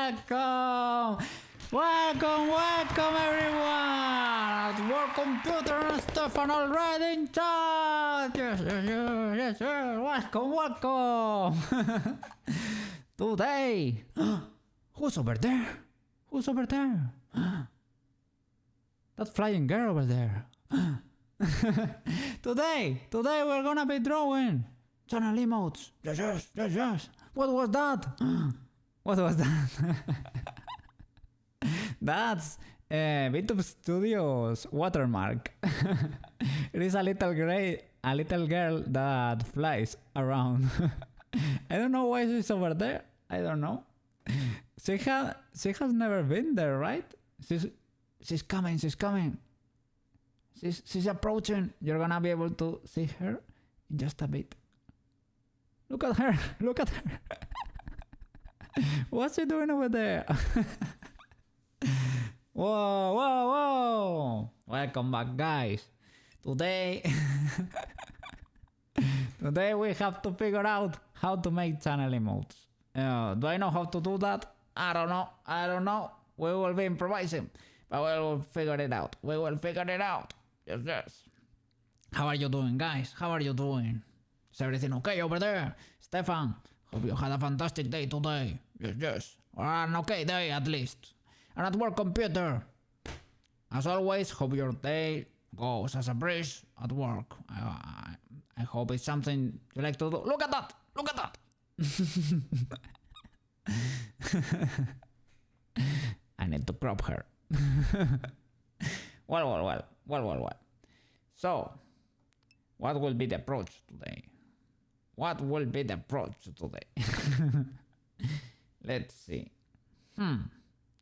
welcome! Welcome everyone! At World Computer and Stefan already in chat! Yes, welcome! Today! Who's over there? Who's over there? That flying girl over there. Today we're gonna be drawing channel emotes. Yes. What was that? What was that? That's BitTube Studios watermark. It is a little girl that flies around. I don't know why she's over there. I don't know. She has never been there, right? She's coming. She's approaching. You're gonna be able to see her in just a bit. Look at her. What's she doing over there? Whoa. Welcome back, guys. Today we have to figure out how to make channel emotes. Do I know how to do that? I don't know. We will be improvising, but we will figure it out. Yes. How are you doing, guys? How are you doing? Is everything okay over there? Stefan, hope you had a fantastic day today. Yes. Or an okay day at least. And at Work Computer. As always, hope your day goes as a breeze at work. I hope it's something you like to do. Look at that! I need to crop her. Well. So, what will be the approach today? Let's see.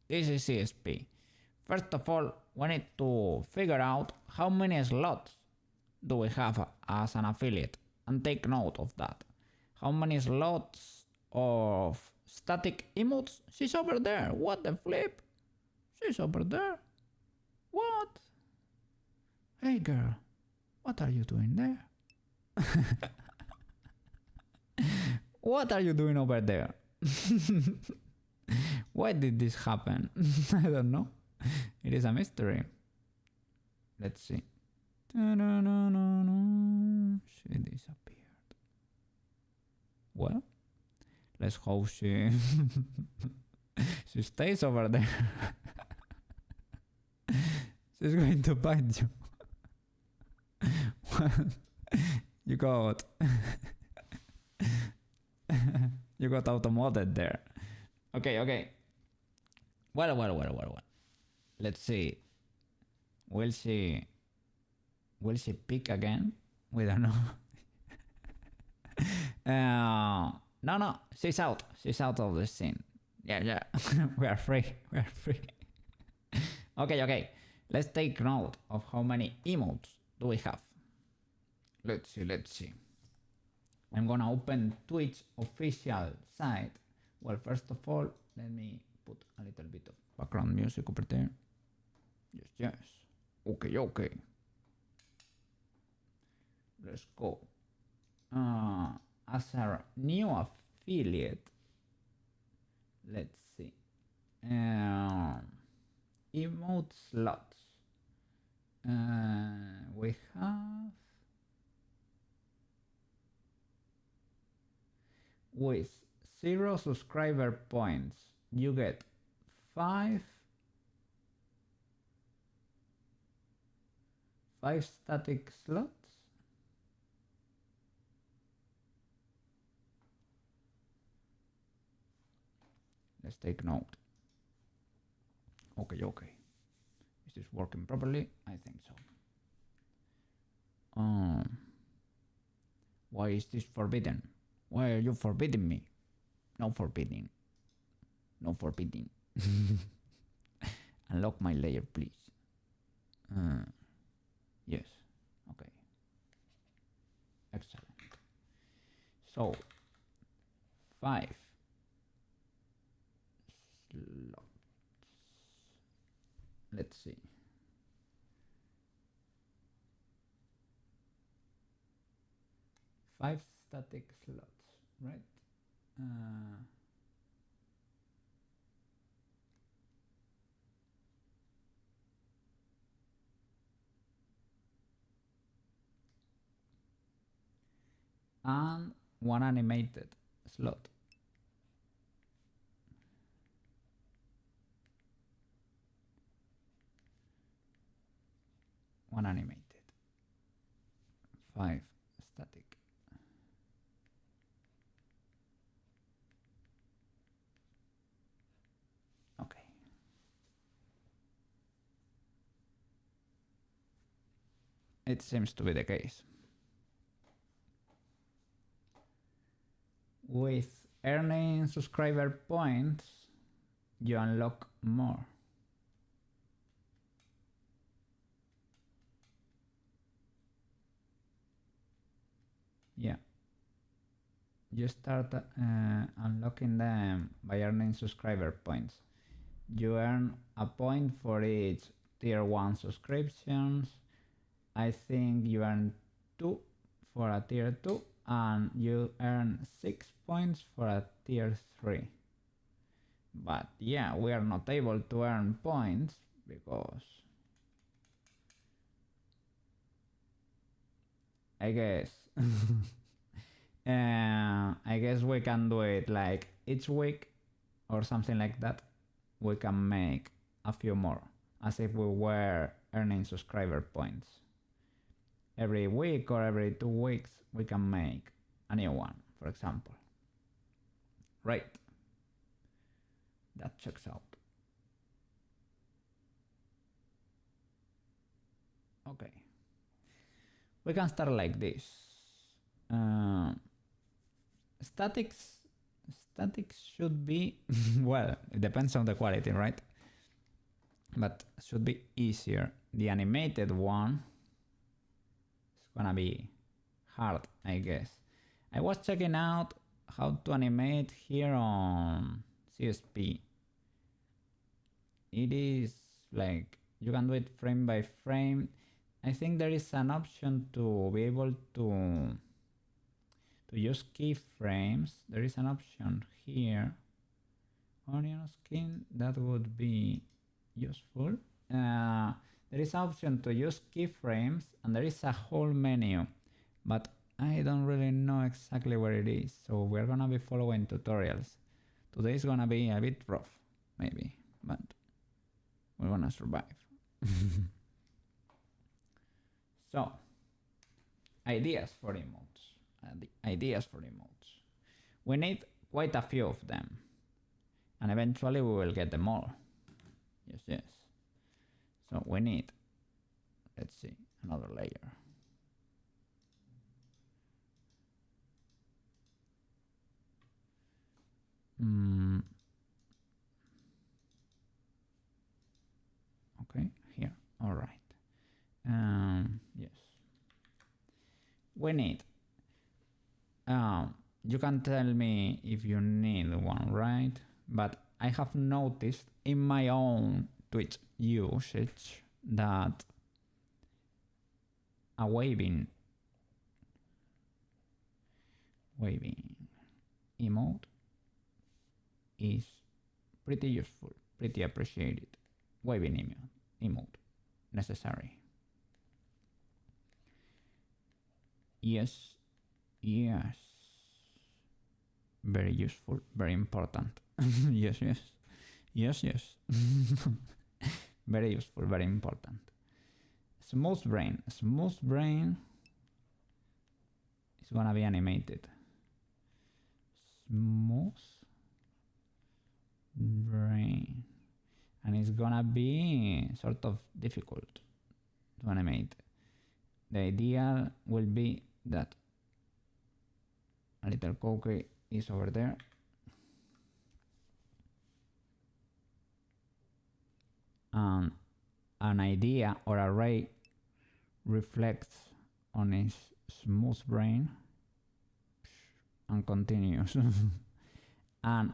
This is CSP. First of all, we need to figure out how many slots do we have as an affiliate and take note of that. How many slots of static emotes? She's over there. What the flip? She's over there. What? Hey girl, what are you doing there? What are you doing over there? Why did this happen? I don't know. It is a mystery. Let's see. She disappeared. Well, let's hope she stays over there. She's going to bite you. You got automoted there. Okay. Well. Let's see. Will she pick again? We don't know. No. She's out of the scene. Yeah. We are free. Okay. Let's take note of how many emotes do we have. Let's see. I'm gonna open Twitch official site. Well, first of all, let me put a little bit of background music over there. Yes. Okay. Let's go. As our new affiliate, let's see. Emote slots. We have with 0 subscriber points, you get 5 static slots. Let's take note. Okay. Is this working properly? I think so. Why is this forbidden? Why are you forbidding me? No forbidding. Unlock my layer, please. Yes. Okay. Excellent. So, 5 slots. Let's see. 5 static slots, right? and one animated slot. One animated. 5 static. Okay. It seems to be the case. With earning subscriber points, you unlock more. Yeah. You start unlocking them by earning subscriber points. You earn a point for each tier 1 subscriptions. I think you earn 2 for a tier 2 and you earn 6 points for a tier 3. But yeah, we are not able to earn points because I guess I guess we can do it like each week or something like that. We can make a few more as if we were earning subscriber points. Every week or every 2 weeks we can make a new one, for example. Right. That checks out. Okay. We can start like this. Statics should be, well, it depends on the quality, right? But should be easier. The animated one is gonna be hard, I guess. I was checking out how to animate here on CSP. It is like you can do it frame by frame. I think there is an option to be able to use keyframes. There is an option here. Onion skin, that would be useful. There is an option to use keyframes and there is a whole menu, but I don't really know exactly where it is, so we're gonna be following tutorials. Today is gonna be a bit rough, maybe, but we're gonna survive. So, ideas for emotes. Ideas for emotes. We need quite a few of them, and eventually we will get them all. Yes. So we need, let's see, another layer. Okay, here. All right. Yes. We need. You can tell me if you need one, right? But I have noticed in my own Twitch usage that a waving emote is pretty useful, pretty appreciated. Waving emote necessary. Yes. Very useful, very important. yes. Very useful, very important. Smooth brain is gonna be animated. Smooth brain, and it's gonna be sort of difficult to animate. The idea will be that a little Koukei is over there. And an idea or array reflects on his smooth brain and continues. And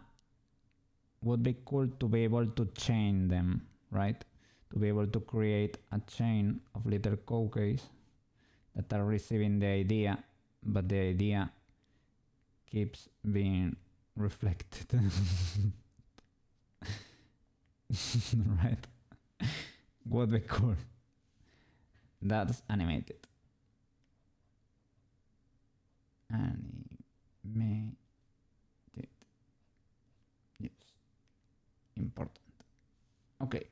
would be cool to be able to chain them, right? To be able to create a chain of little Koukeis that are receiving the idea, but the idea keeps being reflected. Right? Would be cool. That's animated. Animated. Yes. Important. Okay.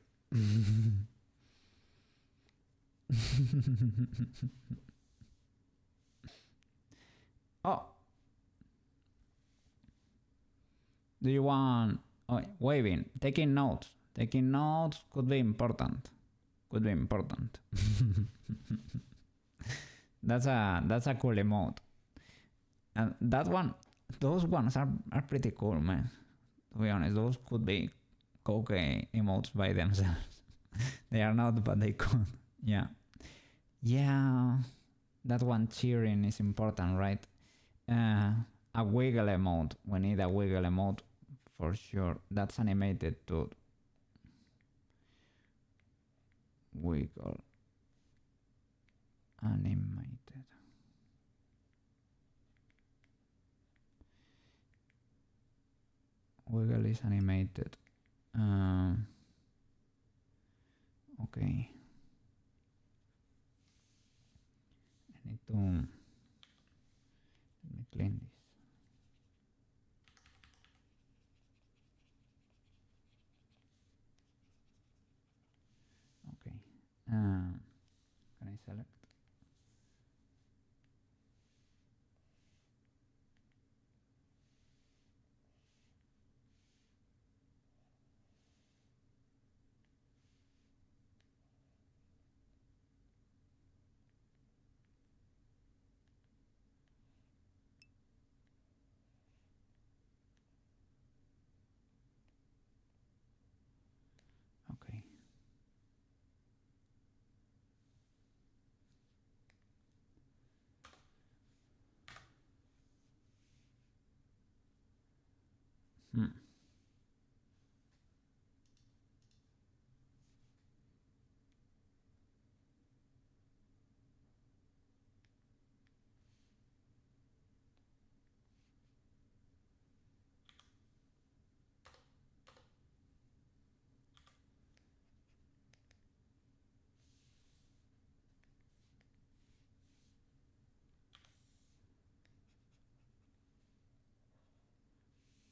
Oh, do you want waving? Taking notes. Taking notes could be important. Could be important. That's a cool emote. And that one, those ones are pretty cool, man. To be honest, those could be Koukei emotes by themselves. They are not, but they could. Yeah. Yeah. That one cheering is important, right? A wiggle emote. We need a wiggle emote for sure. That's animated too. Wiggle. Animated. Wiggle is animated. Okay. I need to let me clean this. Okay. Can I select? Okay.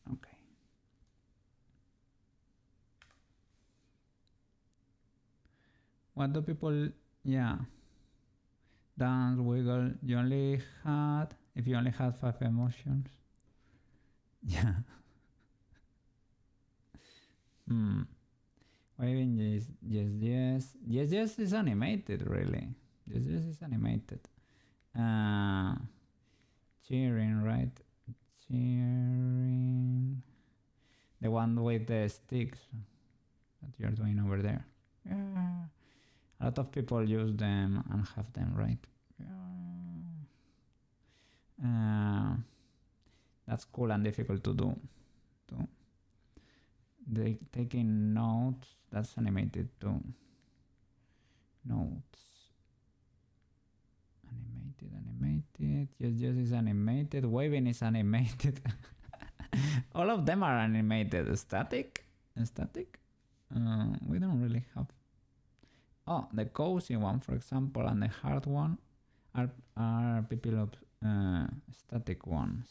Okay. What do people? Yeah. Dance, wiggle. You only had. If you only had 5 emotions. Yeah. Waving yes is animated really. Yes is animated. Cheering, right? Cheering. The one with the sticks that you're doing over there. Yeah. A lot of people use them and have them, right? Yeah. That's cool and difficult to do. Taking notes, that's animated too. Notes. Animated. Yes is animated. Waving is animated. All of them are animated. Static. We don't really have. Oh, the cozy one, for example, and the hard one are people of static ones.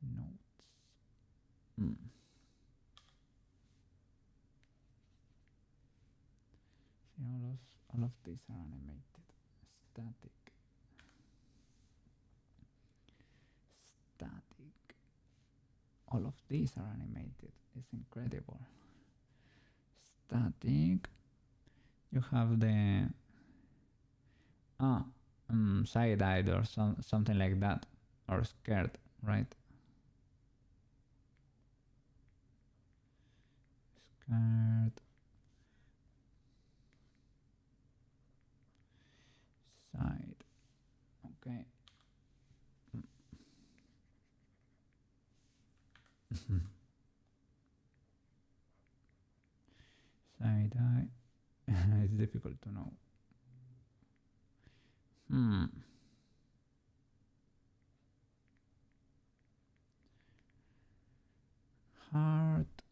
Notes. See, all of these are animated. Static. All of these are animated. It's incredible. Static. You have the side-eyed or something like that, or scared, right? Scared. Side. Okay. Side eye. It's difficult to know. Heart.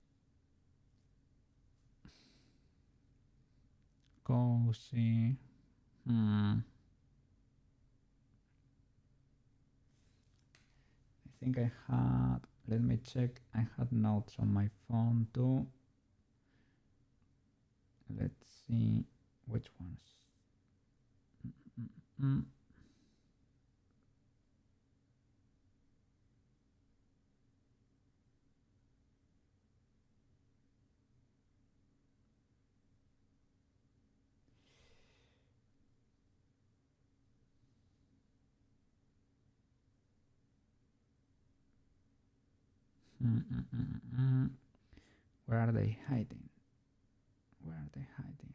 Cozy. think I had, let me check, I had notes on my phone too. Let's see which ones. Where are they hiding? Where are they hiding?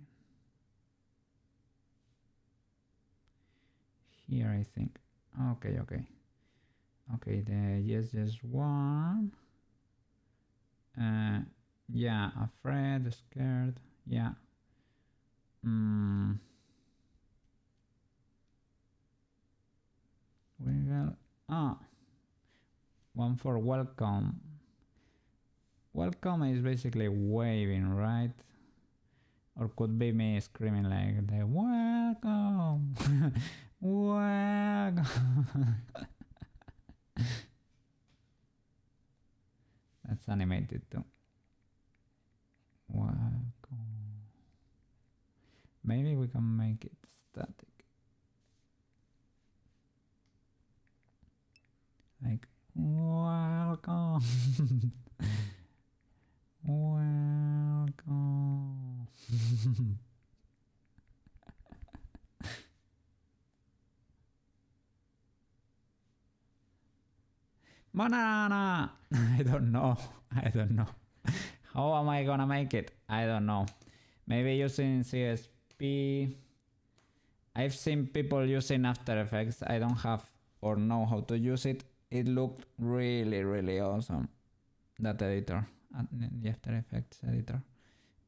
Here, I think. Okay. Okay, the yes one. Yeah, afraid, scared. Yeah. We got one for welcome. Welcome is basically waving, right? Or could be me screaming like the welcome. Welcome. That's animated too. Welcome. Maybe we can make it static. Like welcome. Welcome. Banana. I don't know. How am I gonna make it? I don't know. Maybe using CSP. I've seen people using After Effects. I don't have or know how to use it. It looked really awesome. That editor, the After Effects editor.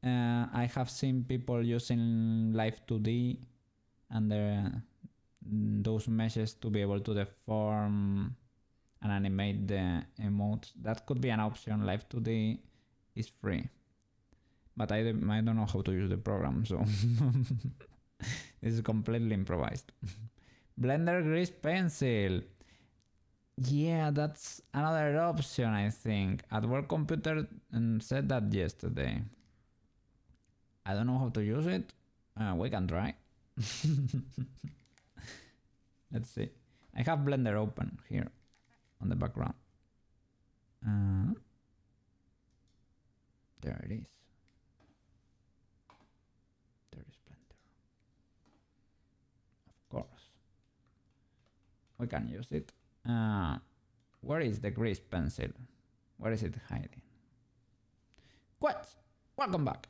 I have seen people using Live 2D and those meshes to be able to deform and animate the emotes. That could be an option. Live 2D is free, but I don't know how to use the program, so this is completely improvised. Blender Grease Pencil. Yeah, that's another option, I think. At work computer said that yesterday. I don't know how to use it. We can try. Let's see. I have Blender open here on the background. There it is. There is Blender. Of course. We can use it. Where is the grease pencil? Where is it hiding? What? Welcome back.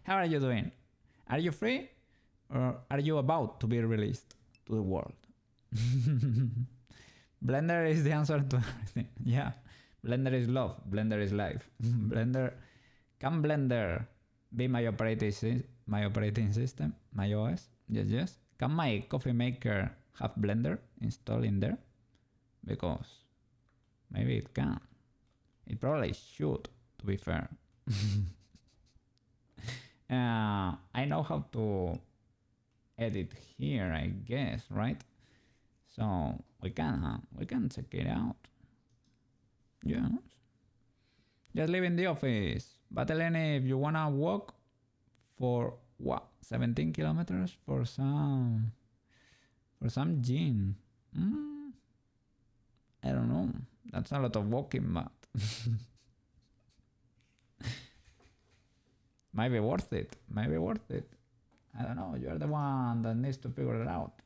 How are you doing? Are you free? Or are you about to be released to the world? Blender is the answer to everything. Yeah. Blender is love. Blender is life. Can Blender be my operating system? My OS? Yes. Can my coffee maker have Blender installed in there? Because maybe it can. It probably should, to be fair. I know how to edit here, I guess, right? So we can check it out. Yes. Just leaving the office. But Eleni, if you wanna walk for what? 17 kilometers for some gym. I don't know. That's a lot of walking, but might be worth it. I don't know. You're the one that needs to figure it out.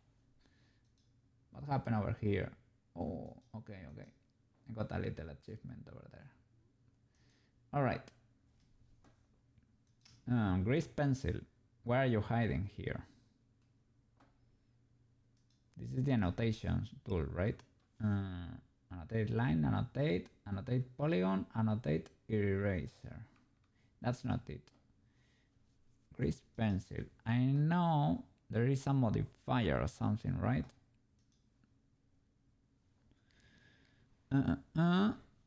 What happened over here? Oh, okay. I got a little achievement over there. All right. Grease pencil. Where are you hiding here? This is the annotations tool, right? Annotate line, annotate polygon, annotate eraser. That's not it. Grease pencil. I know there is a modifier or something, right?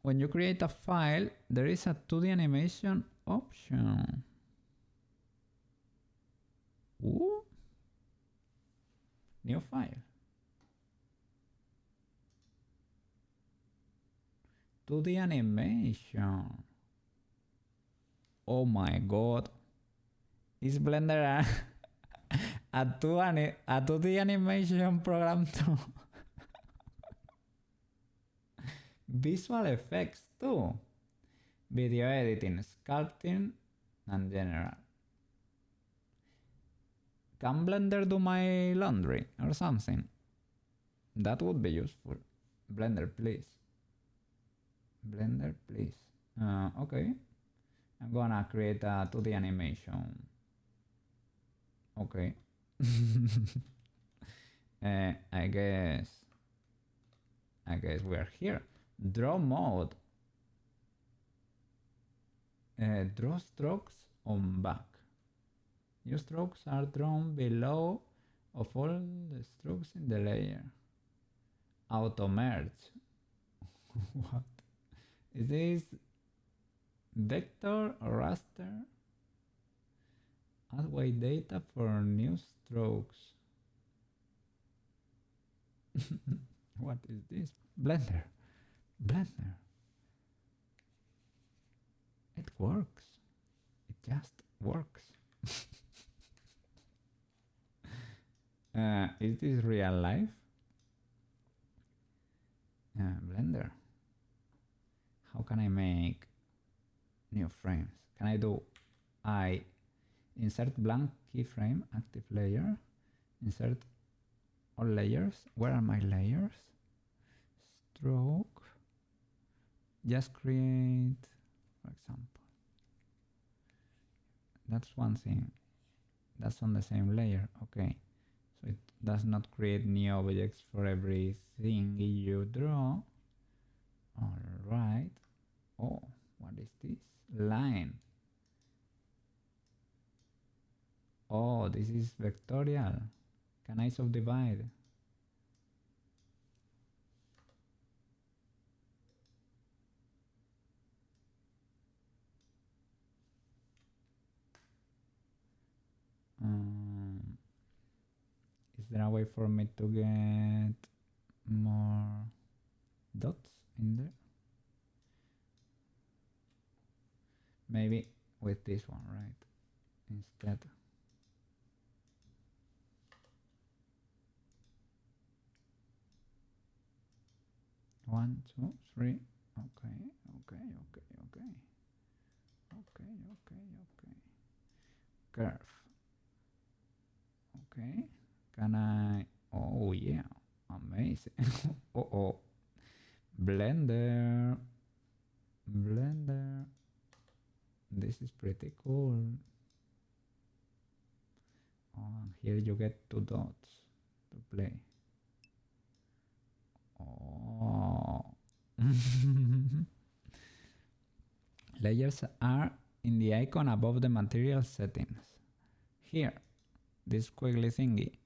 When you create a file, there is a 2D animation option. Ooh. New file. 2D animation. Oh my god. Is Blender a 2D animation program too? Visual effects too. Video editing, sculpting, and general. Can Blender do my laundry or something? That would be useful. Blender, please. Blender, please. Okay. I'm gonna create a 2D animation. Okay. I guess we're here. Draw mode. Draw strokes on back. New strokes are drawn below of all the strokes in the layer. Auto merge. What? Is this vector or raster? Add weight data for new strokes. What is this? Blender. Blender. It works. It just works. Is this real life? Blender. How can I make new frames? Can I do insert blank keyframe, active layer, insert all layers? Where are my layers? Stroke. Just create, for example. That's one thing. That's on the same layer. Okay. So it does not create new objects for everything you draw. All right. Oh, what is this? Line. Oh, this is vectorial. Can I subdivide? Is there a way for me to get more dots in there? Maybe with this one, right? Instead. One, two, three. Okay. Curve. Okay. Can I? Oh yeah, amazing. Oh. Blender. This is pretty cool. Oh, and here you get 2 dots to play. Oh. Layers are in the icon above the material settings. Here, this squiggly thingy.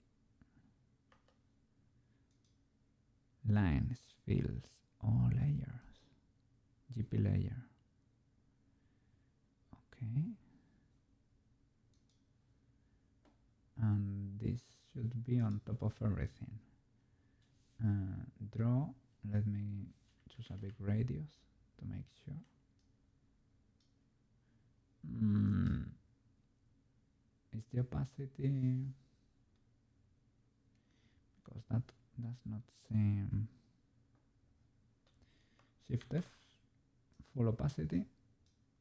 Lines, fills, all layers. GP layer. Okay. And this should be on top of everything. Draw. Let me choose a big radius to make sure. Is the opacity? Because that does not seem. Shift F, full opacity.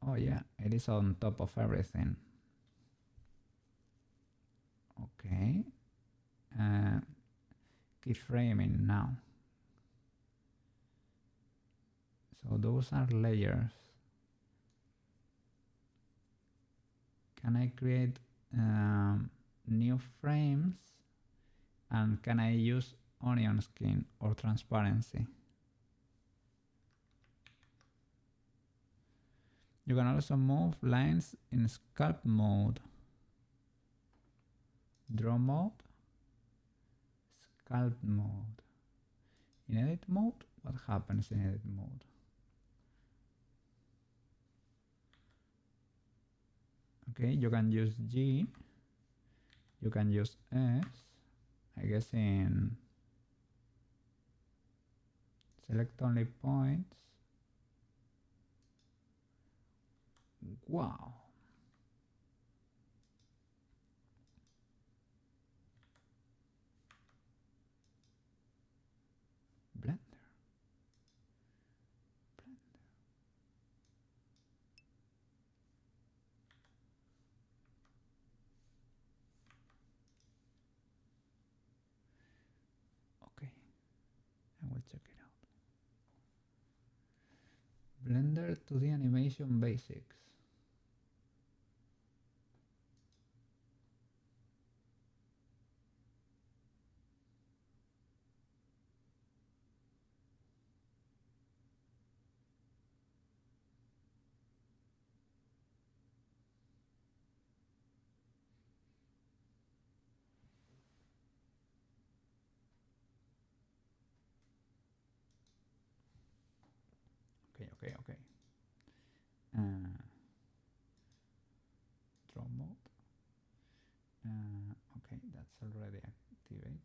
Oh yeah, it is on top of everything. Okay. Keyframing now. So those are layers. Can I create new frames? And can I use onion skin or transparency? You can also move lines in sculpt mode. Draw mode. Sculpt mode. In edit mode, what happens in edit mode? Okay, you can use G. You can use S. I guess in select only points. Wow. Blender. Okay, I will check it out. Blender to the animation basics. Okay. Draw mode. Okay, that's already activated.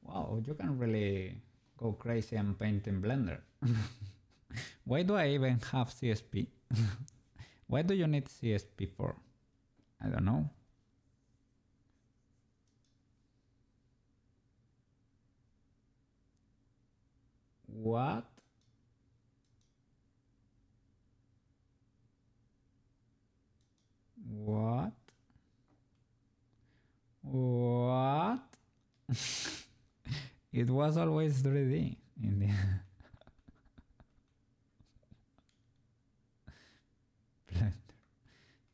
Wow, you can really go crazy and paint in Blender. Why do I even have CSP? Why do you need CSP for? I don't know. What? What? What? It was always 3D in the Blender.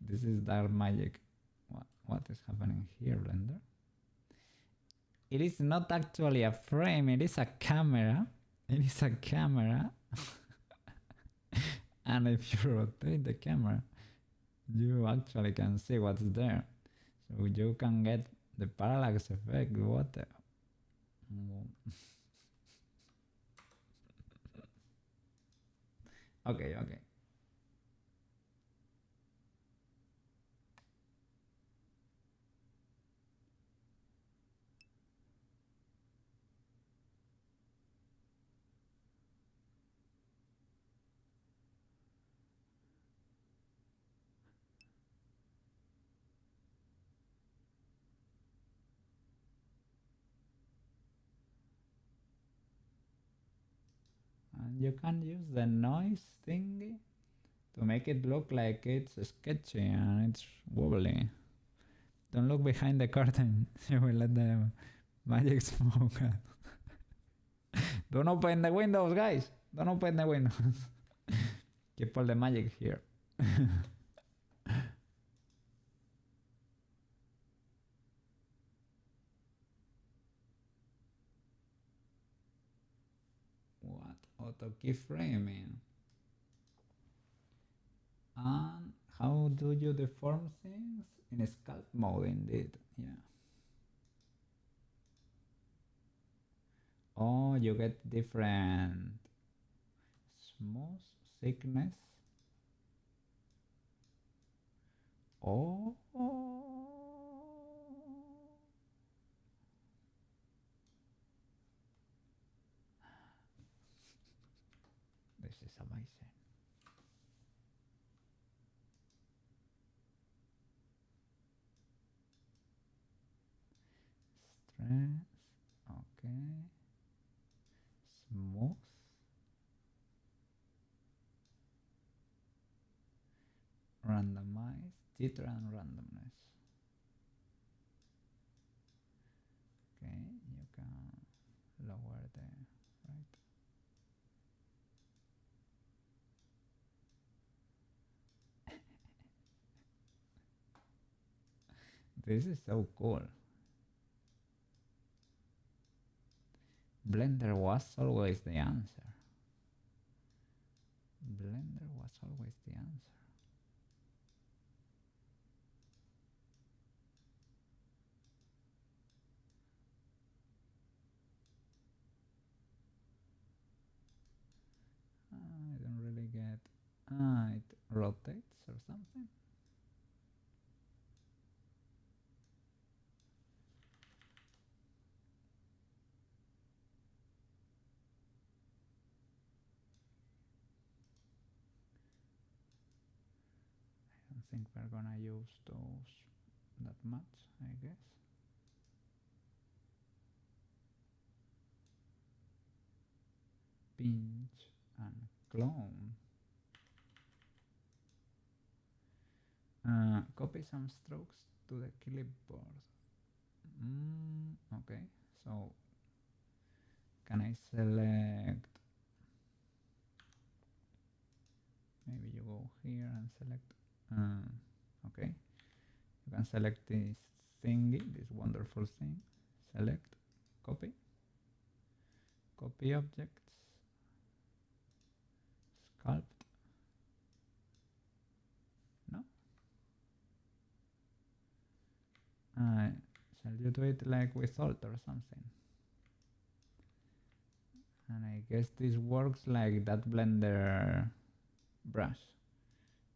This is dark magic. What is happening here, Blender? It is not actually a frame, it is a camera. It is a camera. And if you rotate the camera, you actually can see what's there. So you can get the parallax effect. What the? Okay. And you can use the noise thingy to make it look like it's sketchy and it's wobbly. Don't look behind the curtain. You will let the magic smoke out. Don't open the windows, guys. Don't open the windows. Keep all the magic here. What? Auto keyframing. And how do you deform things? In sculpt mode, indeed. Yeah. Oh, you get different smooth, thickness. Oh. This is amazing. Stress. Okay. Smooth. Randomize. Jitter and randomness. Okay, you can lower the right. This is so cool. Blender was always the answer. Blender was always the answer. I don't really get. something? I don't think we're gonna use those that much, I guess. Pinch and clone. Copy some strokes to the clipboard. Okay, so can I select? Maybe you go here and select. Okay, you can select this thingy, this wonderful thing. Select, copy, copy objects, sculpt. No. Shall you do it like with Alt or something? And I guess this works like that Blender brush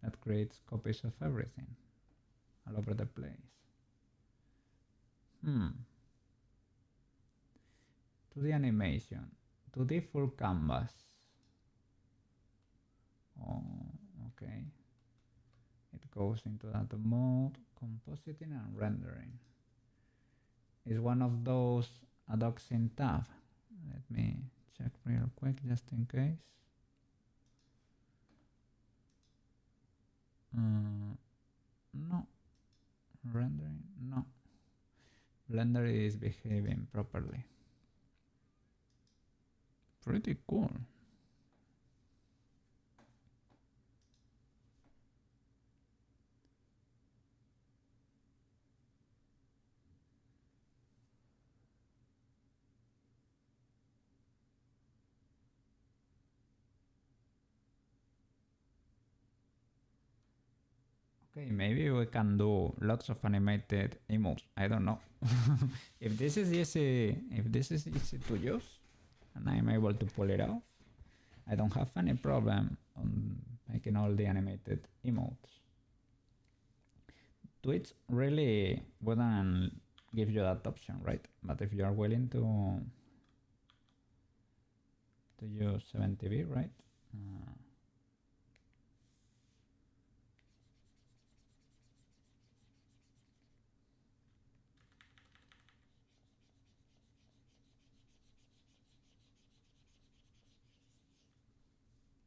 that creates copies of everything all over the place. 2D animation, 2D full canvas. Oh, okay. It goes into that mode, compositing and rendering. It's one of those adducing tab. Let me check real quick just in case. No. Rendering? No. Blender is behaving properly. Pretty cool. Okay, maybe we can do lots of animated emotes. I don't know. If this is easy to use and I'm able to pull it off, I don't have any problem on making all the animated emotes. Twitch really wouldn't give you that option, right? But if you are willing to use 70B, right?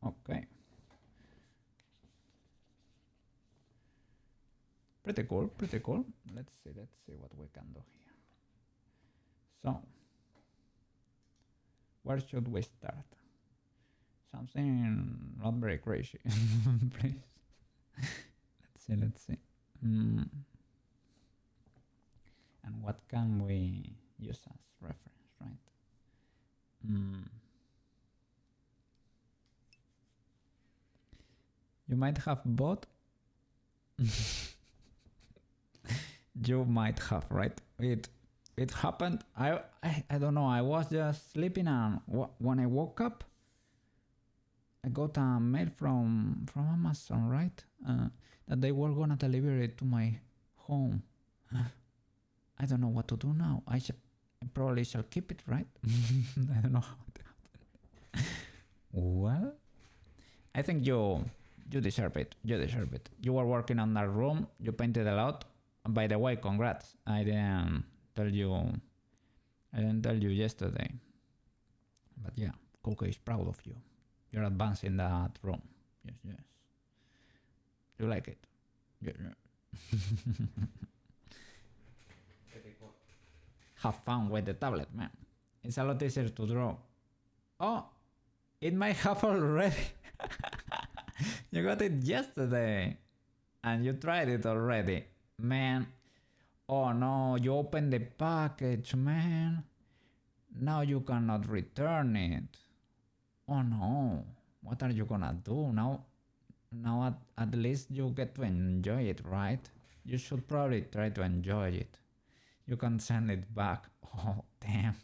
Okay. Pretty cool, pretty cool. Let's see what we can do here. So, where should we start? Something not very crazy, please. Let's see. And what can we use as reference, right? You might have bought. You might have, right? It happened. I don't know. I was just sleeping, and when I woke up, I got a mail from Amazon, right? That they were gonna deliver it to my home. I don't know what to do now. I probably shall keep it, right? I don't know how to happen. Well, I think you deserve it. You deserve it. You were working on that room. You painted a lot. By the way, congrats. I didn't tell you yesterday. But yeah, Koukei is proud of you. You're advancing that room. Yes. You like it? Yeah. Have fun with the tablet, man. It's a lot easier to draw. Oh, it might have already. You got it yesterday. And you tried it already. Man. Oh no, you opened the package, man. Now you cannot return it. Oh no. What are you gonna do now? Now at least you get to enjoy it, right? You should probably try to enjoy it. You can send it back. Oh, damn.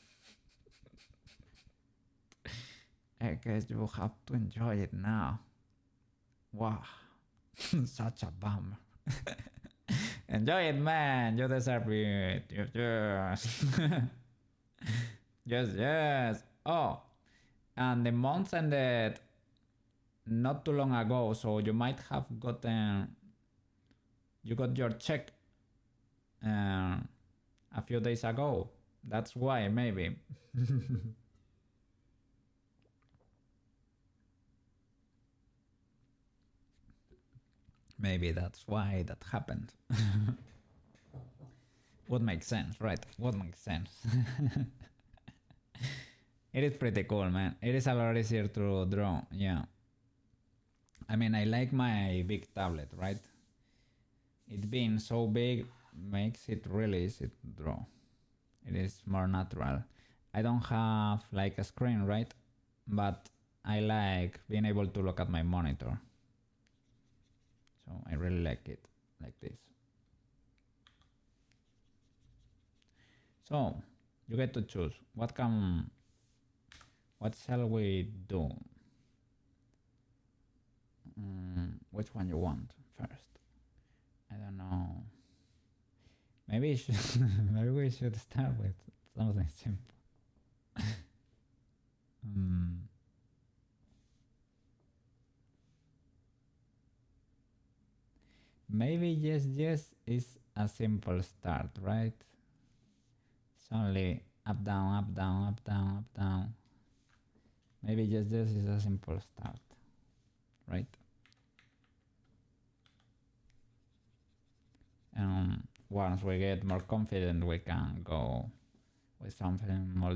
I guess you have to enjoy it now. Wow. Such a bummer. Enjoy it, man. You deserve it. Yes. Yes, yes. Oh, and the month ended not too long ago, so you might have gotten you got your check uh, a few days ago. That's why, maybe. Maybe that's why that happened. Would make sense, right? Would make sense. It is pretty cool, man. It is a lot easier to draw, yeah. I mean, I like my big tablet, right? It being so big makes it really easy to draw. It is more natural. I don't have like a screen, right? But I like being able to look at my monitor. So I really like it like this. So you get to choose what shall we do? Which one you want first? I don't know. Maybe maybe we should start with something simple. Maybe YesYes is a simple start, right? It's only up, down, up, down, up, down, up, down. Maybe YesYes is a simple start, right? Once we get more confident, we can go with something more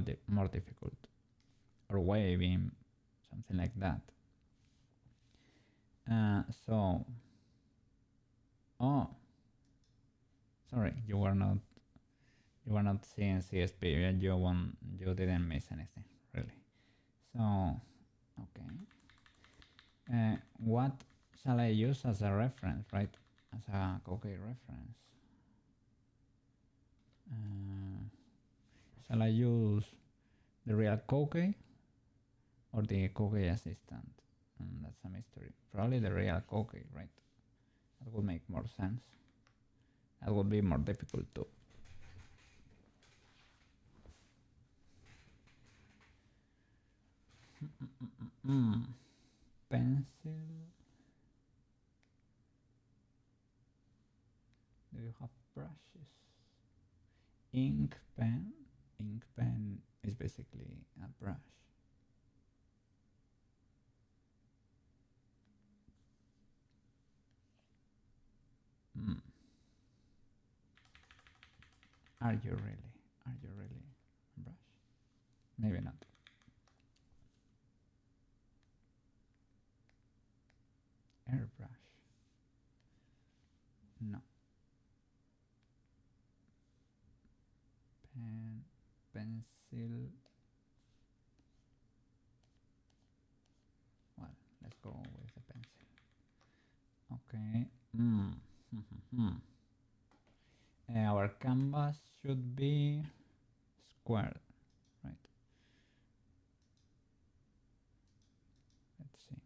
difficult, or waving, something like that. So, oh, sorry, you were not seeing CSP. You didn't miss anything really. So, okay. What shall I use as a reference, right? As a Koukei reference. Shall I use the real Koukei or the Koukei assistant? That's a mystery. Probably the real Koukei, right? That would make more sense. That would be more difficult too. Pencil. Do you have brushes? Ink pen. Ink pen is basically a brush. Are you really? Are you really a brush? Maybe not. Airbrush. No. Pen, pencil. Well, let's go with the pencil. Okay. Our canvas should be square, right? Let's see.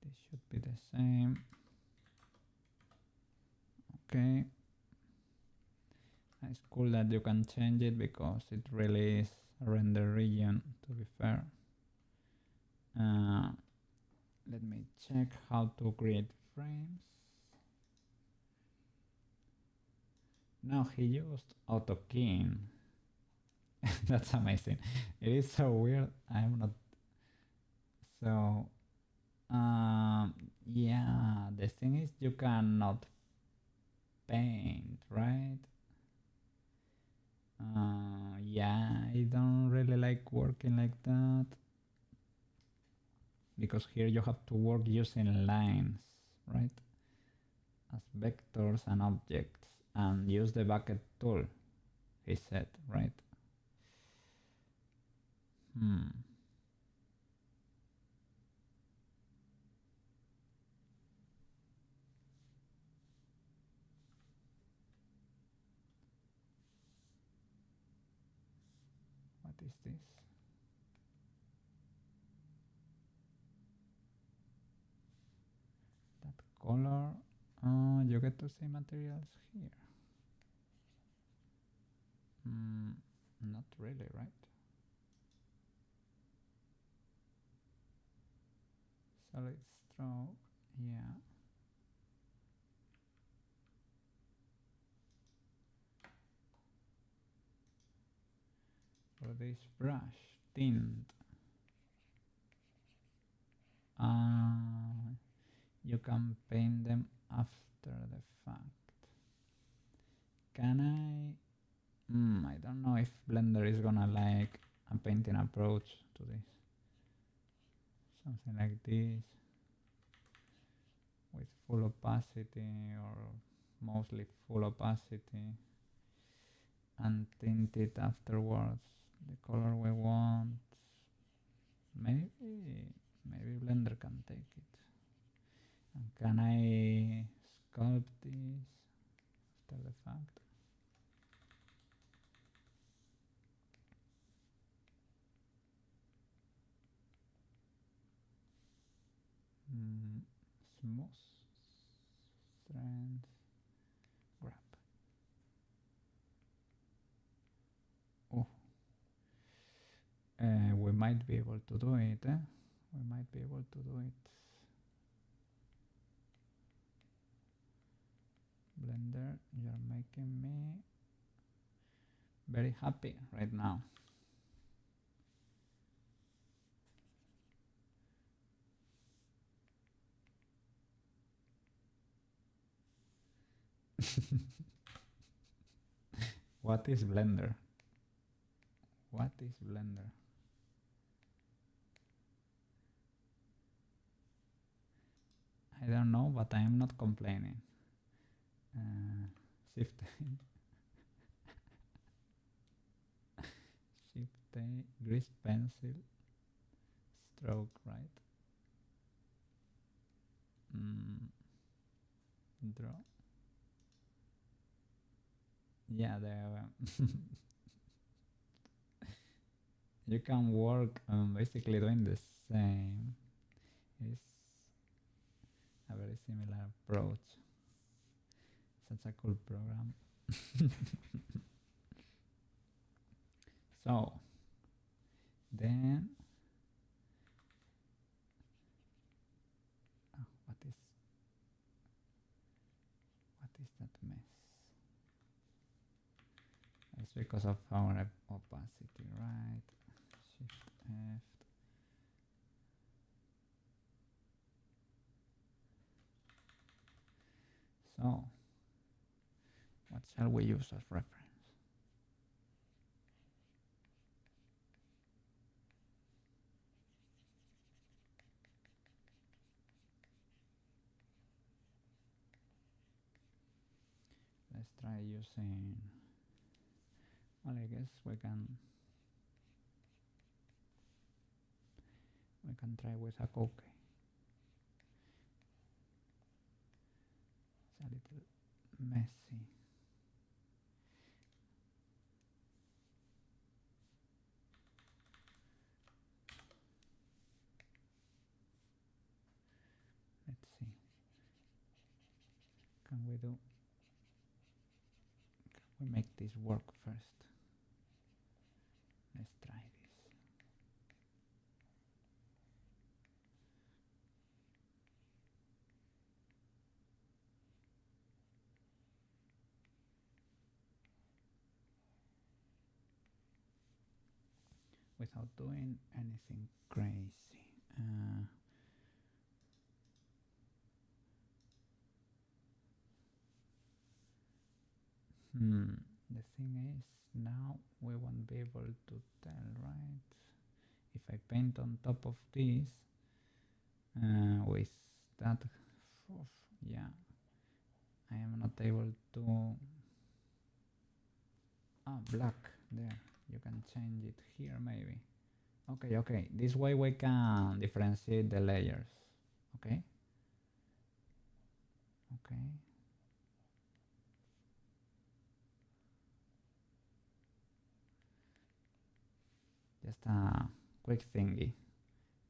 This should be the same. Okay. It's cool that you can change it because it really is a render region, to be fair. Let me check how to create frames. No, he used AutoKeying. That's amazing. It is so weird. I'm not. So, yeah, the thing is you cannot paint, right? Yeah, I don't really like working like that. Because here you have to work using lines, right? As vectors and objects, and use the bucket tool, he said, right? What is this? color. You get to see materials here. Not really, right? Solid stroke, yeah. For this brush, tint. You can paint them after the fact. Can I? I don't know if Blender is gonna like a painting approach to this. Something like this with full opacity or mostly full opacity and tint it afterwards the color we want. Maybe Blender can take it. And can I sculpt this after the fact? Smooth, strength, grab. Oh, we might be able to do it. We might be able to do it. Blender, you're making me very happy right now. What is Blender? What is Blender? I don't know, but I am not complaining. Shift Shift A, grease pencil, stroke, right? Draw. Yeah, you can work basically doing the same. It's a very similar approach. Such a cool program. So then what is that mess? It's because of our opacity, right? Shift F. So what shall we use as reference? Let's try using, well, I guess we can try with a Koukei. It's a little messy. Let's see. Can we make this work first? Let's try this. Without doing anything crazy. The thing is, now we won't be able to tell, right? If I paint on top of this with that, yeah, I am not able to. Black there. You can change it here, maybe. Okay. This way we can differentiate the layers. Okay. Just a quick thingy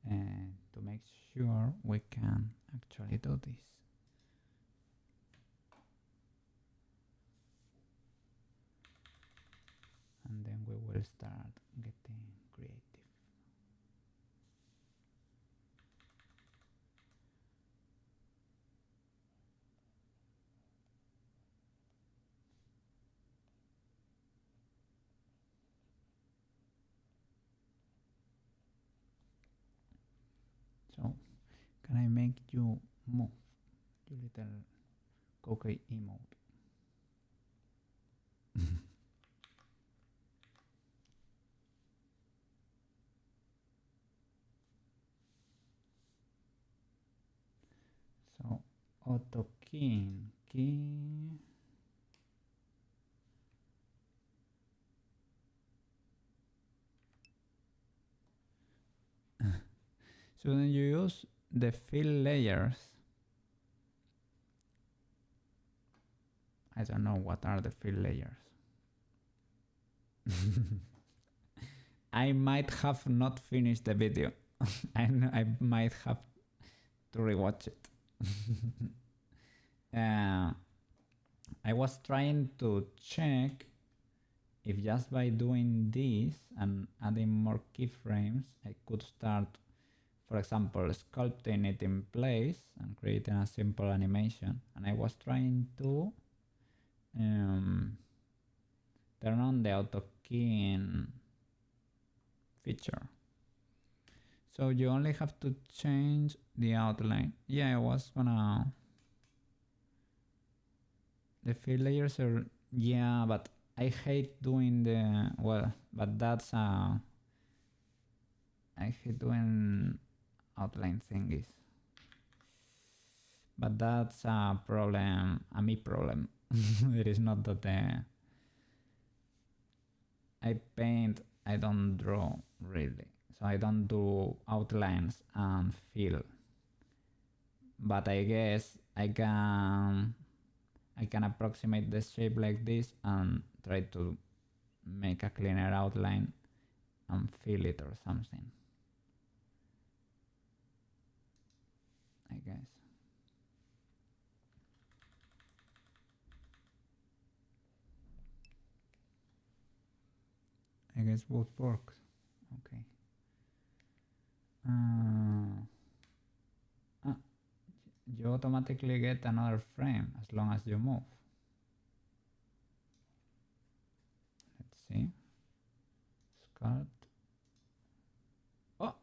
to make sure we can actually do this. then we will start getting creative. So, can I make you move, you little Koukei emote? So, auto key. So then you use the fill layers. I don't know what are the fill layers. I might have not finished the video. I might have to rewatch it. I was trying to check if just by doing this and adding more keyframes, I could start, for example, sculpting it in place and creating a simple animation. And I was trying to turn on the auto keying feature. So you only have to change the outline. Yeah, I was gonna... The fill layers are... Yeah, but I hate doing the... Well, but that's I hate doing outline thingies. But that's a problem, a me problem. It is not that I paint, I don't draw really. So I don't do outlines and fill. But I guess I can approximate the shape like this and try to make a cleaner outline and fill it or something. I guess. I guess both works. Okay. You automatically get another frame as long as you move. Let's see. Sculpt. Oh!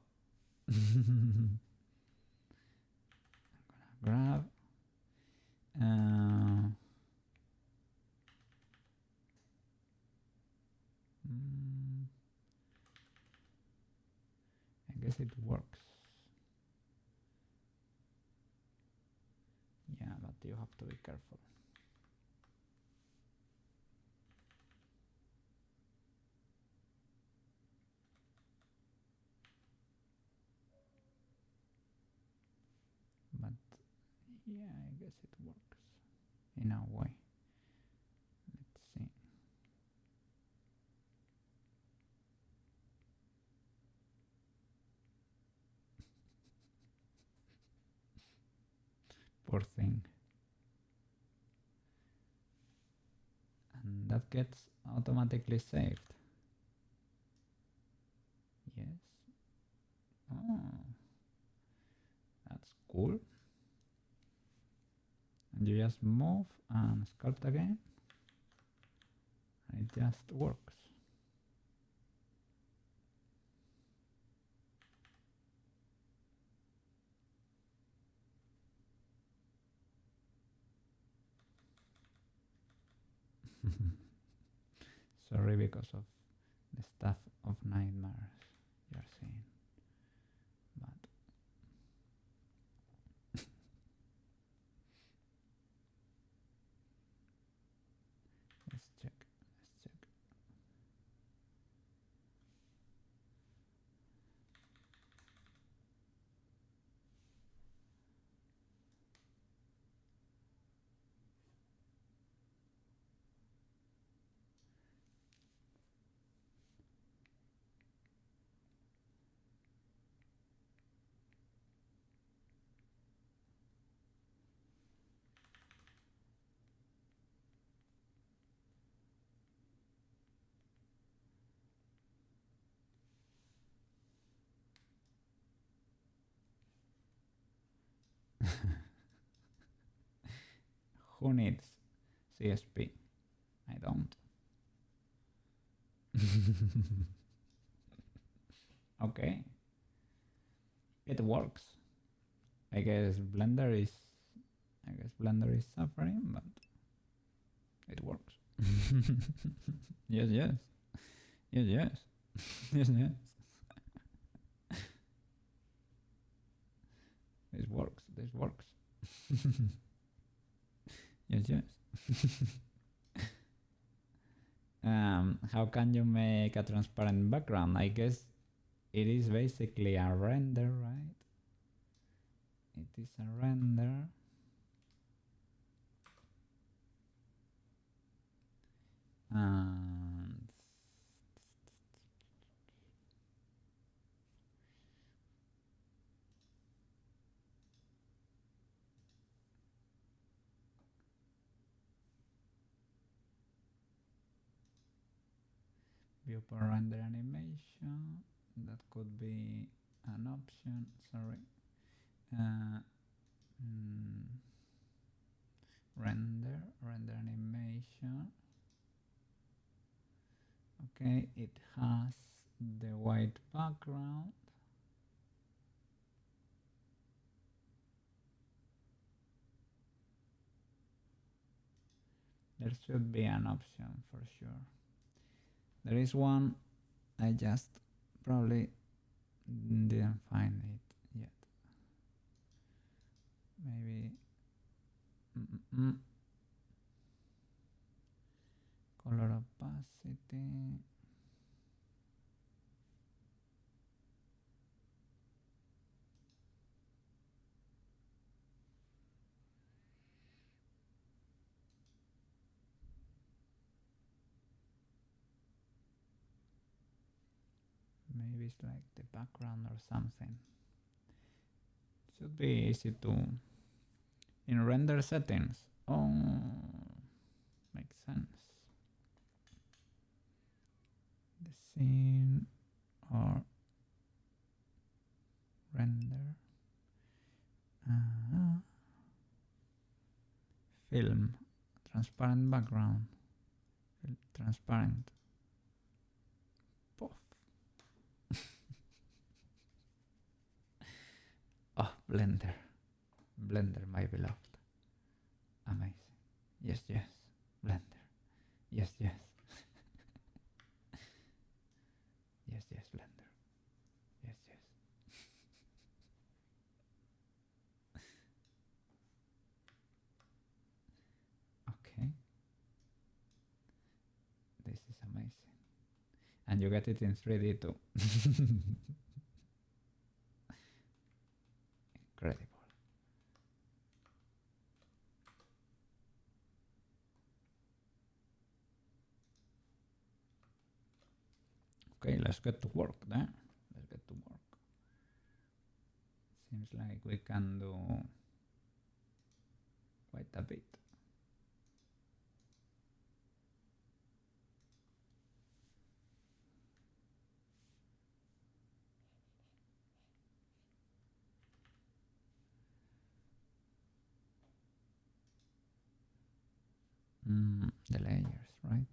I'm gonna grab. I guess it works. Yeah, but you have to be careful. But yeah, I guess it works in a way. Let's see. Poor thing. And that gets automatically saved. Yes. Oh, that's cool. And you just move and sculpt again. And it just works. Sorry because of the stuff of nightmares you're seeing. But let's check. Who needs CSP? I don't. Okay. It works. I guess Blender is suffering, but it works. Yes, yes. Yes, yes. Yes, yes. This works. This works. Yes, yes. How can you make a transparent background? I guess it is basically a render, right? It is a render. And viewport render animation, that could be an option. Sorry. Render animation. Okay, it has the white background. There should be an option for sure. There is one, I just probably didn't find it yet. Maybe color opacity. Maybe it's like the background or something. Should be easy to in render settings. Oh, makes sense. The scene or render film transparent background, transparent. Poof. Oh, Blender, my beloved, amazing. Yes, yes, Blender. Yes, yes. Yes, yes, Blender. Yes, yes. Okay. This is amazing. And you get it in 3D too. Incredible. Okay, let's get to work then. Let's get to work. Seems like we can do quite a bit. The layers, right?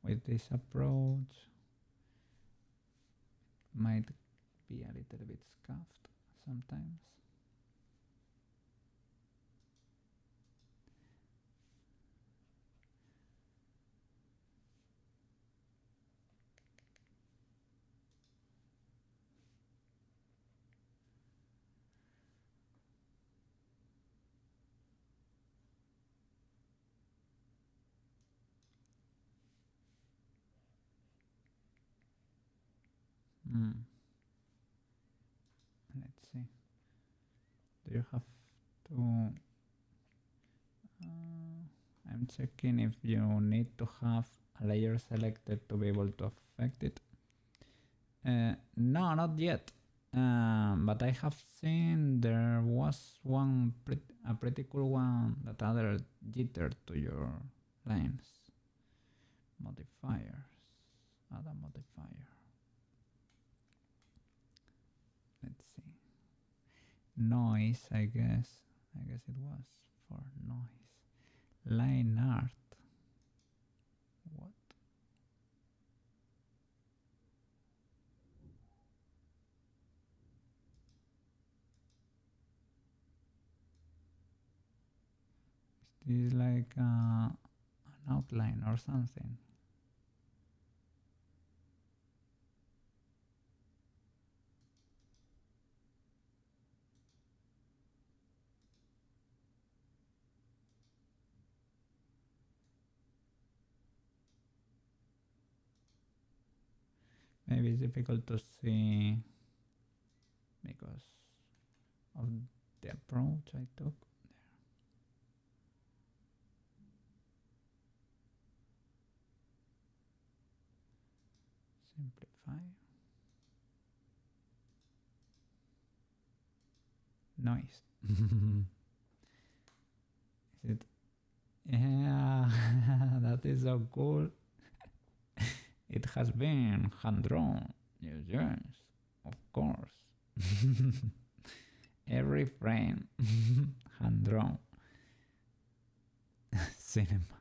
With this approach, might be a little bit scuffed sometimes. Let's see. Do you have to... I'm checking if you need to have a layer selected to be able to affect it. No, not yet. But I have seen there was one a pretty cool one that added jitter to your lines. Modifiers. Add a modifier. Let's see. Noise, I guess. I guess it was for noise. Line art. What? Is this like an outline or something? Maybe it's difficult to see because of the approach I took. Simplify. Noise. Is it? Yeah, that is so cool. It has been hand drawn. Yes, of course. Every frame hand drawn. Cinema.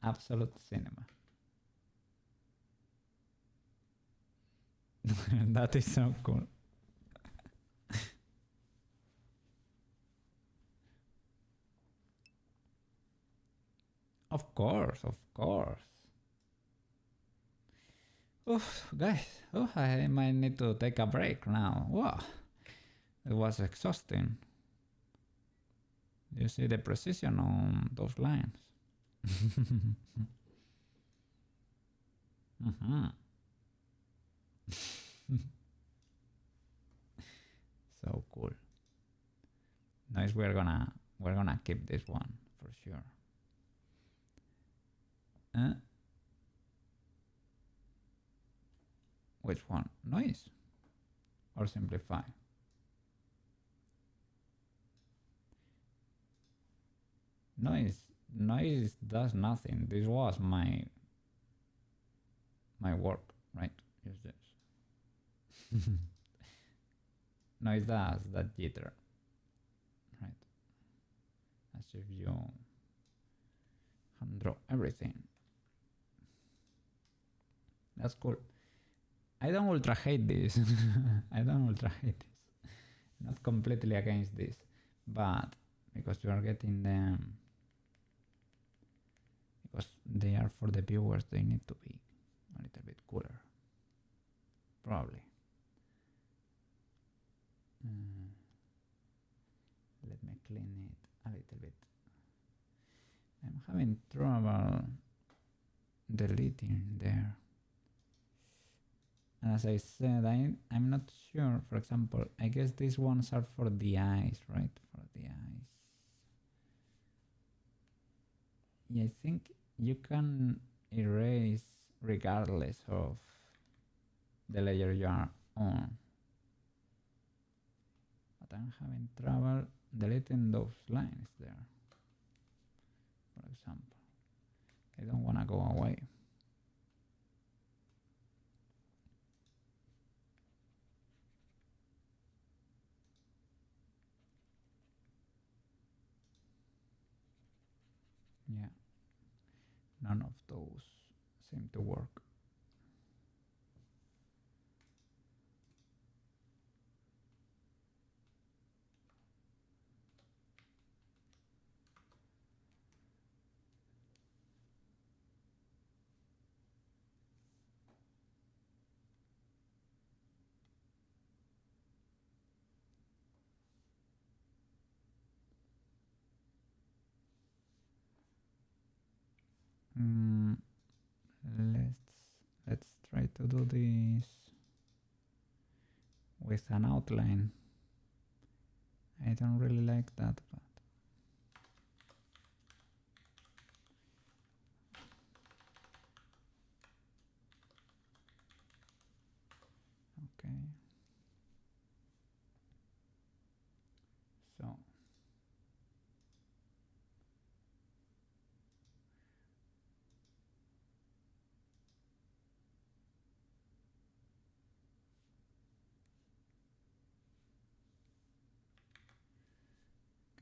Absolute cinema. That is so cool. Of course, of course. Oof, guys, I might need to take a break now. Wow, it was exhausting. You see the precision on those lines. So cool. Nice. We're gonna keep this one for sure. Which one? Noise or simplify? Noise does nothing. This was my work, right? Use this. Noise does that jitter, right? As if you hand draw everything. That's cool. I don't ultra hate this. I don't ultra hate this. Not completely against this, but because you are getting them, because they are for the viewers, they need to be a little bit cooler. Probably. Let me clean it a little bit. I'm having trouble deleting there. And as I said, I'm not sure. For example, I guess these ones are for the eyes, right? For the eyes. Yeah, I think you can erase regardless of the layer you are on. But I'm having trouble deleting those lines there. For example, I don't want to go away. Yeah, none of those seem to work. Let's try to do this with an outline. I don't really like that, but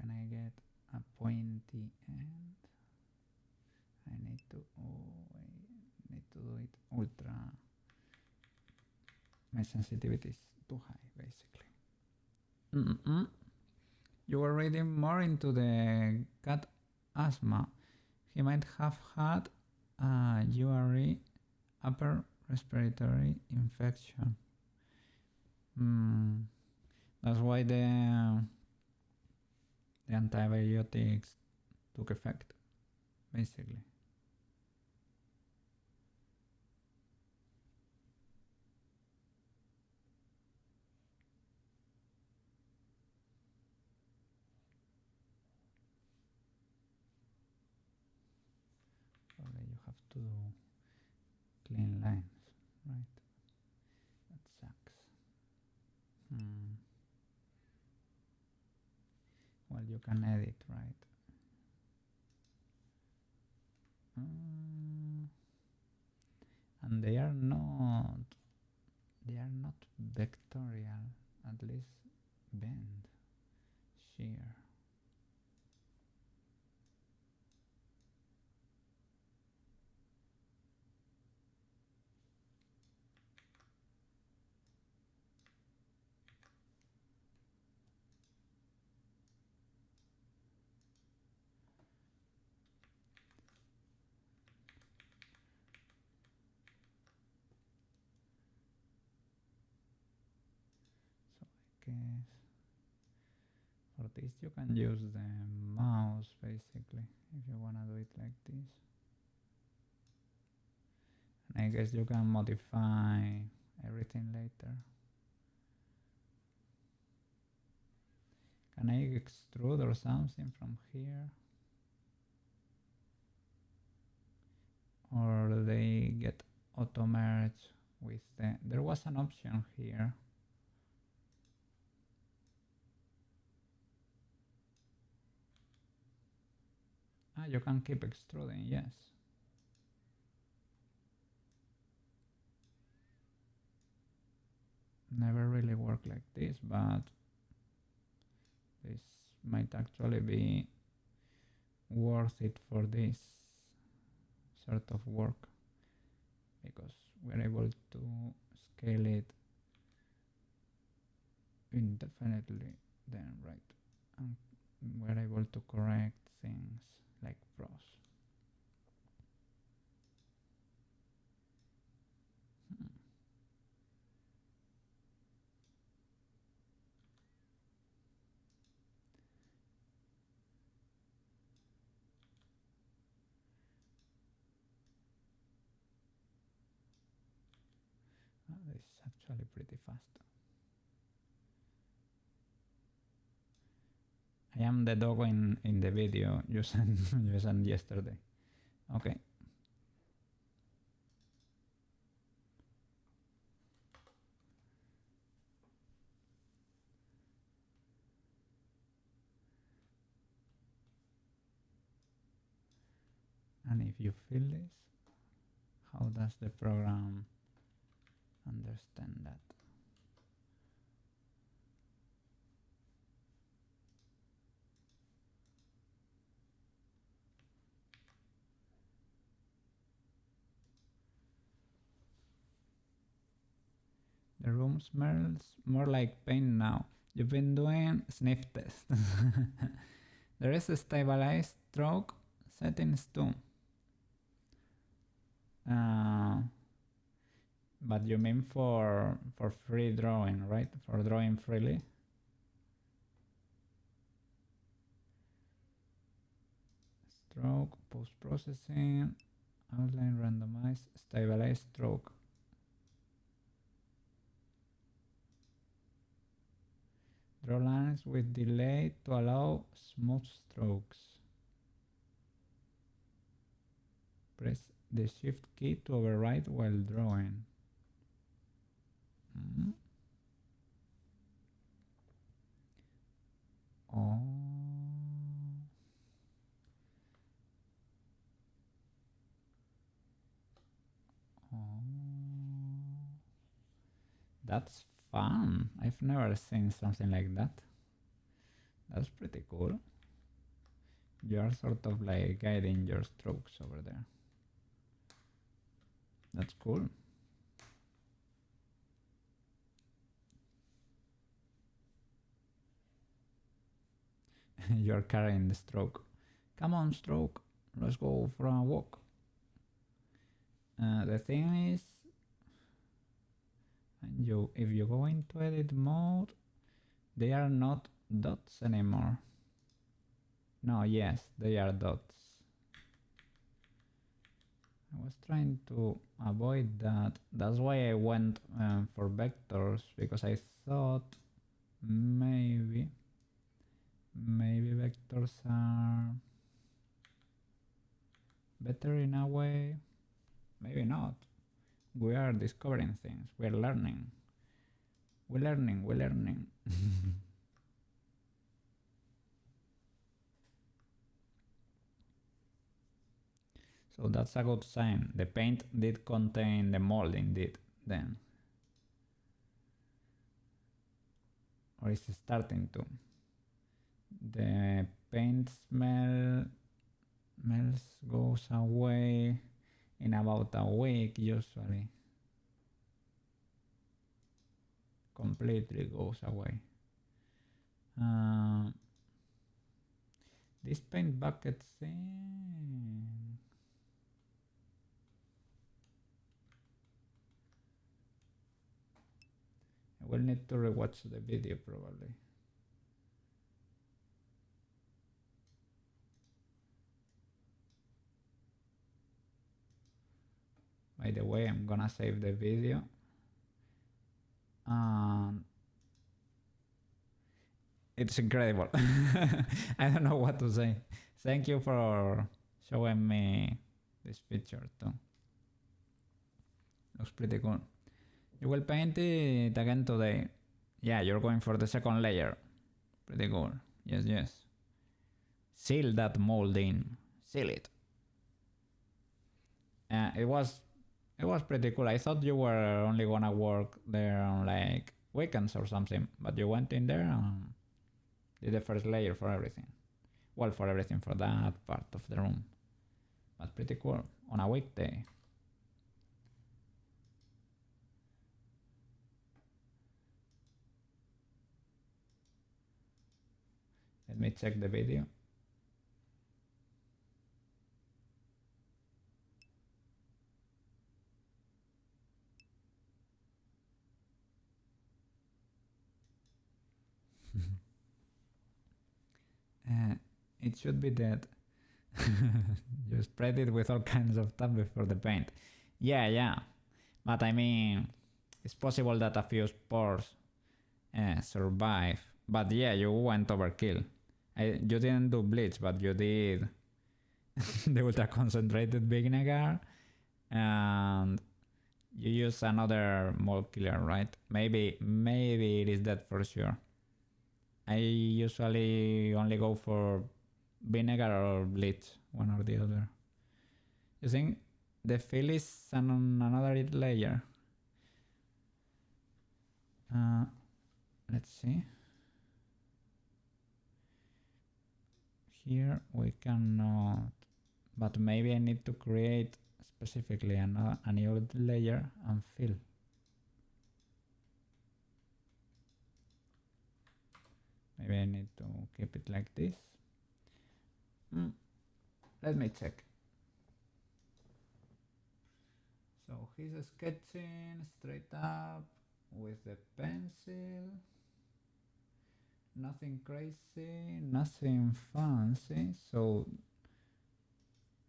can I get a pointy end? I need to, need to do it ultra. My sensitivity is too high, basically. You were reading more into the cat asthma. He might have had a URE, upper respiratory infection. That's why the antibiotics took effect, basically. Probably you have to do clean lines, right? That sucks. Well, you can edit, right? And they are not vectorial, at least bend, shear. So I guess for this you can use the mouse, basically, if you want to do it like this. And I guess you can modify everything later. Can I extrude or something from here? Or they get auto merge with the, there was an option here. You can keep extruding, yes. Never really worked like this, but this might actually be worth it for this sort of work, because we're able to scale it indefinitely then, right? And we're able to correct things like pros. This is actually pretty fast. I am the dog in the video you sent yesterday. Okay. And if you feel this, how does the program understand that? The room smells more like paint now. You've been doing sniff tests. There is a stabilized stroke settings too. But you mean for free drawing, right? For drawing freely? Stroke, post-processing, outline randomized, stabilized stroke. Draw lines with delay to allow smooth strokes. Press the shift key to override while drawing. Oh. That's fun. I've never seen something like that. That's pretty cool. You are sort of like guiding your strokes over there. That's cool. You're carrying the stroke. Come on, stroke. Let's go for a walk. The thing is, if you go into edit mode, they are not dots anymore. No, yes, they are dots. I was trying to avoid that. That's why I went for vectors, because I thought maybe vectors are better in a way. Maybe not. We are discovering things. We're learning. We're learning. So that's a good sign. The paint did contain the mold indeed then. Or is it starting to? The paint smells goes away in about a week usually. Completely goes away. This paint bucket thing. I will need to rewatch the video probably. By the way, I'm gonna save the video. It's incredible. I don't know what to say. Thank you for showing me this feature too. Looks pretty cool. You will paint it again today. Yeah, you're going for the second layer. Pretty cool. Yes. Seal that mold in. Seal it. It was pretty cool. I thought you were only gonna work there on like weekends or something, but you went in there and did the first layer for everything. Well, for everything for that part of the room. But pretty cool on a weekday. Let me check the video. It should be dead. You spread it with all kinds of stuff before the paint. Yeah. But I mean, it's possible that a few spores survive. But yeah, you went overkill. You didn't do bleach, but you did the ultra concentrated vinegar, and you use another mold killer, right? Maybe it is that for sure. I usually only go for vinegar or bleach, one or the other. You think the fill is on another layer? Let's see. Here we cannot, but maybe I need to create specifically a new layer and fill. Maybe I need to keep it like this. Let me check. So he's sketching straight up with the pencil. Nothing crazy, nothing fancy. So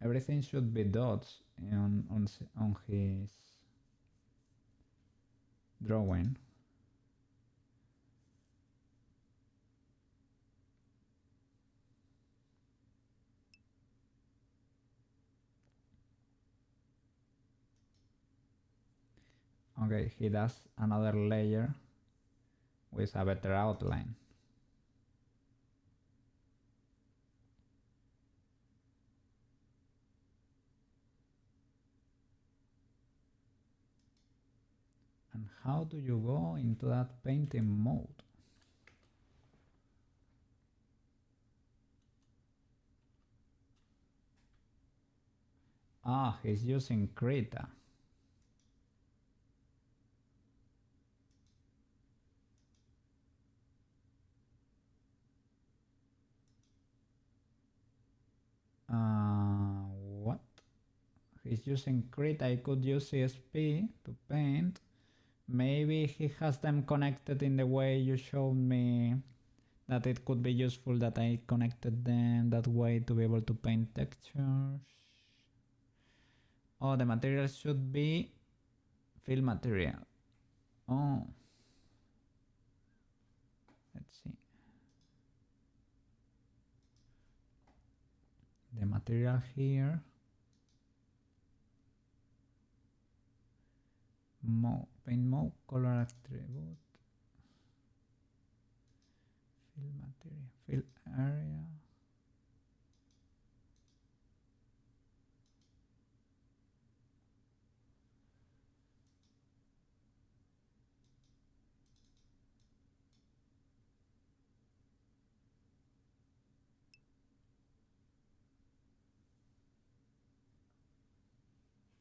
everything should be dots on his drawing. Okay, he does another layer with a better outline. And how do you go into that painting mode? Ah, he's using Krita. What? He's using Krita. I could use CSP to paint. Maybe he has them connected in the way you showed me, that it could be useful that I connected them that way to be able to paint textures. Oh, the material should be fill material. Oh, let's see. The material here. Paint mode, color attribute. Fill material, fill area.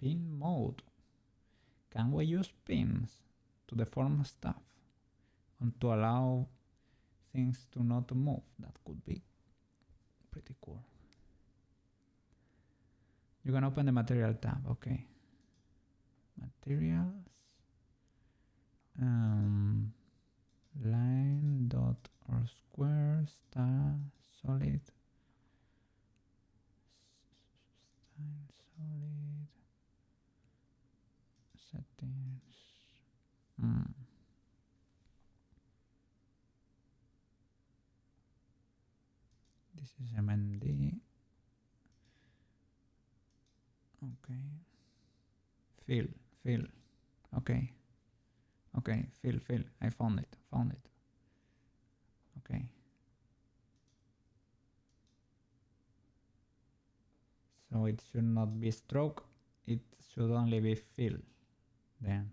Pin mode. Can we use pins to deform stuff and to allow things to not move? That could be pretty cool. You can open the material tab. Okay. Materials. Line dot or square star solid. Solid. Settings. This is MND. Okay. Fill. Okay. Okay, fill. I found it. Okay. So it should not be stroke. It should only be fill. Then.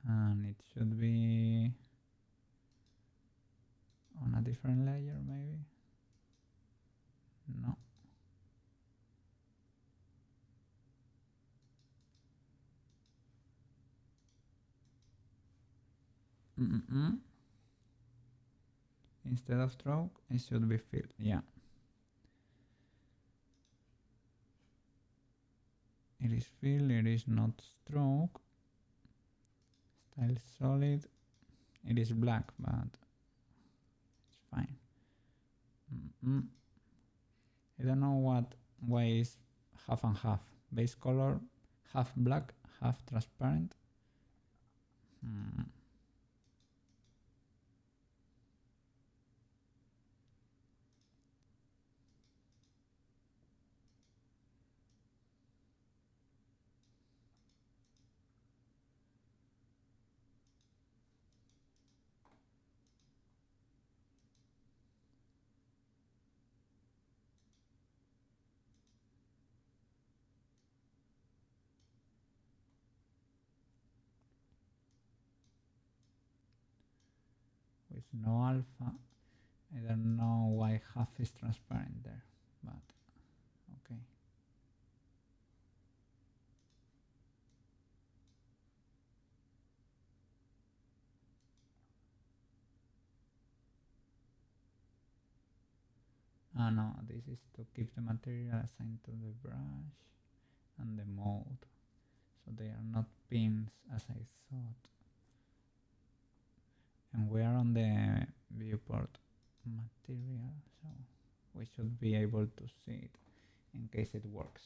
And it should be on a different layer, maybe. No. Instead of stroke, it should be fill. Yeah. It is fill, it is not stroke. Style solid. It is black, but it's fine. I don't know why is half and half. Base color, half black, half transparent. With no alpha. I don't know why half is transparent there, but okay. No, this is to keep the material assigned to the brush and the mode, so they are not pins as I thought. And we are on the viewport material, so we should be able to see it in case it works.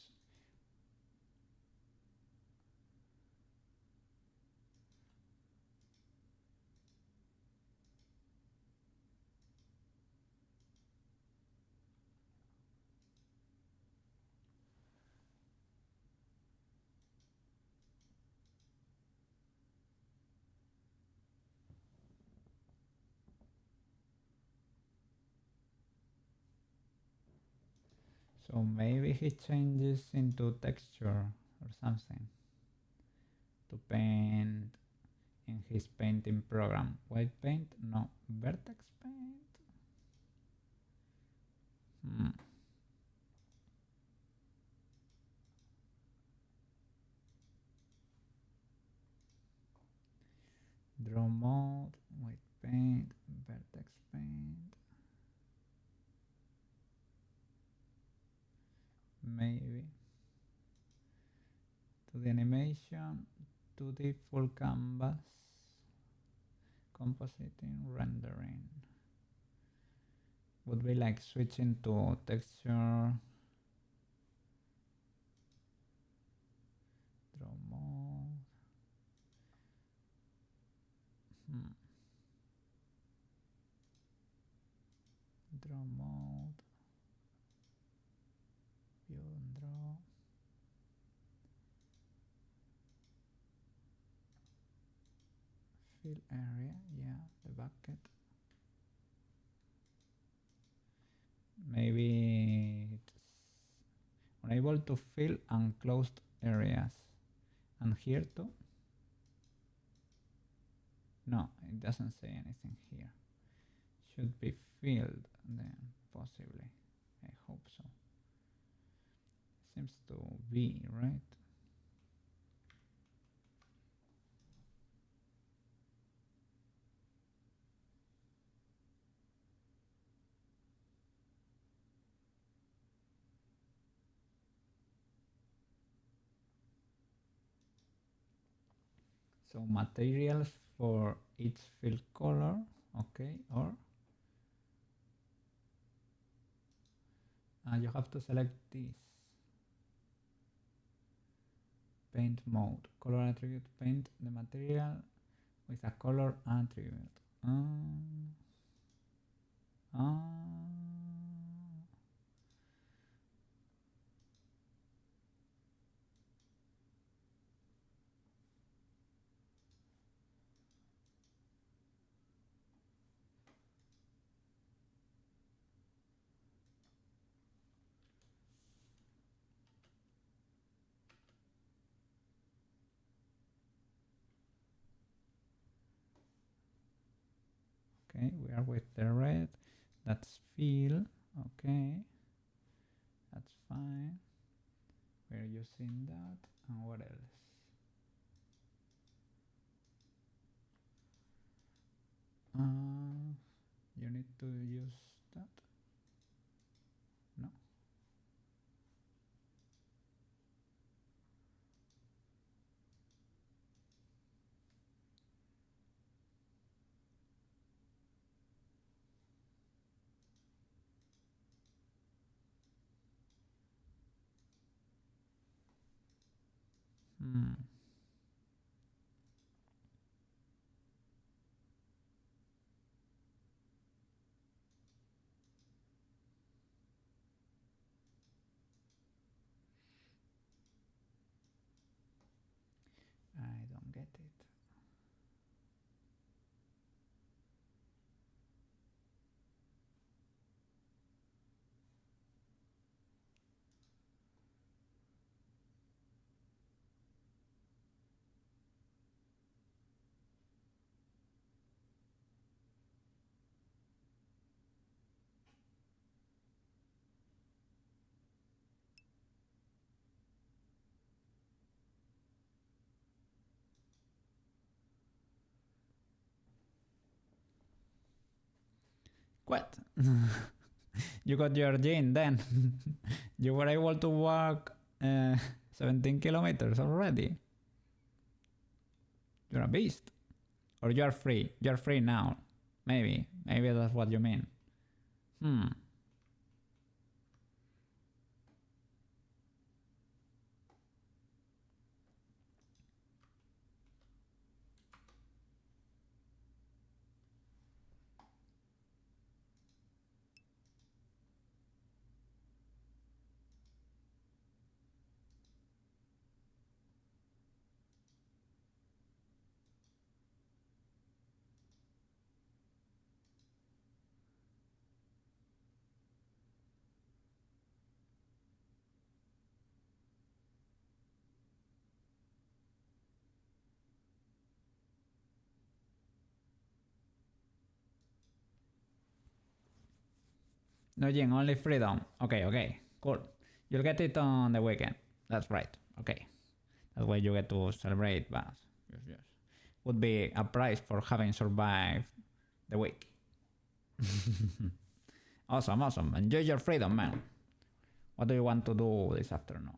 So maybe he changes into texture or something to paint in his painting program. White paint? No. Vertex paint? Hmm. Draw mode, white paint, vertex paint. Maybe. To the animation, 2D full canvas, compositing, rendering. Would be like switching to texture. Draw mode. Draw mode. View and draw. Fill area, yeah, the bucket. Maybe it's unable to fill enclosed areas. And here too? No, it doesn't say anything here. Should be filled then, possibly. I hope so. Seems to be, right? So materials for each fill color, okay, or you have to select this. Paint mode, color attribute, paint the material with a color attribute. Okay, we are with the red. That's fill. Okay, that's fine. We're using that. And what else? You need to use that. No. I don't get it. What? You got your gene then. You were able to walk 17 kilometers already. You're a beast. Or you're free. You're free now. Maybe. Maybe that's what you mean. No gym, only freedom. Okay, okay, cool. You'll get it on the weekend. That's right. Okay. That way you get to celebrate, but yes. Would be a prize for having survived the week. Awesome, awesome. Enjoy your freedom, man. What do you want to do this afternoon?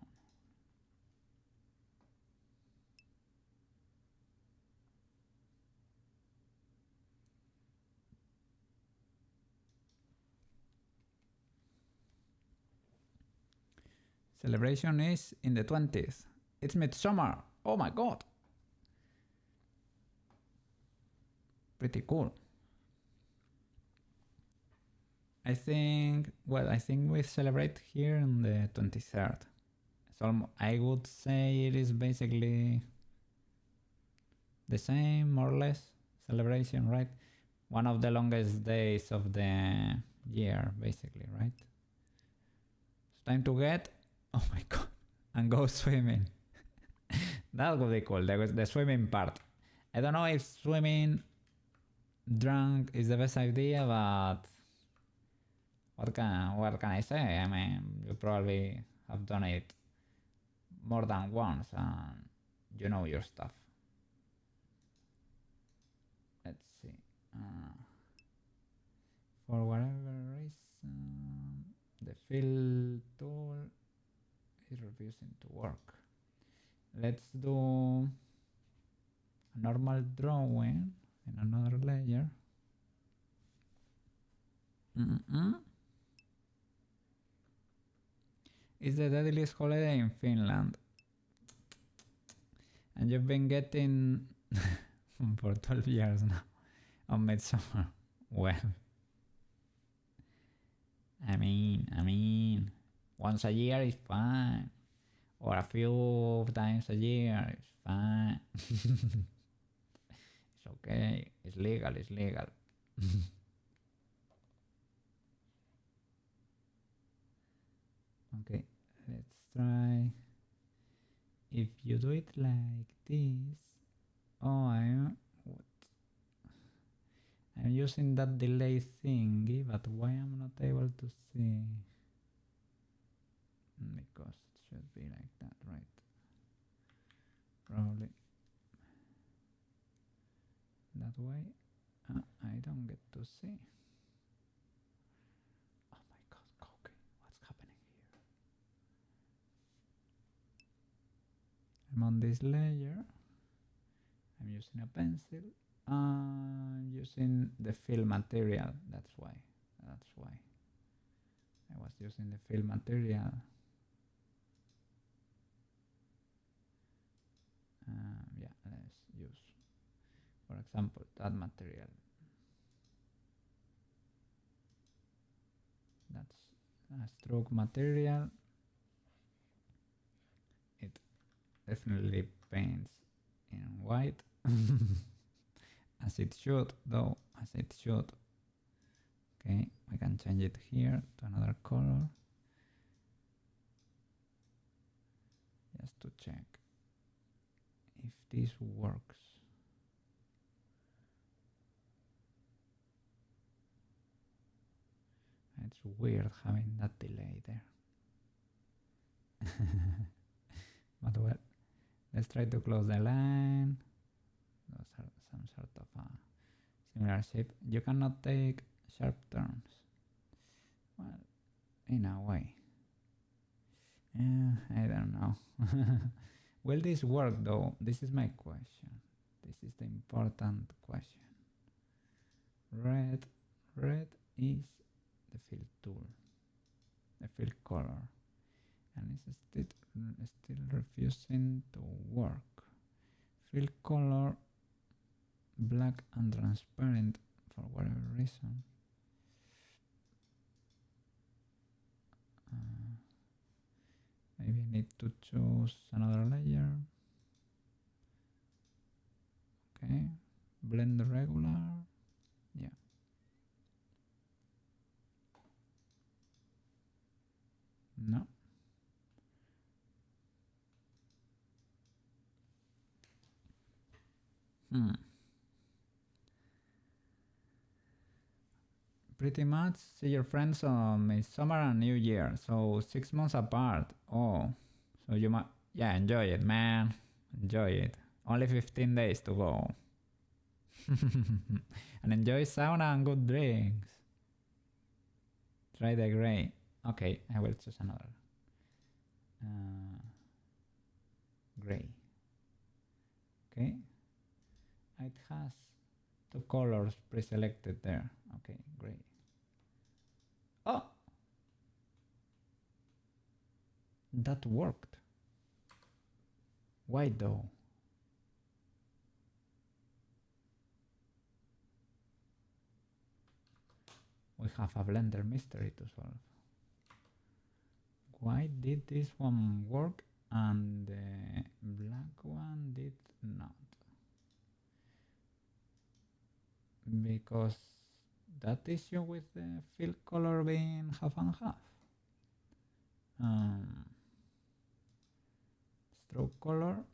Celebration is in the 20th. It's midsummer. Oh my god. Pretty cool. I think we celebrate here on the 23rd. So I would say it is basically the same, more or less, celebration, right? One of the longest days of the year, basically, right? It's time to get, oh my god, and go swimming. That would be cool, the swimming part. I don't know if swimming drunk is the best idea, but what can I say? I mean, you probably have done it more than once and you know your stuff. Let's see. For whatever reason, the fill tool is refusing to work. Let's do a normal drawing in another layer. It's the deadliest holiday in Finland. And you've been getting for 12 years now on Midsummer. Well, I mean, once a year is fine. Or a few times a year is fine. It's okay. It's legal. Okay, let's try. If you do it like this, I'm using that delay thingy, but why I'm not able to see? Because it should be like that, right? Probably that way. I don't get to see. Oh my god, Koukei, what's happening here? I'm on this layer. I'm using a pencil. I'm using the fill material. That's why. I was using the fill material. Yeah, let's use, for example, that material. That's a stroke material. It definitely paints in white. As it should, though, as it should. Okay, we can change it here to another color. Just to check if this works. It's weird having that delay there. But well, let's try to close the line. Those are some sort of a similar shape. You cannot take sharp turns. Well, in a way. I don't know. Will this work though? This is my question. This is the important question. Red is the fill tool, the fill color, and it's still refusing to work. Fill color black and transparent for whatever reason. Maybe I need to choose another layer. Okay, blend regular. Yeah. No. pretty much see your friends on Midsummer and New Year, so 6 months apart. Oh, so you might, yeah, enjoy it, man. Enjoy it. Only 15 days to go. And enjoy sauna and good drinks. Try the gray. Okay, I will choose another. Gray. Okay. It has two colors pre-selected there. Okay, gray. Oh! That worked. Why though? We have a Blender mystery to solve. Why did this one work and the black one did not? Because that issue with the fill color being half and half. Stroke color,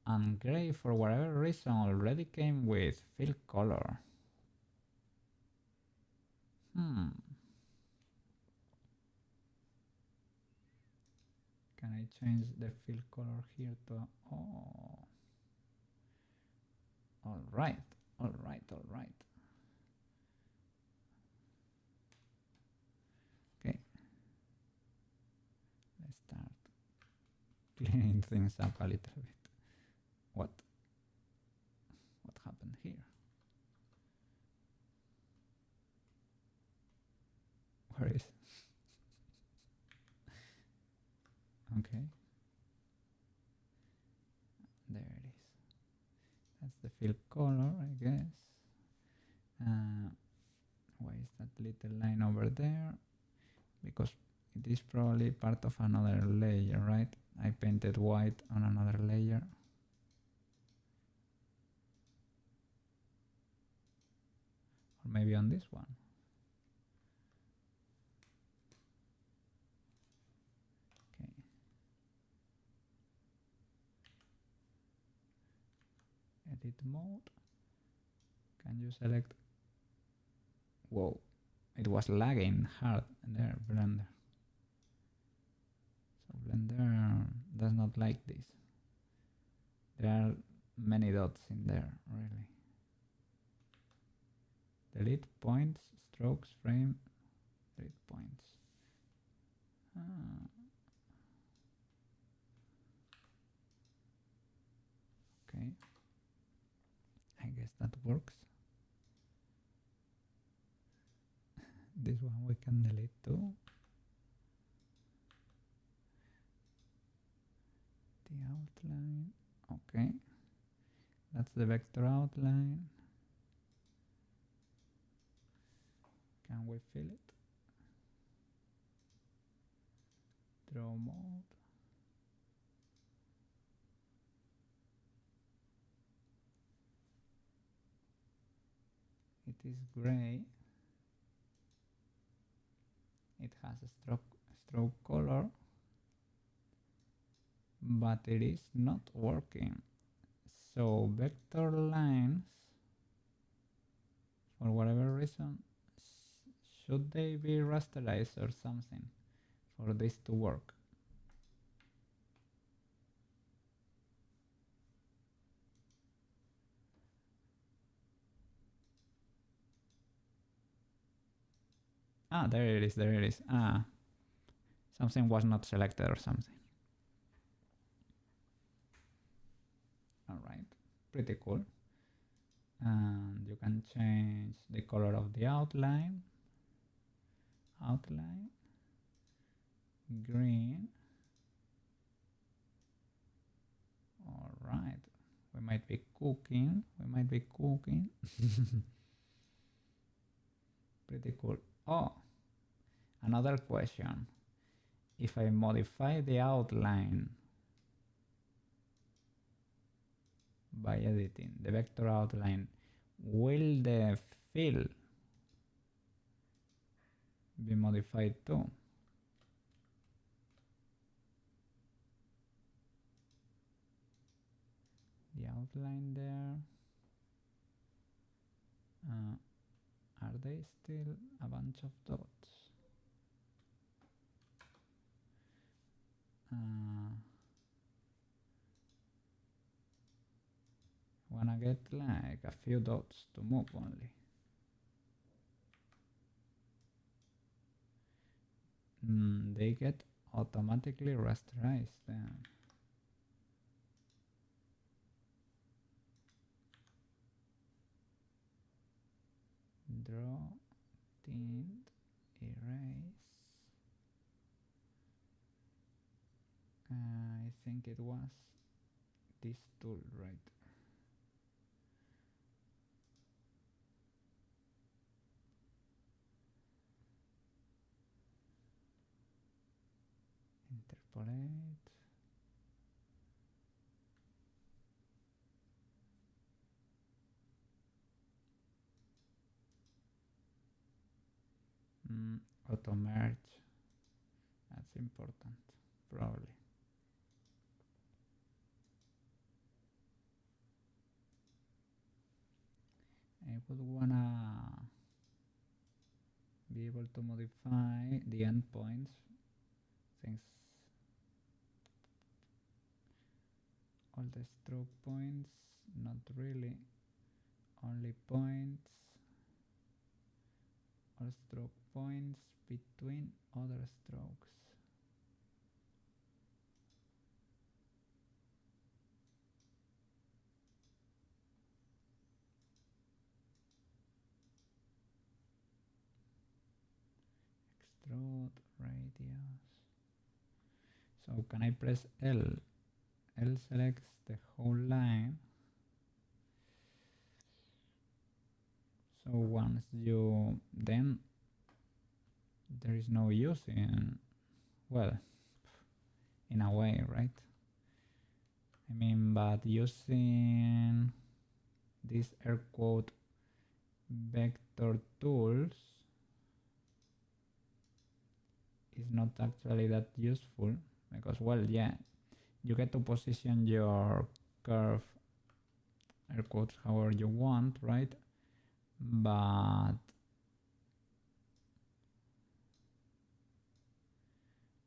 and gray for whatever reason already came with fill color. Can I change the fill color here to, oh. All right. Okay. Let's start cleaning things up a little bit. What happened here? Where is? Okay. There it is. That's the fill color, I guess. Why is that little line over there? Because it is probably part of another layer, right? I painted white on another layer. Or maybe on this one. Okay. Edit mode. Can you select? Whoa, it was lagging hard there, Blender. So Blender does not like this. There are many dots in there, really. Delete points, strokes, frame, delete points. Okay. I guess that works. This one we can delete too. The outline. Okay. That's the vector outline. Can we fill it? Draw mode. It is gray. It has a stroke color, but it is not working. So vector lines, for whatever reason, should they be rasterized or something for this to work? Ah, there it is. Ah, something was not selected or something. All right, pretty cool. And you can change the color of the outline. Green. All right, we might be cooking. Pretty cool. Oh, another question. If I modify the outline by editing the vector outline, will the fill be modified too? The outline there. Are they still a bunch of dots? Wanna get like a few dots to move only. They get automatically rasterized then. Draw, tint, erase. I think it was this tool, right? Interpolate. Auto merge. That's important, probably. I would wanna be able to modify the endpoints since all the stroke points, not really, only points or stroke points between other strokes. Extrude radius. So can I press L? L selects the whole line. So once you, then there is no use in, well, in a way, right? I mean, but using these air quote vector tools is not actually that useful because, well, yeah, you get to position your curve air quotes however you want, right? But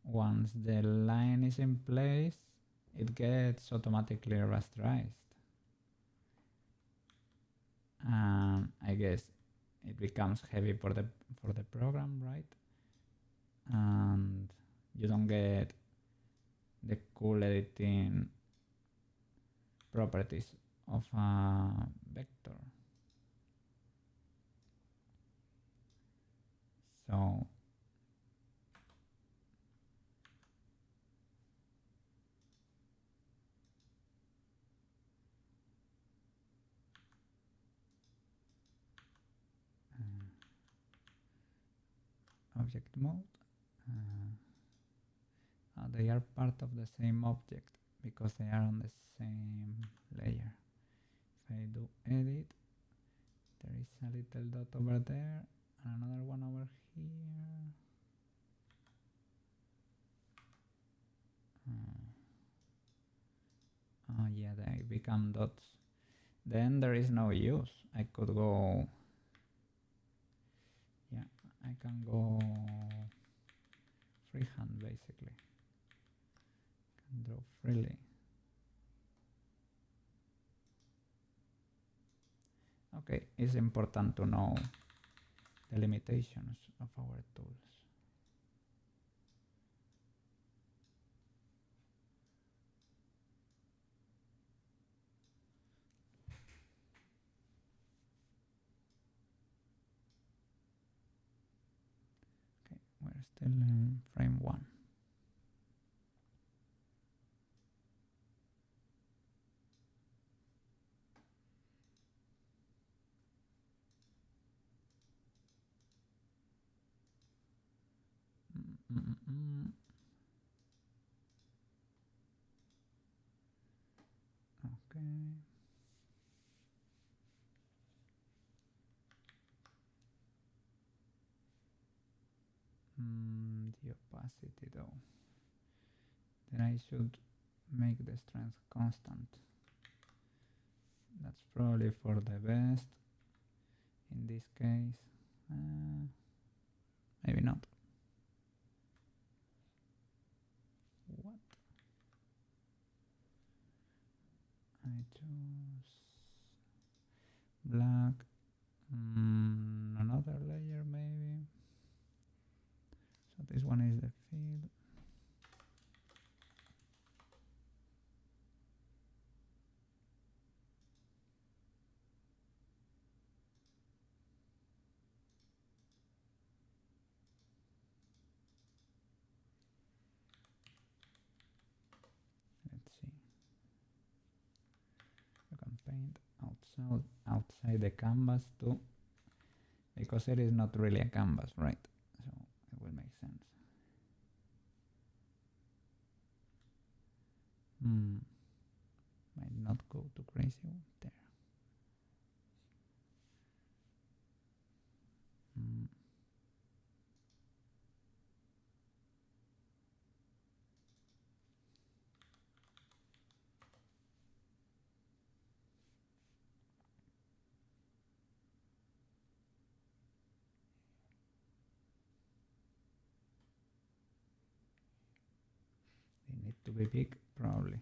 once the line is in place, it gets automatically rasterized. And I guess it becomes heavy for the program, right? And you don't get the cool editing properties of a vector. So object mode, they are part of the same object because they are on the same layer. If I do edit, there is a little dot over there and another one over here. Oh yeah, they become dots. Then there is no use. I could go, yeah, I can go freehand basically. Can draw freely. Okay, it's important to know the limitations of our tools. Okay, we're still in frame 1. Okay. The opacity though. Then I should make the strength constant. That's probably for the best in this case. Maybe not. What? I choose black. Another layer maybe. So this one is the field. Let's see. You can paint outside the canvas too, because it is not really a canvas, right? So it will make sense. Might not go too crazy there. They need to be big, probably.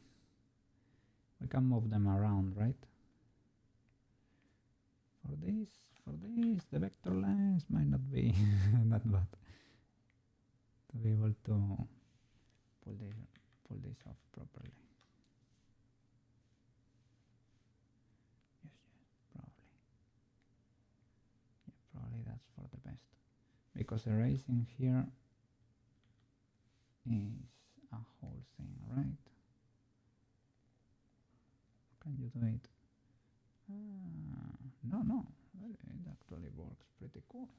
We can move them around, right? For this, the vector lines might not be that bad. To be able to pull this off properly. Yes, probably. Yeah, probably that's for the best. Because erasing here is a whole thing, right? Can you do it? No, it actually works pretty cool.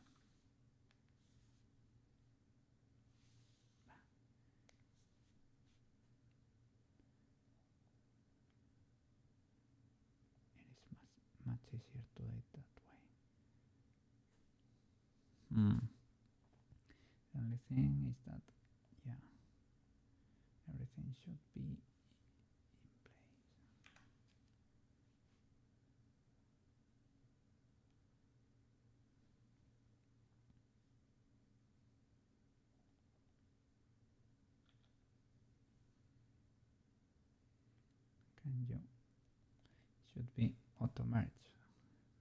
It is much easier to do it that way. The only thing is that, yeah, everything should be in place. Can you? Should be auto merge,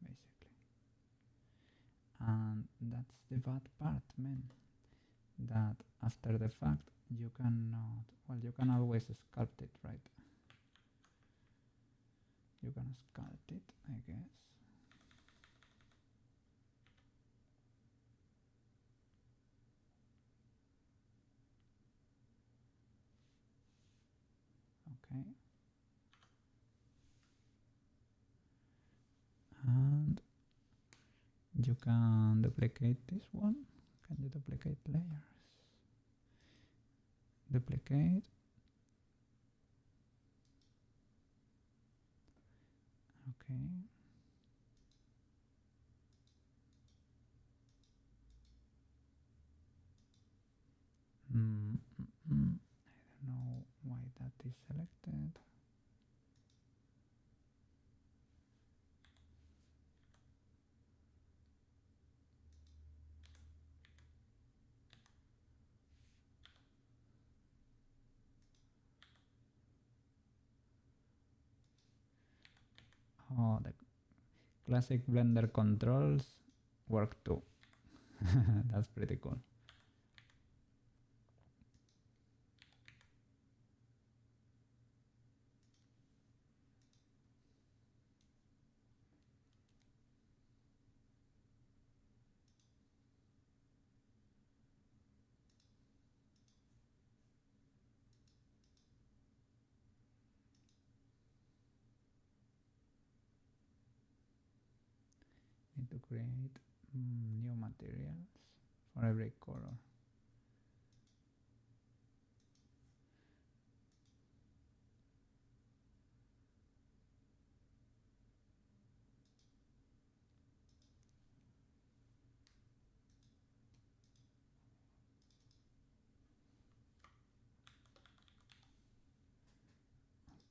basically. And that's the bad part, man. That after the fact you cannot, well, you can always sculpt it, right? You can sculpt it, I guess. Okay. And you can duplicate this one. Can you duplicate layers? Duplicate. Okay. I don't know why that is selected. Oh, the classic Blender controls work too. That's pretty cool. Need to create new materials for every color.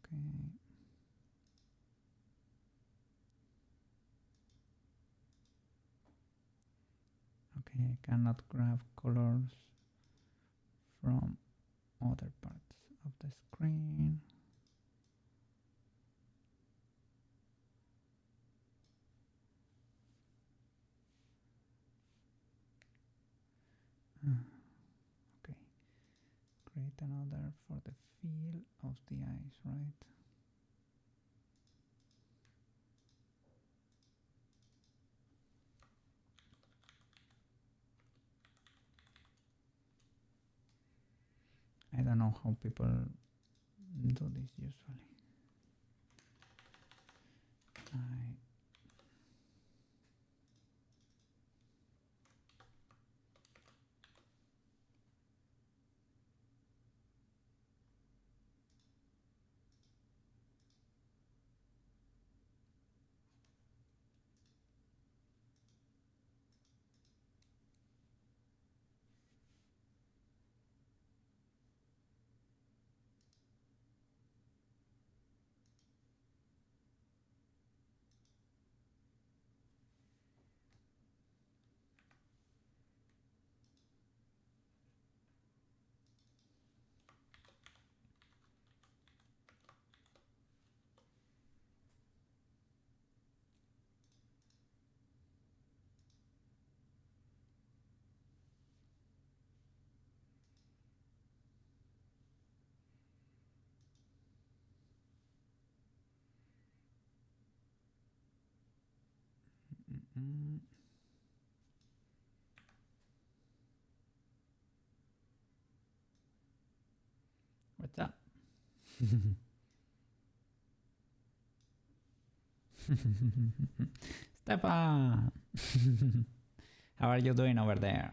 Okay. Cannot grab colors from other parts of the screen. Okay, create another for the feel of the eyes, right? I don't know how people do this usually. What's up? Stefan! How are you doing over there?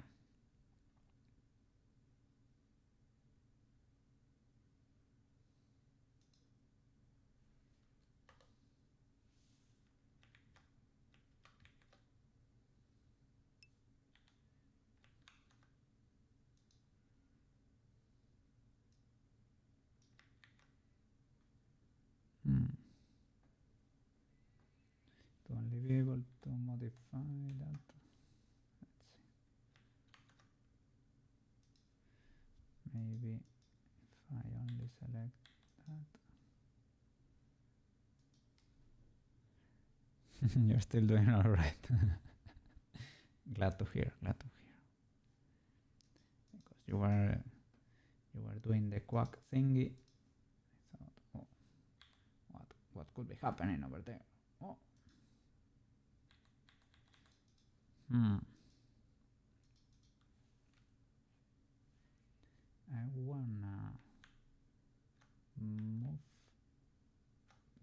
To only be able to modify that. Let's see. Maybe if I only select that. You're still doing all right. Glad to hear. Glad to hear. Because you were doing the quack thingy. I thought, oh, what could be happening over there? Oh. I wanna move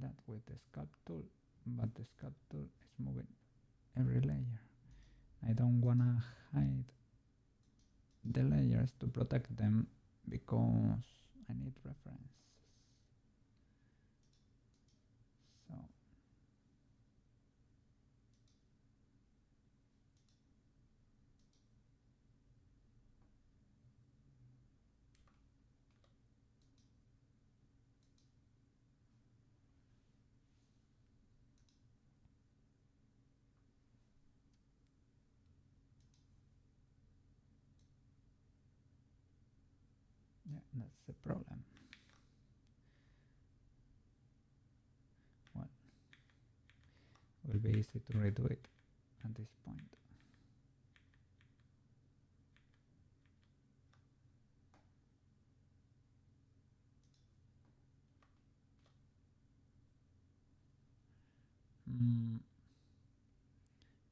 that with the sculpt tool, but the sculpt tool is moving every layer. I don't wanna hide the layers to protect them because I need reference. So yeah, that's the problem. Well, it will be easy to redo it at this point.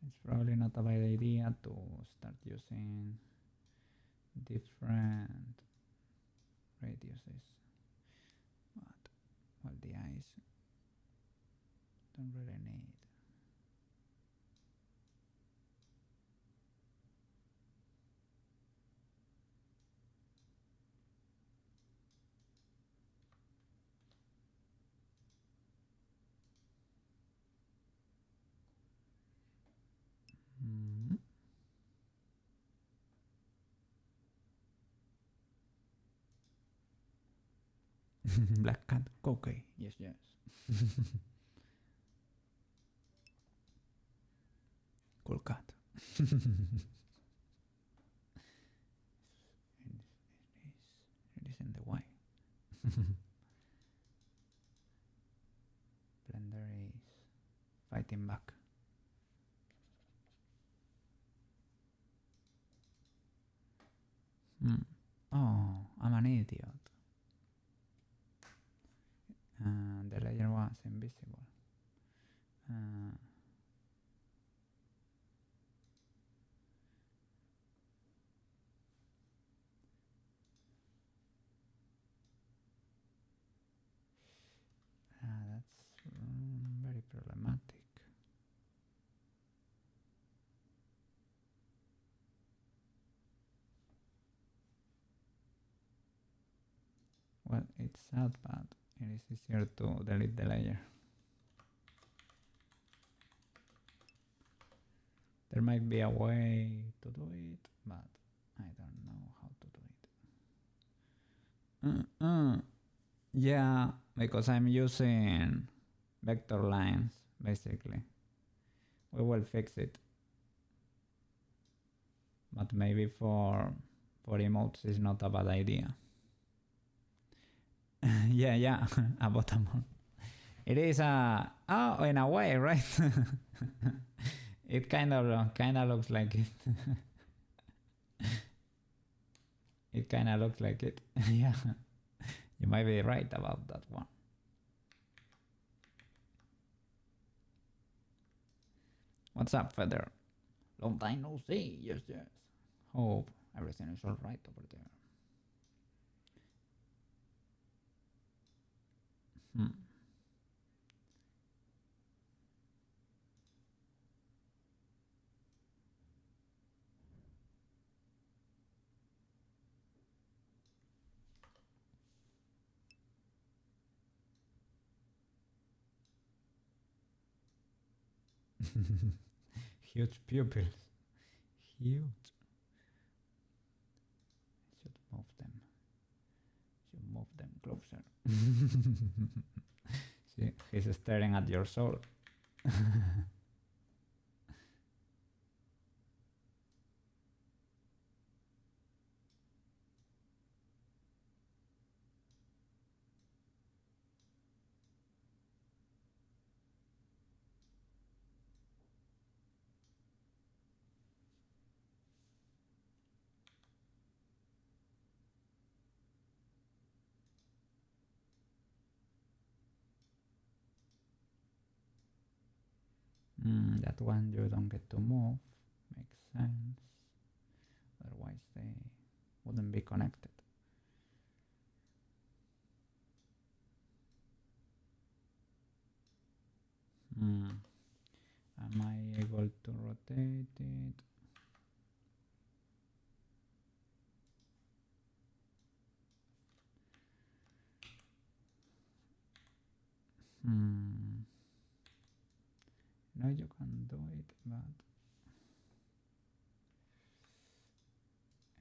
It's probably not a bad idea to start using different radiuses, but well, the eyes don't really need. Black cat, Koukei, yes. Cool cat. writing back. Oh, I'm an idiot. The layer was invisible. That's very problematic. Well, it's sad, but it is easier to delete the layer. There might be a way to do it, but I don't know how to do it. Yeah, because I'm using vector lines, basically. We will fix it. But maybe for emotes it's not a bad idea. yeah, a bottom one. It is oh, in a way, right? It kind of looks like it. It kind of looks like it. Yeah, you might be right about that one. What's up, Feather? Long time no see. Yes. Hope everything is all right over there. Huge pupils. Huge. Should move them closer. See, he's staring at your soul. That one you don't get to move. Makes sense. Otherwise they wouldn't be connected. Am I able to rotate it? No, you can do it, but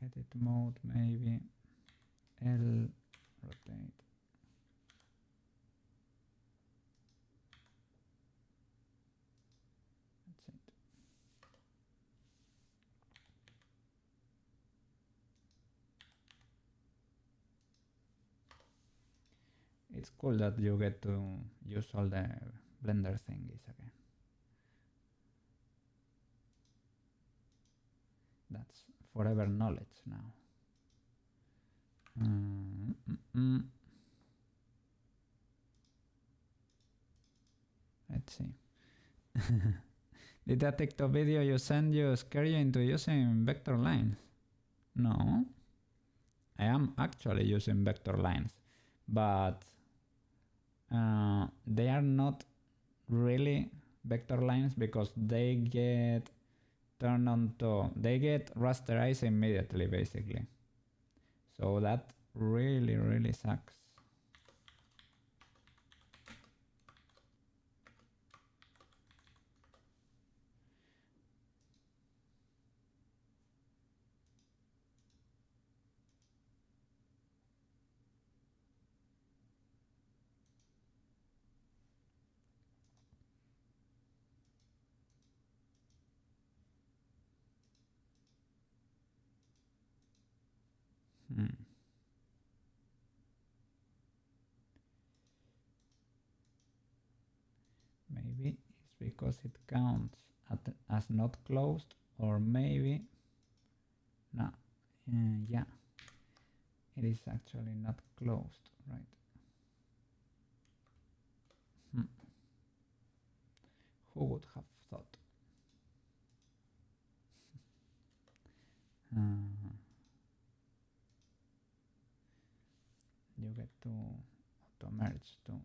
edit mode maybe L rotate. That's it. It's cool that you get to use all the Blender thingies again. That's forever knowledge now. Let's see. Did that TikTok video you sent you scare you into using vector lines? No. I am actually using vector lines, but they are not really vector lines because they get turned on to, they get rasterized immediately, basically. So that really sucks. because it counts as not closed, or maybe no, yeah, it is actually not closed, right? Who would have thought? You get to auto merge too.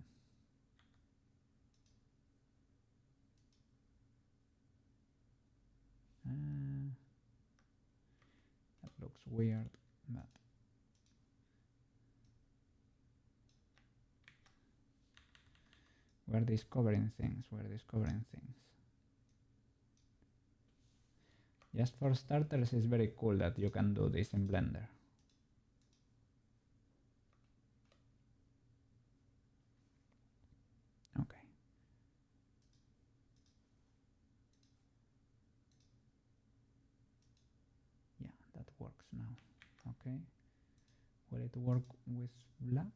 That looks weird, but we're discovering things. Just for starters, it's very cool that you can do this in Blender. Okay. Yeah, that works now. Okay. Will it work with black?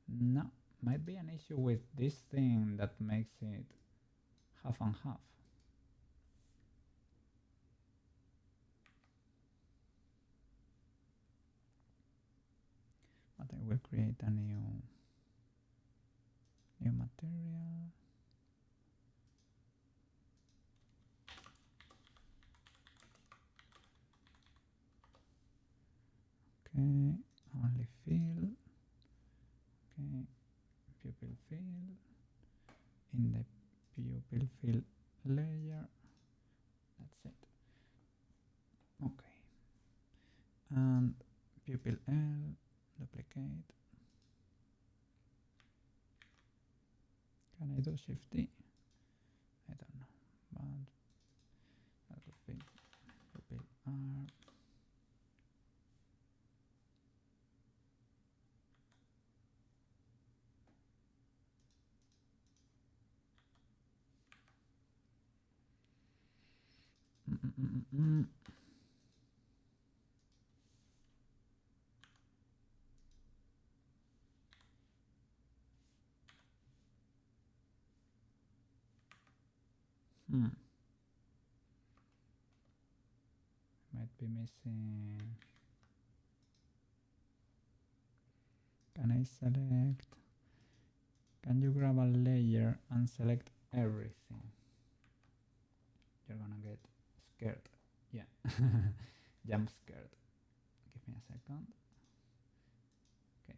No. Might be an issue with this thing that makes it half and half. But I will create a new material. Okay, only fill. Okay, pupil fill. In the pupil fill layer. That's it. Okay. And pupil L, duplicate. Can I do Shift D? I don't know, but that would be pupil R. Might be missing. Can I select? Can you grab a layer and select everything? You're gonna get scared. Yeah. Jump scared. Give me a second. Okay.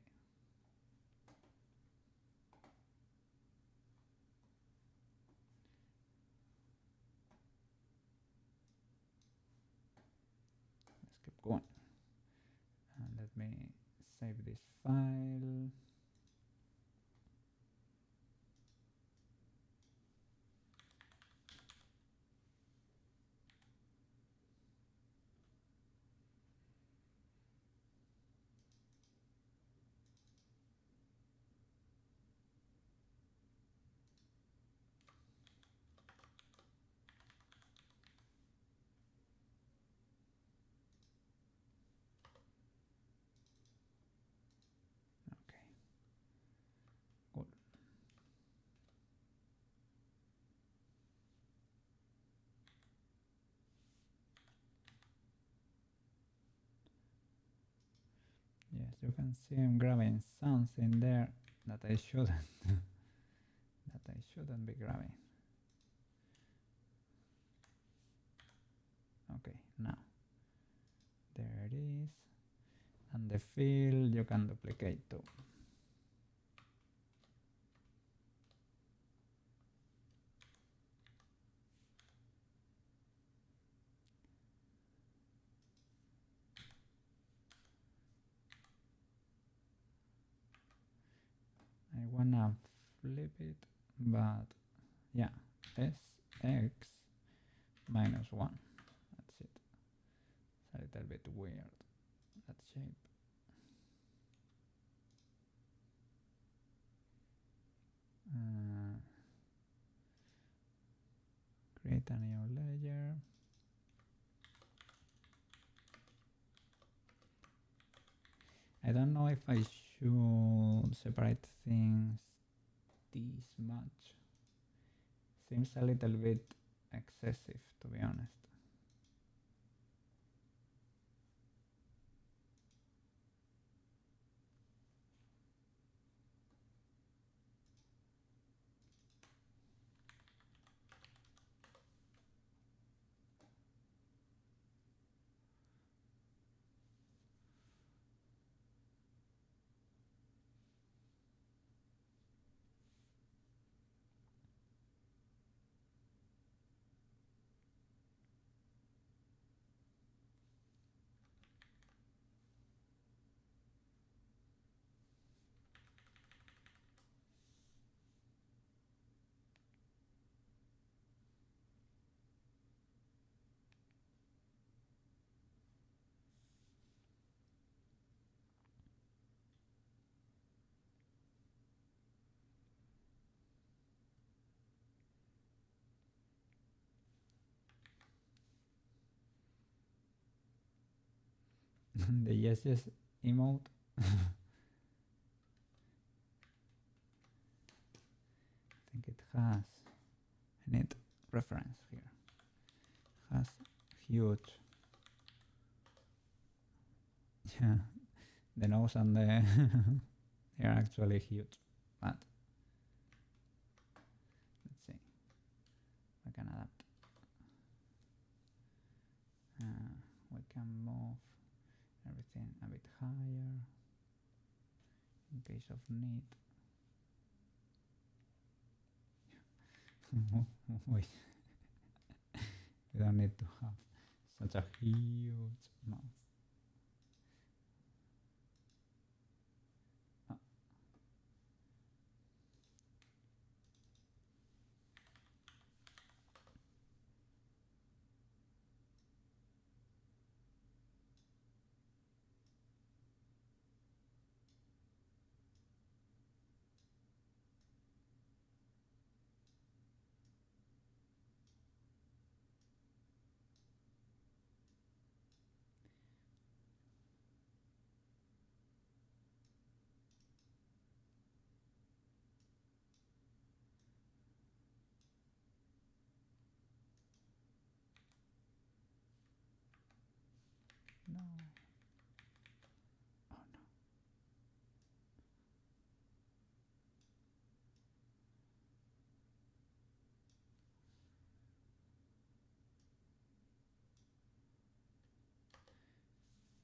Let's keep going. And let me save this file. Yes, you can see I'm grabbing something there that I shouldn't be grabbing. Okay, now there it is, and the fill you can duplicate too. I wanna flip it, but yeah, SX minus 1. That's it. It's a little bit weird, that shape. Create a new layer. I don't know if I should separate things this much. Seems a little bit excessive, to be honest. The YesYes emote. I think it has, I need reference here, has huge, yeah, the nose and the they are actually huge, but let's see, we can adapt. We can move everything a bit higher in case of need. Wait, we don't need to have such a huge mouth. No. Oh no.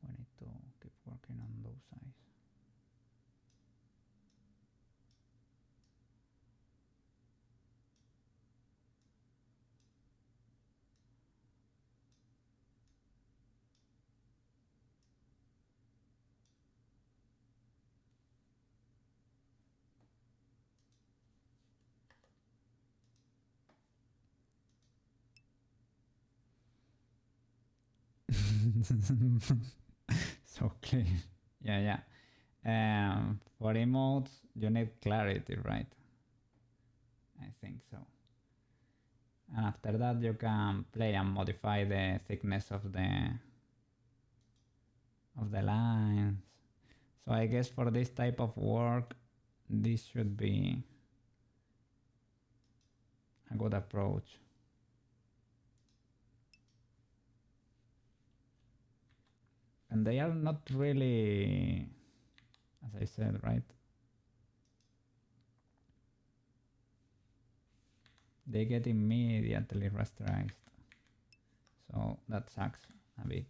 We need to keep working on those eyes. So clear. Yeah. For emotes, you need clarity, right? I think so. And after that, you can play and modify the thickness of the lines. So I guess for this type of work, this should be a good approach. And they are not really, as I said, right? They get immediately rasterized. So that sucks a bit.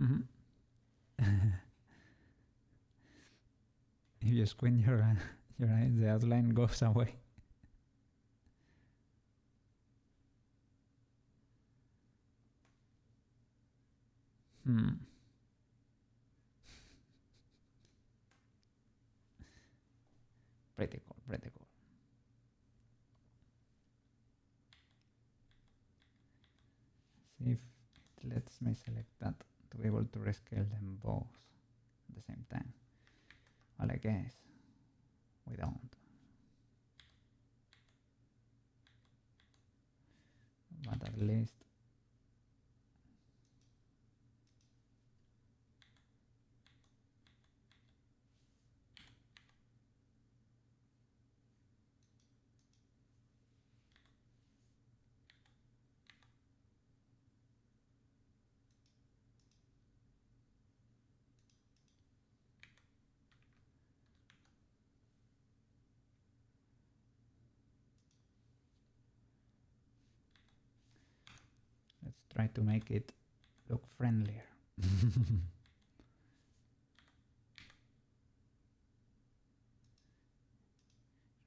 Mm-hmm. If you squint your eyes, the outline goes away. Pretty cool, pretty cool. see if it lets me select that to be able to rescale them both at the same time. Well, I guess we don't. But at least let's try to make it look friendlier.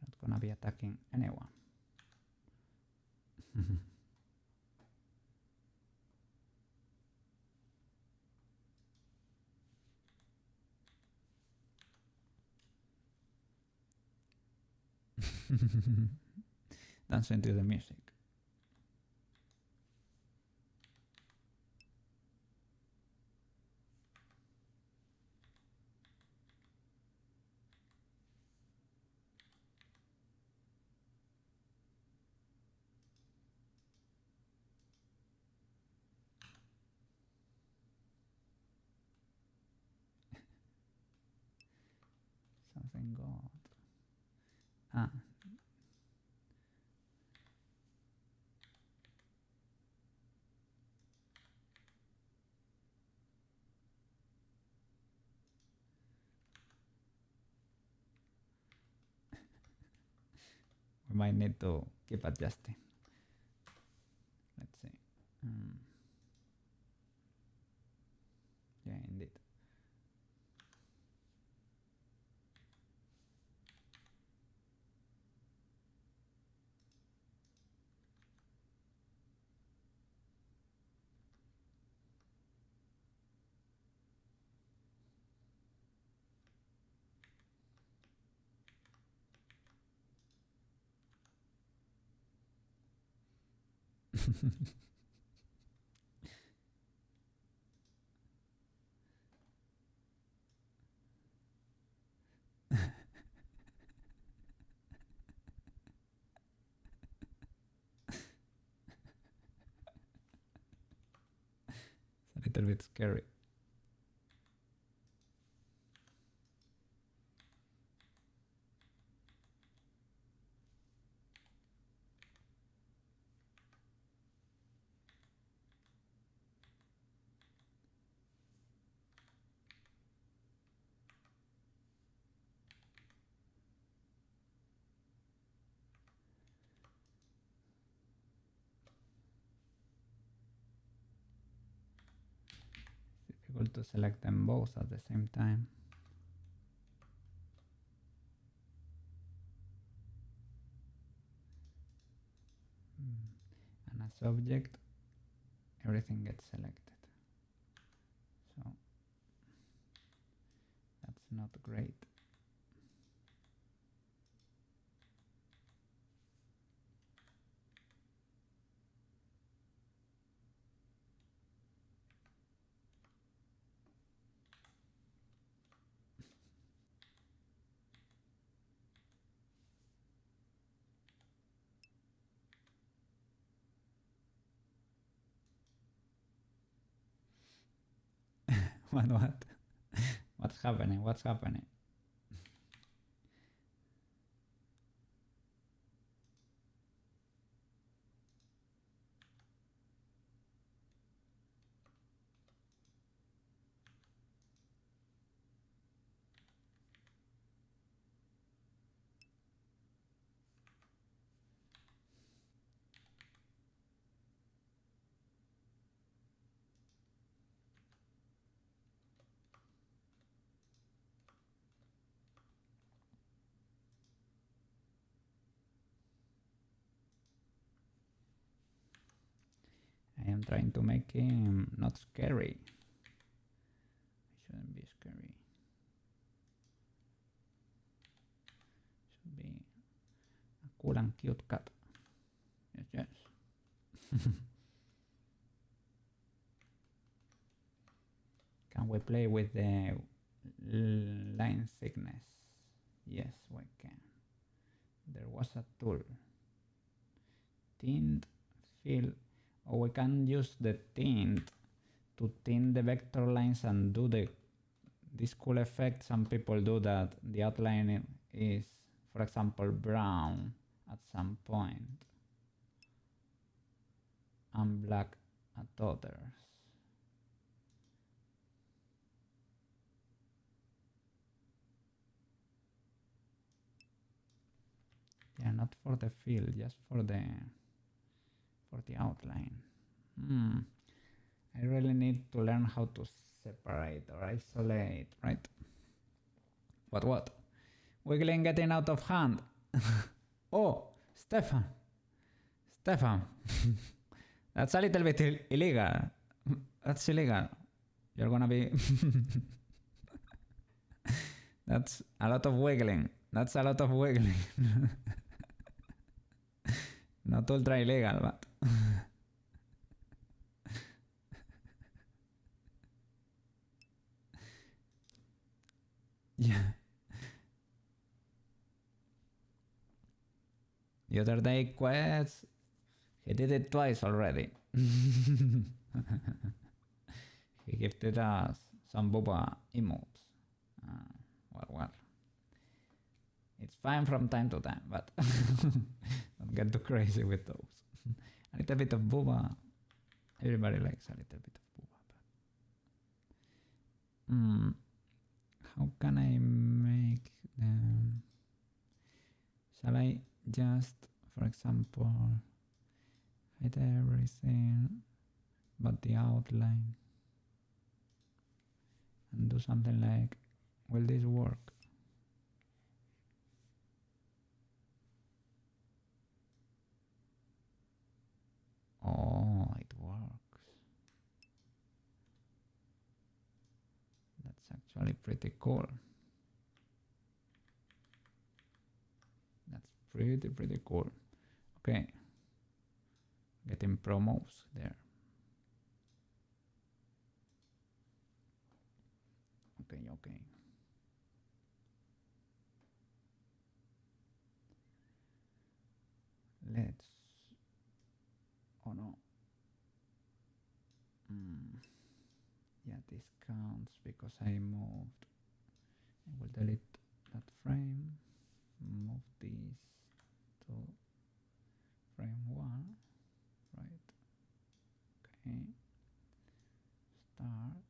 Not gonna be attacking anyone. Dancing to the music. Something got. Ah. We might need to keep adjusting. Let's see. Yeah, indeed. It's a little bit scary. Difficult to select them both at the same time. And as object, everything gets selected. So that's not great. What? What's happening? What's happening? I am trying to make him not scary. He shouldn't be scary. Should be a cool and cute cat. Yes, yes. Can we play with the line thickness? Yes, we can. There was a tool. Tint, fill, or we can use the tint to tint the vector lines and do this cool effect. Some people do that. The outline is, for example, brown at some point and black at others. Yeah, not for the fill, just for the outline. I really need to learn how to separate or isolate, right? What? Wiggling getting out of hand. Oh, Stefan. That's a little bit illegal. That's illegal. You're gonna be... That's a lot of wiggling. Not ultra illegal, but... Yeah. The other day, Quest, he did it twice already. He gifted us some boba emotes. Well. It's fine from time to time, but don't get too crazy with those. A little bit of boba. Everybody likes a little bit of boba. But how can I make them? Shall I just, for example, hide everything but the outline and do something like, will this work? Oh, it works. That's actually pretty cool. That's pretty cool. Okay. Getting promos there. Okay. Let's... Oh no. Yeah, this counts because I moved. I will delete that frame. Move this to frame 1. Right. Okay. Start.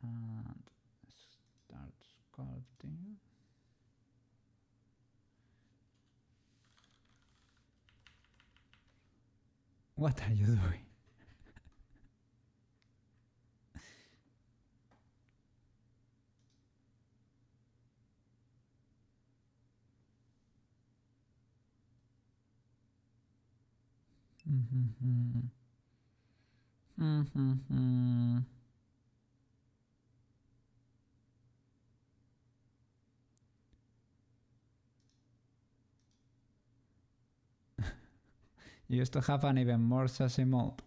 And start sculpting. What are you doing? You used to have an even more sassy mode.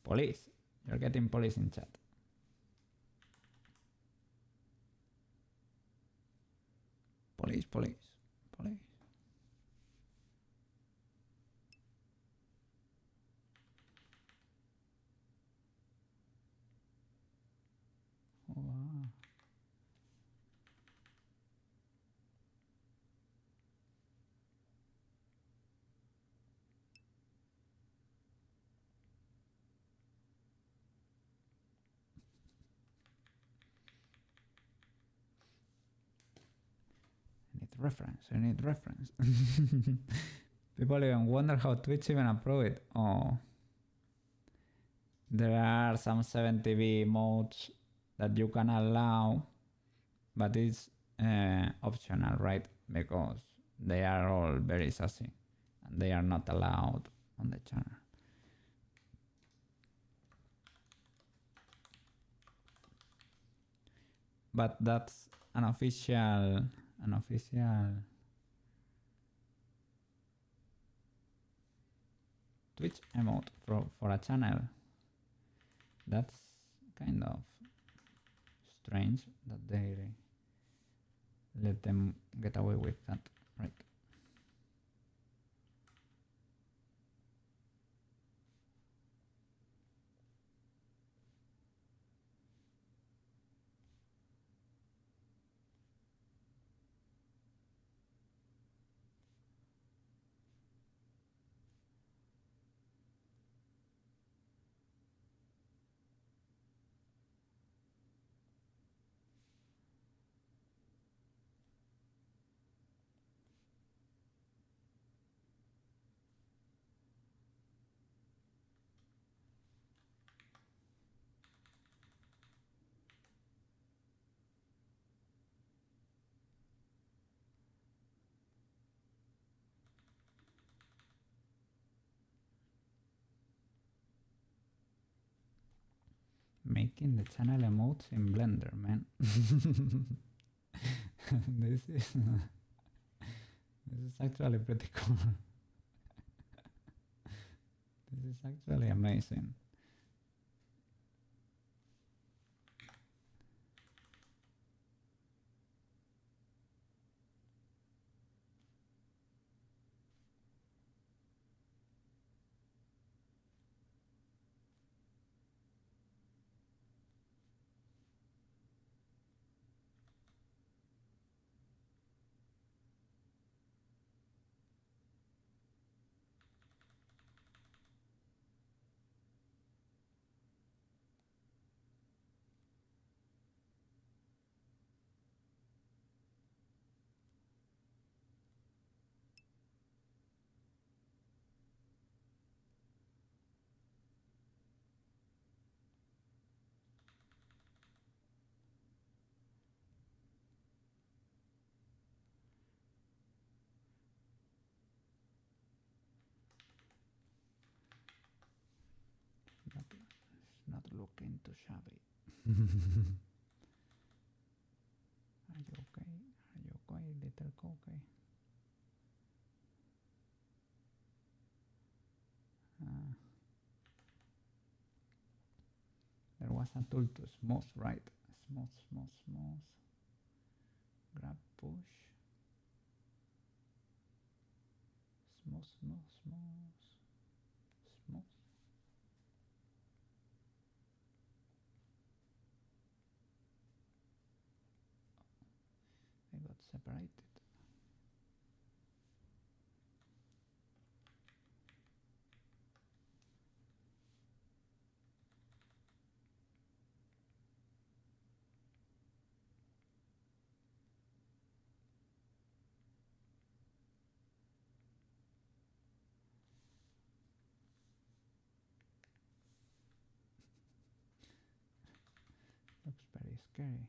Police. You're getting police in chat. Police. Wow. I need reference. People even wonder how Twitch even approve it. Oh. There are some 70B modes that you can allow, but it's optional, right? Because they are all very sassy and they are not allowed on the channel. But that's an official Twitch emote for a channel. That's kind of strange that they let them get away with that, right? Making the channel emotes in Blender, man. this is actually pretty cool. This is actually amazing. Not looking too shabby. Are you okay? Are you okay, little Koukei? There was a tool to smooth, right? Smooth, smooth, smooth. Grab, push. Smooth, smooth, smooth. Smooth. They got separated. Looks very scary.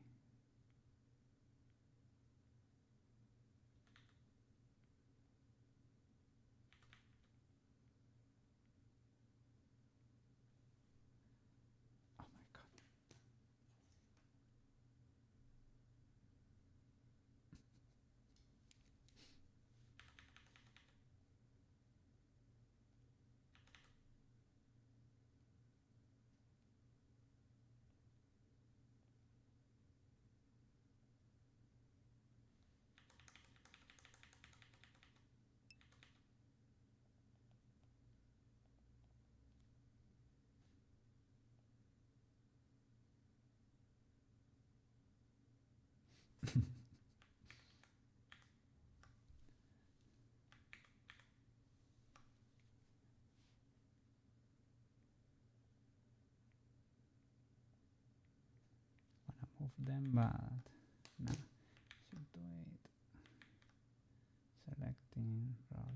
Oh my god. Wanna move them, but nah. Should do it. Selecting probably.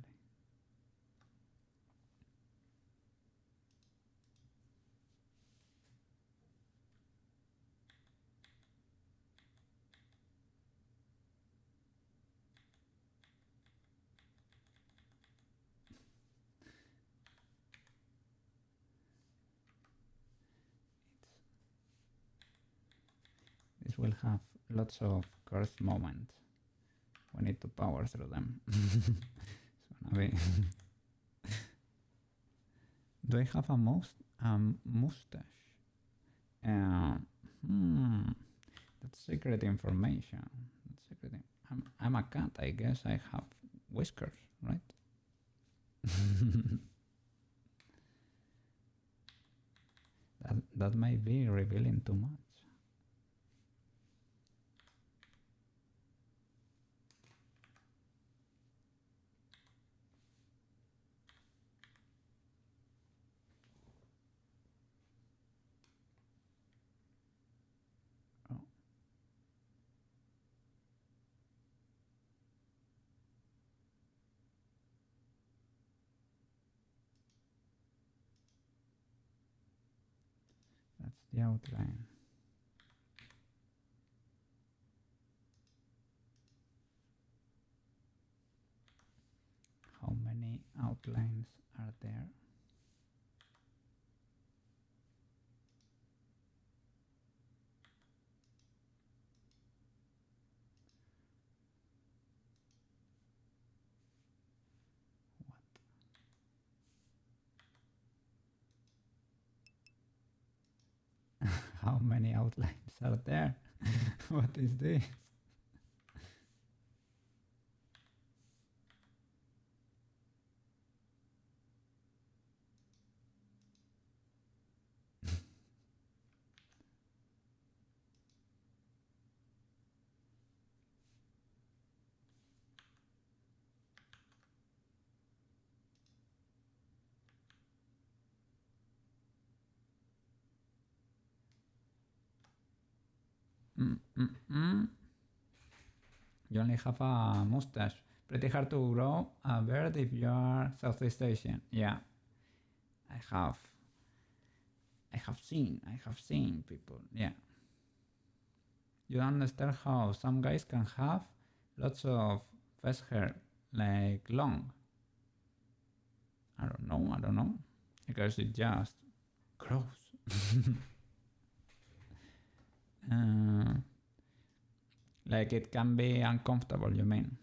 This will have lots of cursed moments. We need to power through them. It's gonna be Do I have a mustache? Uh, hmm, that's secret information. That's secret. I'm a cat. I guess I have whiskers, right? That might be revealing too much. Oh, that's the outline. How many outlines are there? How many outlines are there? What is this? Mm, mm, mm. You only have a mustache. Pretty hard to grow a beard if you are Southeast Asian. Yeah, I have. I have seen people. Yeah. You don't understand how some guys can have lots of face hair, like long. I don't know. Because it just grows. uh, like it can be uncomfortable, you mean?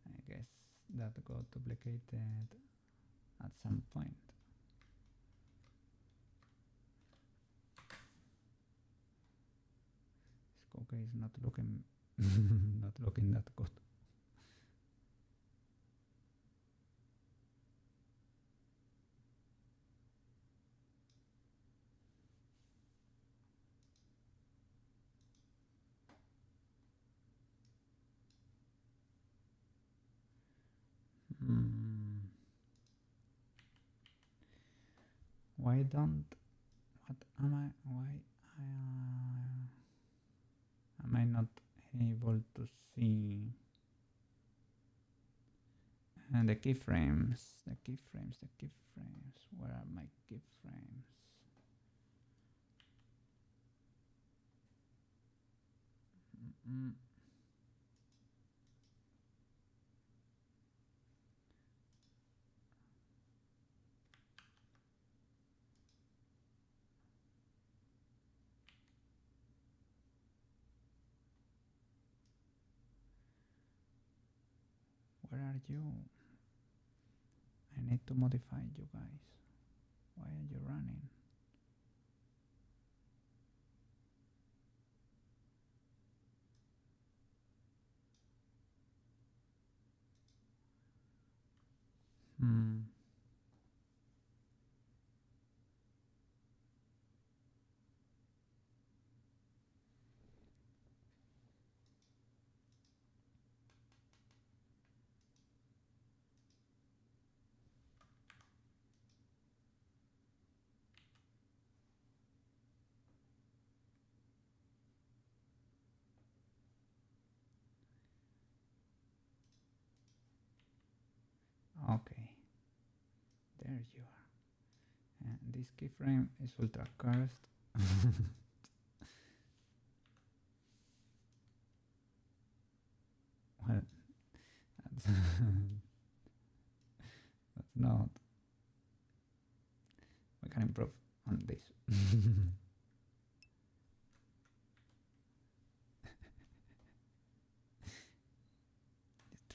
I guess that got duplicated at some point. This Koukei is not looking not looking that good. Hmm. Why don't? What am I? Why am I not able to see? And the keyframes, the keyframes, the keyframes. Where are my keyframes? Mm-mm. Where are you? I need to modify you guys. Why are you running? Hmm. Okay, there you are. And this keyframe is ultra cursed. That's not. We can improve on this.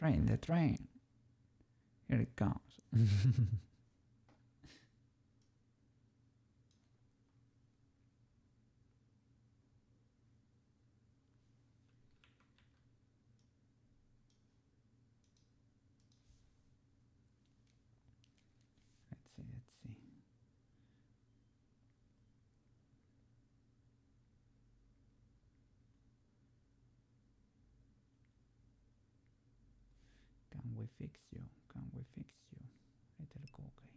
The train. Here it comes. Let's see. Can we fix you? Can we fix you? Little Koukei.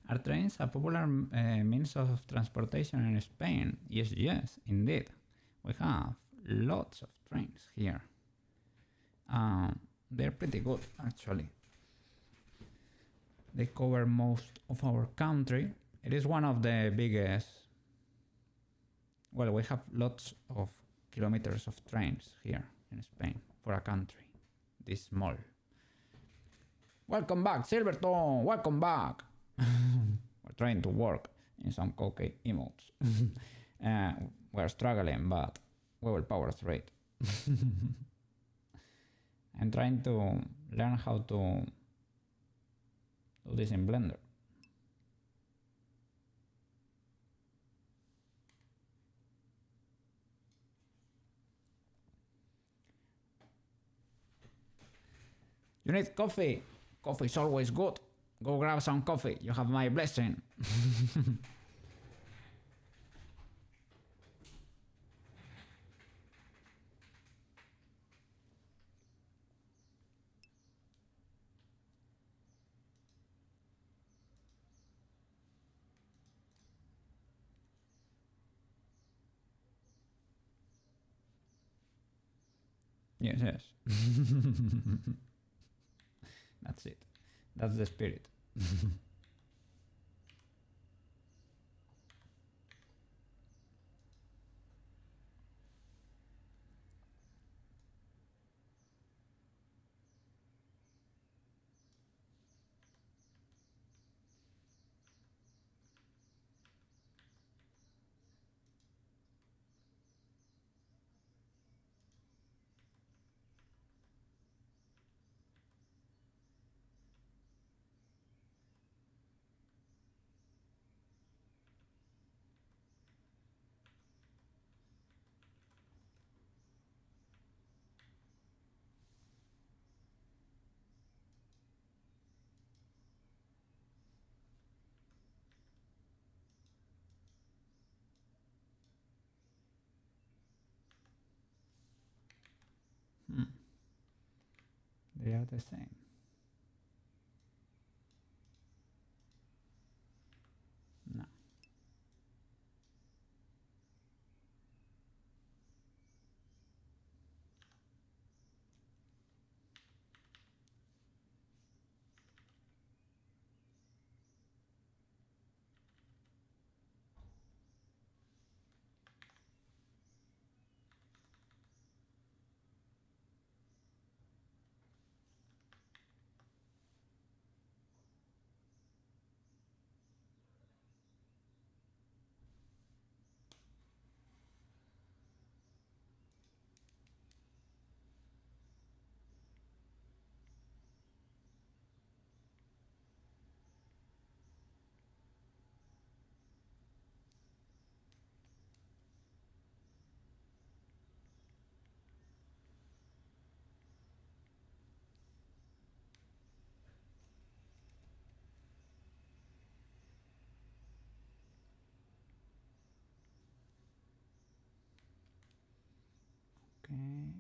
Are trains a popular means of transportation in Spain? Yes, yes, indeed. We have lots of trains here. They're pretty good, actually. They cover most of our country. It is one of the biggest. Well, we have lots of kilometers of trains here in Spain for a country this small. Welcome back, Silverton! Welcome back! We're trying to work in some Koukei emotes. We're struggling, but we will power through it. I'm trying to learn how to do this in Blender. You need coffee. Coffee is always good. Go grab some coffee. You have my blessing. Yes, yes. That's it. That's the spirit. They are the same. Okay. Mm.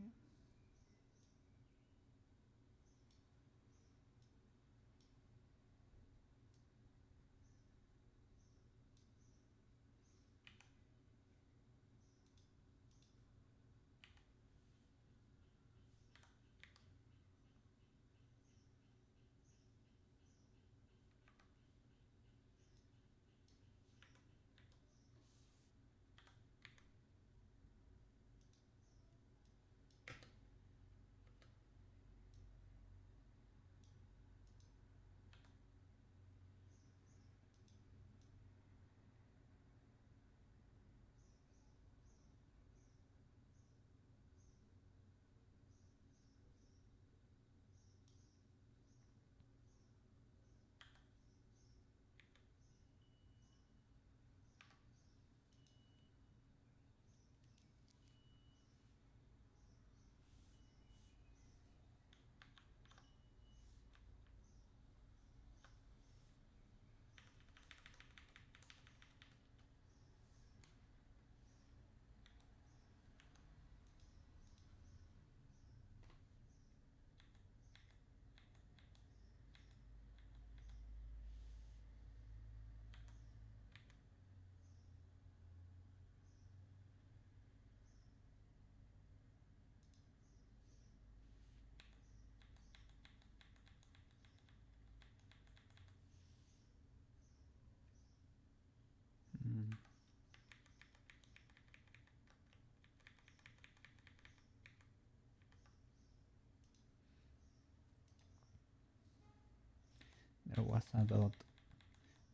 There was a dot,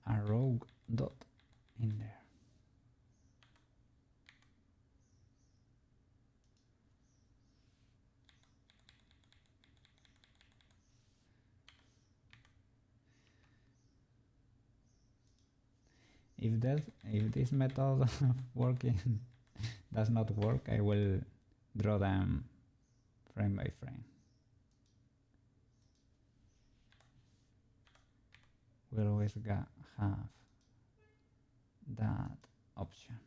a rogue dot in there. If this method of working does not work, I will draw them frame by frame. We always have that option.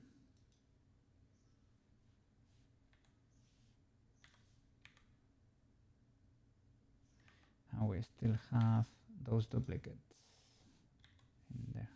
And we still have those duplicates in there.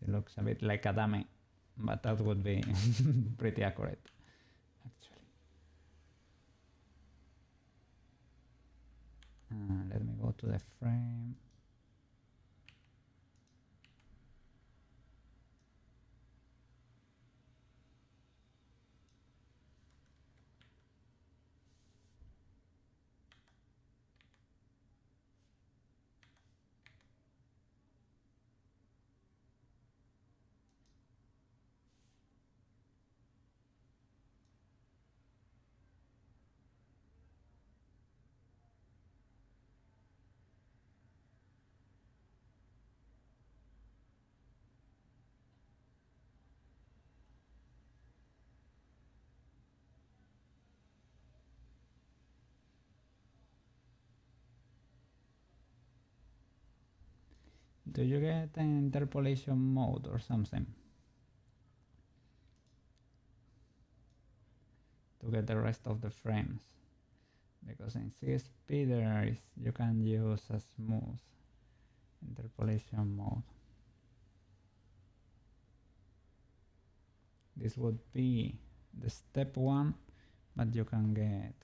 It looks a bit like a dummy, but that would be pretty accurate, actually. Let me go to the frame. Do you get an interpolation mode or something to get the rest of the frames? Because in CSP you can use a smooth interpolation mode. This would be the step one, but you can get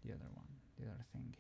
the other one, the other thingy.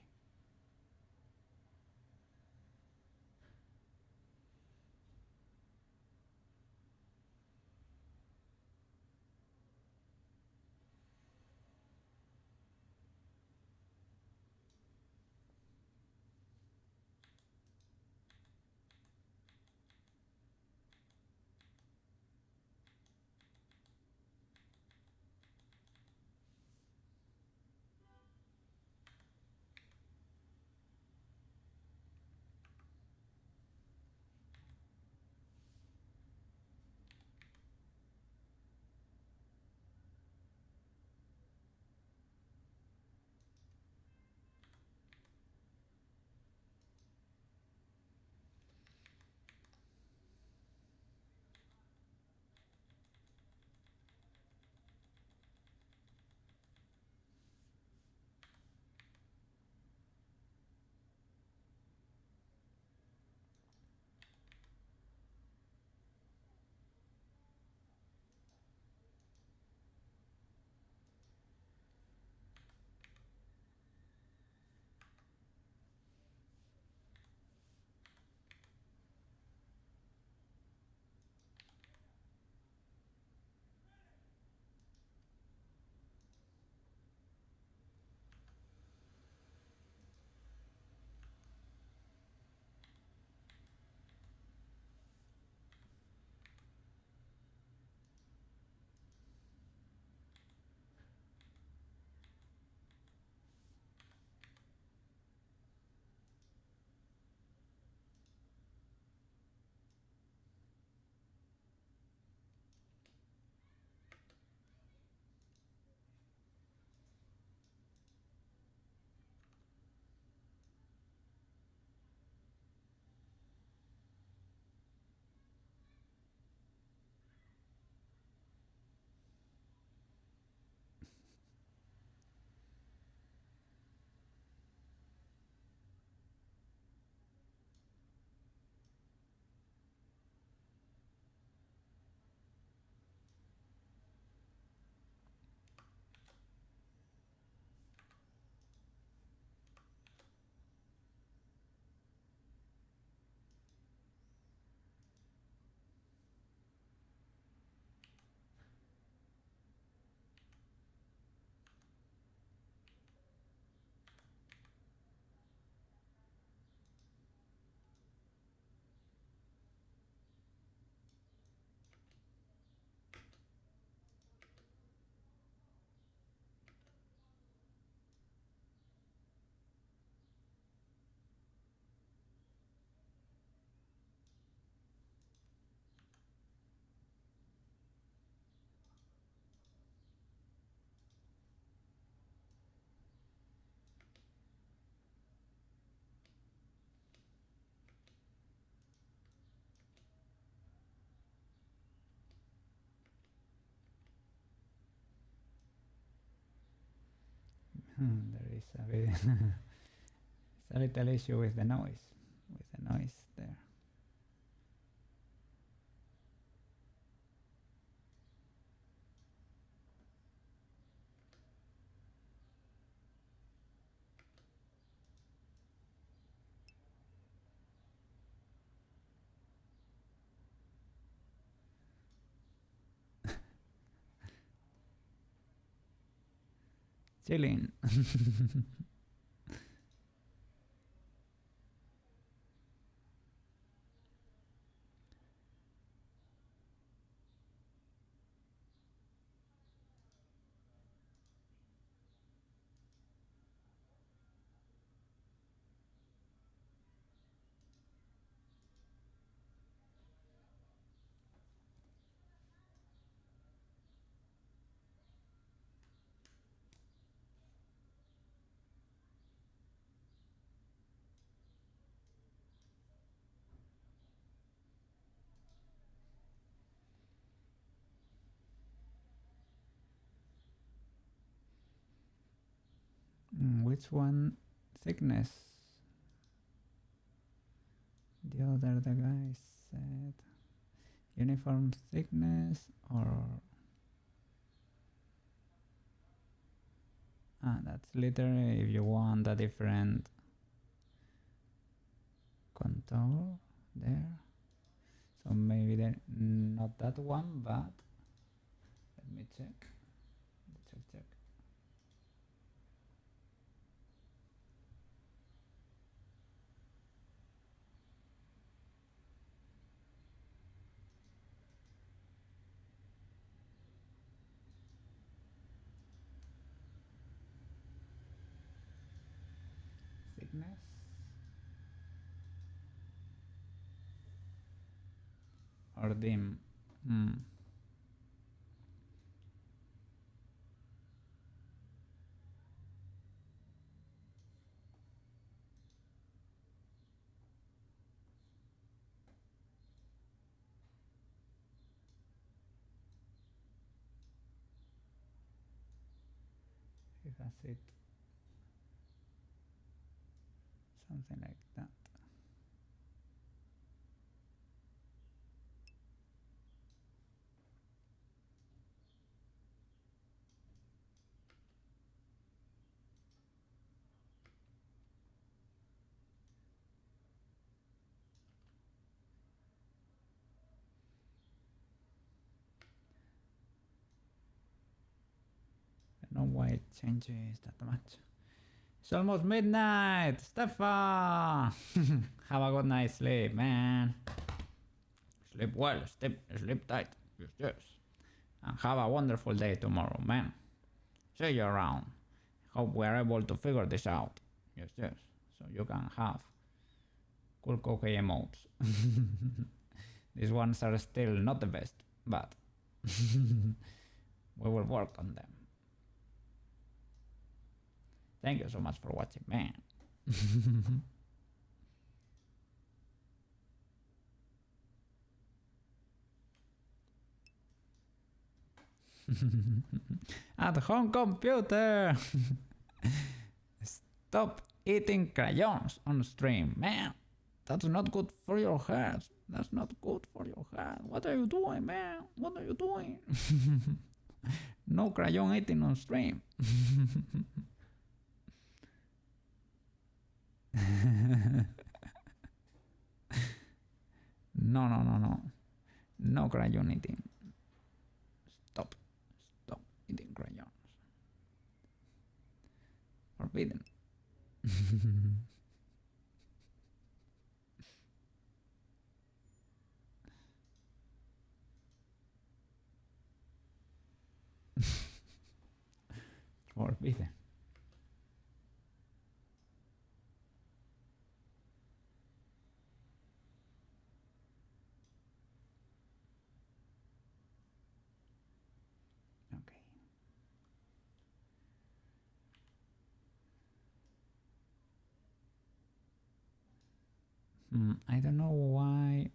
There is a bit it's a little issue with the noise there. Chilling. Which one? Thickness. The other the guy said uniform thickness or that's literally if you want a different contour there. So maybe they're not that one, but let me check. Check. Thickness or dim. If I set something like that. I don't know why it changes that much. It's almost midnight, Stefan. Have a good night's sleep, man. Sleep well, sleep tight. Yes. And have a wonderful day tomorrow, man. See you around. Hope we're able to figure this out. Yes. So you can have cool Koukei emotes. These ones are still not the best, but we will work on them. Thank you so much for watching, man. At home computer. Stop eating crayons on stream, man. That's not good for your health. That's not good for your health. What are you doing, man? What are you doing? No crayon eating on stream. No. No crayon eating. Stop eating crayons. Forbidden. Forbidden. Okay. I don't know why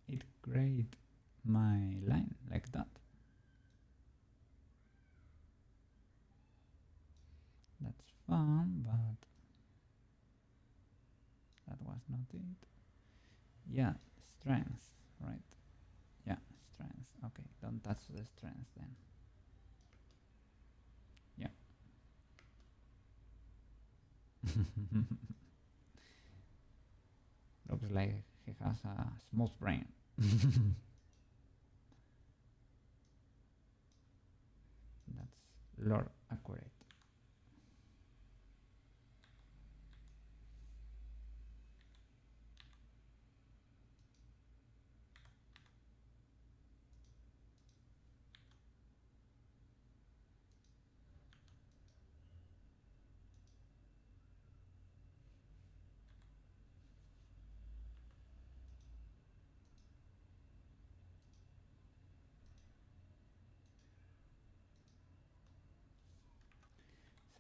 it created my line like that. That's fun, but that was not it. Yeah, strength, right? Yeah, strength. Okay, don't touch the strength then. Yeah. Looks like he has a smooth brain. That's lore accurate.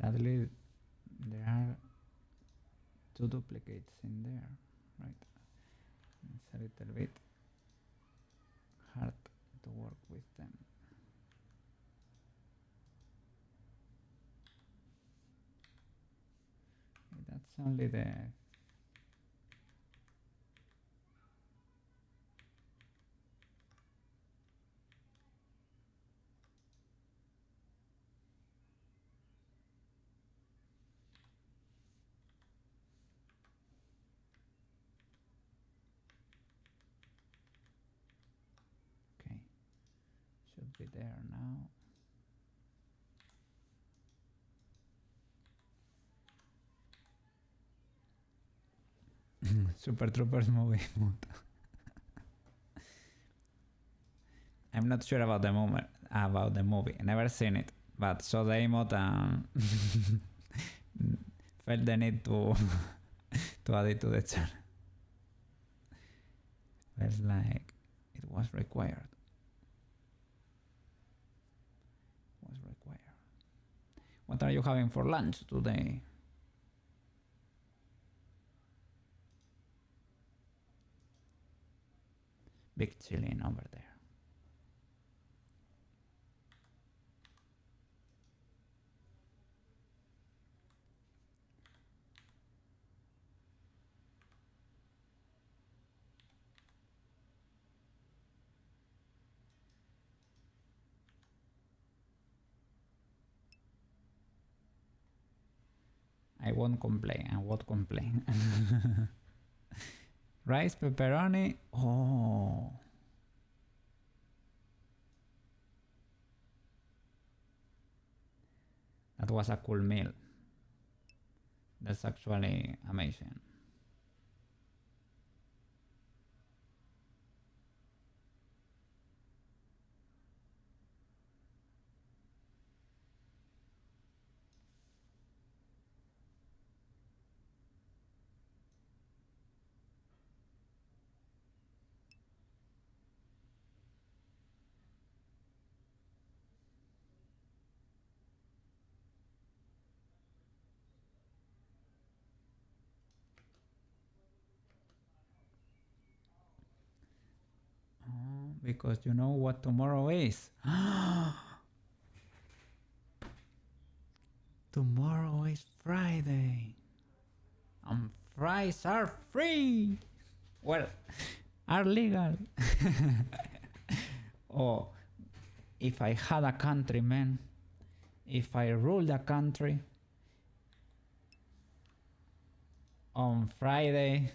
Sadly, there are two duplicates in there, right? It's a little bit hard to work with them. That's only the... Okay, should be there now. Super Troopers movie. I'm not sure about the movie. Never seen it, but saw the emote and felt the need to to add it to the channel. Feels like it was required. What are you having for lunch today? Big chilling over there. I won't complain. Rice, pepperoni. Oh. That was a cool meal. That's actually amazing. Because you know what tomorrow is. Tomorrow is Friday. And fries are free. Well, are legal. Oh, if I had a country, man. If I ruled a country on Friday,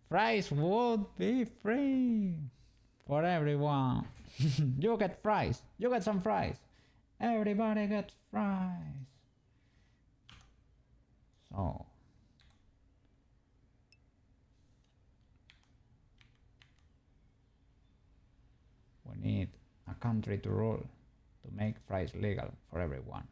fries would be free for everyone. You get fries. You get some fries. Everybody gets fries. So we need a country to rule to make fries legal for everyone.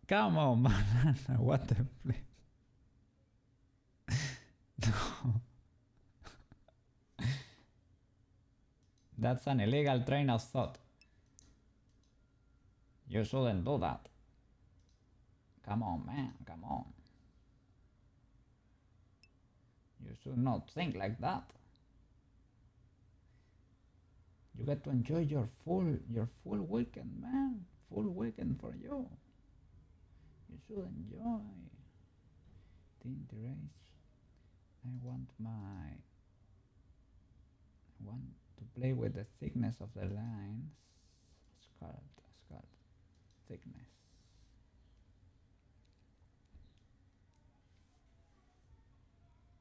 Come on, banana, what the flip? No. That's an illegal train of thought. You shouldn't do that. Come on, man, come on. You should not think like that. You get to enjoy your full weekend, man. Full weekend for you. You should enjoy. Tint erase. I want to play with the thickness of the lines. Sculpt, thickness.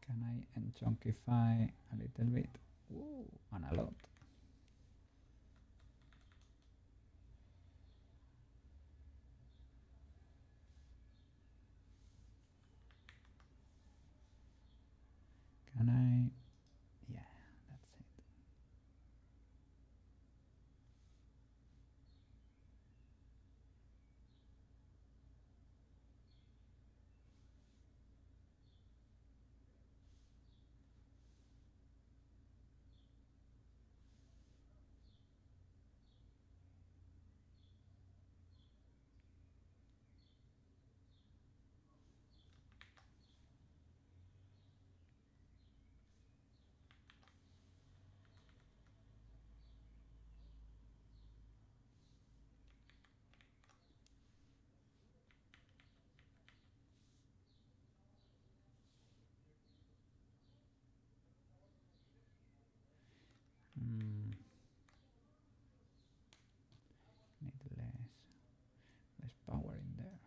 Can I unchunkify a little bit? Ooh, and a lot. Can I? Yeah, that's it. Need less power in there.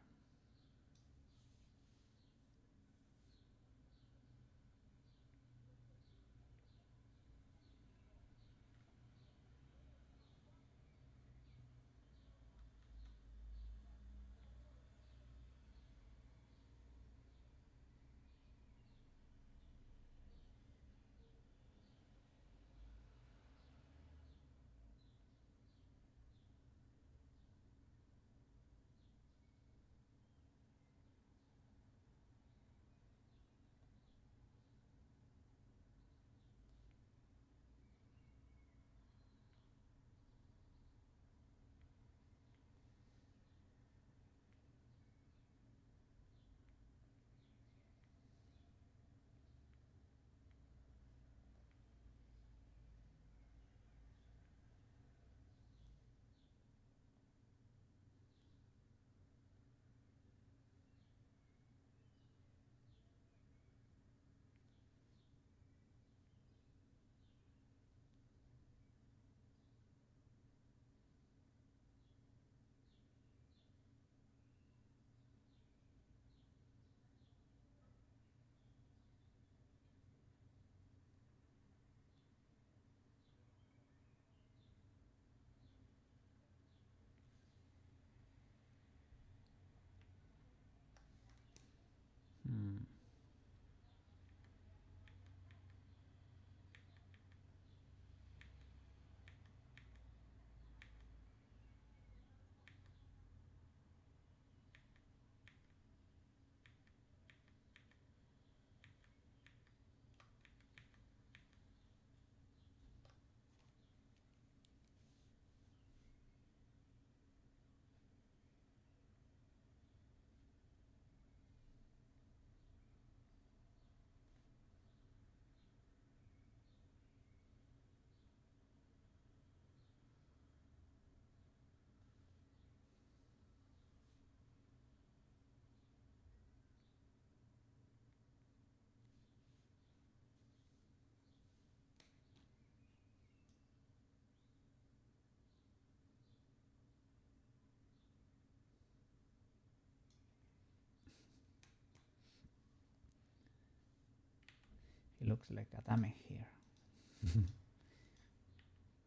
He looks like a dummy here.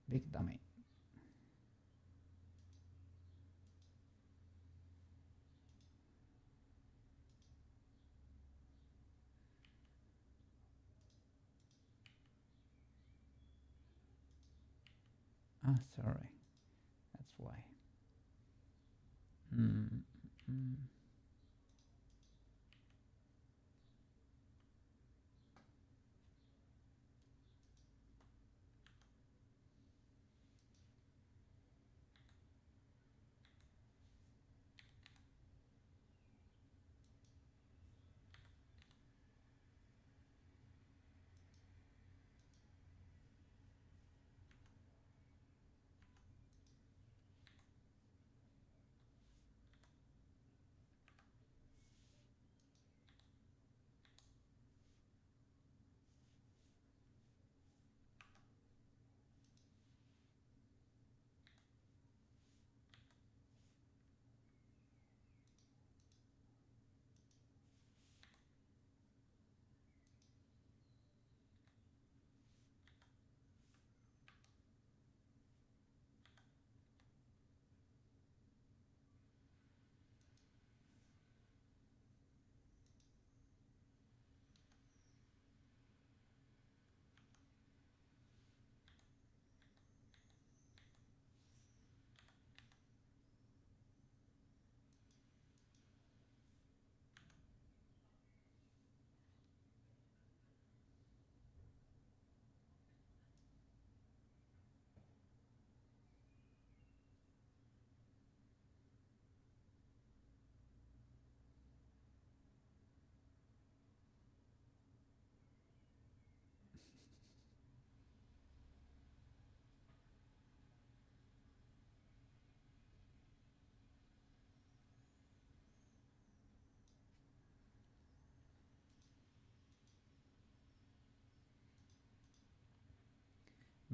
Big dummy. Ah, sorry. That's why. Mm, mm.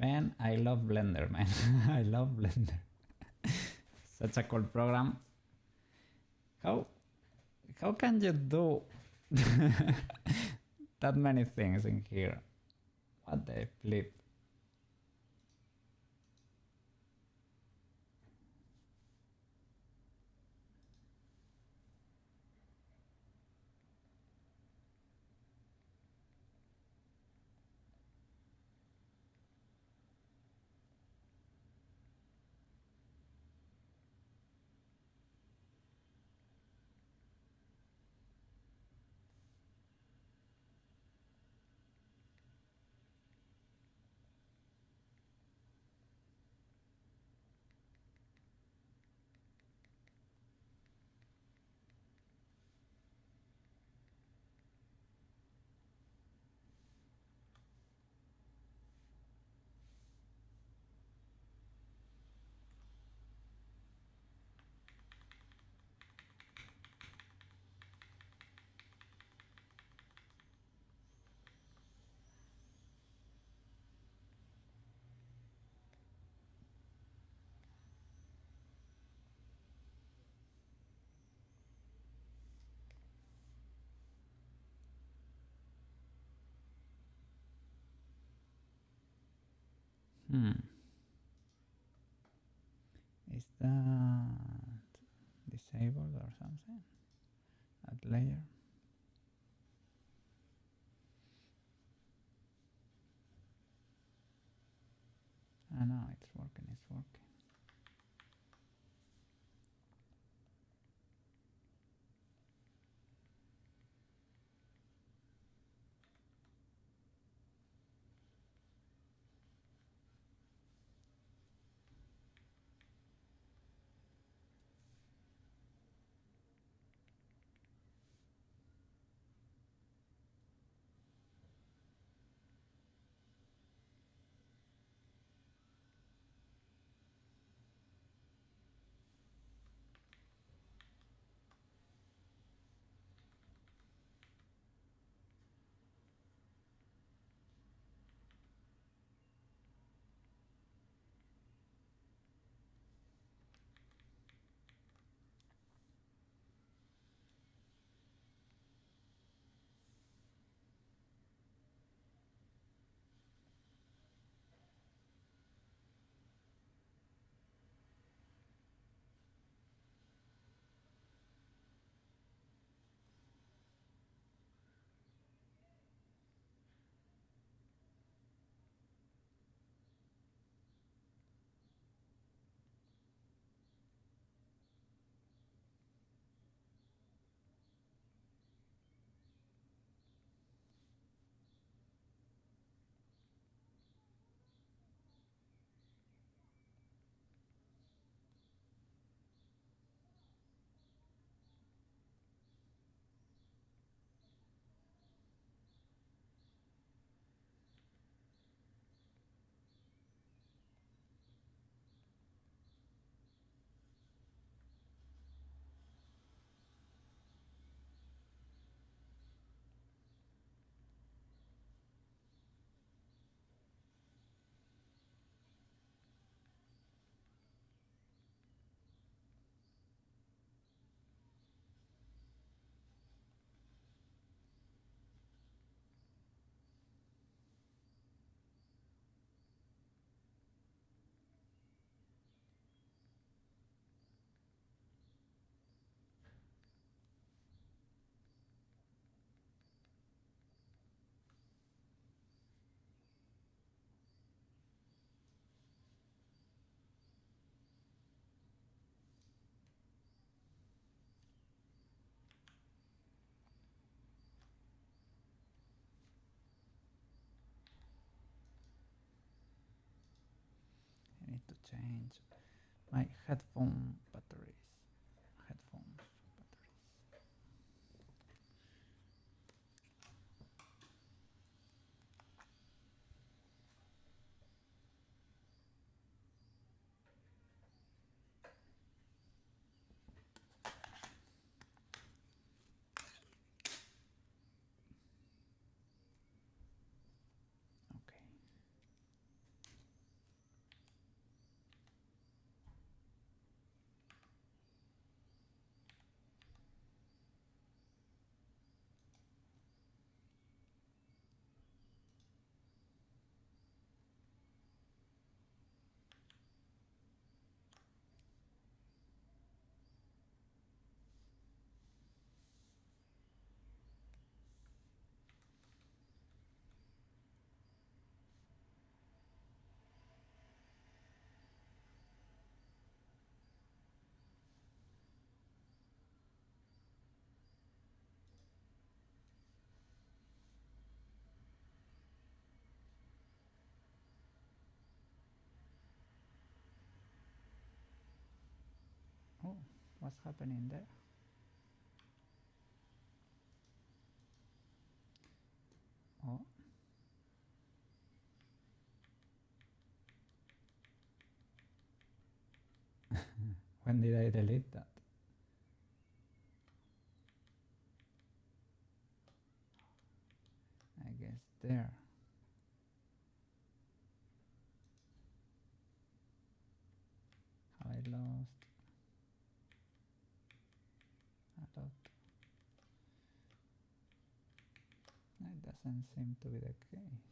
Man, I love Blender, man. I love Blender. Such a cool program. How can you do that many things in here? What the flip? Is that disabled or something? Add layer. Ah, no, it's working, it's working. I need to change my headphone batteries. Headphones batteries. Okay. What's happening there? Oh. When did I delete that? I guess there. Have I lost a lot? That doesn't seem to be the case.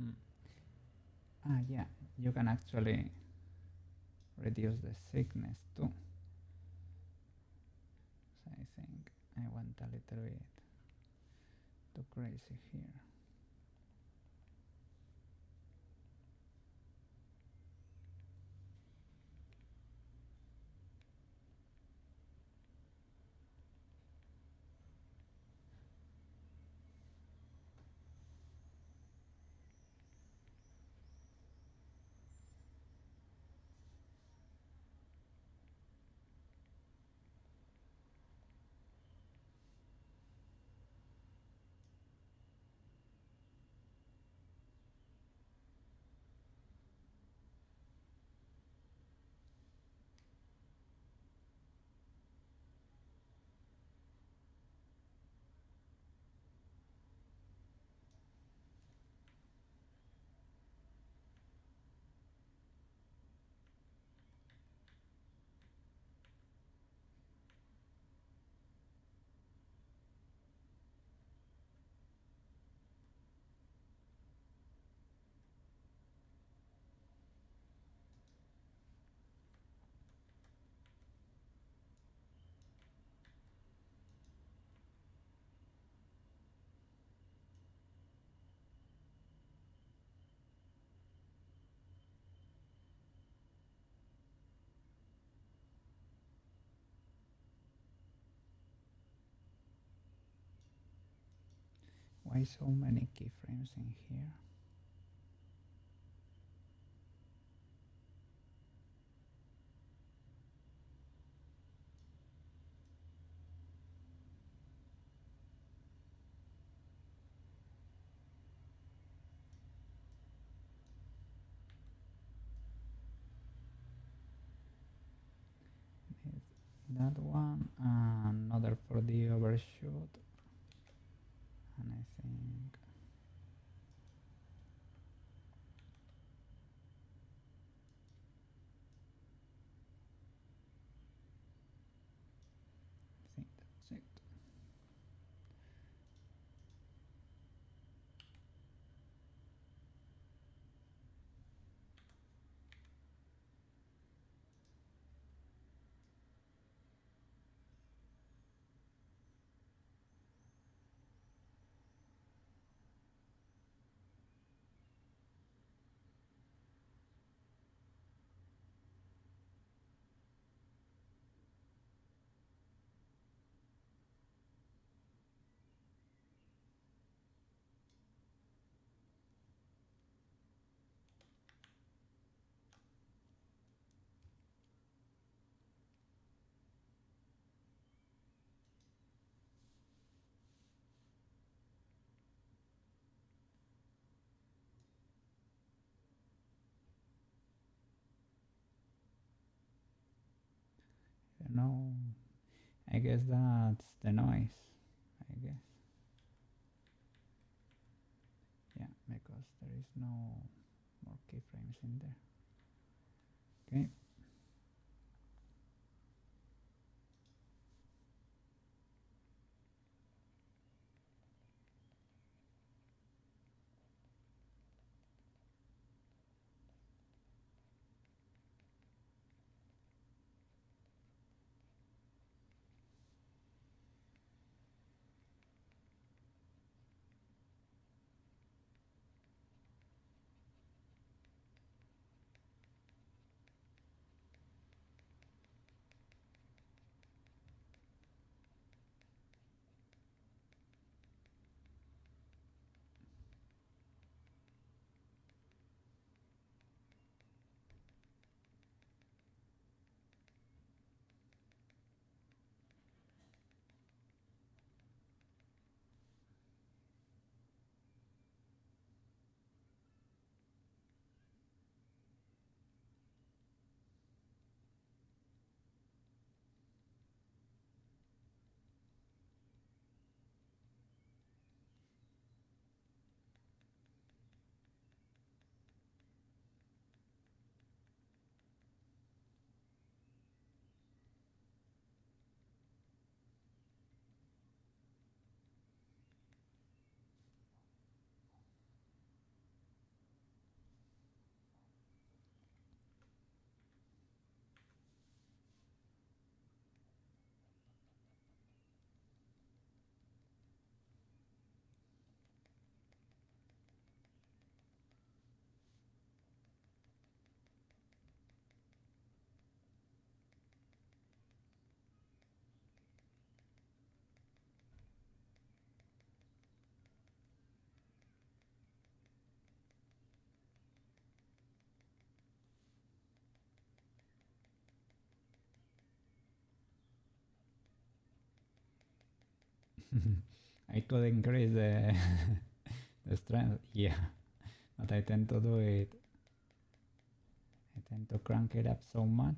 Mm. Yeah, you can actually reduce the thickness too. So I think I went a little bit too crazy here. Why so many keyframes in here? that one, and another for the overshoot, and I think that's it. No, I guess that's the noise. I guess, yeah, because there is no more keyframes in there. Okay. I could increase the the strength, yeah, but I tend to do it. I tend to crank it up so much.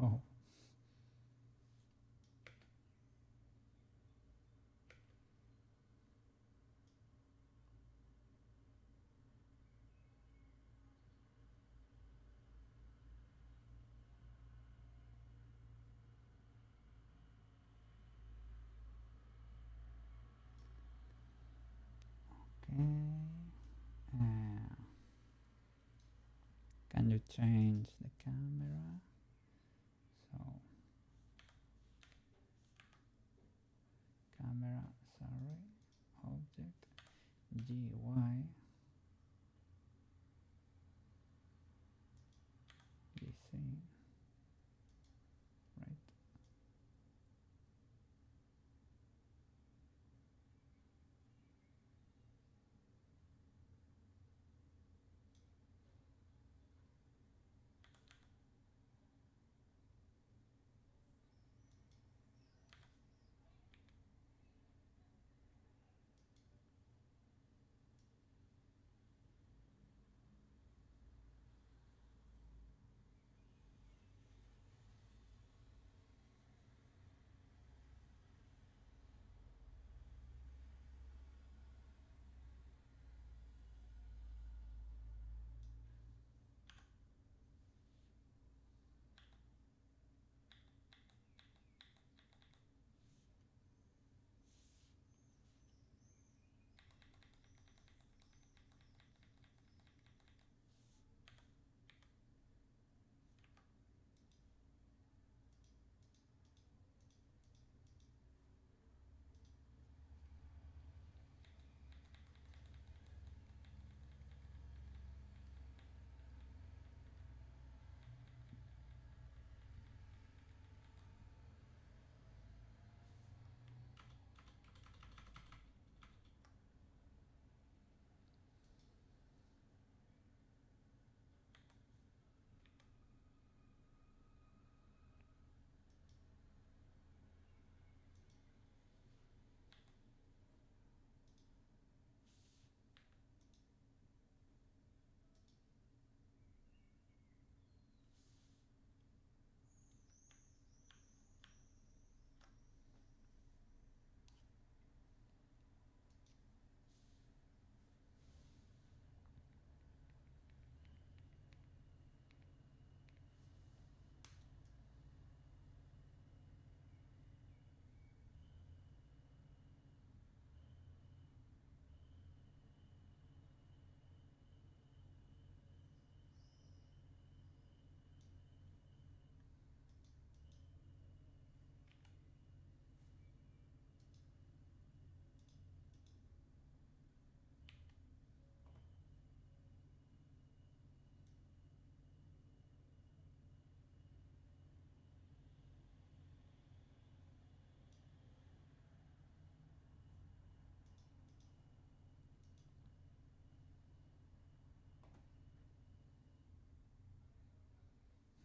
Oh. Okay. Can you change the camera? So camera, sorry, object, GY, design, right?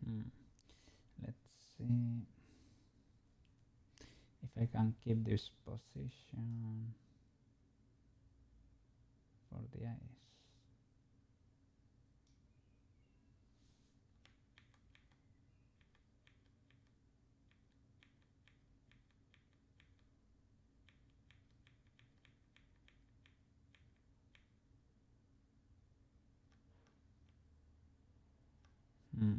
Hmm. Let's see if I can keep this position for the eyes. Hmm.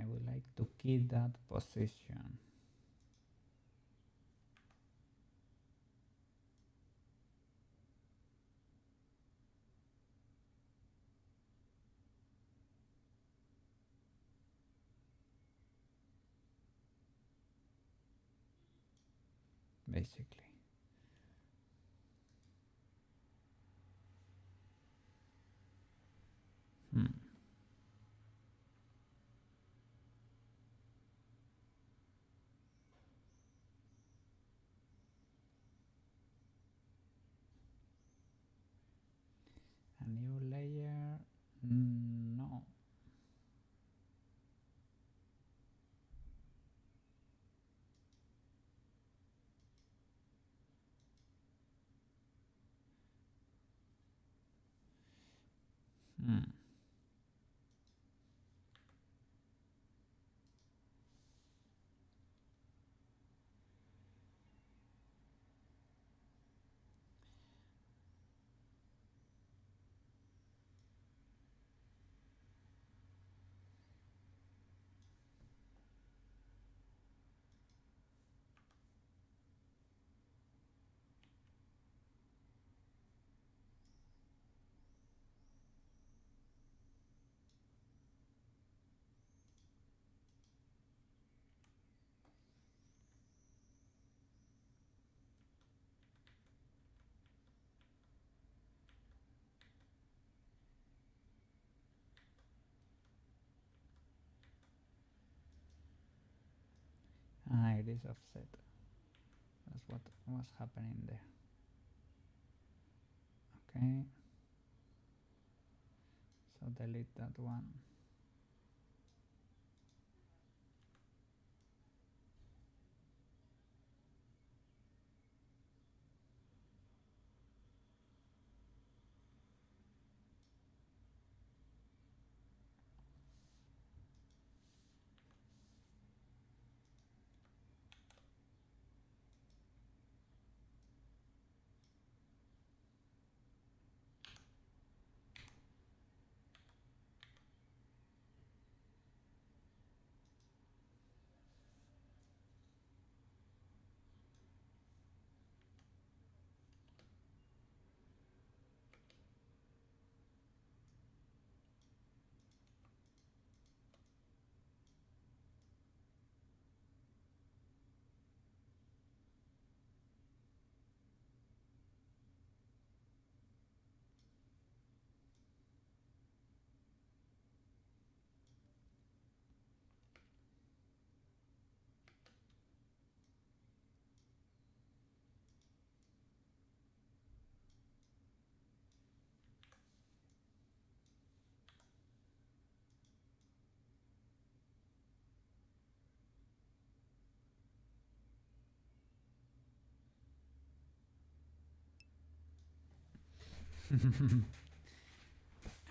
I would like to keep that position. Basically. A new layer? No. It is offset. That's what was happening there. Okay. So delete that one.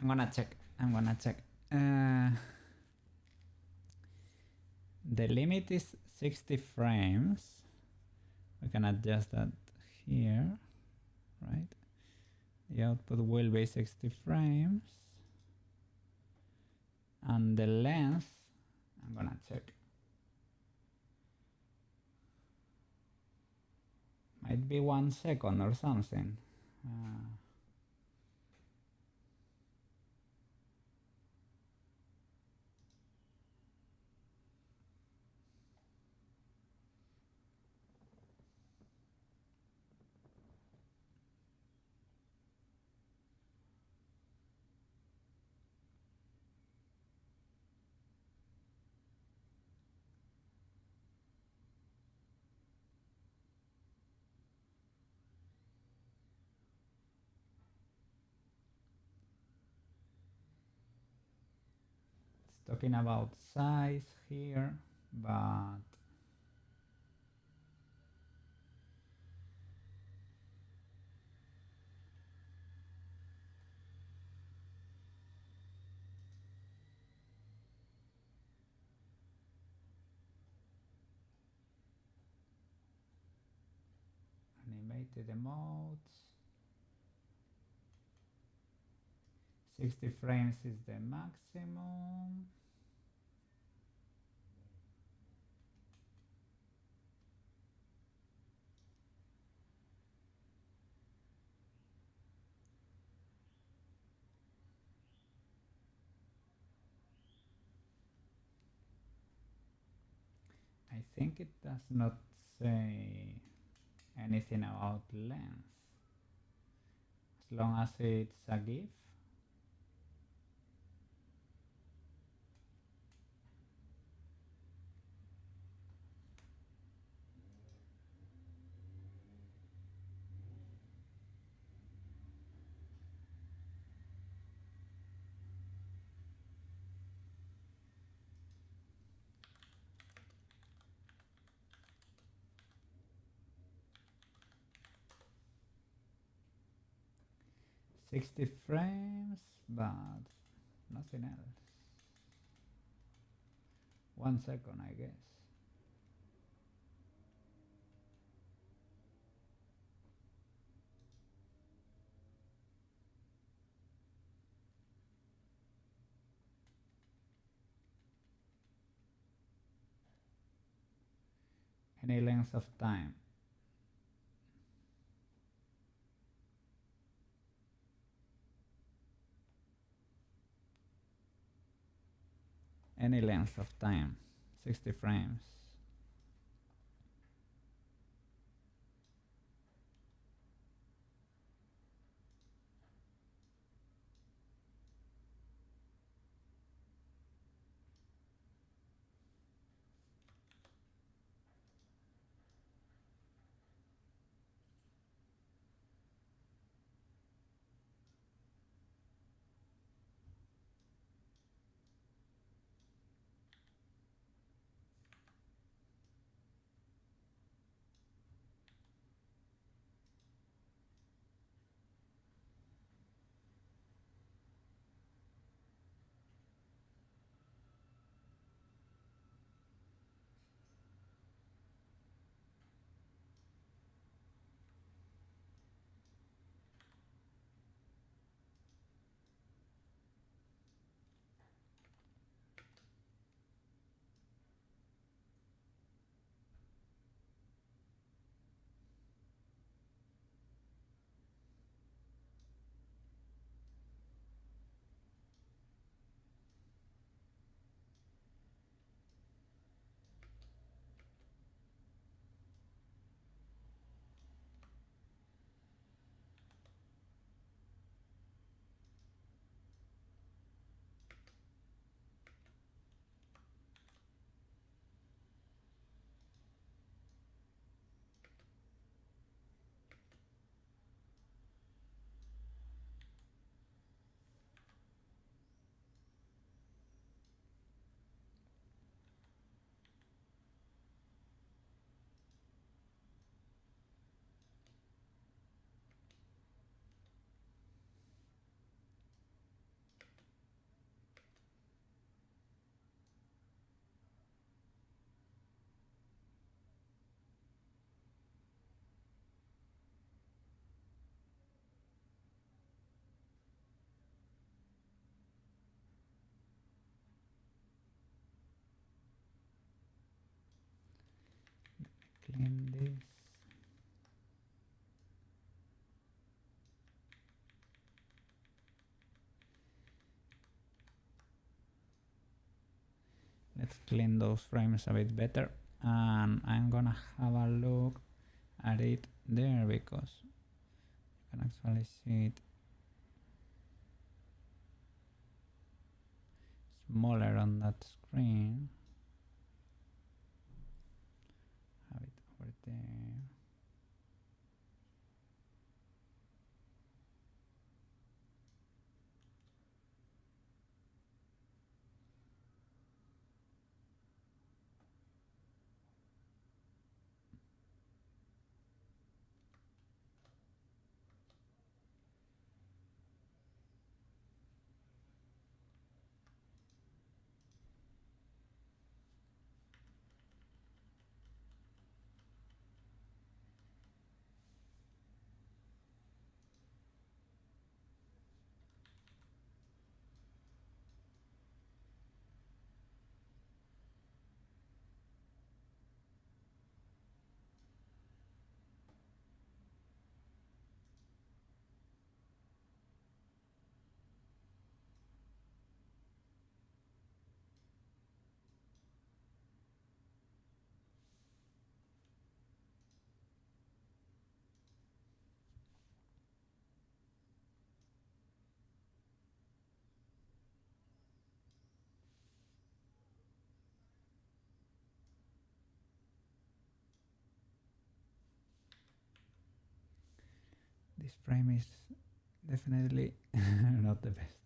I'm gonna check. The limit is 60 frames. We can adjust that here, right? The output will be 60 frames. And the length, I'm gonna check. Might be 1 second or something. It's talking about size here, but animated emotes. 60 frames is the maximum. think it does not say anything about length. As long as it's a GIF. '60 frames, but nothing else. 1 second, I guess. Any length of time. Any length of time. 60 frames. Clean this. Let's clean those frames a bit better, and I'm gonna have a look at it there because you can actually see it smaller on that screen. Have it over there. This frame is definitely not the best.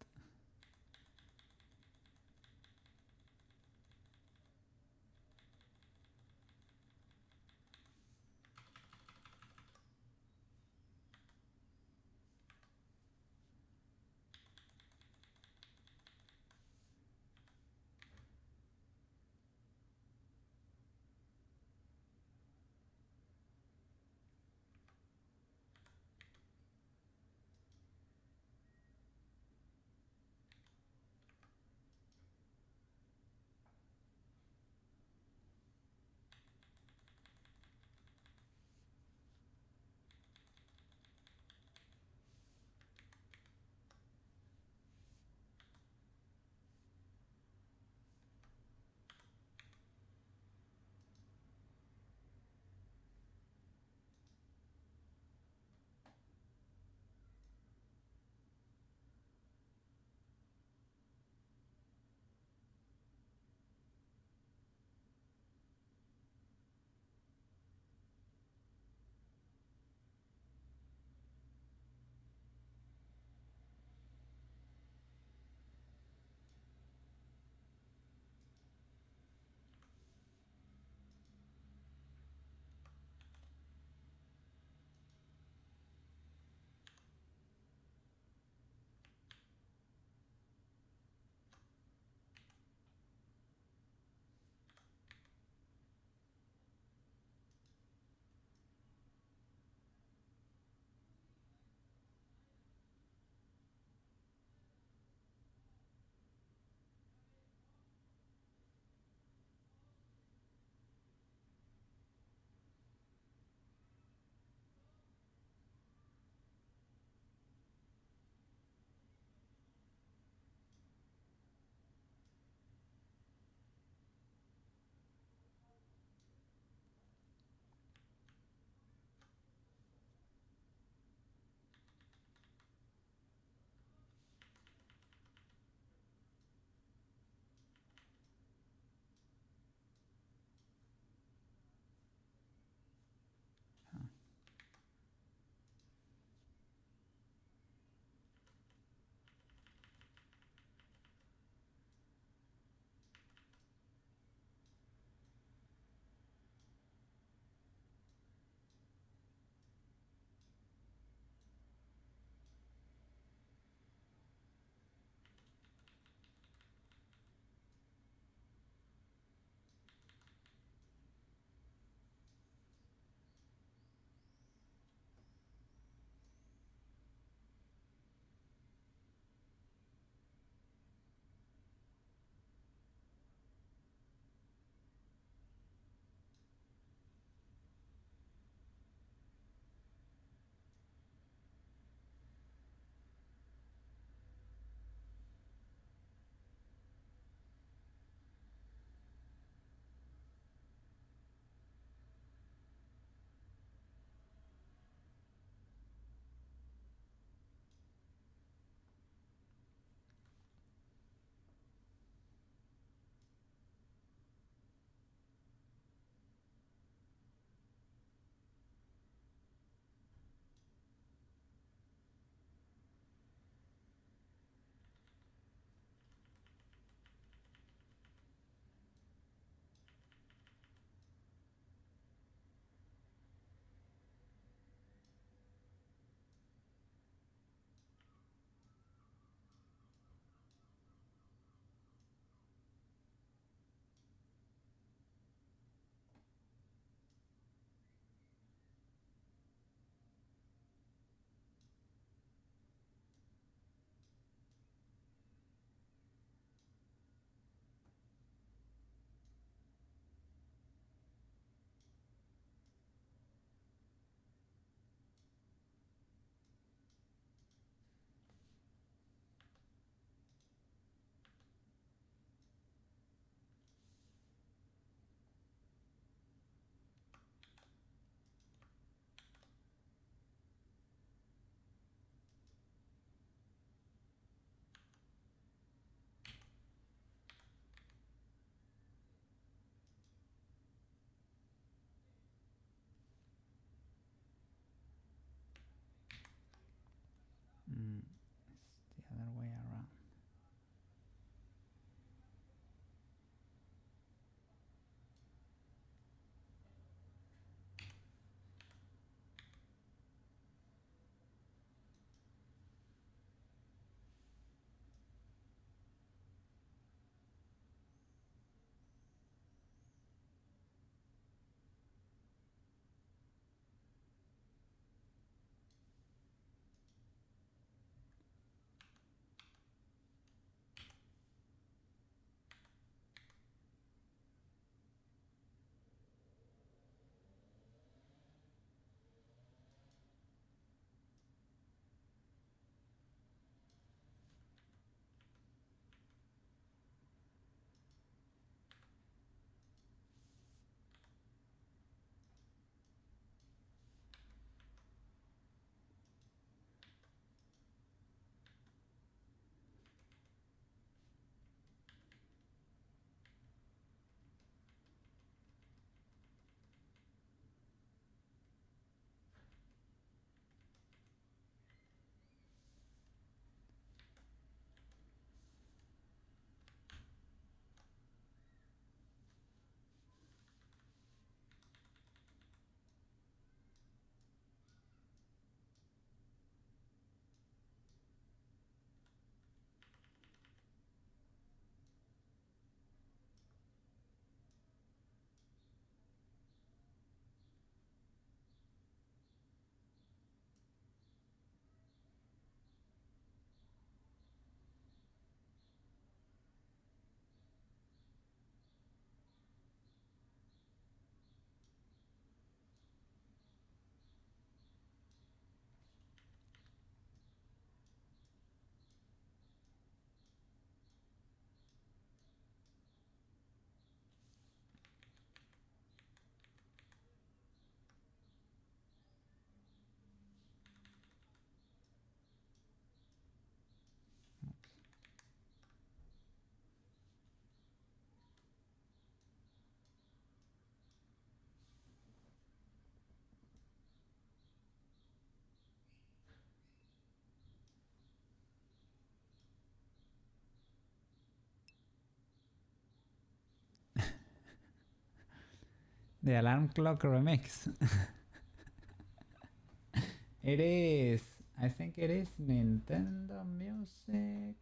The alarm clock remix. It is. I think it is Nintendo Music.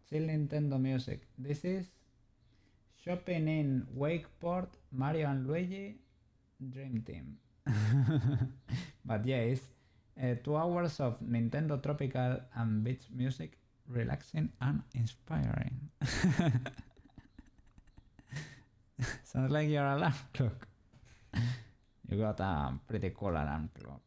Still Nintendo Music. This is Shopping in Wakeport, Mario and Luigi, Dream Team. But yeah, it's 2 hours of Nintendo tropical and beach music, relaxing and inspiring. Sounds like your alarm clock. You got a pretty cool alarm clock.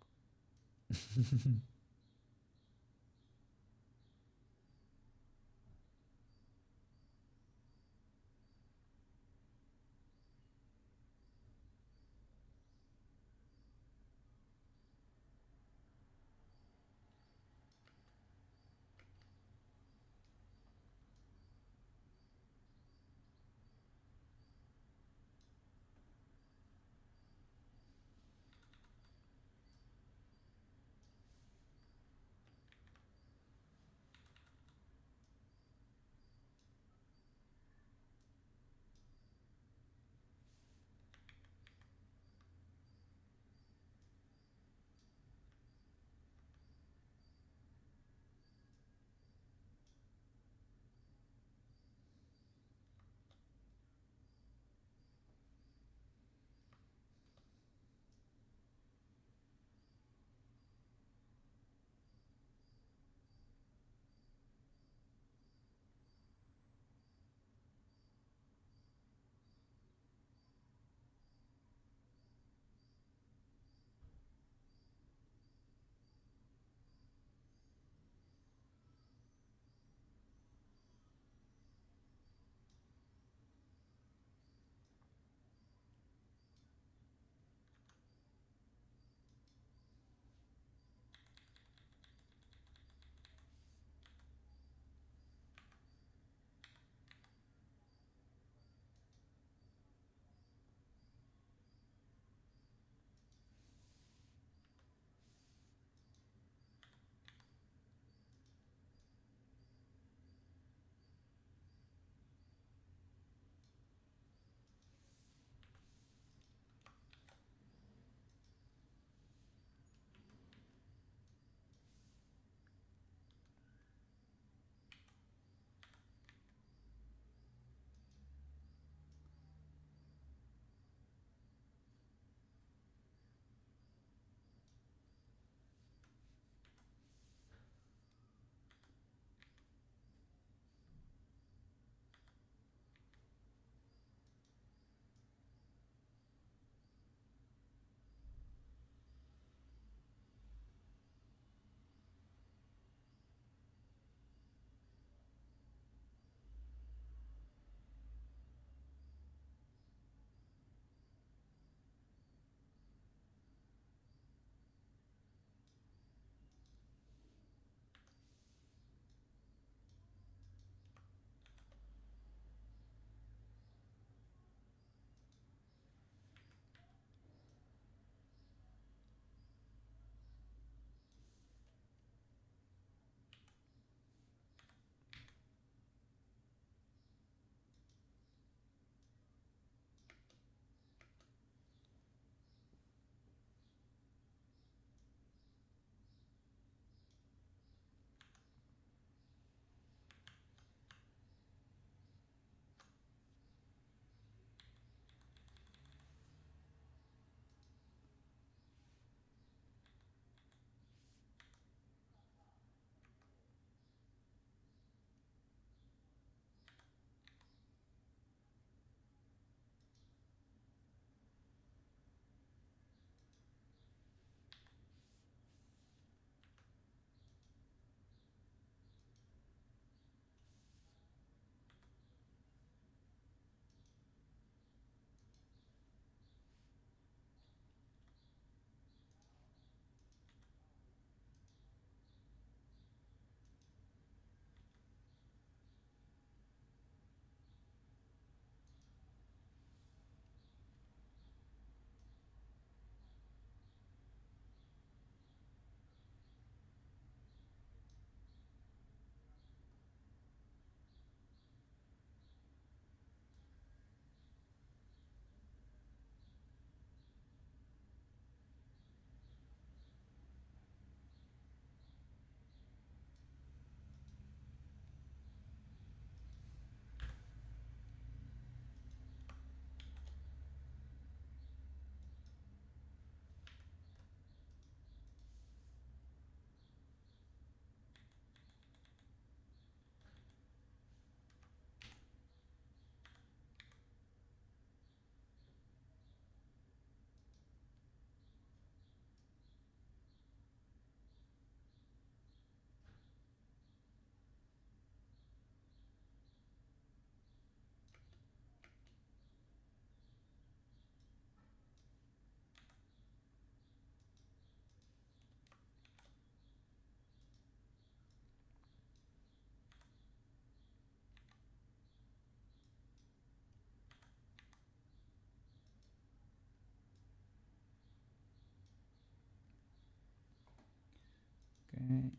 Okay.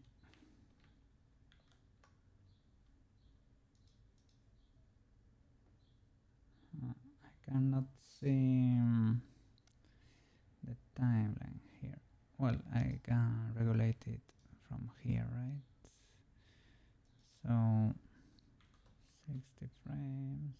I cannot see the timeline here. Well, I can regulate it from here, right? So 60 frames.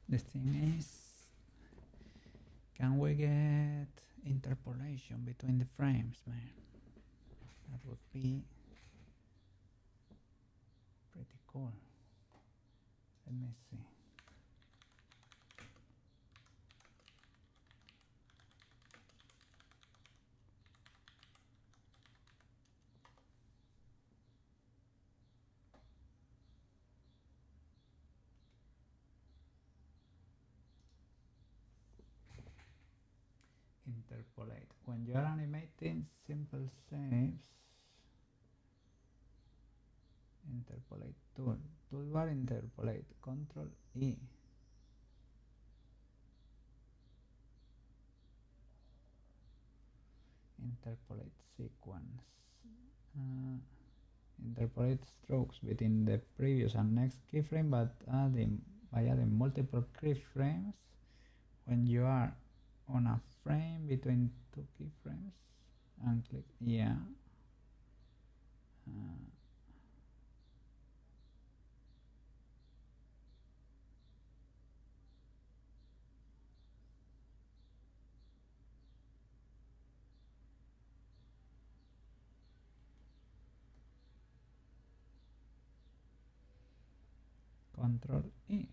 The thing is, can we get interpolation between the frames, man? That would be pretty cool. Let me see. Interpolate. When you are animating simple shapes, interpolate tool. Toolbar interpolate. Control E. Interpolate sequence. Interpolate strokes between the previous and next keyframe, but by adding multiple keyframes when you are on a frame between two keyframes and click. Yeah. Control E.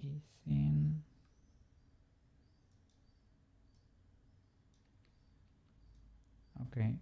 Easing. Okay.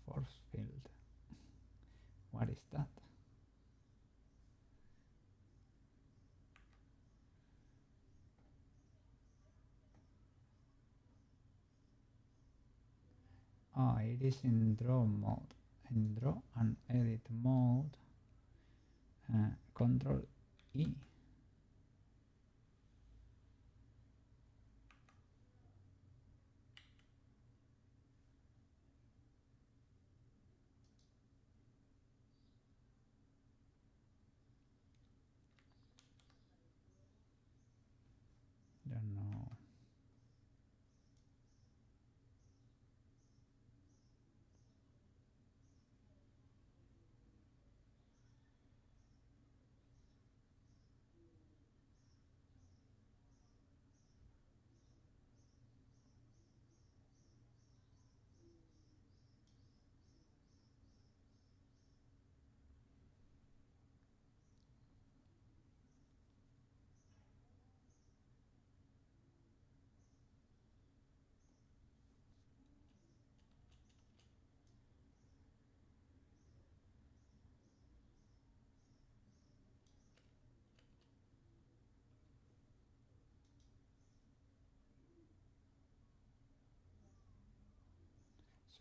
Force field. What is that? Oh, it is in draw mode. In draw and edit mode. Control E. Don't know.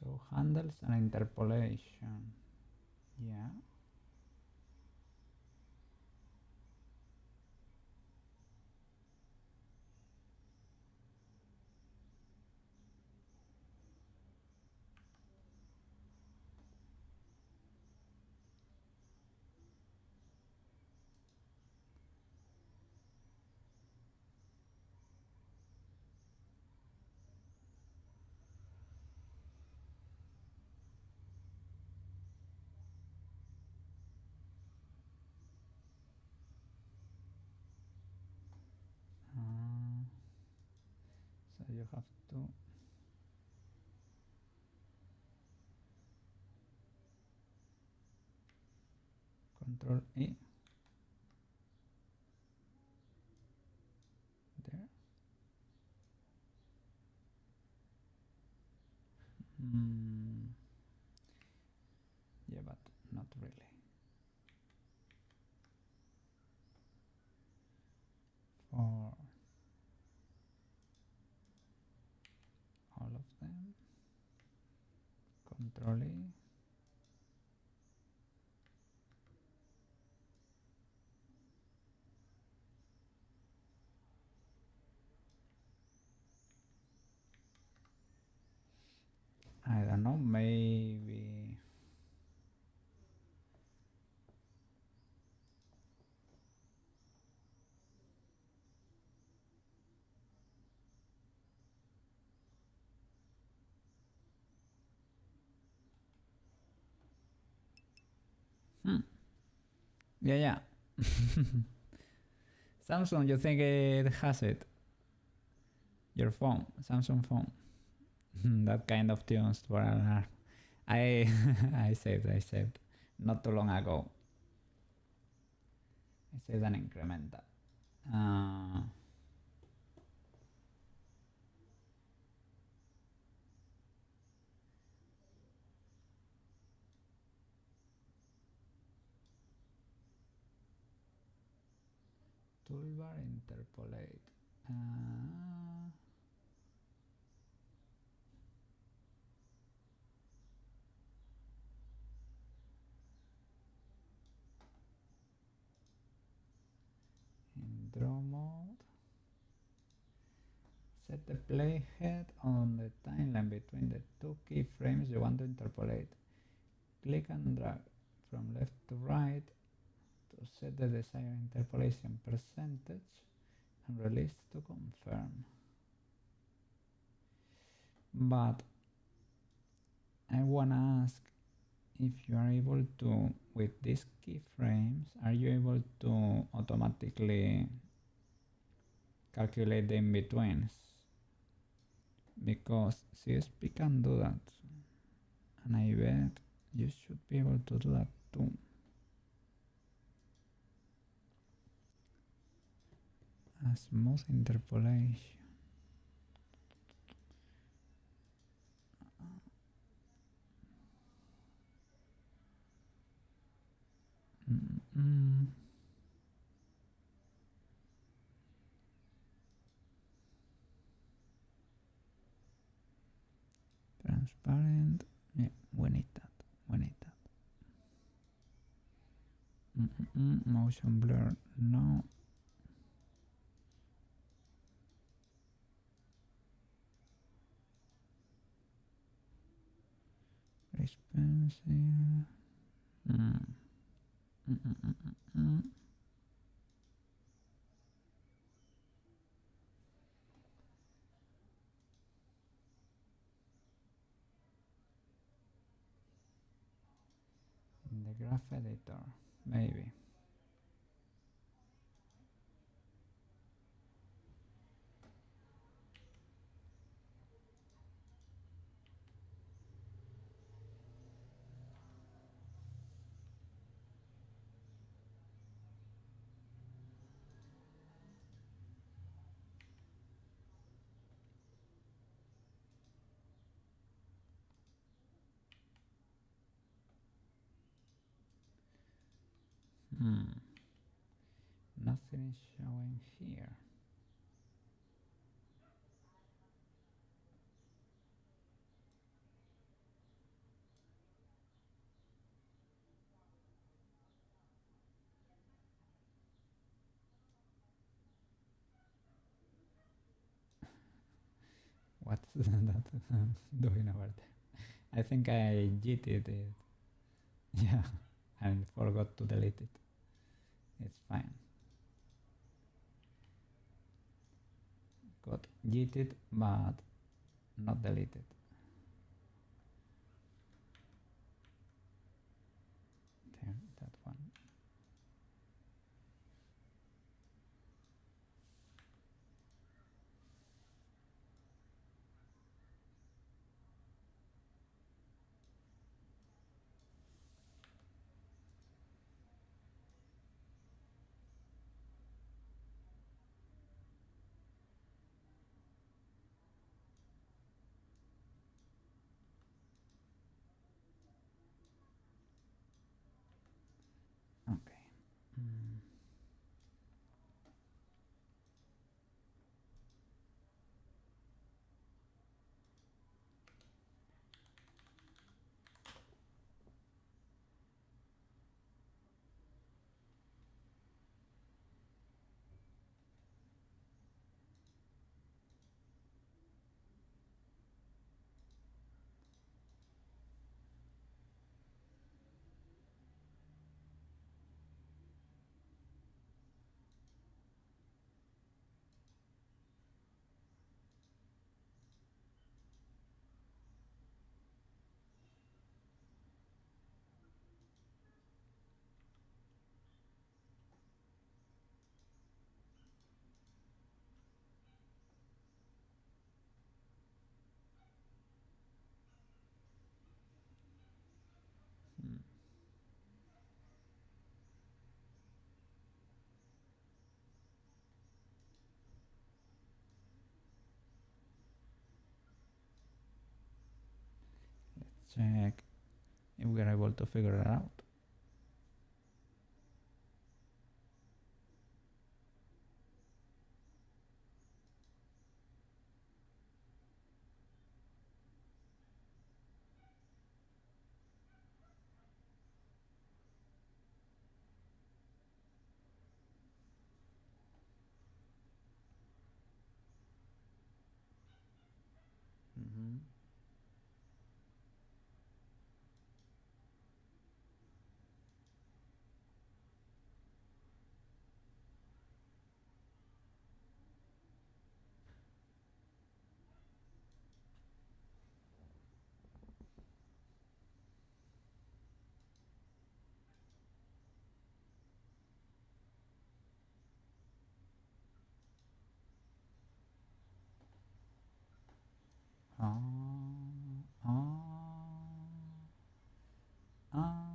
So handles and interpolation. Yeah. So you have to Control E there. Yeah, but not really. For all of them, Control E. I don't know, maybe yeah, yeah. Samsung, you think it has it? Your phone, Samsung phone. That kind of tunes for alarm. I I saved not too long ago. I saved an incremental. Toolbar interpolate. In draw mode, set the playhead on the timeline between the two keyframes you want to interpolate. Click and drag from left to right to set the desired interpolation percentage and release to confirm. But I wanna ask if you are able to, with these keyframes, are you able to automatically calculate the in-betweens? Because CSP can do that, and I bet you should be able to do that too. A smooth interpolation. Transparent. Yeah, we need that. We need that. Motion blur. No. Expensive. In the graph editor, maybe. Nothing is showing here. What's that doing over there? I think I yeeted it. Yeah, I forgot to delete it. It's fine. Got yeeted, but not deleted. There, that one. Okay. Let's check if we're able to figure it out. Ah, ah, ah.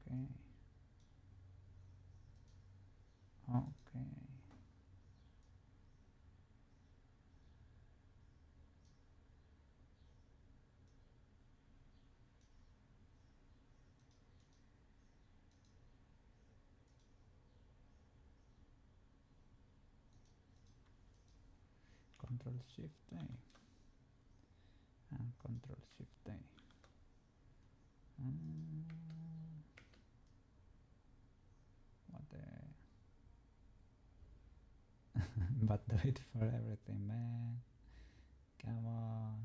Okay. Okay. Control Shift A and Control Shift A. What the? But do it for everything, man. Come on.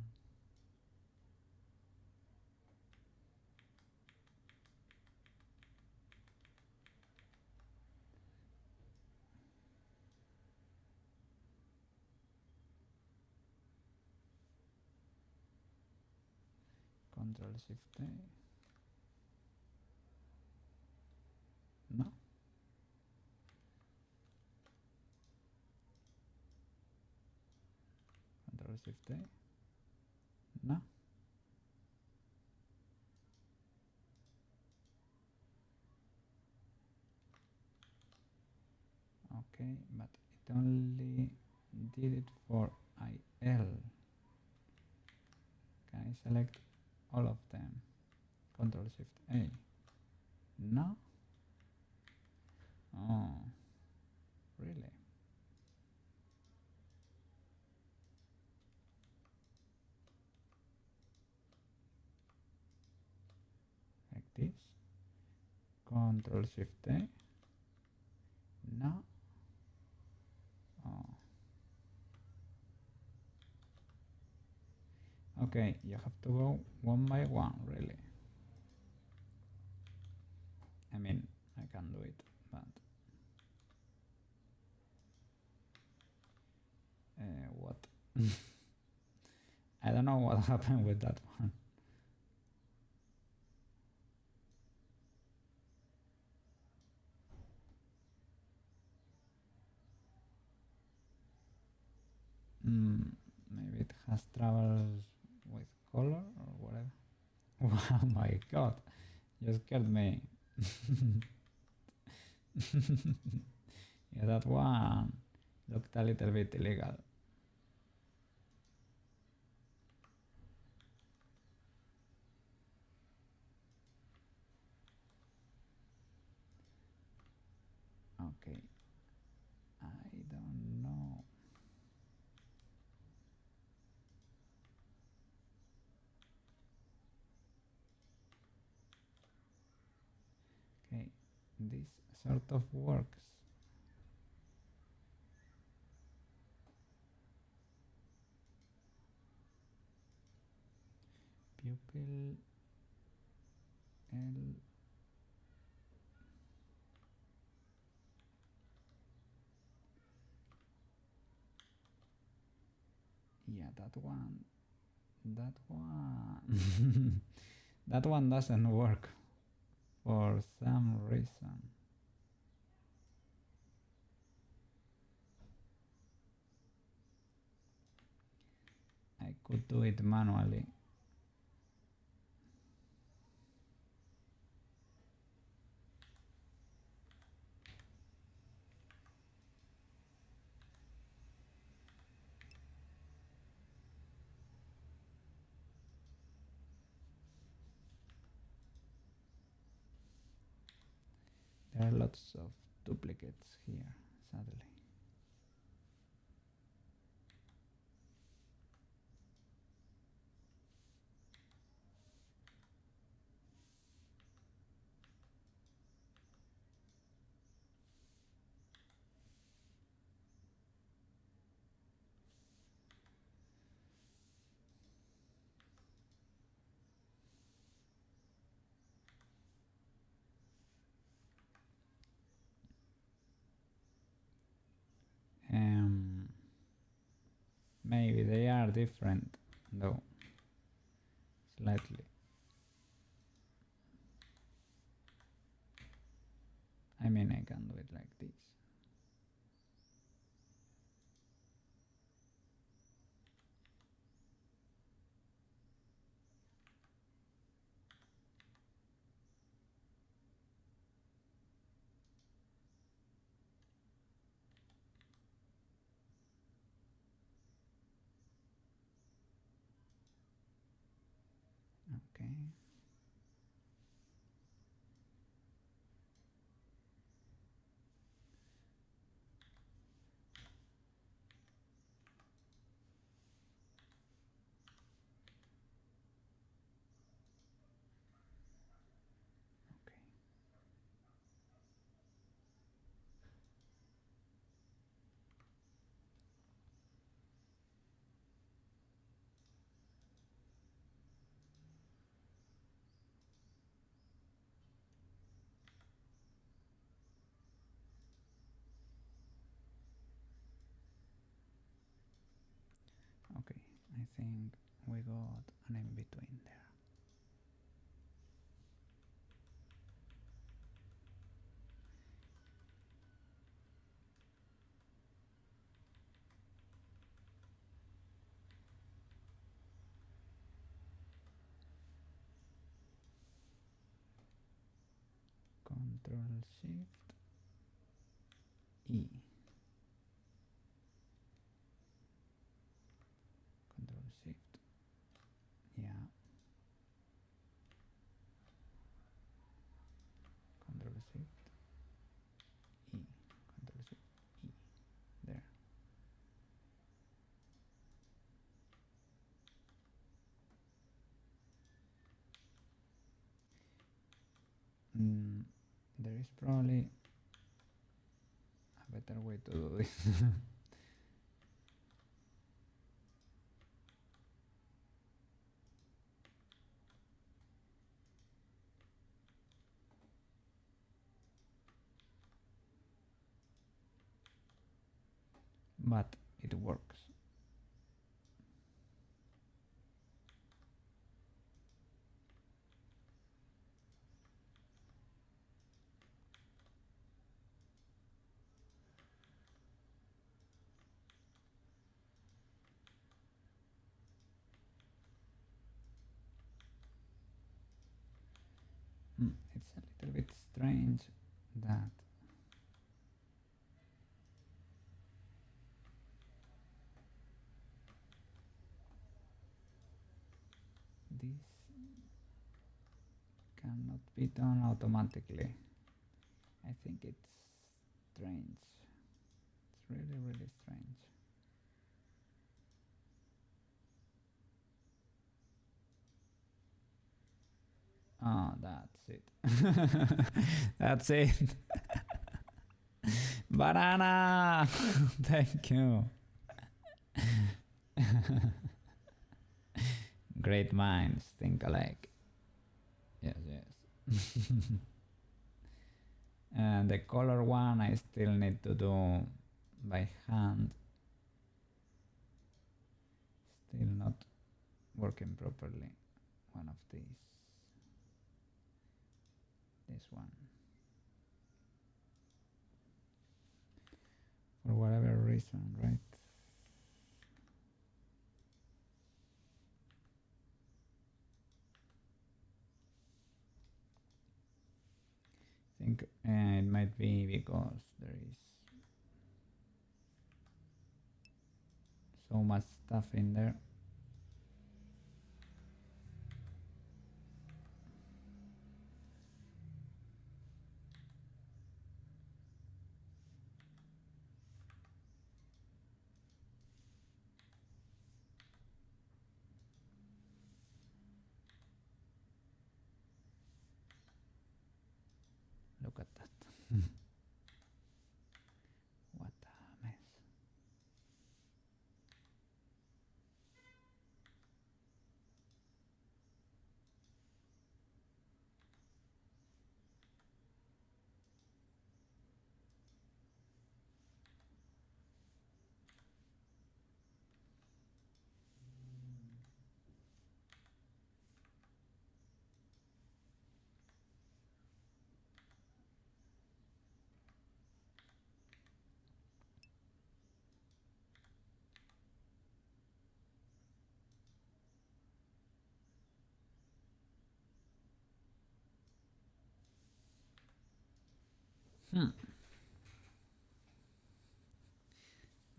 Control Shift A. No. Control Shift A. No. Okay, but it only did it for IL. Can I select all of them? Control Shift A. No. Oh, really? Like this. Control Shift A. No. Oh. Okay, you have to go one by one, really. I mean, I can do it, but what? I don't know what happened with that one. Maybe it has troubles with color or whatever. Oh my god, you scared me. Yeah, that one looked a little bit illegal. Okay, I don't know. Okay, this sort of works. Pupil L. Yeah, that one. That one. That one doesn't work for some reason. I could do it manually. There are lots of duplicates here, sadly. Maybe they are different though, slightly. I mean, I can do it like this. Okay. Okay. Okay, I think we got an in between there. Control Shift E. Control Shift. Yeah. Control Shift E. Control Shift E. There. There is probably a better way to do this. But it works. It's a little bit strange that this cannot be done automatically. I think it's strange. It's really, really strange. Oh, that's it. That's it. Banana! Thank you. Great minds think alike. Yes, yes. And the color one I still need to do by hand. Still not working properly. One of these. This one. For whatever reason, right? I think it might be because there is so much stuff in there. Look at that. What a mess.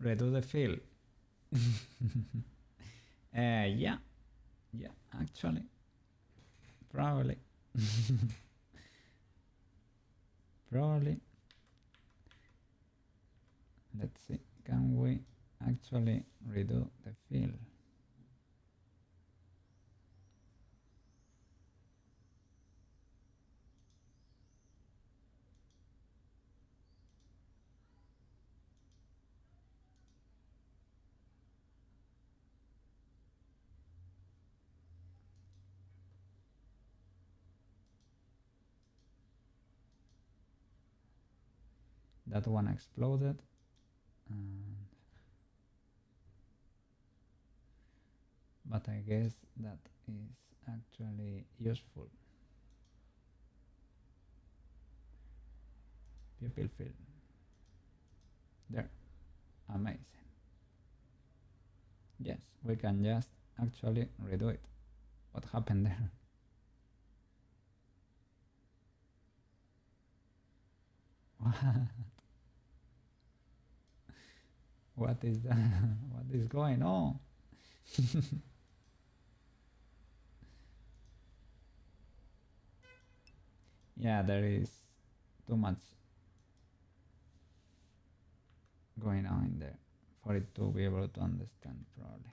Redo the fill. Yeah, actually, probably. Probably. Let's see, can we actually redo the fill? That one exploded. But I guess that is actually useful. Pupil fill. There. Amazing. Yes, we can just actually redo it. What happened there? What is that? What is going on? Yeah, there is too much going on in there for it to be able to understand probably.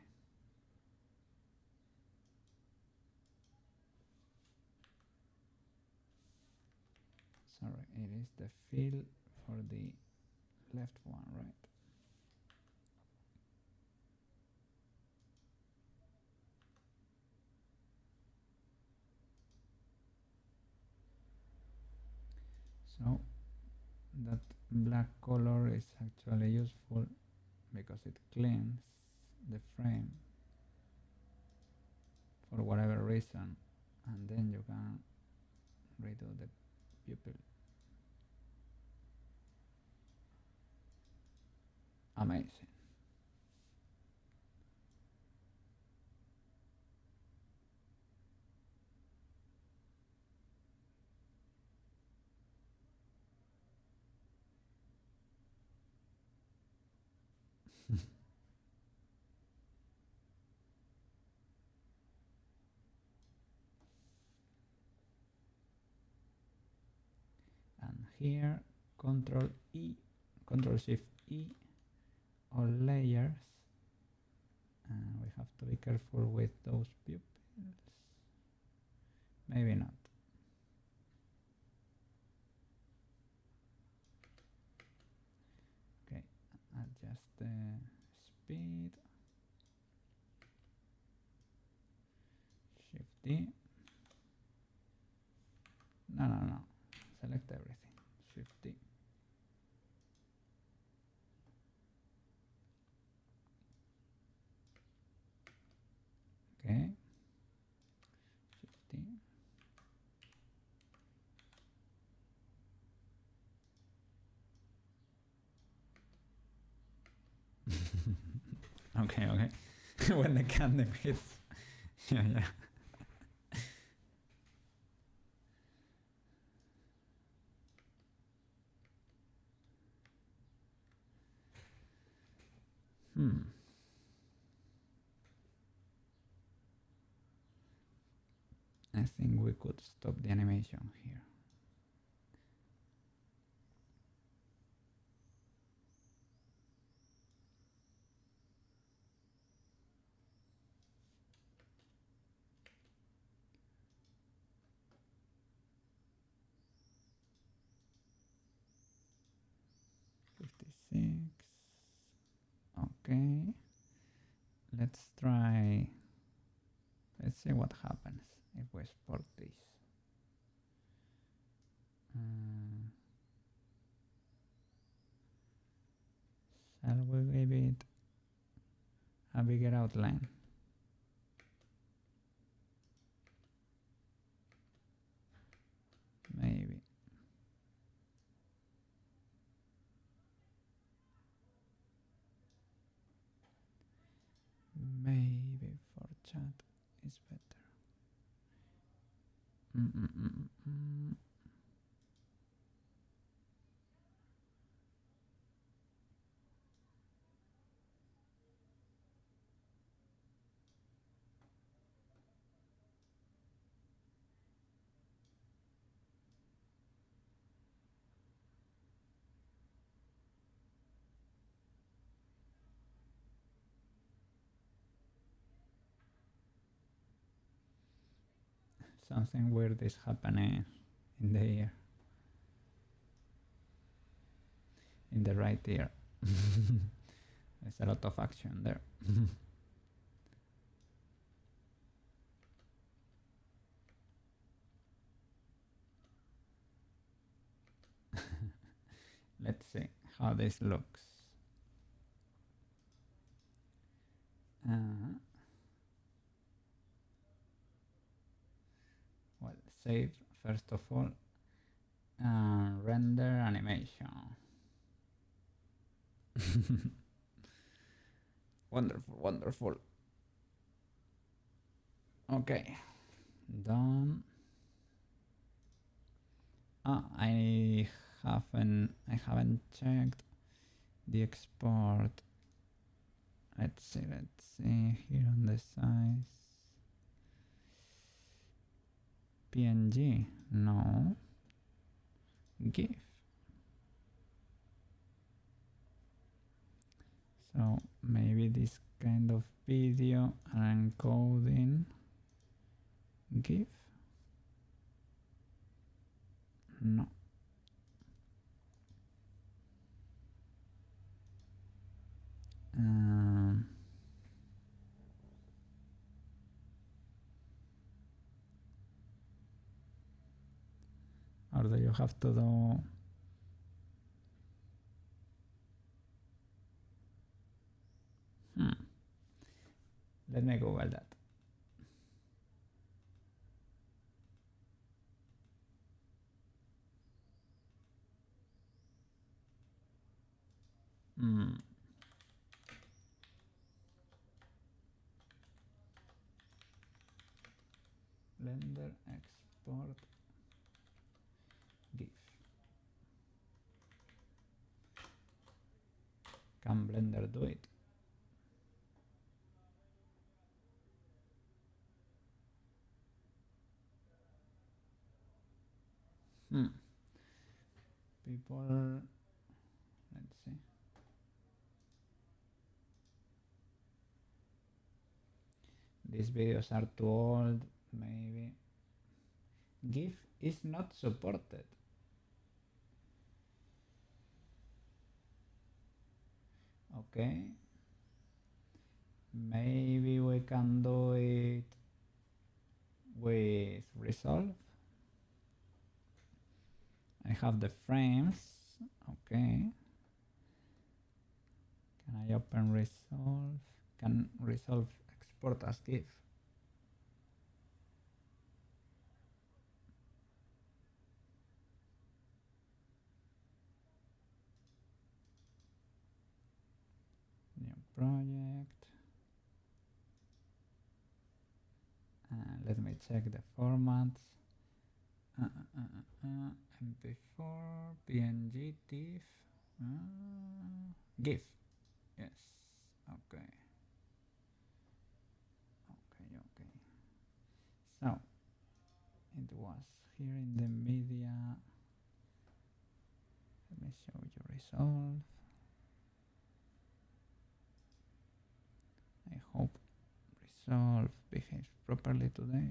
Sorry, it is the field for the left one, right? So that black color is actually useful because it cleans the frame for whatever reason, and then you can redo the pupil. Amazing. And here, Control E, Control Shift E, all layers, and we have to be careful with those pupils. Maybe not. Okay, adjust the speed. Shift D. No. Select everything. Shift D. Okay. Shift D. Okay. When the candle hits. Yeah. I think we could stop the animation here. Okay, let's see what happens if we export this. Shall we give it a bigger outline? Maybe. Maybe for chat is better. Something weird is happening in the ear. In the right ear. There's a lot of action there. Let's see how this looks. Well, save first of all, render animation. Wonderful. Okay, done. I haven't checked the export. Let's see here on the size. PNG, no. GIF. So maybe this kind of video and encoding GIF. No. Or do you have to do? Let me Google that. Blender export GIF. Can Blender do it? People, let's see. These videos are too old, maybe. GIF is not supported. Okay. Maybe we can do it with Resolve. I have the frames. Okay. Can I open Resolve? Can Resolve export as GIF? New project. Let me check the formats. MP4, PNG, TIFF, GIF. Yes. Okay. So it was here in the media. Let me show you Resolve. I hope Resolve behaves properly today.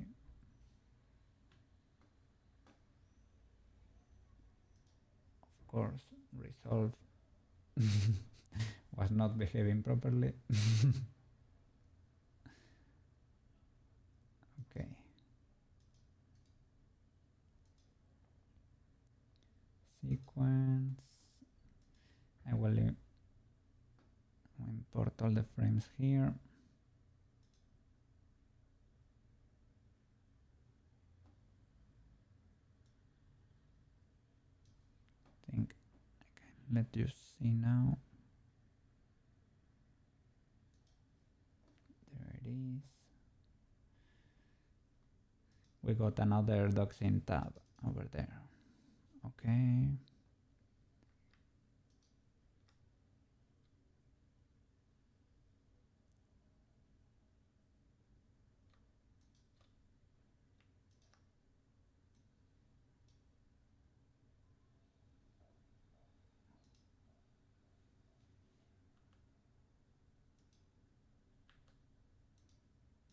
Of course, Resolve was not behaving properly. Okay. Sequence. I will import all the frames here. I think I can let you see now. There it is. We got another doxing tab over there. Okay.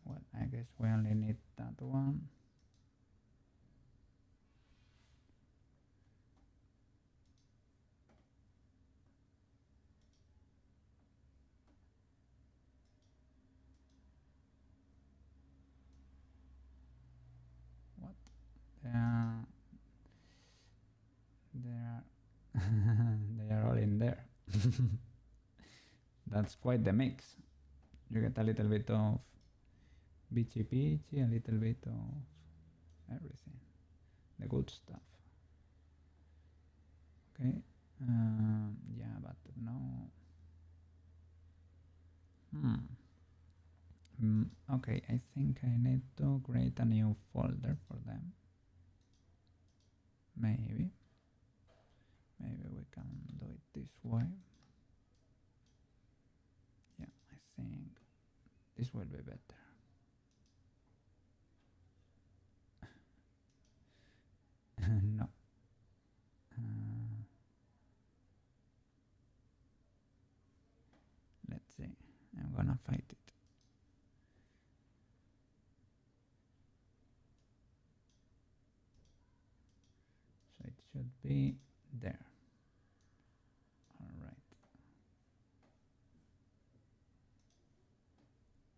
Well, I guess we only need that one. What? They are all in there. That's quite the mix. You get a little bit of beachy peachy, a little bit of everything. The good stuff. Okay. Yeah, but no. Okay, I think I need to create a new folder for them. Maybe. Maybe we can do it this way. Yeah, I think this will be better. No. Let's see. I'm gonna fight it. So it should be there. All right.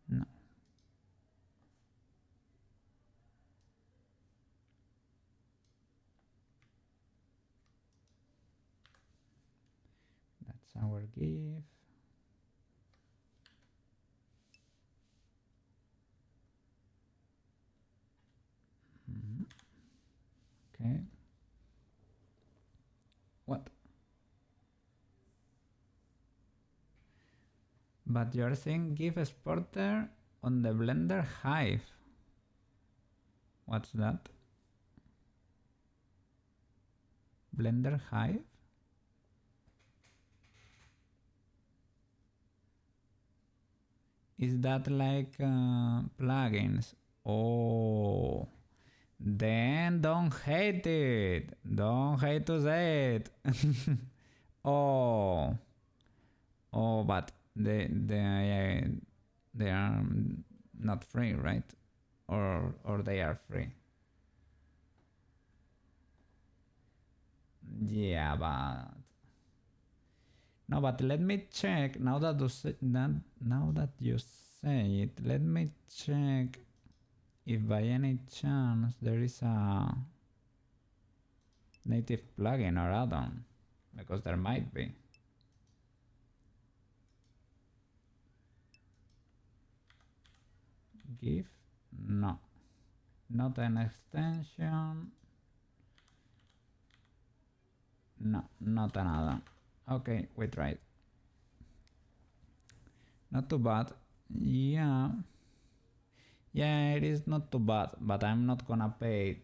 No. That's our GIF. Okay. What? But you're saying GIF exporter on the Blender Hive. What's that? Blender Hive? Is that like plugins? Oh, then don't hate it. Don't hate to say it. Oh, oh, but they are not free, right? Or they are free. Yeah, but no, but let me check now that you say it. Let me check if by any chance there is a native plugin or add-on, because there might be. GIF? No, not an extension. No, not an add-on. Okay, we tried. Not too bad. Yeah, it is not too bad, but I'm not gonna pay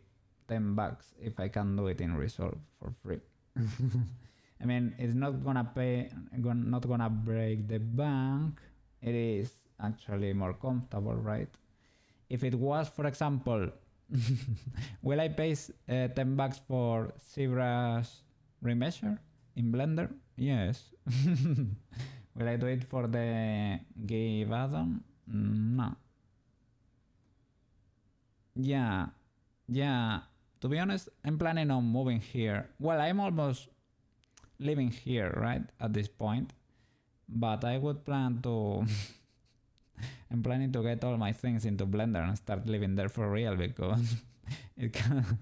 $10 if I can do it in Resolve for free. I mean, it's not gonna break the bank. It is actually more comfortable, right? If it was, for example, will I pay $10 for ZBrush remeasure in Blender? Yes. Will I do it for the GIF add-on? No. Yeah. To be honest, I'm planning on moving here. Well, I'm almost living here, right, at this point. But I would plan to... I'm planning to get all my things into Blender and start living there for real, because it can...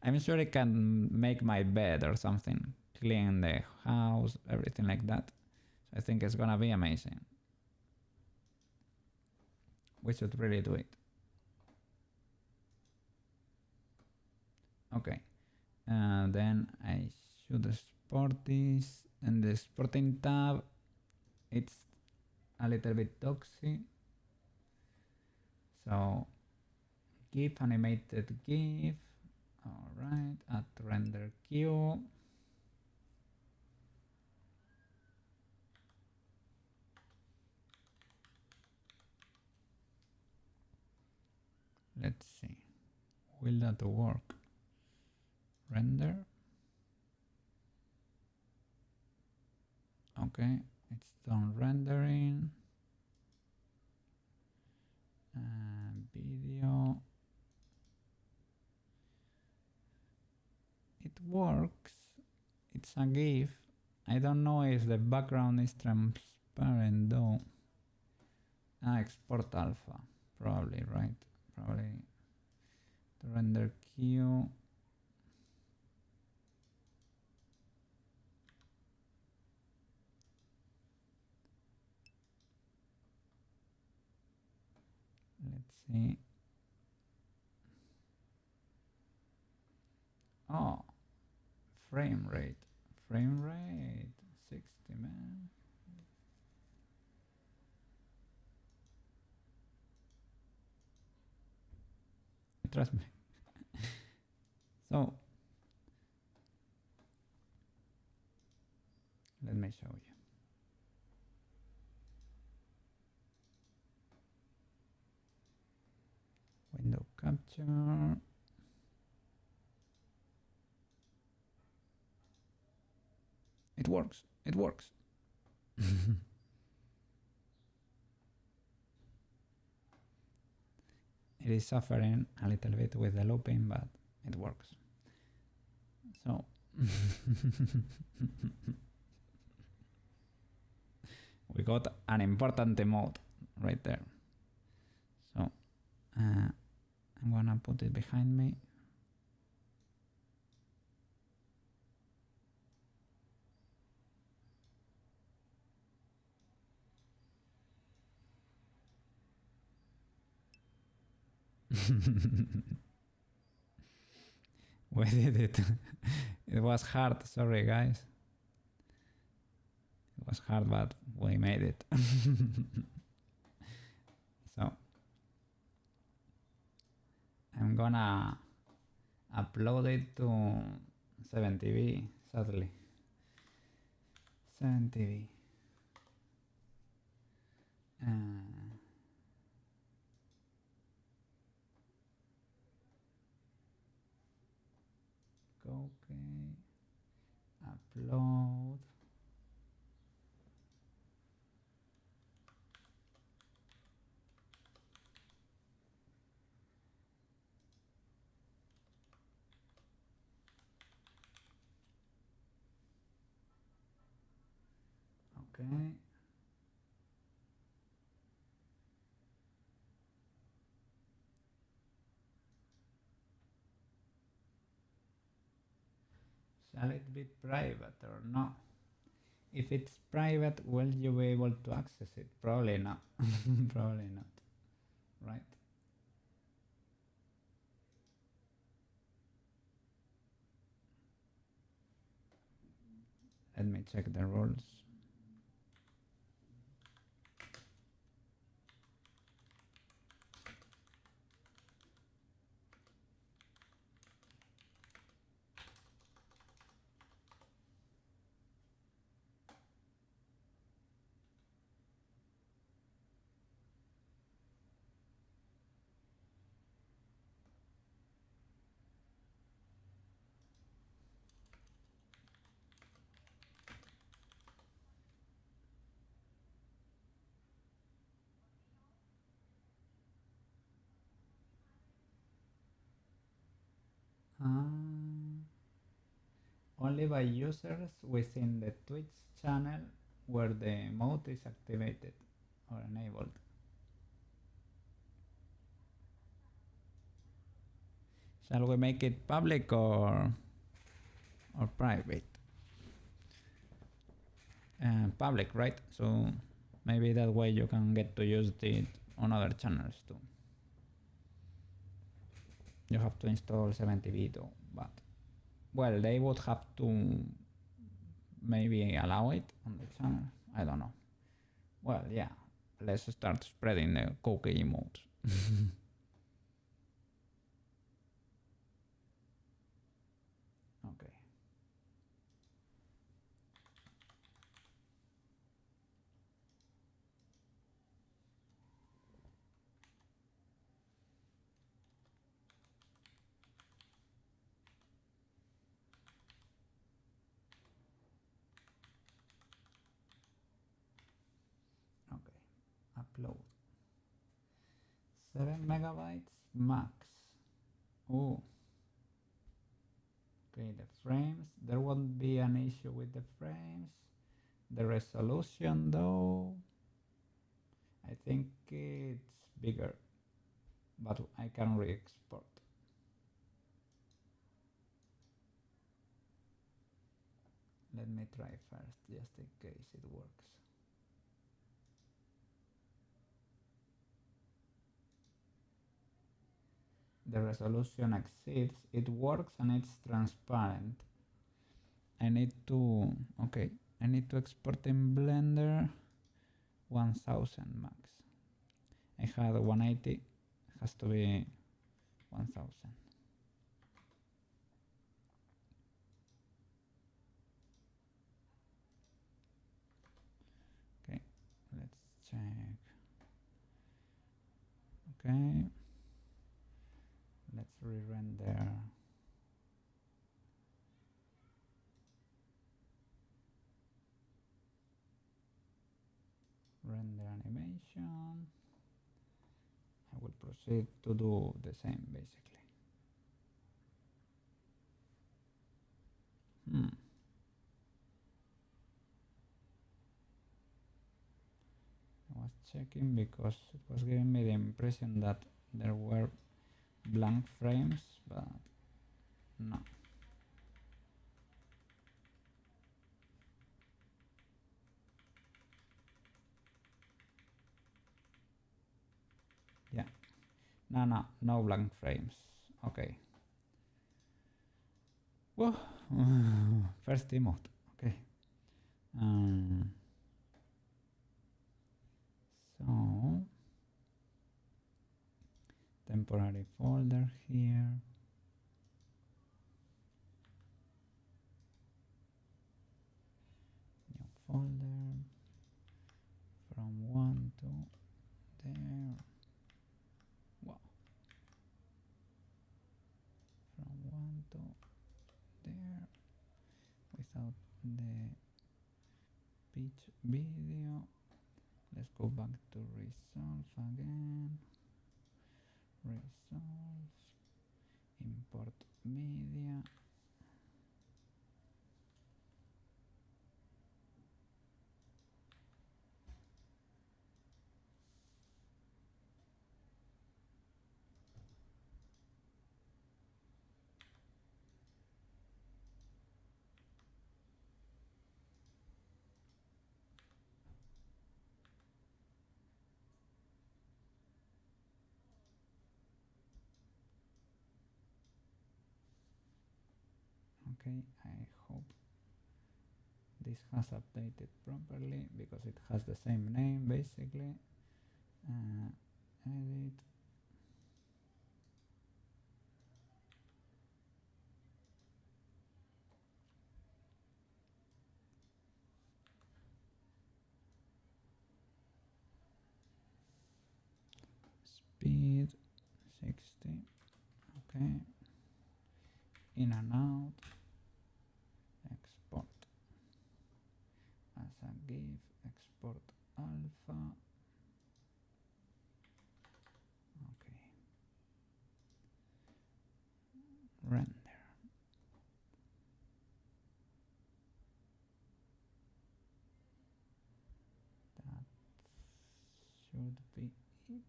I'm sure it can make my bed or something, clean the house, everything like that. So I think it's gonna be amazing. We should really do it. Okay, then I should export this, and the exporting tab, it's a little bit toxic. So GIF, animated GIF. All right, add render queue. Let's see, will that work? Render. Okay, it's done rendering. Video. It works. It's a GIF. I don't know if the background is transparent though. Export alpha. Probably, right? Probably. The render queue. Let's see. Oh, frame rate. 60, man. Trust me. So Let me show you. Window capture. It works. It works. It is suffering a little bit with the looping, but it works. So we got an important emote right there. So I'm gonna put it behind me. We did it. It was hard, sorry guys. It was hard, but we made it. So I'm gonna upload it to 7TV, sadly. 7TV. Koukei, upload. Okay. Shall it be private or not? If it's private, will you be able to access it? Probably not. Probably not. Right? Let me check the rules. Only by users within the Twitch channel where the emote is activated or enabled. Shall we make it public or private? Public, right? So maybe that way you can get to use it on other channels too. You have to install 7TV though, but well, they would have to maybe allow it on the channel. I don't know. Well, yeah, let's start spreading the Koukei emotes. Okay. Okay, upload. 7 megabytes max. Oh. Okay, the frames. There won't be an issue with the frames. The resolution though, I think it's bigger, but I can re-export. Let me try first, just in case it works. The resolution exceeds, it works and it's transparent. I need to, okay, I need to export in Blender 1000 max. I had 180, it has to be 1000. check. Okay. Let's re-render. Render animation. I will proceed to do the same basically. I was checking because it was giving me the impression that there were blank frames, but no. Yeah, no blank frames. Okay. Whoa. First emote. Okay. So temporary folder here. New folder. From 1 to there. Wow. From 1 to there. Without the pitch video. Let's go back to resolve again. Resolve. Import media. Okay, I hope this has updated properly because it has the same name basically. Edit. Speed 60. Okay. In and out. Export as a GIF. Export alpha. Okay. Render. That should be it.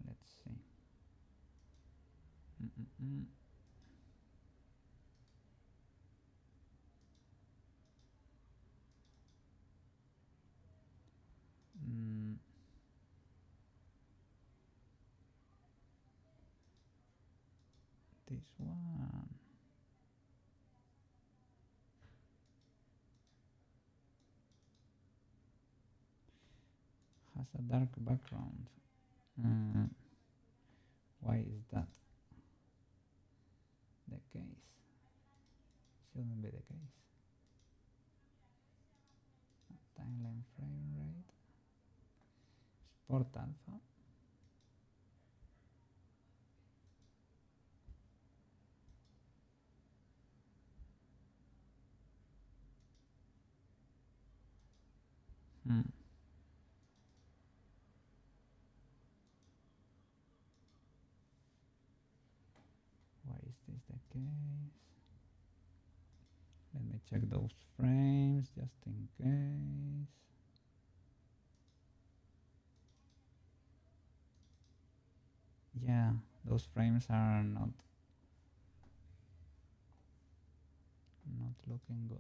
Let's see. This one has a dark background. Why is that the case? Shouldn't be the case. Timeline frame rate. Export alpha. Why is this the case? Let me check those frames just in case. Yeah, those frames are not looking good.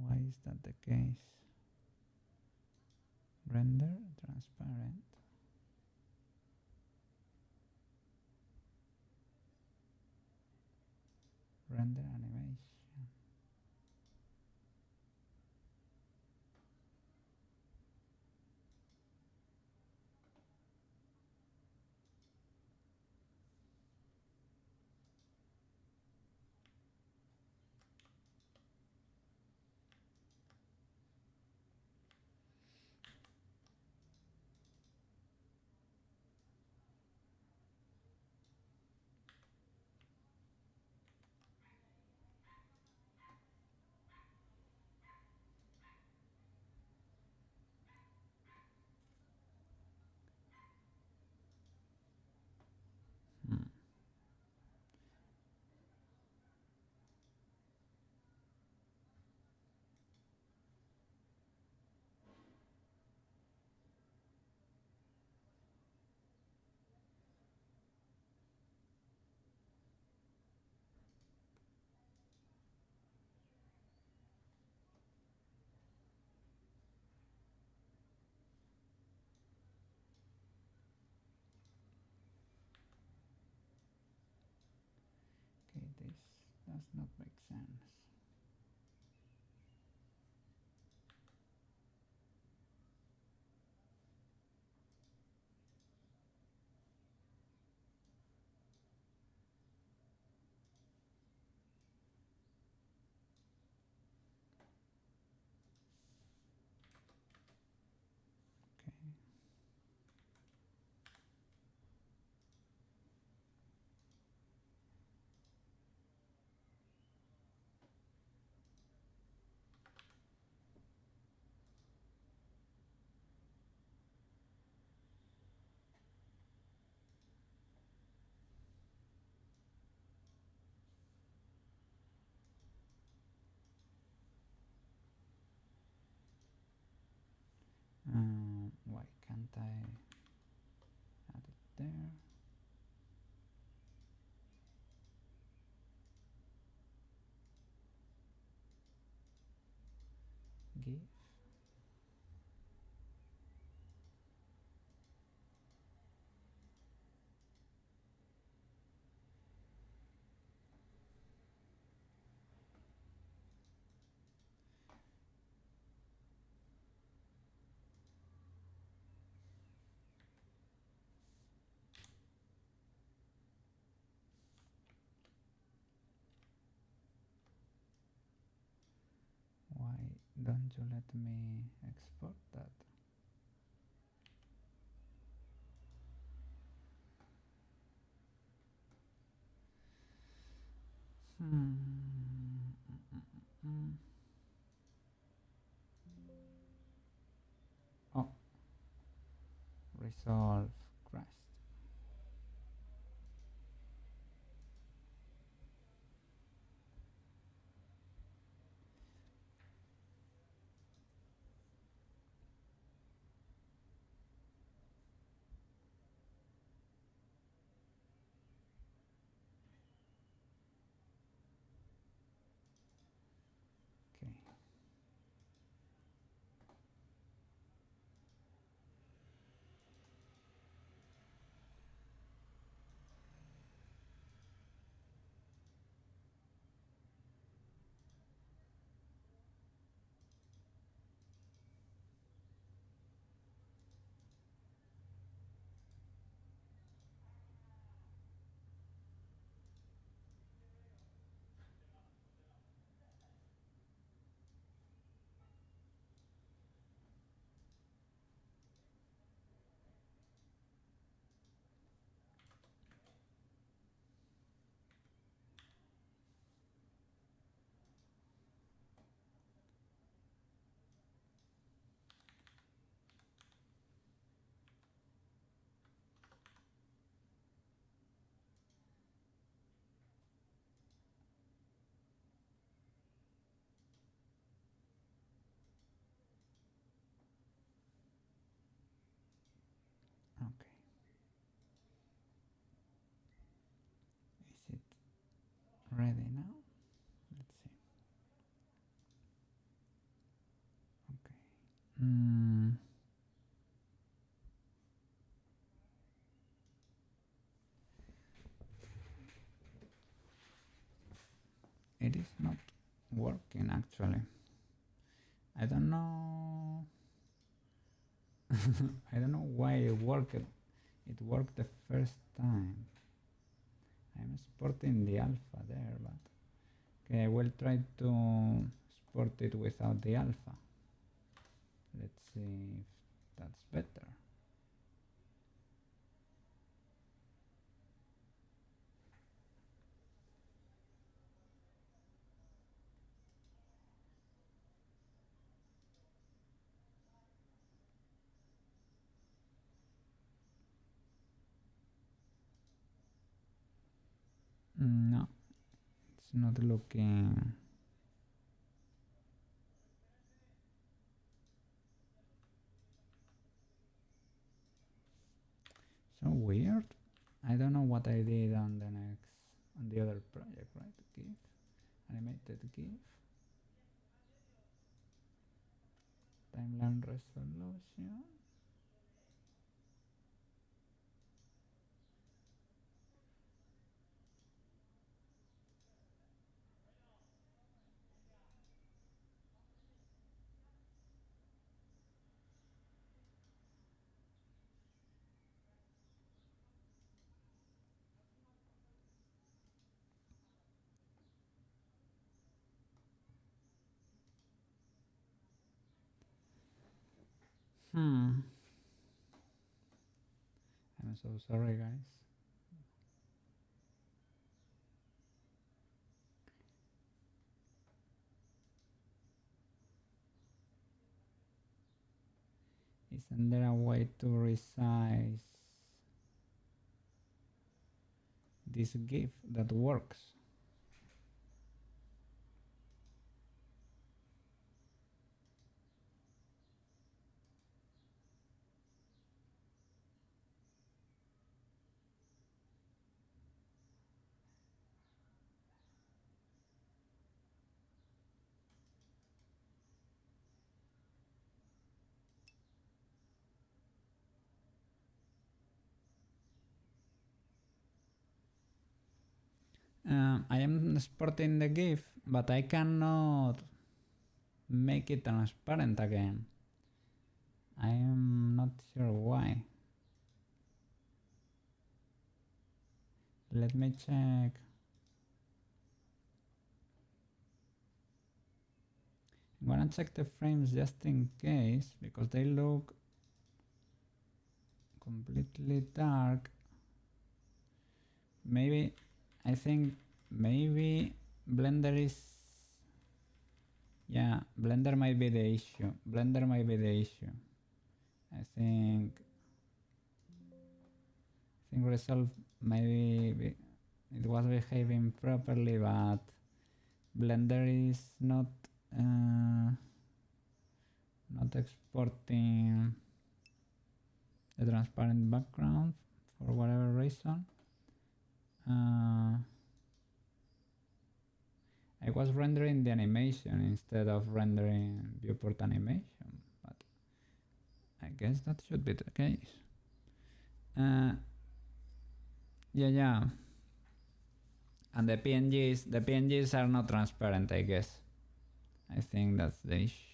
Why is that the case? Render transparent. Render animation. does not make sense. Okay. Why can't I add it there? GIF. Why don't you let me export that? Oh, resolve crashed. Okay. Okay. Is it ready now? Let's see. Okay. It is not working actually. I don't know. I don't know why it worked. It worked the first time. I'm exporting the alpha there, but okay, I will try to export it without the alpha. Let's see if that's better. No, it's not looking. So weird. I don't know what I did on the other project, right? GIF, animated GIF, timeline resolution. I'm so sorry, guys. Isn't there a way to resize this GIF that works? I am exporting the GIF, but I cannot make it transparent again. I am not sure why. Let me check. I'm gonna check the frames just in case, because they look completely dark. Maybe, I think maybe Blender is, yeah, Blender might be the issue. Blender might be the issue. I think Resolve maybe it was behaving properly, but Blender is not exporting the transparent background for whatever reason. I was rendering the animation instead of rendering viewport animation, but I guess that should be the case. Yeah. And the PNGs are not transparent, I guess. I think that's the issue.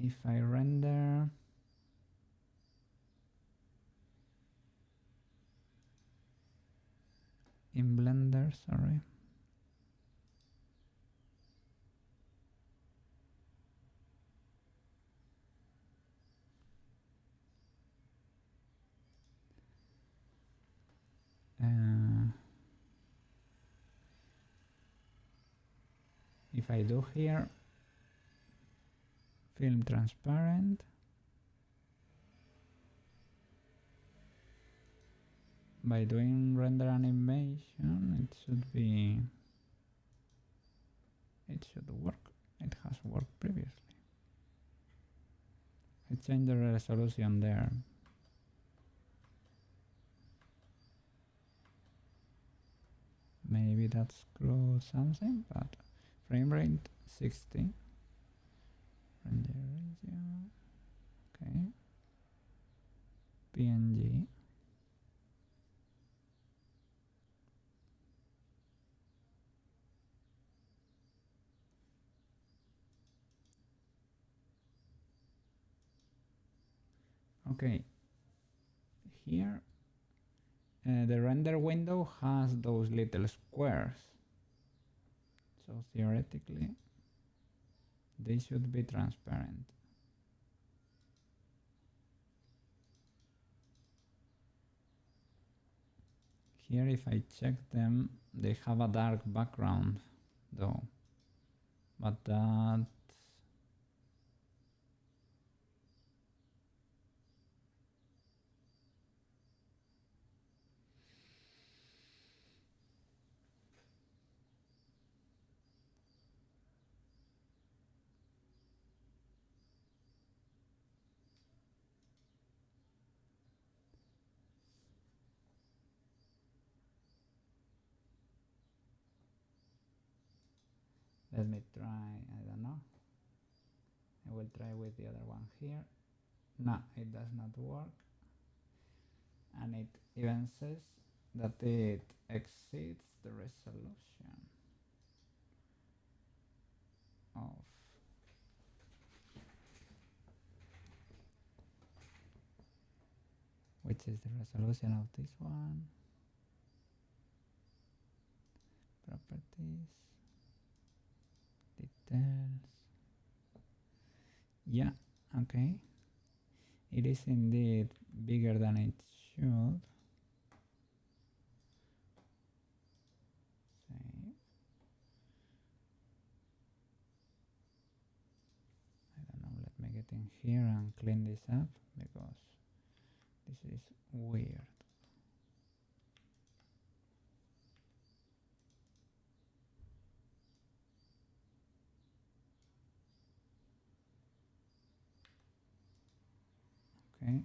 If I render in Blender, sorry. If I do here film transparent, by doing render animation, it should work. It has worked previously. I changed the resolution there. Maybe that screws something, but frame rate 60. Render region. Okay. PNG. Okay. Here, the render window has those little squares. So theoretically, they should be transparent. Here, if I check them, they have a dark background though. But that... Let me try, I don't know. I will try with the other one here. No, it does not work. And it even says that it exceeds the resolution of which is the resolution of this one. Properties. pixels. Yeah, okay. It is indeed bigger than it should. Save. I don't know, let me get in here and clean this up because this is weird. Okay.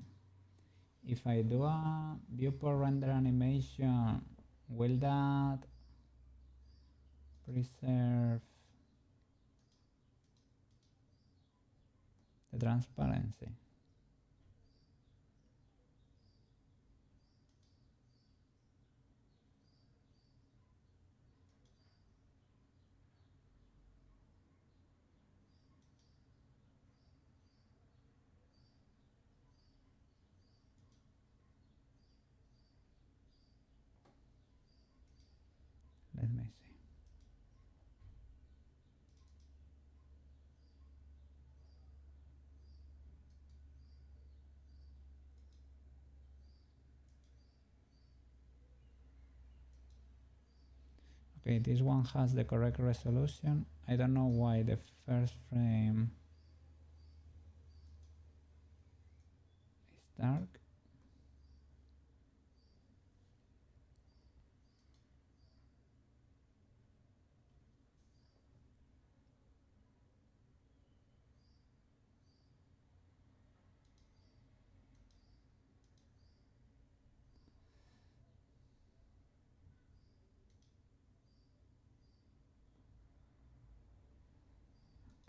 If I do a viewport render animation, will that preserve the transparency? Let me see. Okay, this one has the correct resolution. I don't know why the first frame is dark.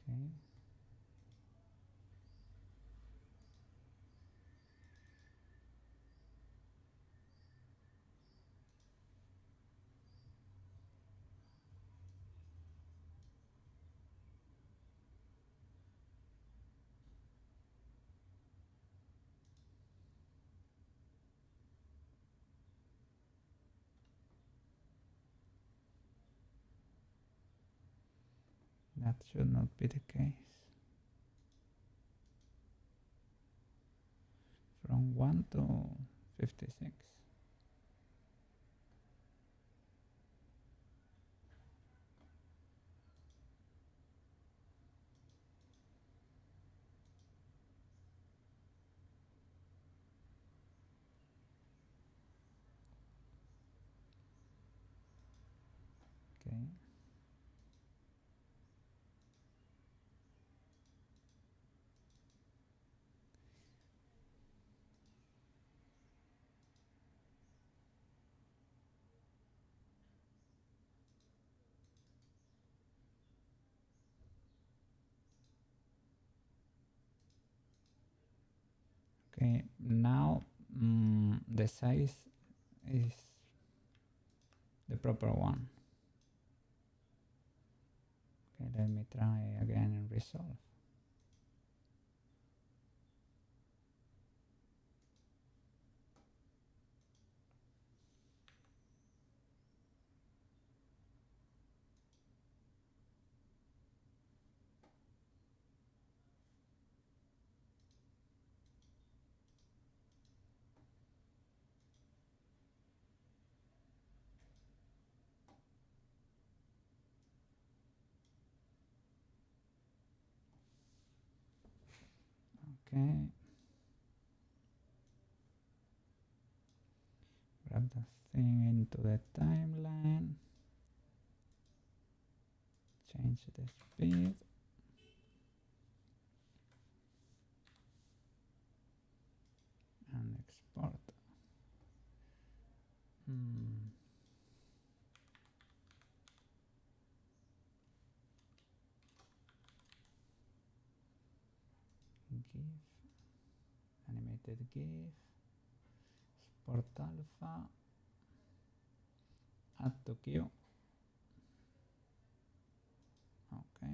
Okay. That should not be the case. From 1 to 56. Okay. Okay, now the size is the proper one. Okay, let me try again and resolve. Okay. Grab the thing into the timeline. Change the speed. And export. GIF. Animated GIF. Export alpha. Add to queue. Okay.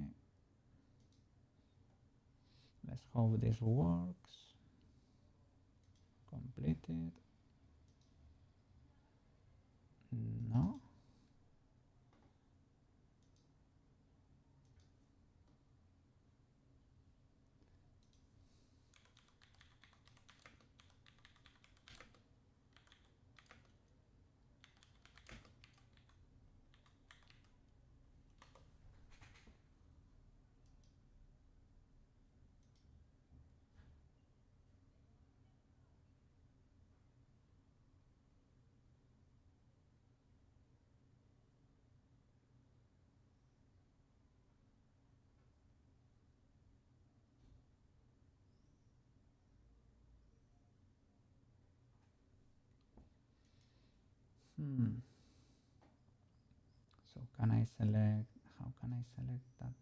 Let's hope this works. Completed. No. So can I select, how can I select that?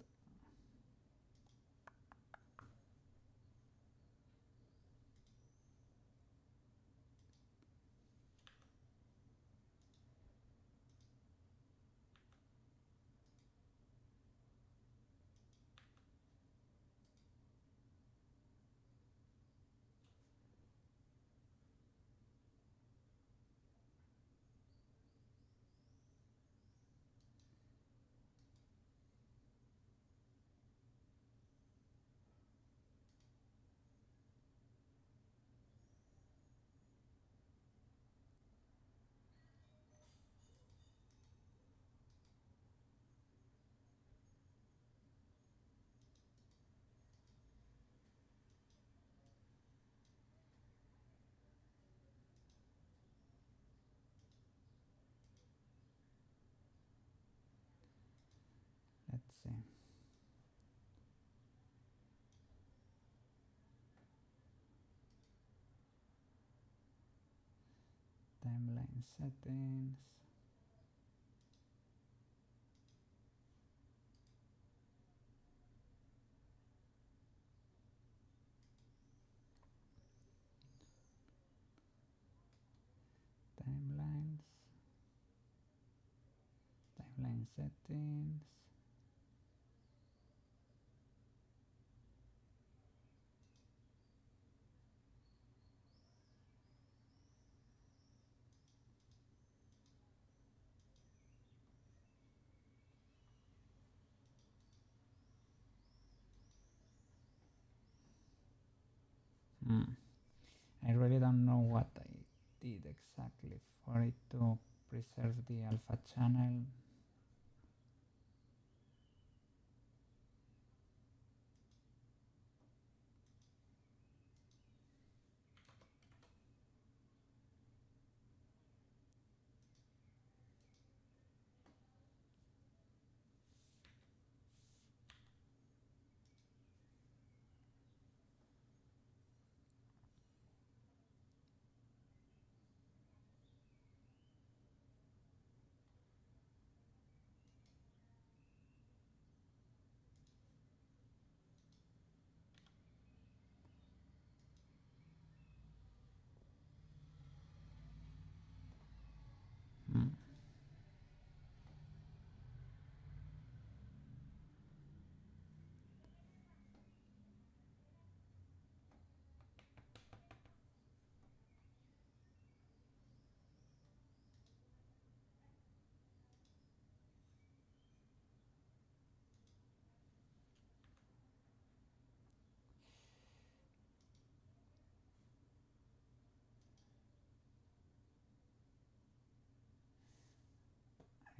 Let's see. Timeline settings. Timelines. Timeline settings. I really don't know what I did exactly for it to preserve the alpha channel.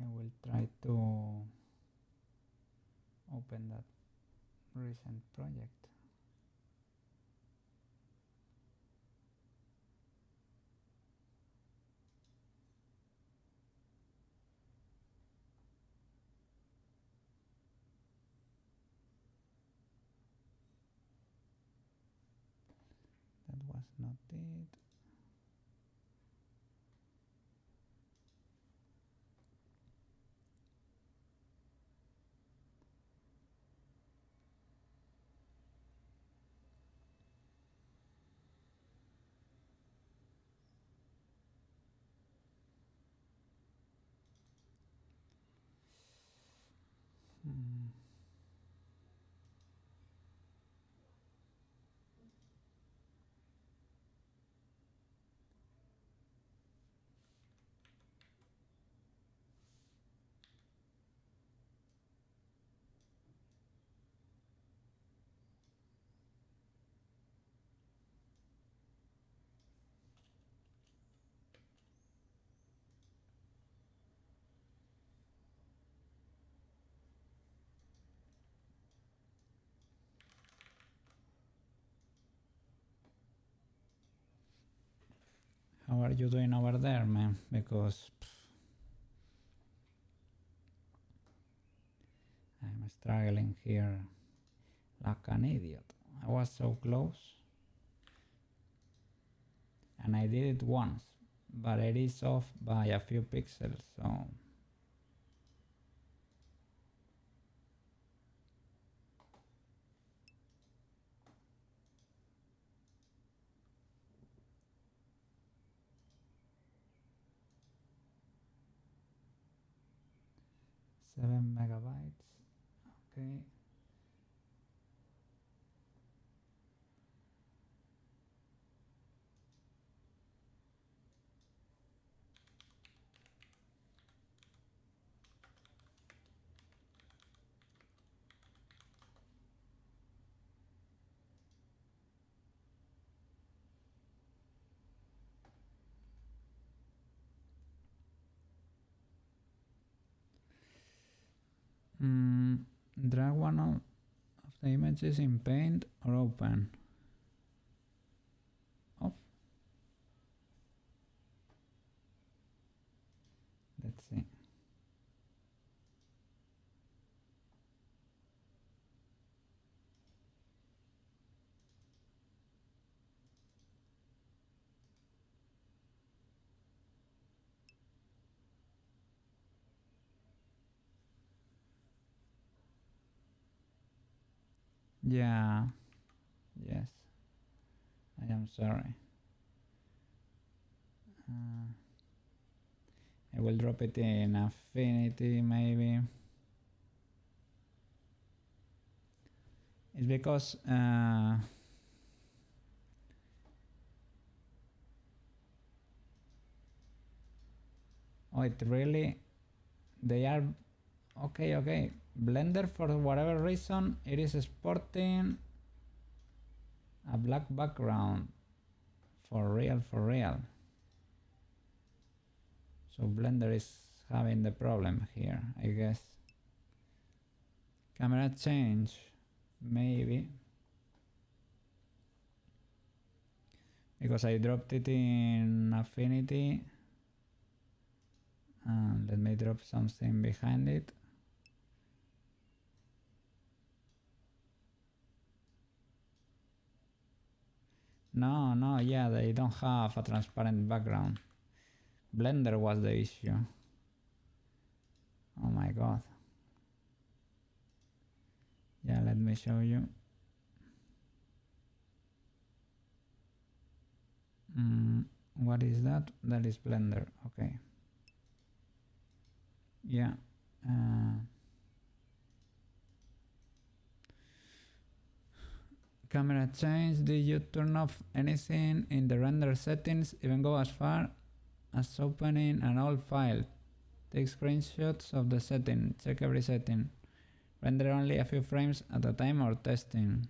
I will try to open that recent project. That was not it. How are you doing over there, man? Because I'm struggling here like an idiot. I was so close. And I did it once, but it is off by a few pixels, so seven megabytes. Okay. Drag one of the images in Paint or open. Off. Let's see. Yeah. Yes. I am sorry. I will drop it in Affinity maybe. It's because oh, it really, they are okay. Blender, for whatever reason, it is exporting a black background. For real. So Blender is having the problem here, I guess. Camera change, maybe. Because I dropped it in Affinity. Let me drop something behind it. No, yeah, they don't have a transparent background. Blender was the issue. Oh my god. Yeah, let me show you. What is that? That is Blender, okay. Yeah. Camera change, did you turn off anything in the render settings? Even go as far as opening an old file. Take screenshots of the setting, check every setting. Render only a few frames at a time or testing.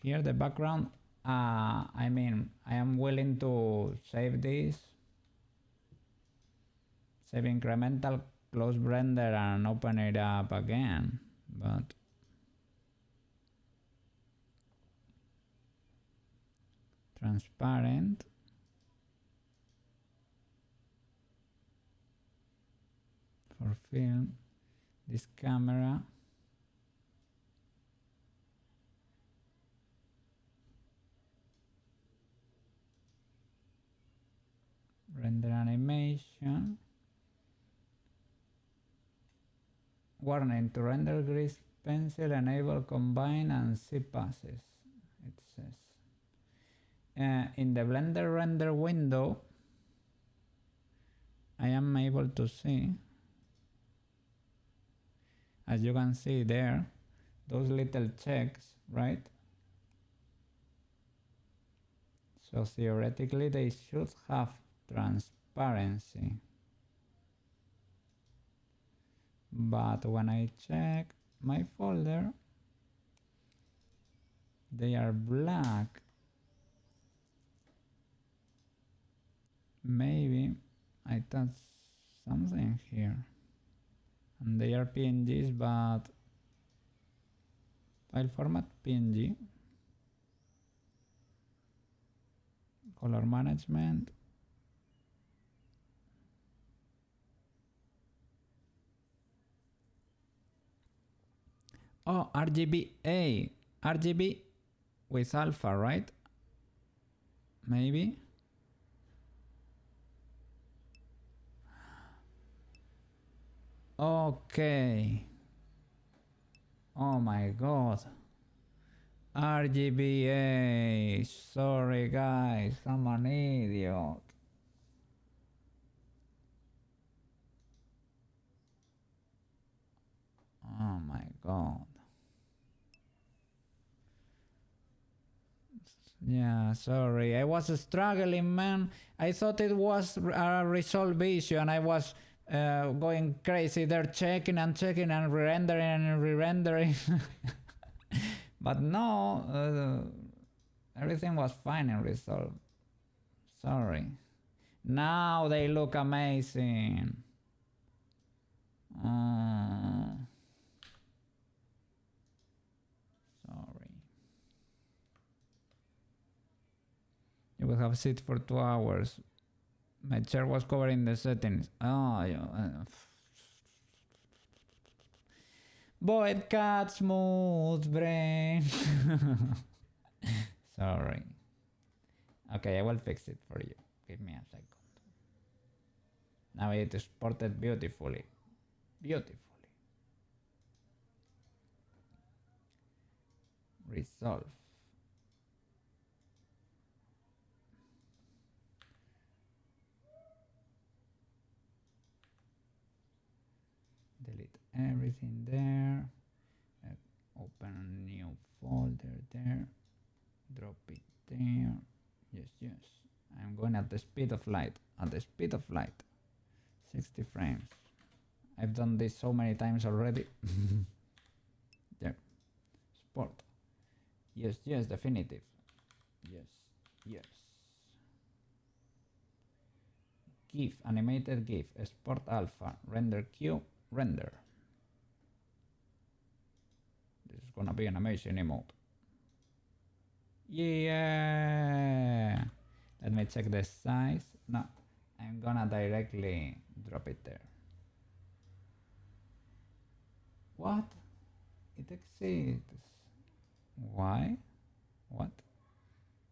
Here the background, I mean, I am willing to save this. Save incremental, close render and open it up again, but transparent. For film, this camera. Render animation. Warning, to render grease pencil, enable combine and see passes, it says. In the Blender render window, I am able to see, as you can see there, those little checks, right? So theoretically they should have transparency. But when I check my folder, they are black. Maybe I touched something here. And they are PNGs, but file format PNG. Color management. Oh, RGB with alpha, right? Maybe. Okay. Oh my god. RGBA. Sorry guys, I'm an idiot. Oh my god. Yeah, sorry. I was struggling, man. I thought it was a resolved issue and I was going crazy there checking and checking and re-rendering and re-rendering. But no, everything was fine in resolve. Sorry. Now they look amazing. Sorry. You will have sit for 2 hours. My chair was covered in the settings. Oh, yeah. Void cat smooth brain. Sorry. Okay, I will fix it for you. Give me a second. Now it is ported beautifully. Beautifully. Resolve. Delete everything there. Open a new folder there. Drop it there. Yes, yes. I'm going at the speed of light. At the speed of light. 60 frames. I've done this so many times already. There. Sport. Yes, yes, definitive. Yes, yes. GIF, animated GIF, Sport Alpha, render Q, render. This is gonna be an amazing emote. Yeah! Let me check the size. No, I'm gonna directly drop it there. What? It exceeds. Why? What?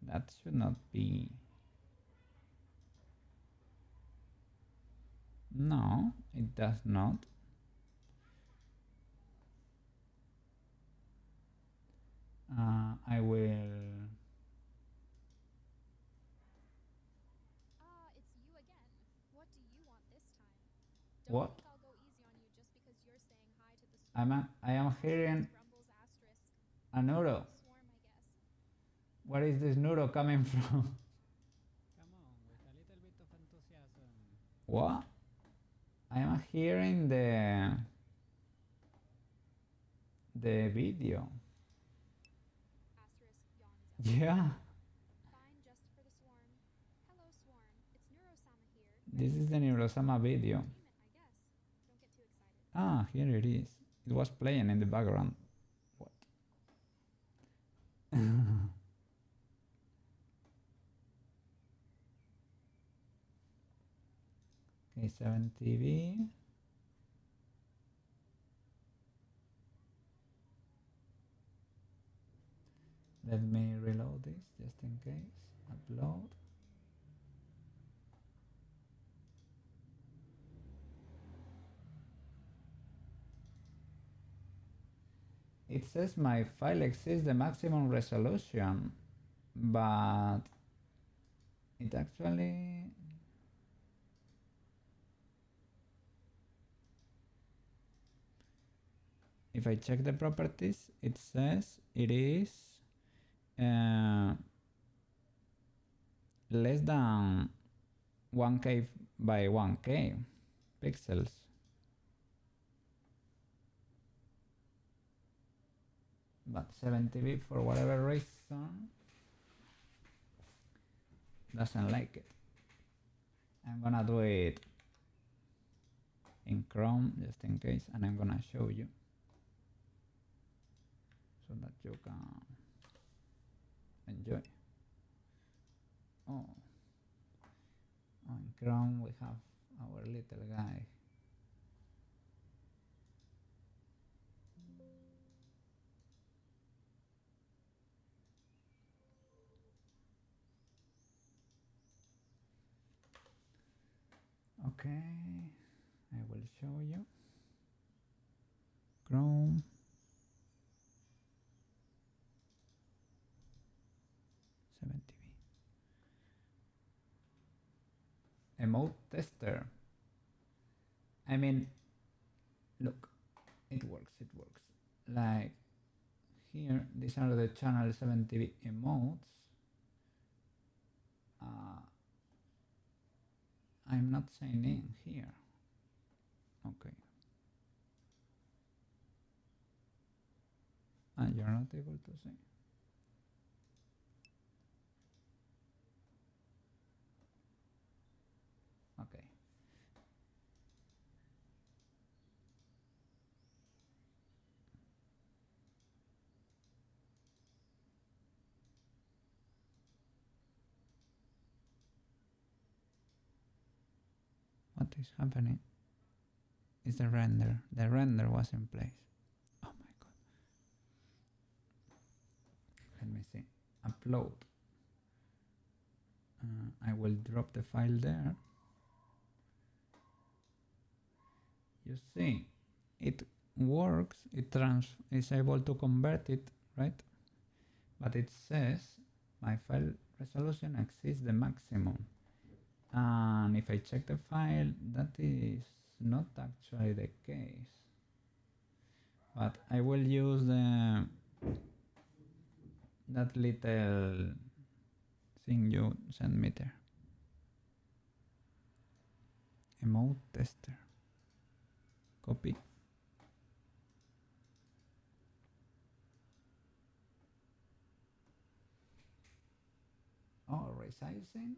That should not be. No, it does not. I will. It's you again. What do you want this time? Don't What? think I'll go easy on you just because you're saying hi to the swarm. I am hearing Grumbles asterisk. a noodle. Swarm, I guess. Where is this noodle coming from? Come on, with a little bit of enthusiasm. What? I am hearing the video. Asterisk yawns at Yeah, Fine just for the swarm. Hello, swarm. It's Neurosama here. this is the Neurosama video. I guess. Don't get too excited. Ah, here it is. It was playing in the background. What? Okay, 7 TV. Let me reload this just in case. Upload. It says my file exceeds the maximum resolution, but it actually. If I check the properties, it says it is less than 1K by 1K pixels. But 7TV for whatever reason doesn't like it. I'm gonna do it in Chrome just in case, and I'm gonna show you so that you can enjoy. Oh, on Chrome we have our little guy. Okay, I will show you. Chrome. Emote tester. I mean, look, it works. Like here, these are the channel 7TV emotes. I'm not signing here. Okay. And you're not able to see. Okay. What is happening? Is the render. The render was in place. Oh my god. Let me see. Upload. I will drop the file there. You see, it works. It is able to convert it, right? But it says my file resolution exceeds the maximum. And if I check the file, that is not actually the case. But I will use that little thing you sent me there. Emote tester. Copy. Oh, resizing.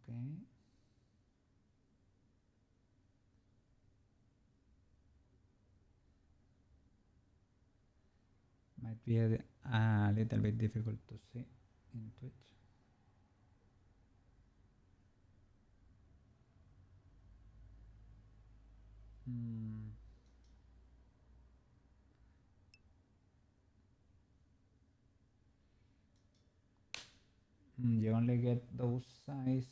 Okay. Might be a little bit difficult to see in Twitch. You only get those sizes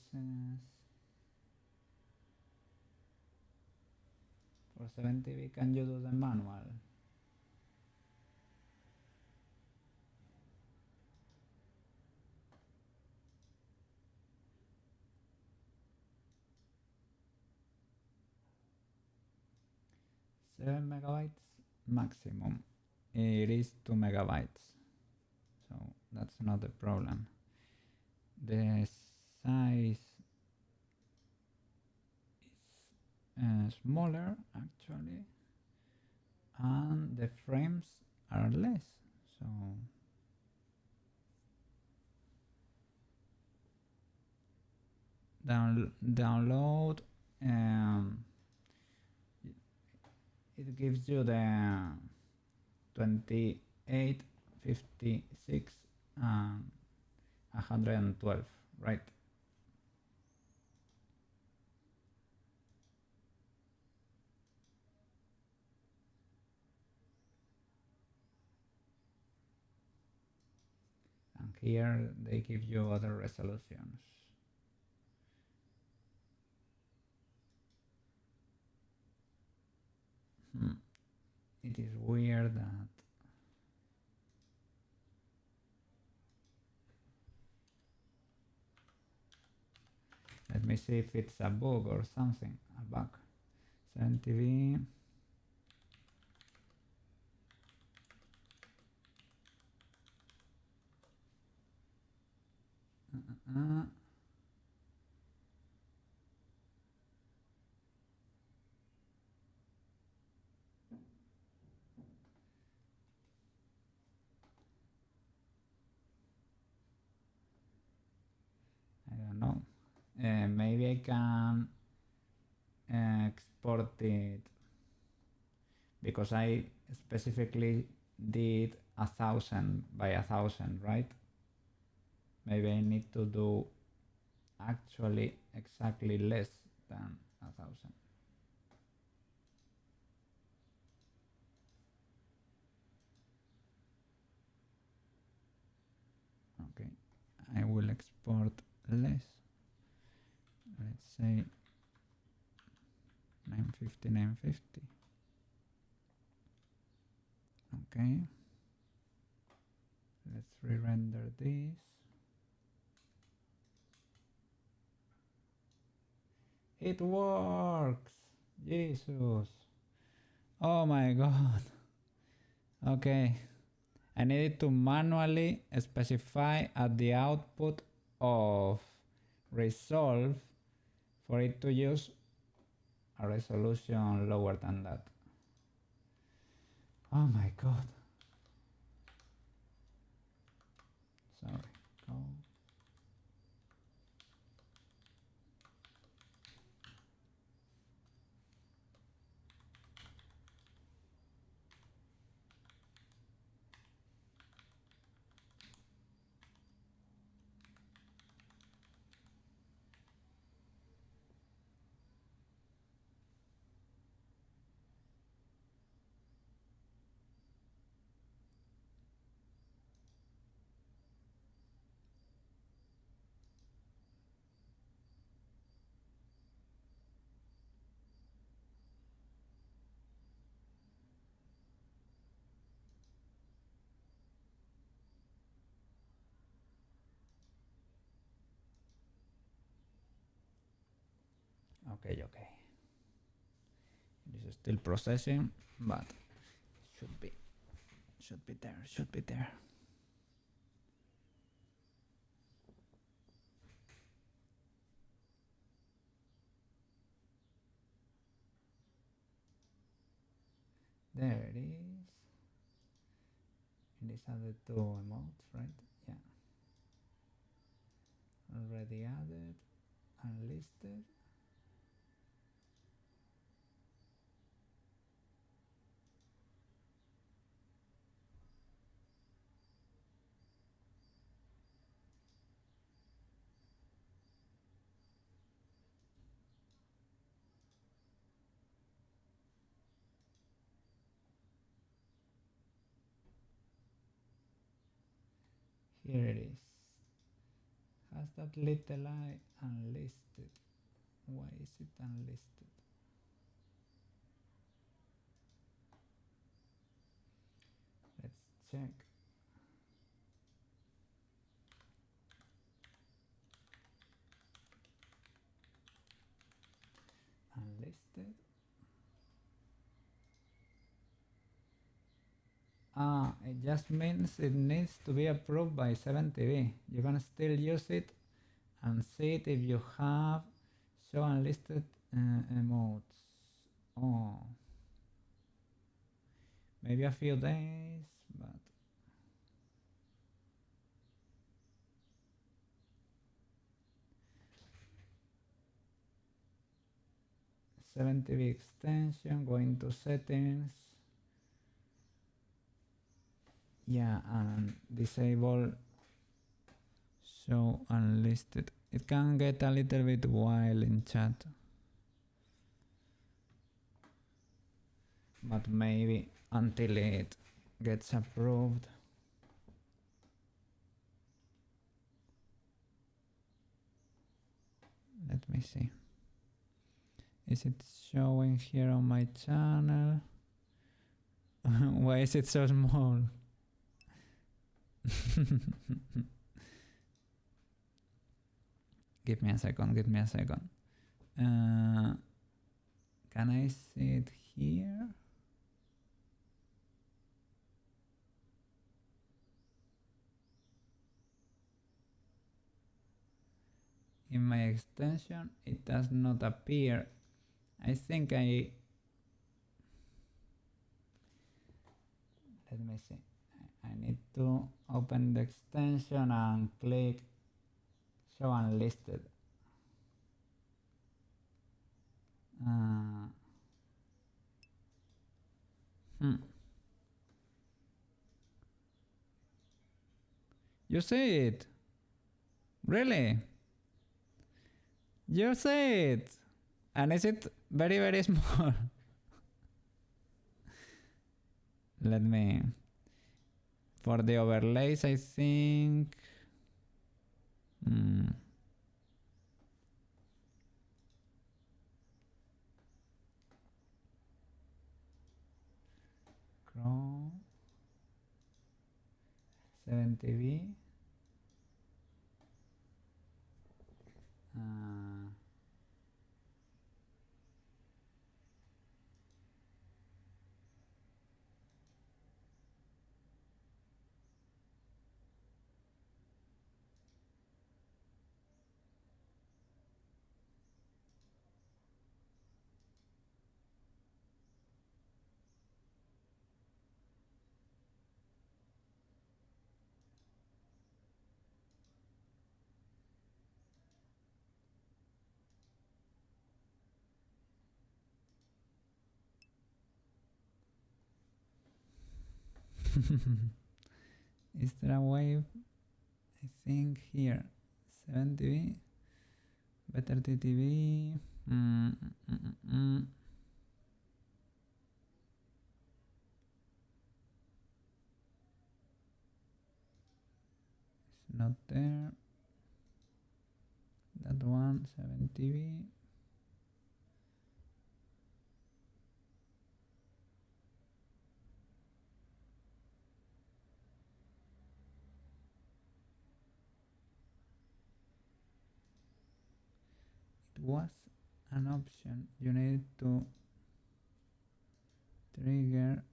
for 7TV. Can you do the manual? Seven megabytes maximum. It is 2 megabytes, so that's not a problem. The size is smaller actually, and the frames are less. So download. It gives you the 28, 56, and 112, right? And here they give you other resolutions. It is weird that let me see if it's a bug or something. A bug. 7TV. I don't know. Maybe I can export it. because I specifically did 1,000 by 1,000, right? Maybe I need to do actually exactly less than 1,000. Okay, I will export less. Let's say 950, 950. Okay, let's re-render this. It works! Jesus! Oh my god! Okay, I needed to manually specify at the output of resolve for it to use a resolution lower than that. Oh my god. Sorry. Go. Okay, okay. This is still processing, but should be there, should be there. There it is. These are the two emotes, right? Yeah. Already added, unlisted. Here it is. Has that little eye unlisted? Why is it unlisted? Let's check. Unlisted. It just means it needs to be approved by 7TV. You can still use it and see it if you have show unlisted emotes. Oh, maybe a few days, but 7TV extension, going to settings. Yeah, and disable show unlisted. It can get a little bit wild in chat, but maybe until it gets approved. Let me see. Is it showing here on my channel? Why is it so small? Give me a second, give me a second. Can I see it here? In my extension, it does not appear. I think let me see. I need to open the extension and click show unlisted. You see it? Really? You see it? And is it very, very small? Let me... For the overlays, I think... Chrome... 70B... Is there a way? I think here 70 better TTV. It's not there. That one 70. It was an option you need to trigger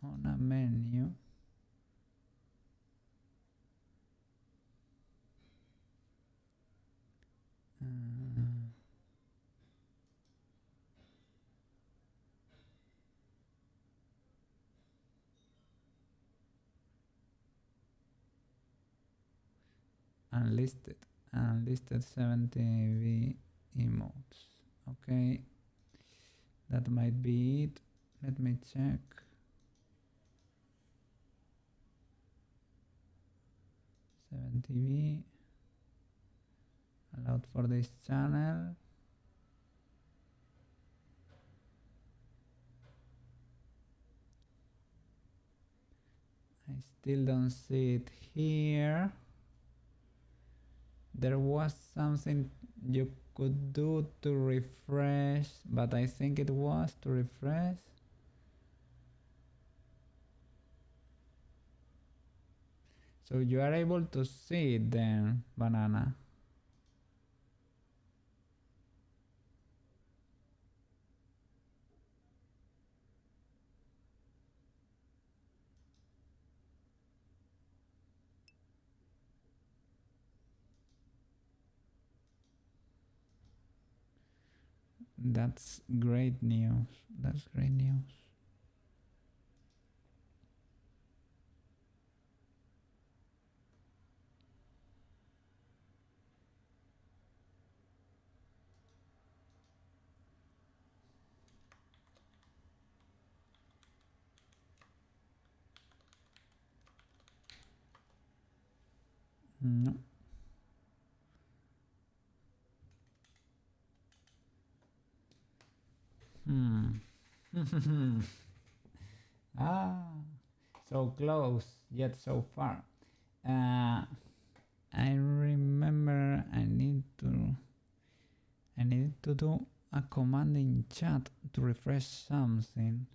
on a menu. Unlisted 70V emotes. Okay, that might be it. Let me check. 70V allowed for this channel. I still don't see it here. There was something you could do to refresh, but I think it was to refresh. So you are able to see it then, Banana. That's great news. That's great news. No. Ah, so close, yet so far. I remember I need to do a command in chat to refresh something.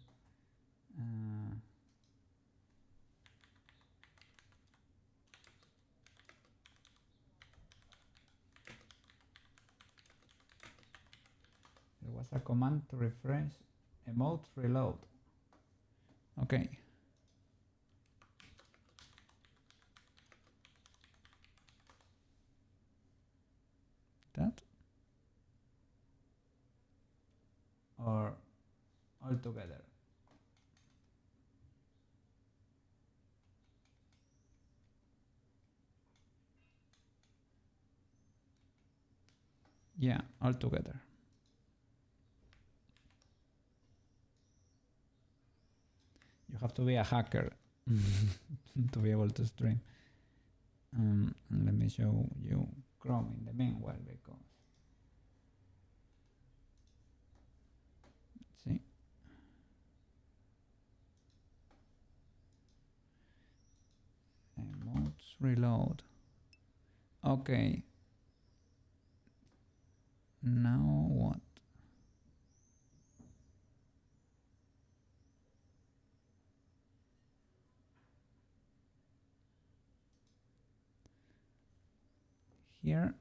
There was a command to refresh emote reload. Okay. That? Or all together? Yeah, all together. You have to be a hacker to be able to stream. And let me show you Chrome in the meanwhile because see. Emotes reload. Okay. Now what? Here.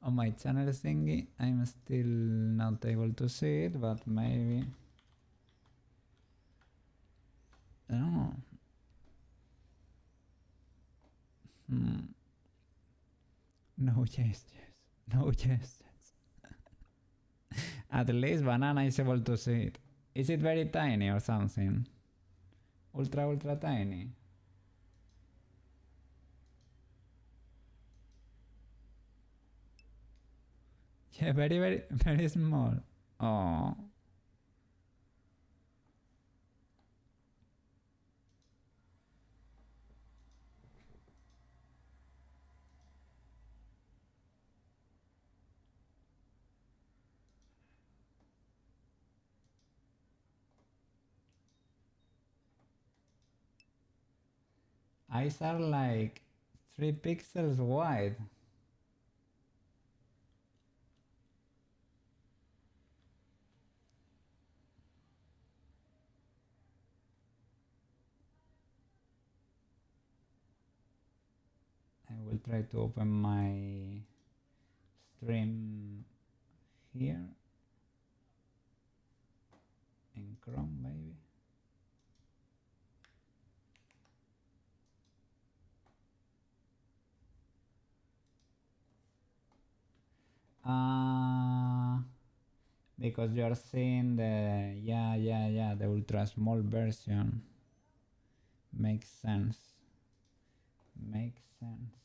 On my channel thingy, I'm still not able to see it, but maybe. Oh. No, yes. No, yes. At least banana is able to see it. Is it very tiny or something? Ultra tiny. Yeah, very small. Oh. Eyes are like 3 pixels wide. I will try to open my stream here in Chrome maybe. Because you are seeing the the ultra small version. Makes sense. Makes sense.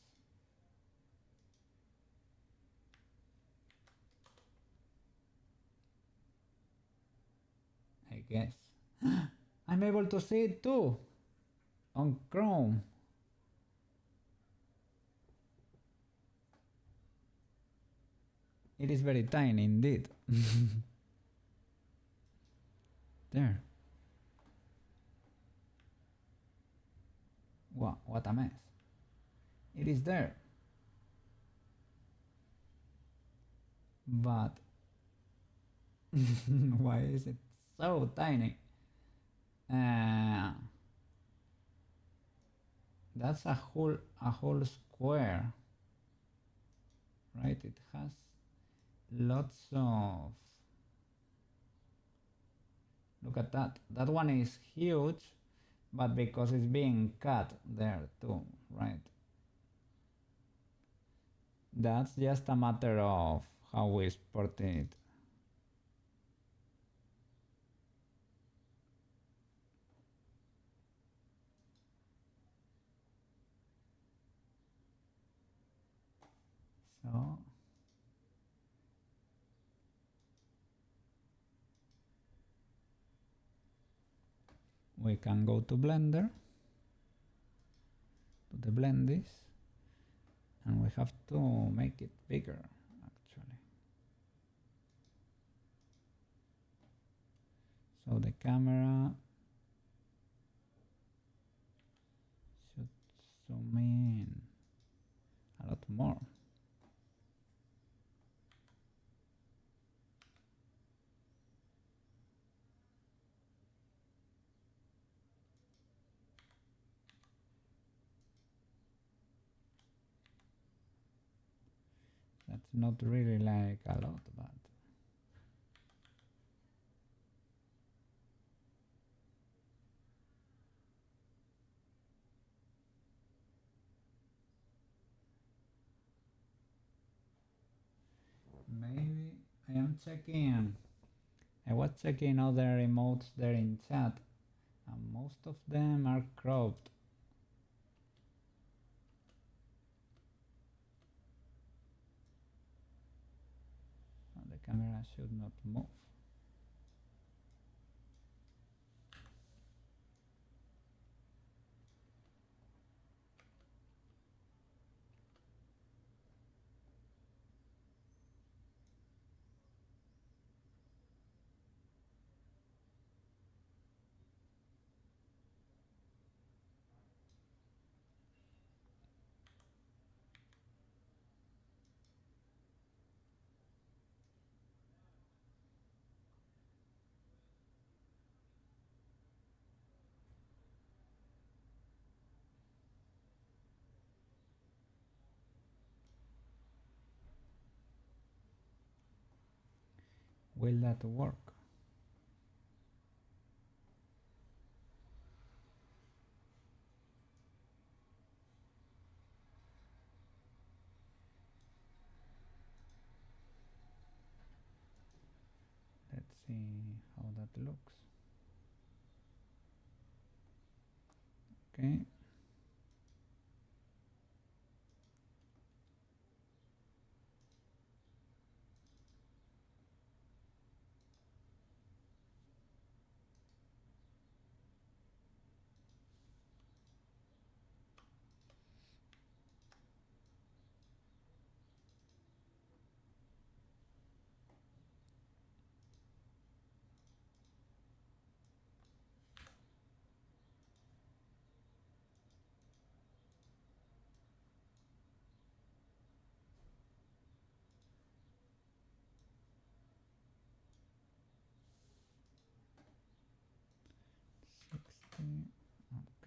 I guess. I'm able to see it too on Chrome. It is very tiny indeed. There. Wow, what a mess. It is there. But why is it so tiny? That's a whole square, right? It has lots of. Look at that. That one is huge, but because it's being cut there too, right? That's just a matter of how we export it. So we can go to Blender, to the Blendies, and we have to make it bigger actually. So the camera should zoom in a lot more. That's not really like a lot, but maybe I am checking. I was checking other emotes there in chat, and most of them are cropped. Camera should not move. Will that work? Let's see how that looks. Okay.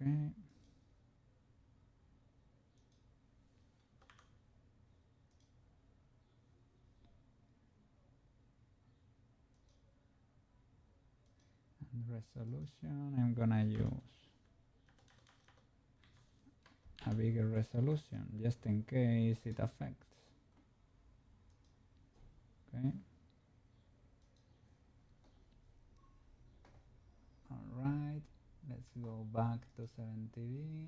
Okay. And resolution, I'm gonna use a bigger resolution just in case it affects. Okay. Alright, let's go back to 70B.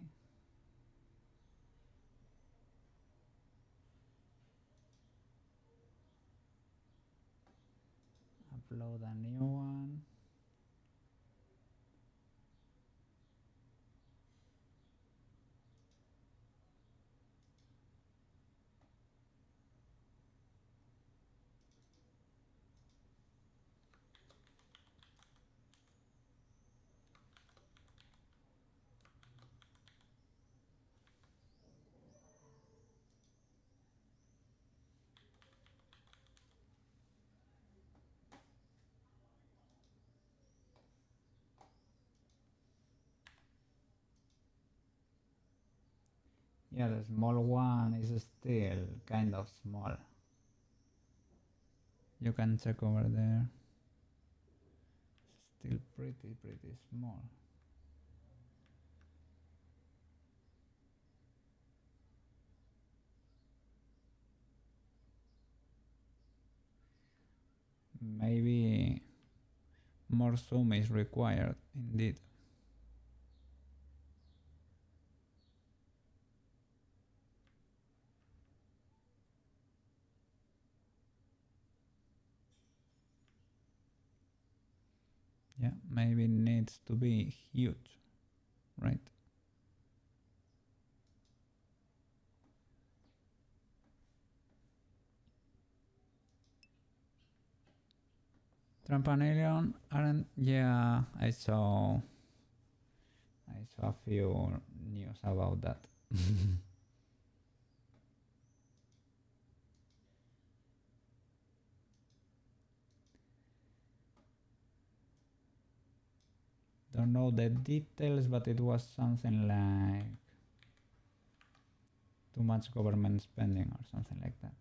Upload a new one. Yeah, the small one is still kind of small. You can check over there. Still pretty small. Maybe more zoom is required indeed. Yeah, maybe it needs to be huge, right? Trampanelion aren't, yeah, I saw a few news about that. Don't know the details, but it was something like too much government spending or something like that.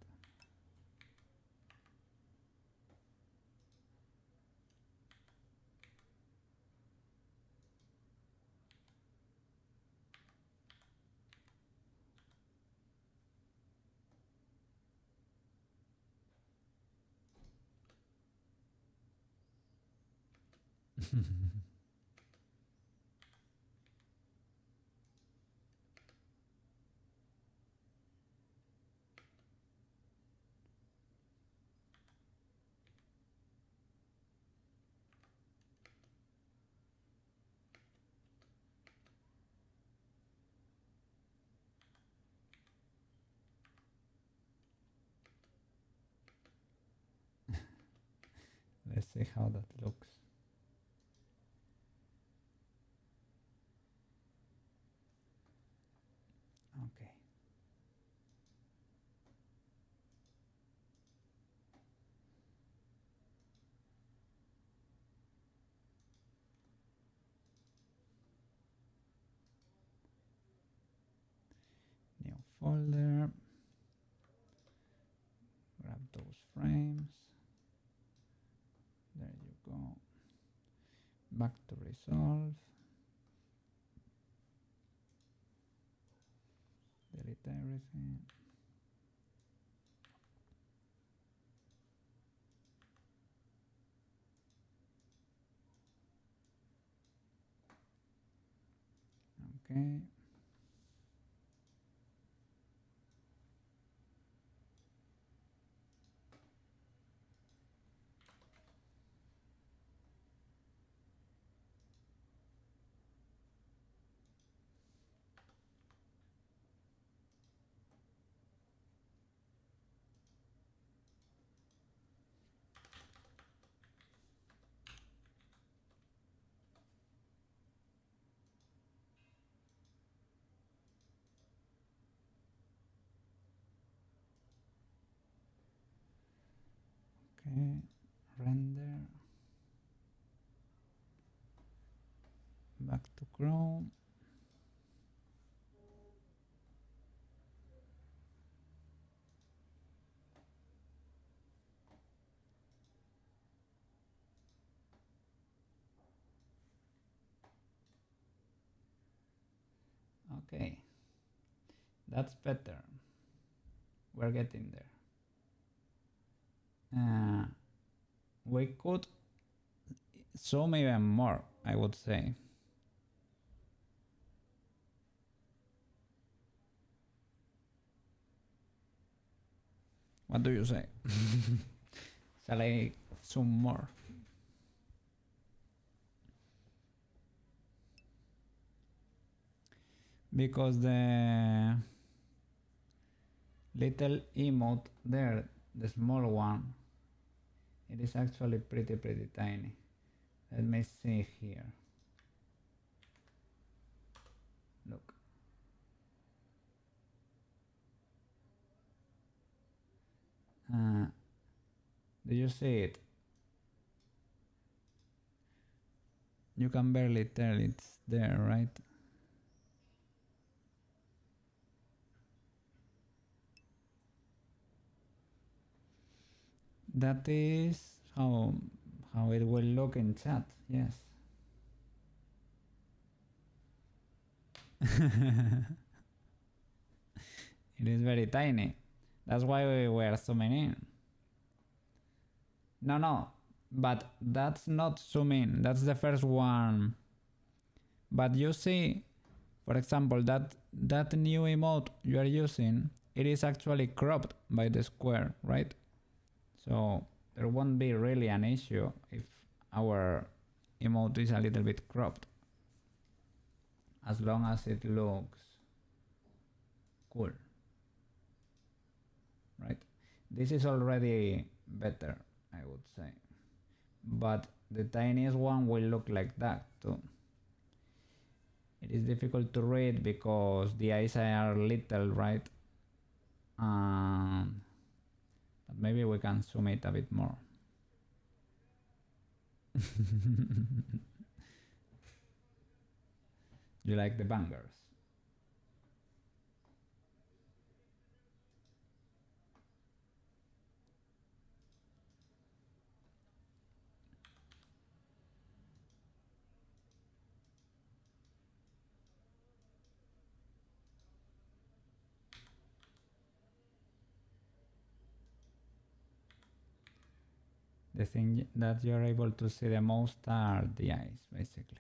see how that looks. Okay. New folder. Grab those frames. There you go. Back to resolve. Delete everything. Okay. Okay. Render. Back to Chrome. Okay. That's better. We're getting there. We could zoom even more, I would say. What do you say? Shall I zoom more? Because the little emote there, the small one, it is actually pretty tiny. Let me see here. Look. Do you see it? You can barely tell it's there, right? That is how it will look in chat, yes. It is very tiny. That's why we were zooming in. No, but that's not zoom in. That's the first one. But you see, for example, that new emote you are using, it is actually cropped by the square, right? So there won't be really an issue if our emote is a little bit cropped, as long as it looks cool, right? This is already better, I would say, but the tiniest one will look like that too. It is difficult to read because the eyes are little, right? But maybe we can zoom it a bit more. You like the bangers? The thing that you're able to see the most are the eyes, basically.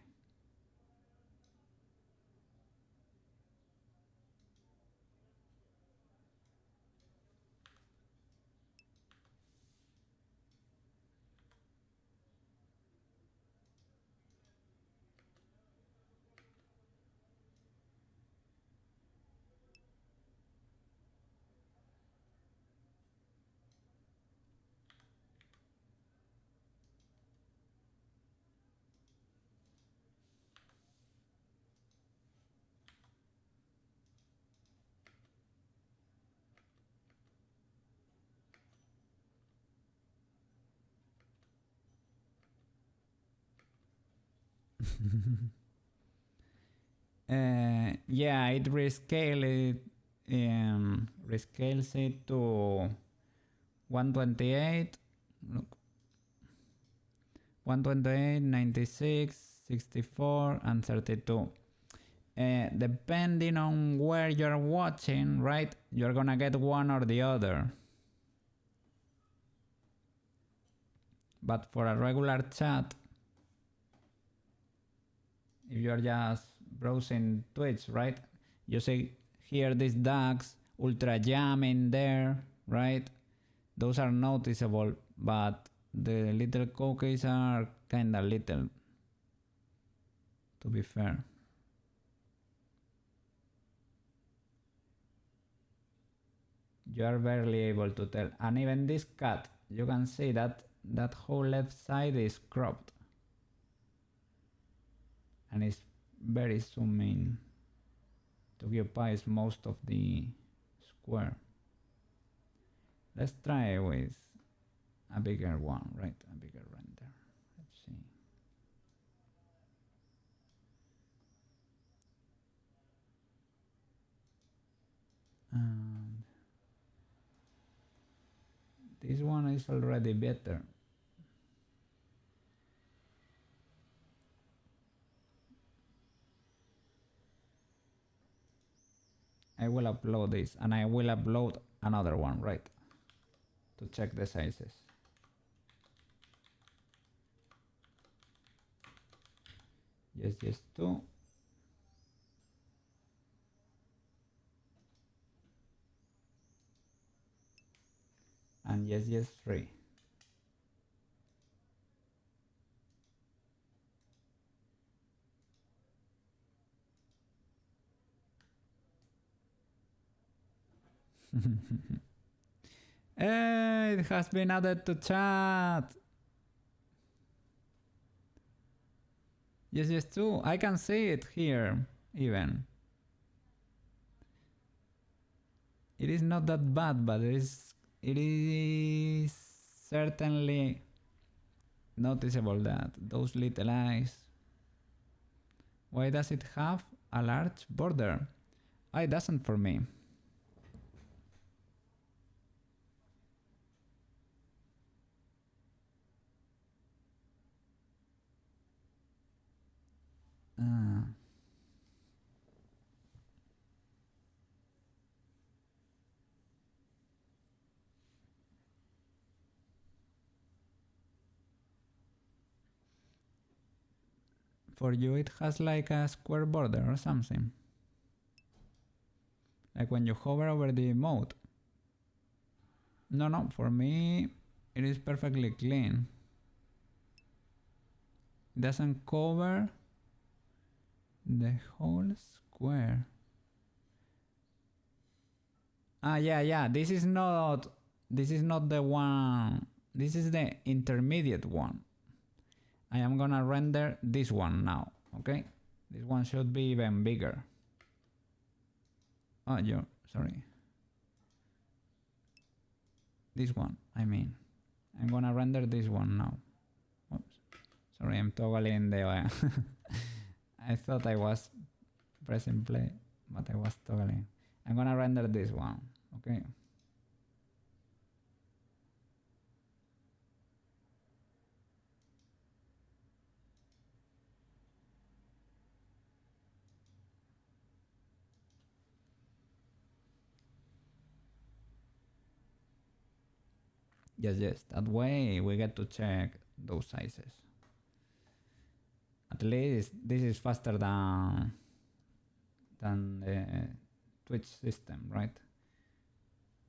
Yeah, it rescales it to 128. Look, 128, 96, 64, and 32. Depending on where you're watching, right, you're gonna get one or the other. But for a regular chat, if you're just browsing Twitch, right, you see here these ducks, ultra jam in there, right? Those are noticeable, but the little Koukeis are kinda little, to be fair. You are barely able to tell. And even this cat, you can see that that whole left side is cropped. And it's very zoomed in. It occupies most of the square. Let's try with a bigger one, right? A bigger render. Let's see. And this one is already better. I will upload this and I will upload another one, right? To check the sizes. YesYes 2. And YesYes 3. It has been added to chat. YesYes 2. I can see it here even. It is not that bad, but it is certainly noticeable that those little eyes. Why does it have a large border? It doesn't for me. For you it has like a square border or something. Like when you hover over the emote. No, for me it is perfectly clean. It doesn't cover the whole square. Yeah, this is not the one, this is the intermediate one. I am gonna render this one now, okay? This one should be even bigger. Oh, sorry. This one, I mean. I'm gonna render this one now. Oops. Sorry, I'm toggling the... I thought I was pressing play, but I was toggling. I'm gonna render this one, okay? Yes, that way we get to check those sizes. At least this is faster than the Twitch system, right?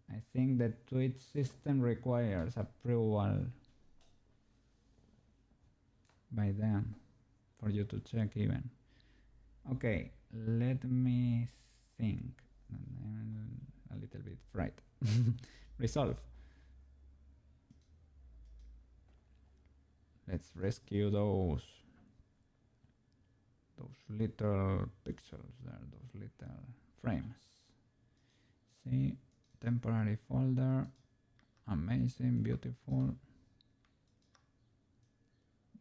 I think the Twitch system requires approval by them for you to check even. Okay, let me think. I'm a little bit fried. Resolve. Let's rescue those little pixels there, those little frames. See, temporary folder, amazing, beautiful.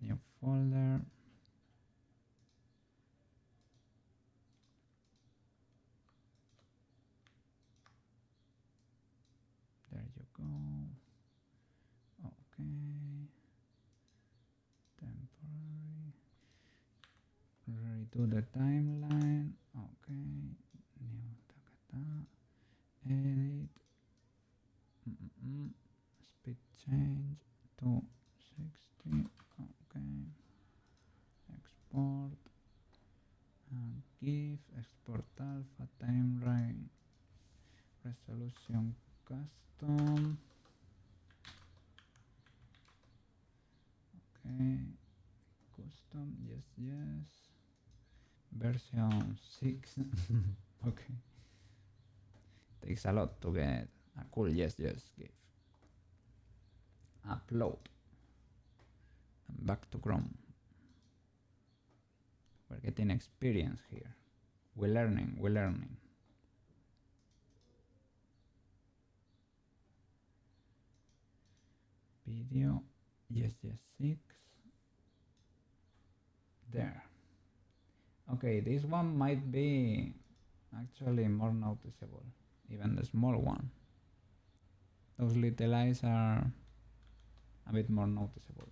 New folder. go. Okay. Temporary. Redo the timeline. Okay. New takata. Edit. Speed change to 60. Okay. Export. And GIF. Export alpha timeline. Resolution custom. Okay. Custom. Yes. Version 6. Okay. Takes a lot to get a cool YesYes GIF. Upload. And back to Chrome. We're getting experience here. We're learning. Video. YesYes 6. There. Okay, this one might be actually more noticeable. Even the small one. Those little eyes are a bit more noticeable.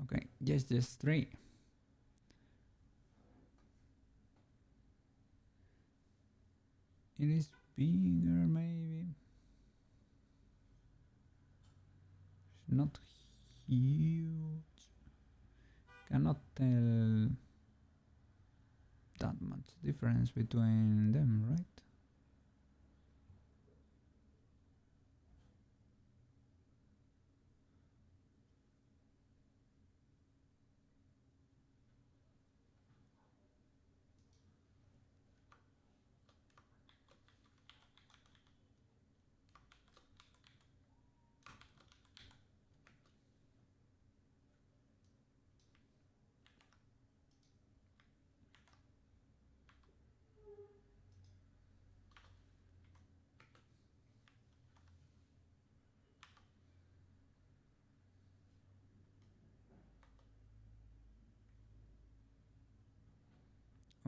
Okay, just 3. It is bigger maybe. It's not huge. Cannot tell that much difference between them, right?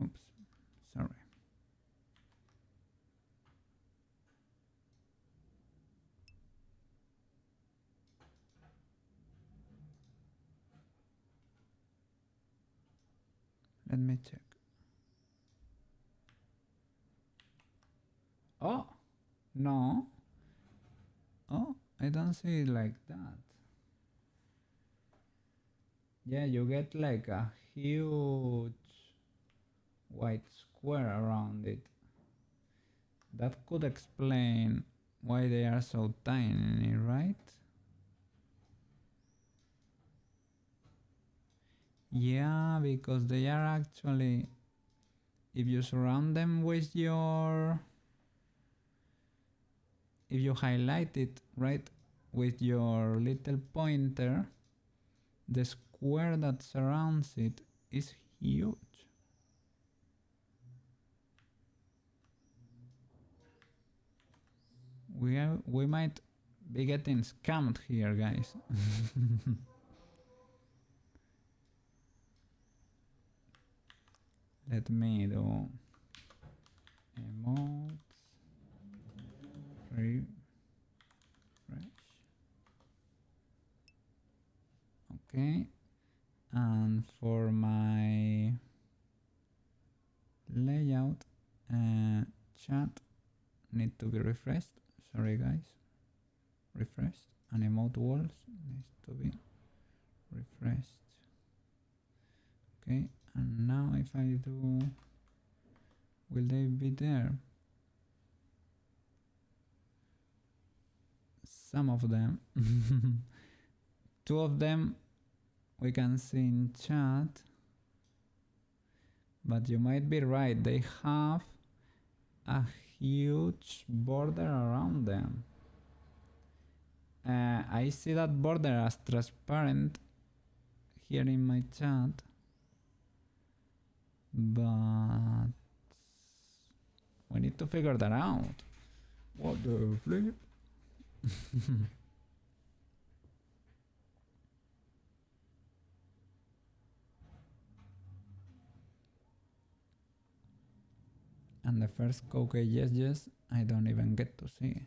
Oops, sorry. Let me check. Oh, no. Oh, I don't see it like that. Yeah, you get like a huge white square around it. That could explain why they are so tiny, right? Yeah, because they are actually, if you surround them with if you highlight it, right, with your little pointer, the square that surrounds it is huge. We might be getting scammed here, guys. Let me do emotes, refresh. Okay, and for my layout, chat need to be refreshed. Sorry, guys. Refreshed, and emote walls needs to be refreshed. Okay, and now if I do, will they be there? Some of them. 2 of them we can see in chat. But you might be right. They have a huge border around them. I see that border as transparent here in my chat, but we need to figure that out. What the flip? And the first Koukei YesYes, I don't even get to see.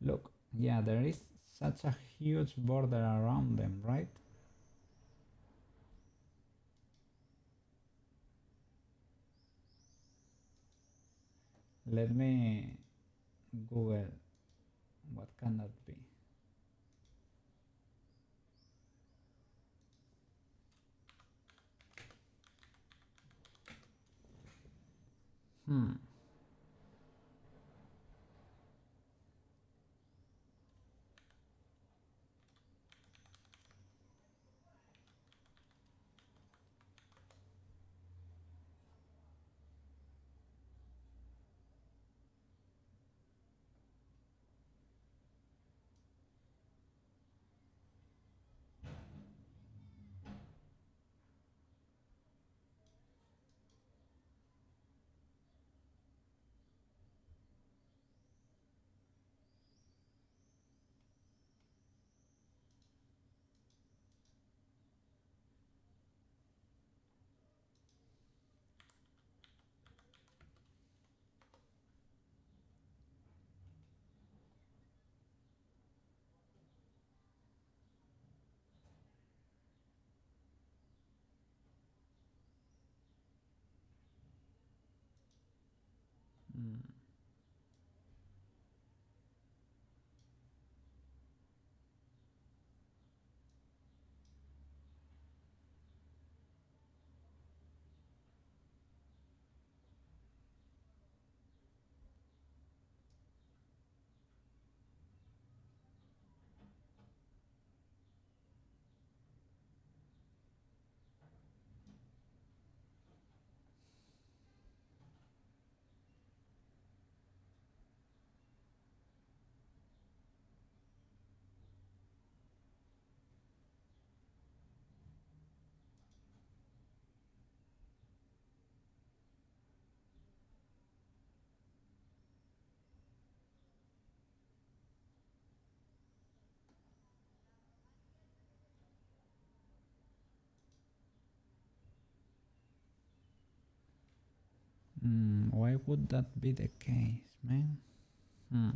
Look, yeah, there is such a huge border around them, right? Let me Google what can that be. Hmm. Hmm. Why would that be the case, man? Hmm.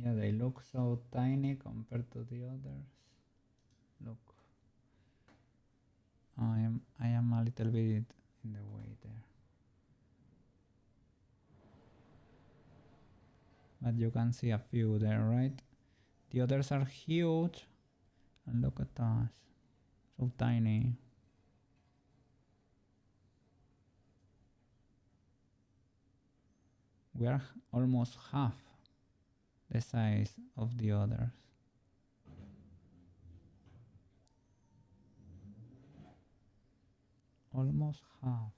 Yeah, they look so tiny compared to the others. Look, I am a little bit in the way there. But you can see a few there, right? The others are huge, And look at us, so tiny. We are almost half the size of the others. Almost half.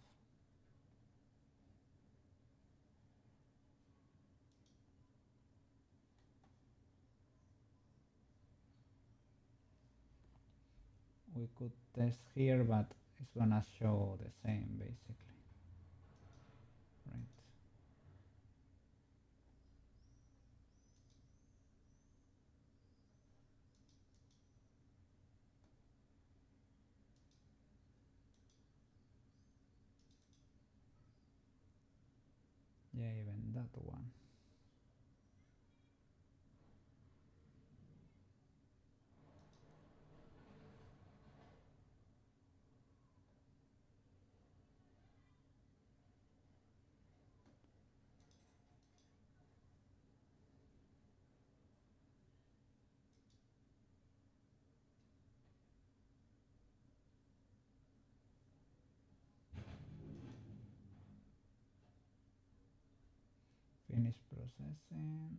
We could test here, but it's gonna show the same basically, right? Yeah, even that one. Finish processing.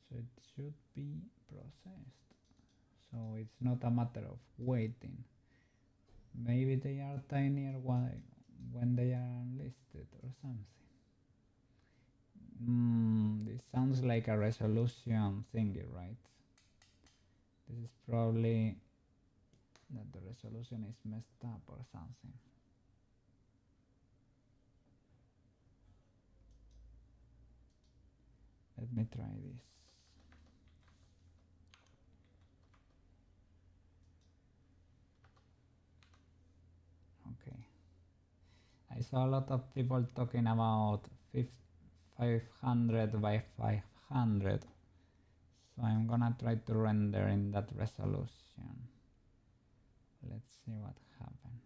So it should be processed. So it's not a matter of waiting. Maybe they are tinier when they are unlisted or something. This sounds like a resolution thingy, right? This is probably that the resolution is messed up or something. Let me try this. Okay. I saw a lot of people talking about 500 by 500. So I'm gonna try to render in that resolution. Let's see what happens.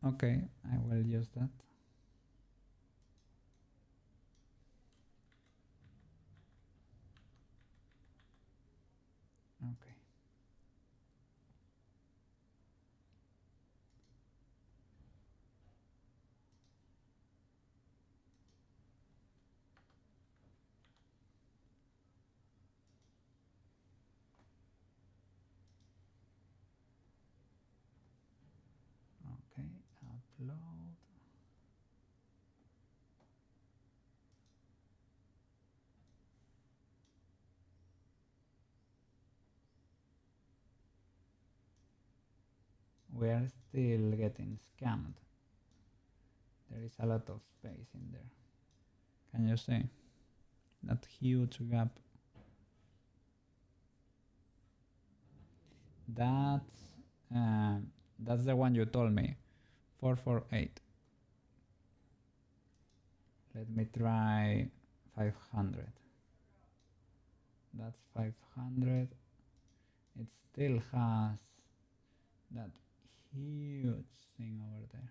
Okay, I will use that. Okay. Okay, upload. We are still getting scammed. There is a lot of space in there. Can you see that huge gap? That's the one you told me, 448. Let me try 500. That's 500. It still has that huge thing over there.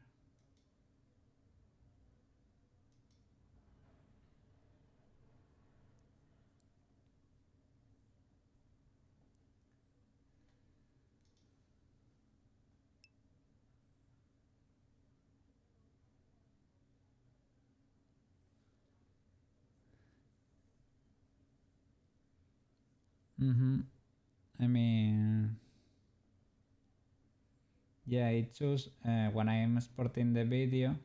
I mean, yeah, it choose when I am exporting the video,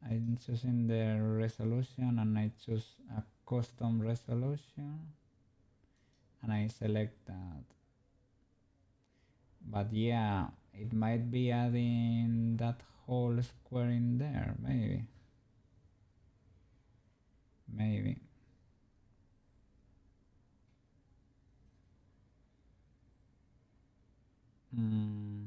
I'm choosing the resolution and I choose a custom resolution and I select that. But yeah, it might be adding that whole square in there, maybe. Maybe. Mm.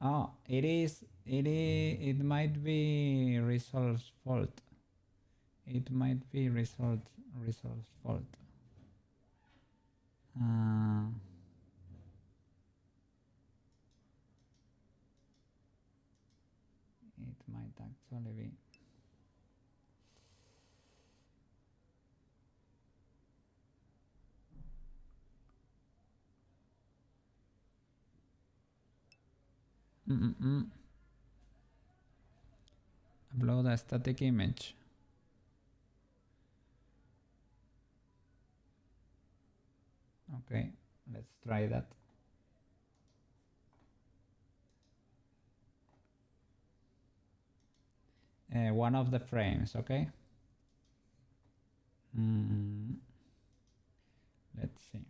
Oh, it might be Resolve's fault. It might be Resolve's fault. It might actually be. Upload a static image. Okay, let's try that. One of the frames, okay? Let's see.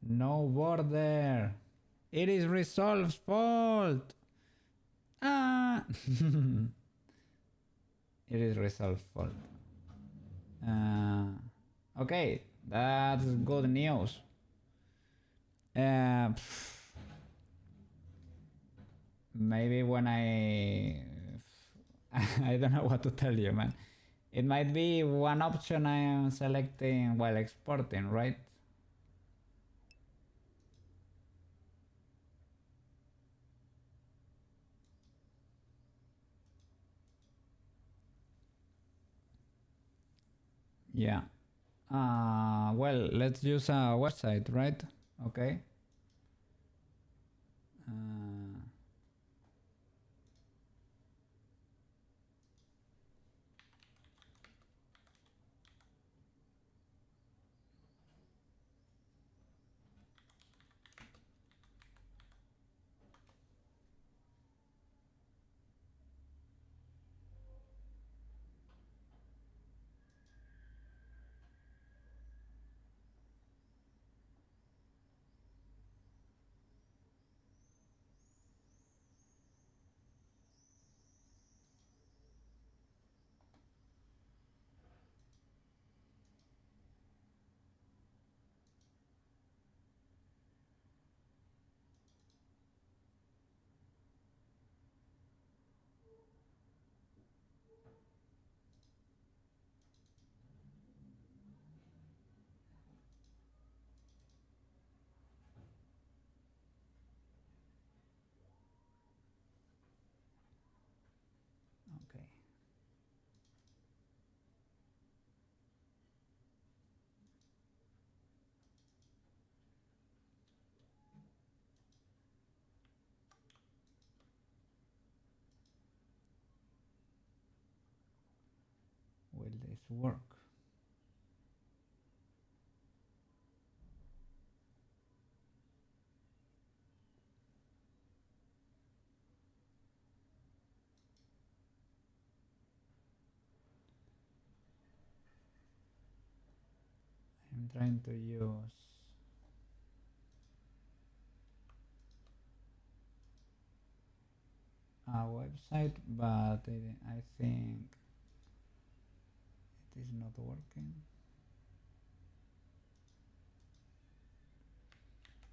No border. It is Resolve's fault. Ah. It is Resolve's fault. Okay, that's good news. Maybe when I don't know what to tell you, man. It might be one option I am selecting while exporting, right? Yeah. Well, let's use a website, right? Okay. Okay. Will this work? I'm trying to use a website, but I think it is not working.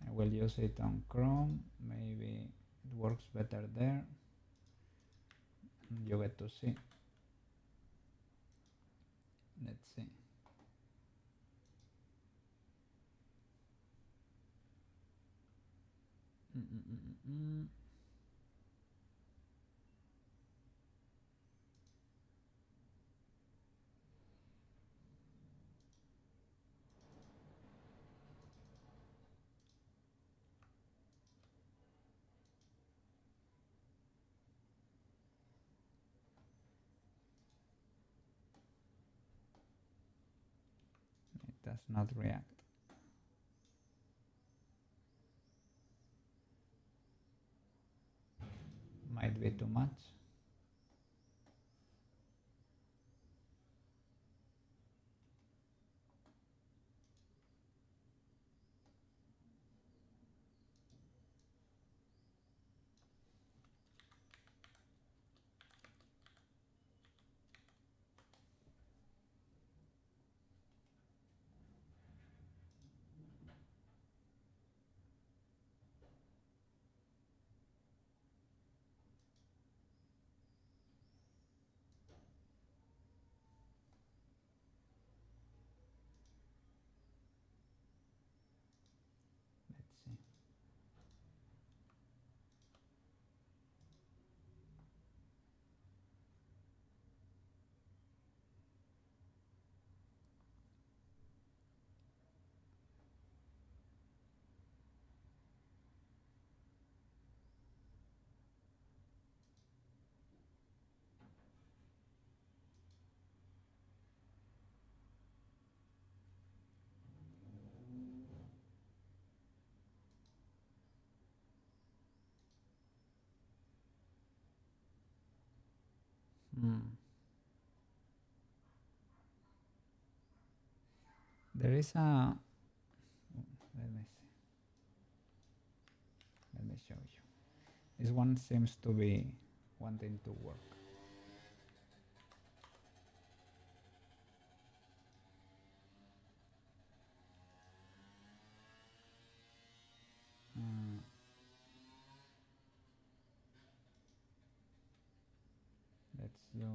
I will use it on Chrome. Maybe it works better there. You get to see. Let's see. It does not react. Might be too much. There is a. Let me see. Let me show you. This one seems to be wanting to work. Let's do.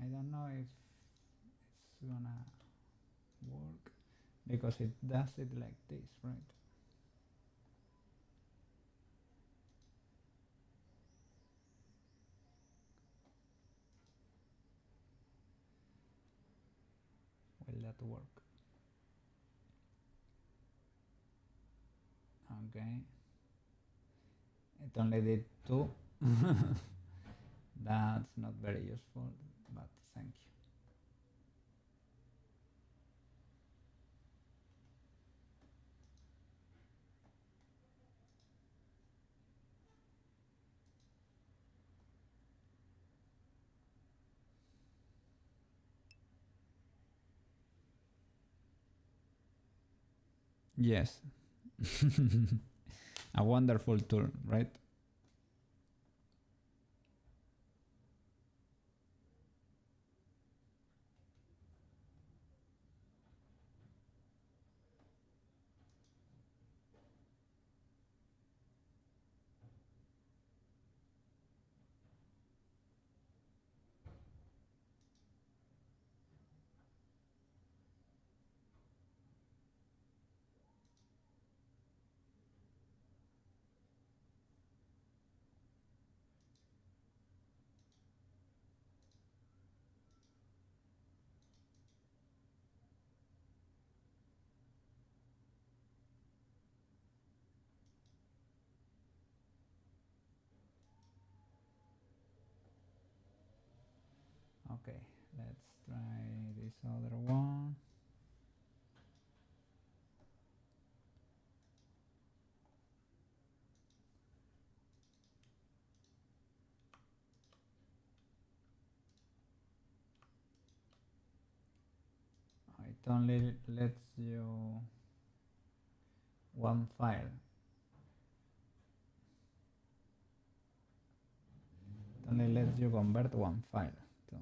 I don't know if it's gonna work because it does it like this, right? Will that work? Okay. It only did 2. That's not very useful, but thank you. Yes. A wonderful tool, right? Okay, let's try this other one. It only lets you one file. It only lets you convert one file. So.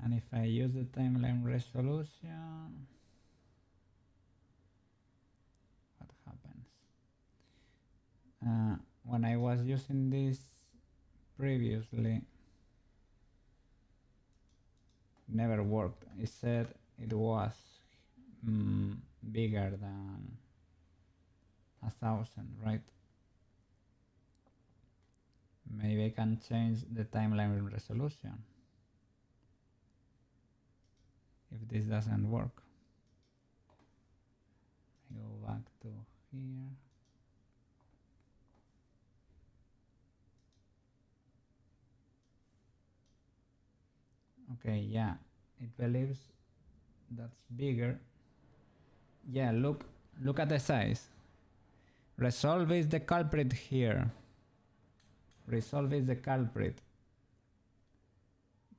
And if I use the timeline resolution, what happens? When I was using this previously, never worked. It said it was bigger than 1,000, right? Maybe I can change the timeline resolution if this doesn't work. I go back to here. Okay, yeah, it believes that's bigger. Yeah, look at the size. Resolve is the culprit here. Resolve is the culprit.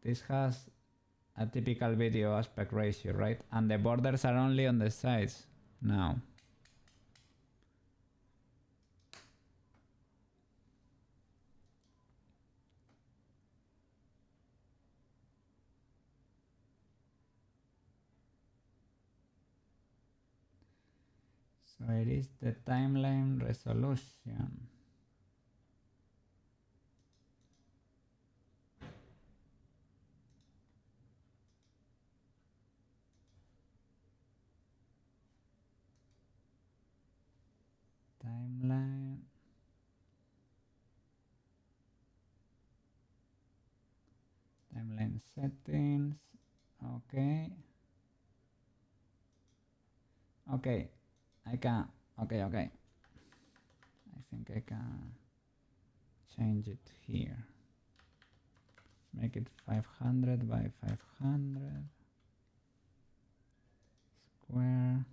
This has a typical video aspect ratio, right? And the borders are only on the sides now. So it is the timeline resolution. Timeline. Timeline settings. Okay. Okay. I can. Okay. I think I can change it here. Make it 500 by 500 square.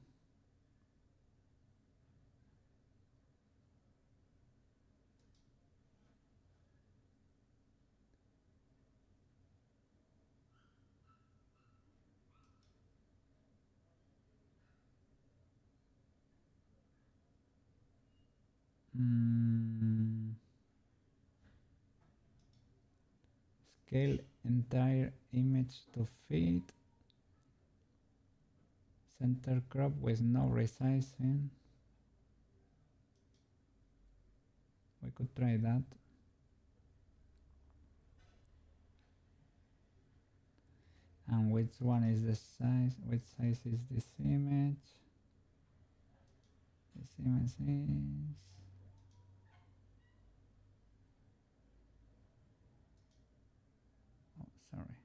Scale entire image to fit. Center crop with no resizing. We could try that. And which one is the size? Which size is this image? This image is... Oh, sorry.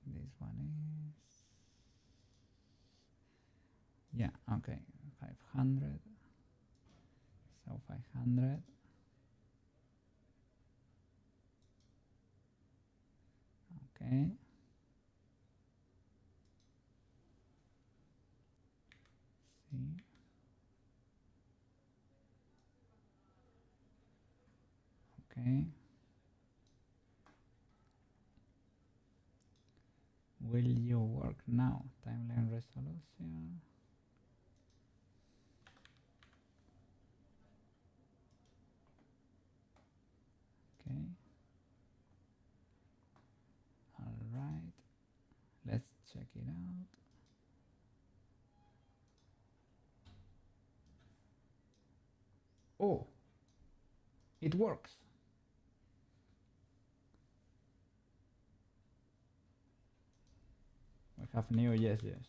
This one is... Yeah, okay. 500. So 500. Okay. See. Okay. Will you work now? Timeline resolution. Okay. All right. Let's check it out. Oh, it works. We have new YesYes.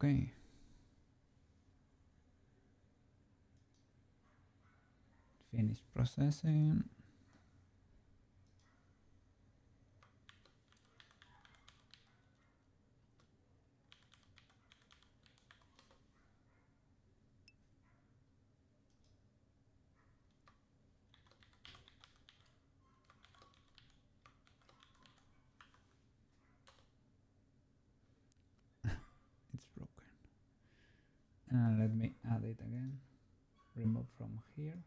Okay. Finish processing. Let me add it again. Remove from here,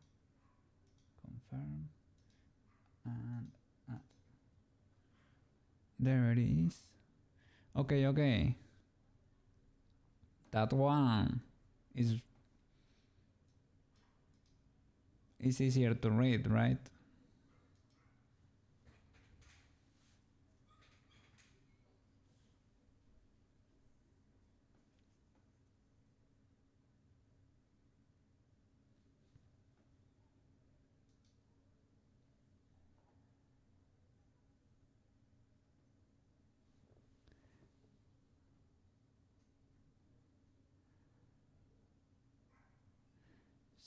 confirm, and add. There it is. Okay. That one is easier to read, right?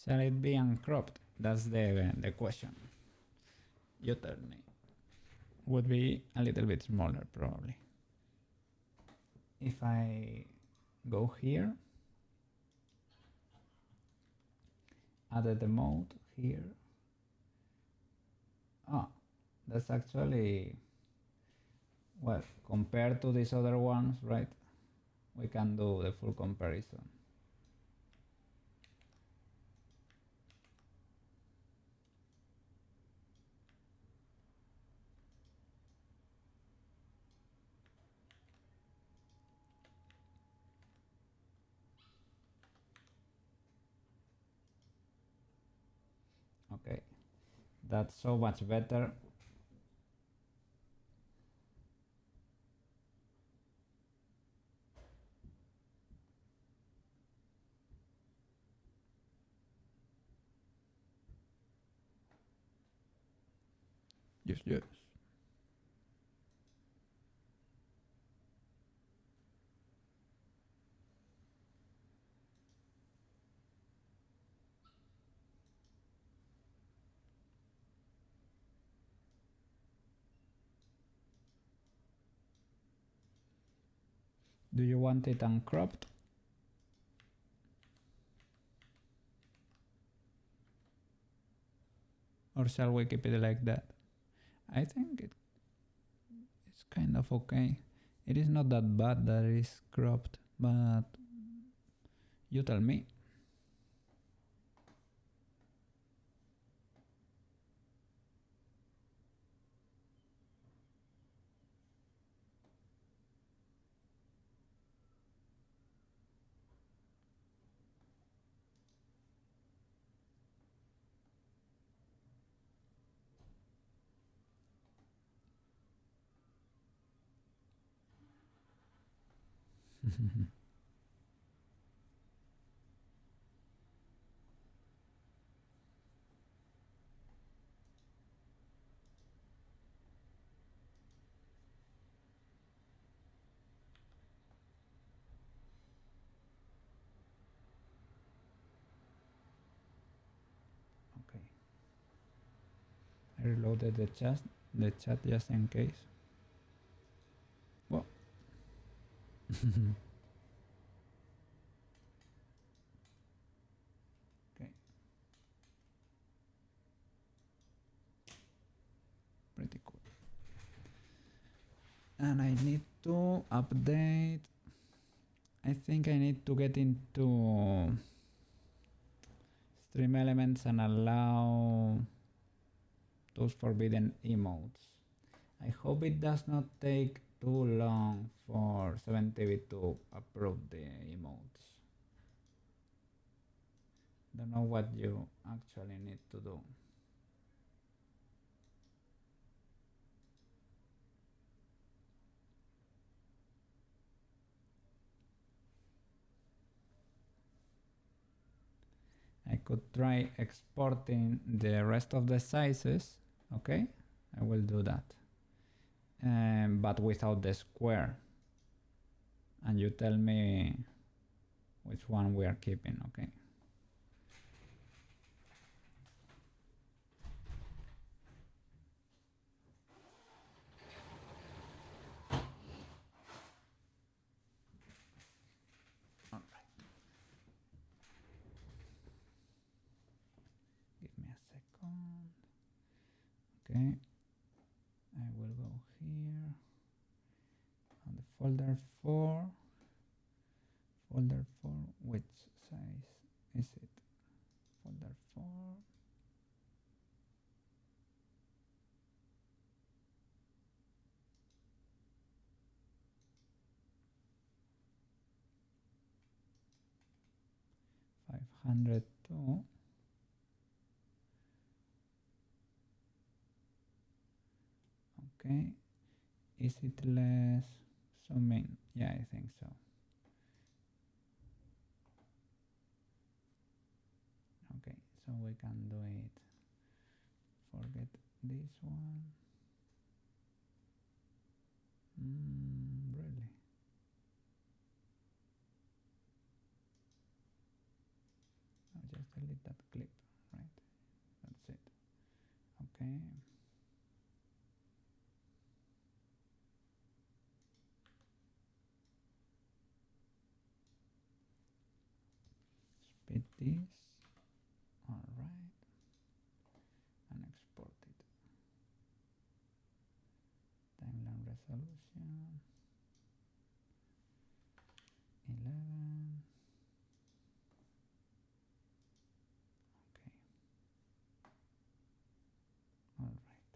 Shall it be uncropped? That's the question. You tell me. Would be a little bit smaller probably. If I go here, add the mode here. That's actually, well, compared to these other ones, right? We can do the full comparison. Okay, that's so much better. Yes. Do you want it uncropped? Or shall we keep it like that? I think it's kind of okay. It is not that bad that it is cropped, but you tell me. Okay. I reloaded the chat just in case. Well. Okay. Pretty cool. And I need to update. I think I need to get into stream elements and allow those forbidden emotes. I hope it does not take too long for 7TV to approve the emotes. Don't know what you actually need to do. I could try exporting the rest of the sizes. Okay, I will do that. But without the square. And you tell me which one we are keeping, okay? All right. Give me a second. Okay. I will go here on the folder 4, which 102. Okay. Is it less zoom in? Yeah, I think so. Okay, so we can do it. Forget this one. Really? I'll just delete that clip, right? That's it. Okay. Speed this. All right. And export it. Timeline resolution. 11. Okay. All right.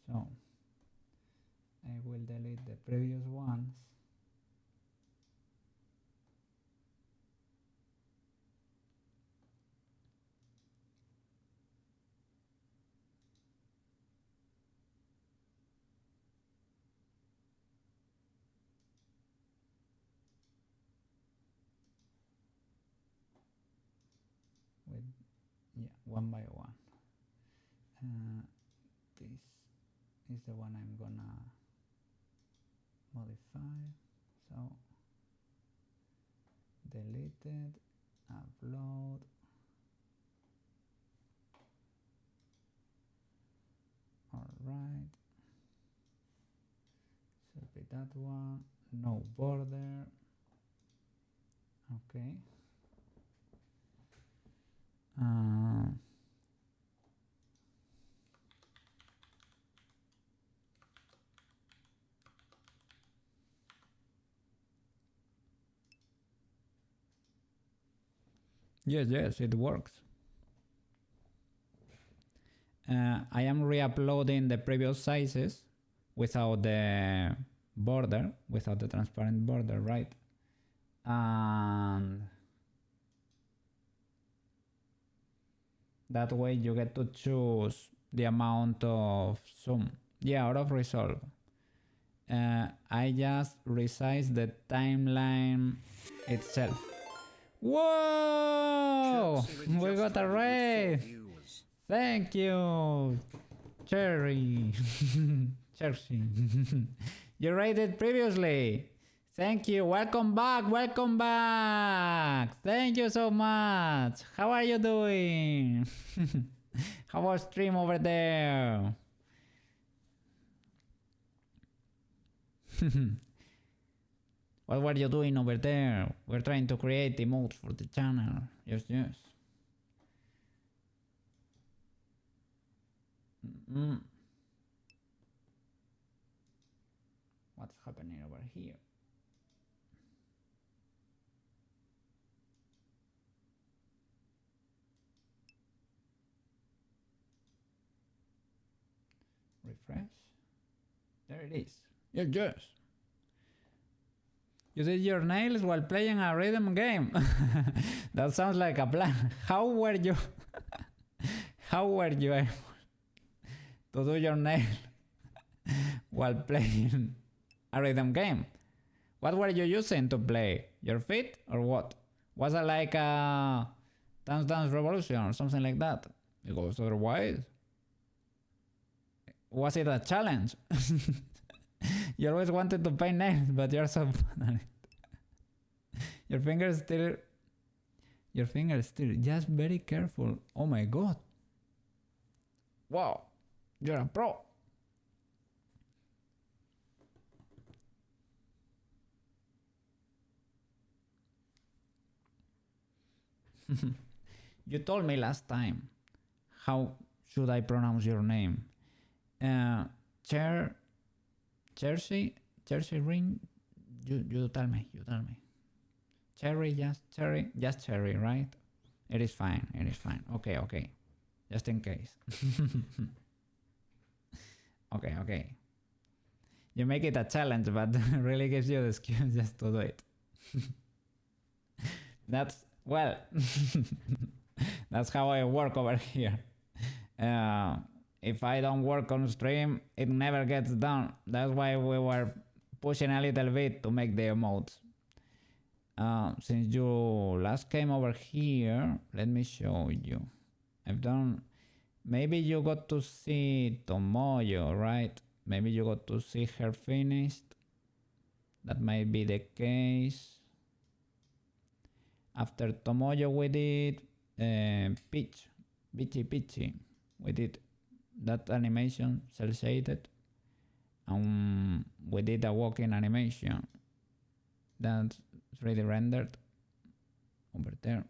So I will delete the previous ones. With one by one. This is the one I'm gonna modify. So deleted, upload. All right. Should be that one. No border. Okay. Yes, it works. I am re-uploading the previous sizes without the border, without the transparent border, right? And that way you get to choose the amount of zoom. Yeah, out of resolve. I just resize the timeline itself. Whoa! We got a raid! Thank you, Cherry. Cherry. You raided previously. Thank you. Welcome back. Welcome back. Thank you so much. How are you doing? How was stream over there? What were you doing over there? We're trying to create emotes for the channel. Yes. What's happening over here? Refresh. There it is. Yes. You did your nails while playing a rhythm game. That sounds like a plan. How were you able to do your nails while playing a rhythm game? What were you using to play? Your feet or what? Was it like a Dance Revolution or something like that? Because otherwise, was it a challenge? You always wanted to paint nails, but you're so bad at it. Your fingers still. Just very careful. Oh my god. Wow. You're a pro. You told me last time. How should I pronounce your name? Chelsea Ring. You tell me. Cherry, just cherry, right? It is fine. Okay. Just in case. Okay. You make it a challenge, but really gives you the excuse just to do it. That's Well, that's how I work over here. If I don't work on stream, it never gets done. That's why we were pushing a little bit to make the emotes. Since you last came over here, let me show you. I've done. Maybe you got to see Tomoyo, right? Maybe you got to see her finished. That might be the case. After Tomoyo, we did Peachy. We did that animation, cel shaded. We did a walking animation that's 3D rendered over there.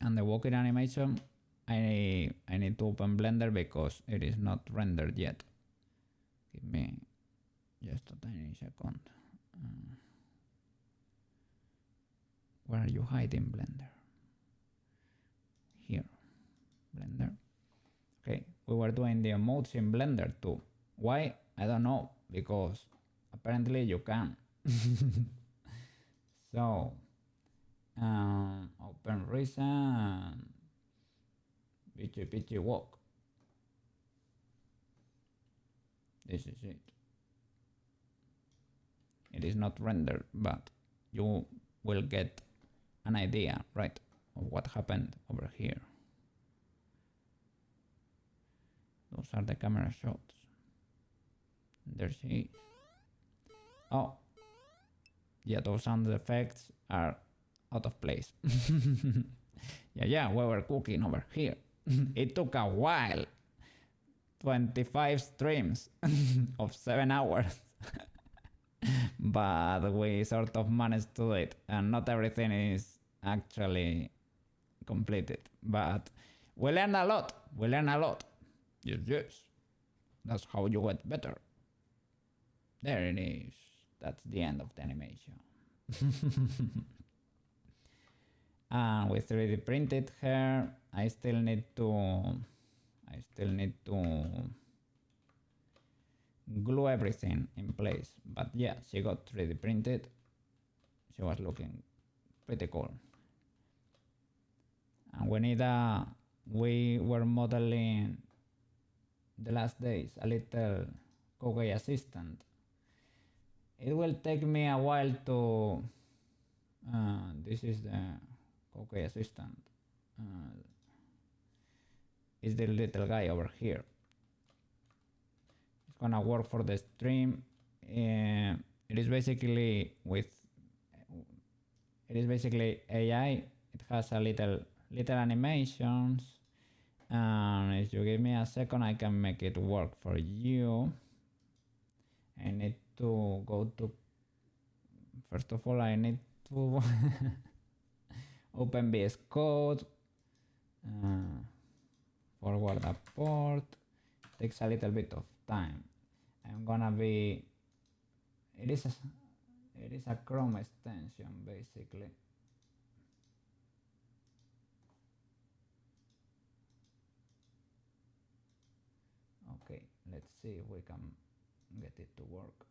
And the walking animation, I need to open Blender because it is not rendered yet. Give me just a tiny second. Where are you hiding, Blender? Here, Blender. Okay, we were doing the emotes in Blender too. Why? I don't know, because apparently you can. So, open reason, Peachy walk. This is it. It is not rendered, but you will get an idea, right, of what happened over here. Those are the camera shots. There she is. Oh, yeah, those sound effects are out of place. Yeah, we were cooking over here. It took a while. 25 streams of 7 hours. But we sort of managed to do it, and not everything is actually completed. But we learn a lot. Yes. That's how you get better. There it is. That's the end of the animation. And with 3D printed her, I still need to glue everything in place. But yeah, she got 3D printed. She was looking pretty cool. And we were modeling the last days a little Koukei assistant. It will take me a while to. This is the Koukei assistant. Is the little guy over here. It's gonna work for the stream. It is basically AI. It has a little animations. And if you give me a second, I can make it work for you. I need to go to. First of all, I need to open VS Code. Forward a port. Takes a little bit of time. I'm gonna be. It is a Chrome extension basically. Okay, let's see if we can get it to work.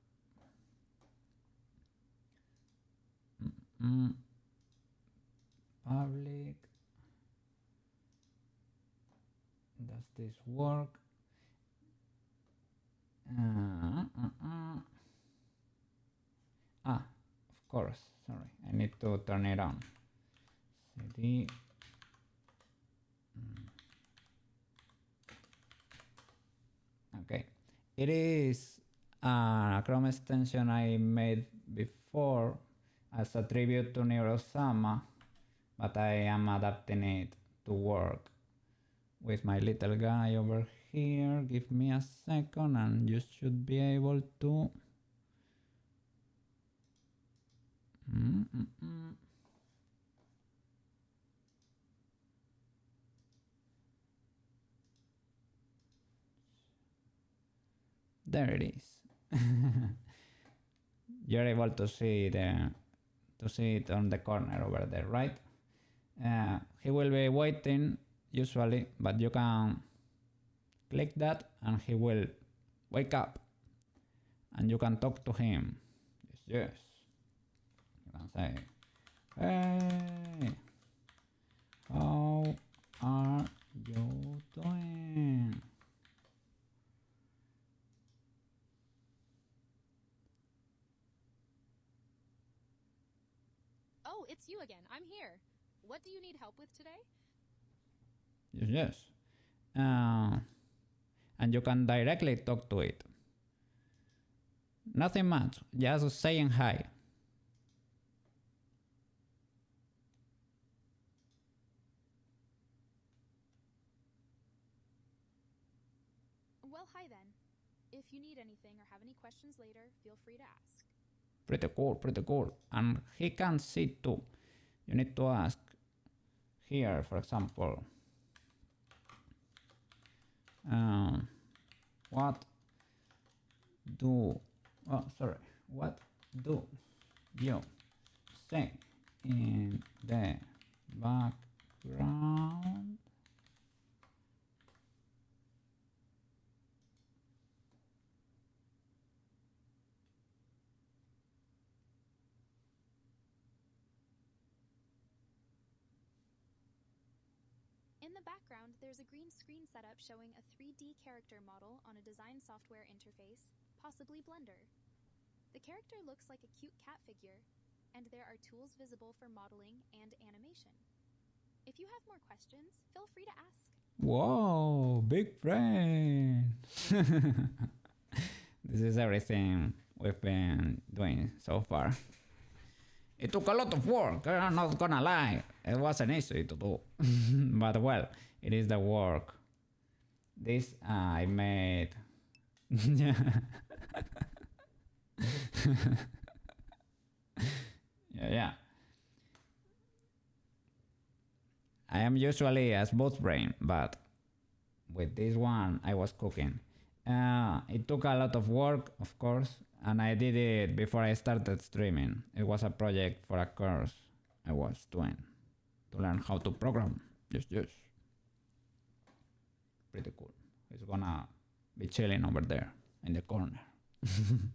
Public. Does this work? Of course. Sorry, I need to turn it on. CD. Okay, it is a Chrome extension I made before as a tribute to Neurosama, but I am adapting it to work with my little guy over here. Give me a second and you should be able to. There it is. You're able to see it on the corner over there, right? He will be waiting usually, but you can click that and he will wake up and you can talk to him. Yes. You can say, hey, it's you again. I'm here. What do you need help with today? Yes. And you can directly talk to it. Nothing much, just saying hi. Well, hi then. If you need anything or have any questions later, feel free to ask. Pretty cool, pretty cool. And he can see too. You need to ask here, for example, what do you see in the background? In the background, there's a green screen setup showing a 3D character model on a design software interface, possibly Blender. The character looks like a cute cat figure, and there are tools visible for modeling and animation. If you have more questions, feel free to ask. Whoa, big brain! This is everything we've been doing so far. It took a lot of work, I'm not gonna lie. It wasn't easy to do. But well, it is the work. This I made. Yeah. I am usually a smooth brain, but with this one I was cooking. It took a lot of work, of course, and I did it before I started streaming. It was a project for a course I was doing to learn how to program. Yes. Pretty cool. It's gonna be chilling over there in the corner. And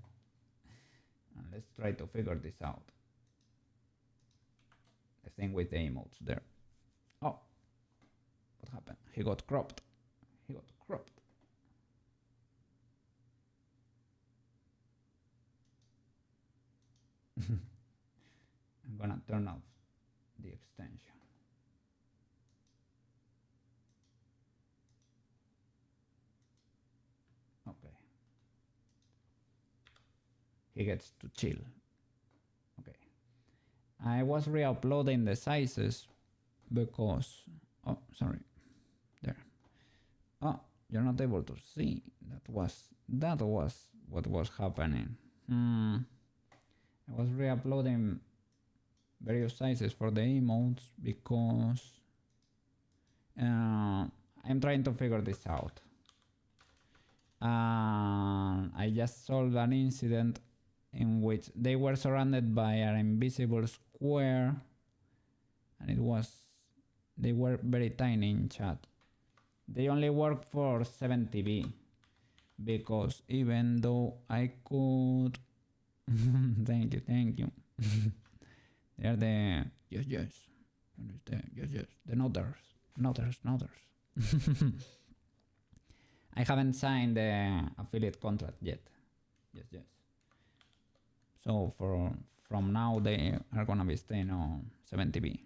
let's try to figure this out. The thing with the emotes there. Oh, what happened? He got cropped. I'm gonna turn off the extension. Okay. He gets to chill. Okay. I was re-uploading the sizes because... Oh, sorry. There. Oh, you're not able to see. That was what was happening. I was re-uploading various sizes for the emotes because I'm trying to figure this out. I just solved an incident in which they were surrounded by an invisible square, and they were very tiny in chat. They only work for 70B because even though I could thank you. They're the yes. The noters. I haven't signed the affiliate contract yet. Yes. So from now they are gonna be staying on 70B.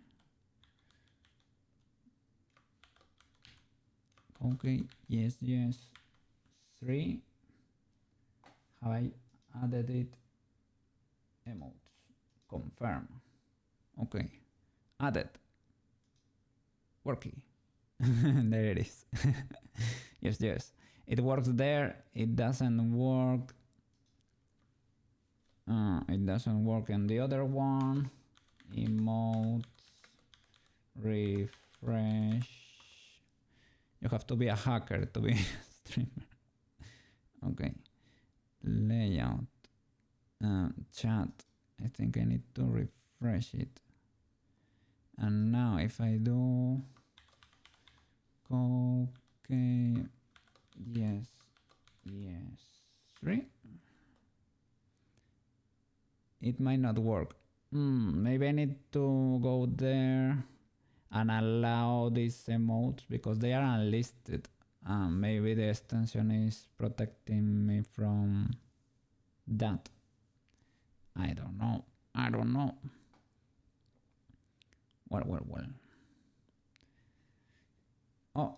Okay, yes. 3. Have I added it? Emotes. Confirm. Okay. Added. Worky. There it is. Yes. It works there. It doesn't work. It doesn't work in the other one. Emotes. Refresh. You have to be a hacker to be a streamer. Okay. Layout. Chat. I think I need to refresh it. And now if I do Koukei, yes, 3, it might not work. Maybe I need to go there and allow these emotes because they are unlisted. Maybe the extension is protecting me from that. I don't know. Well. Oh,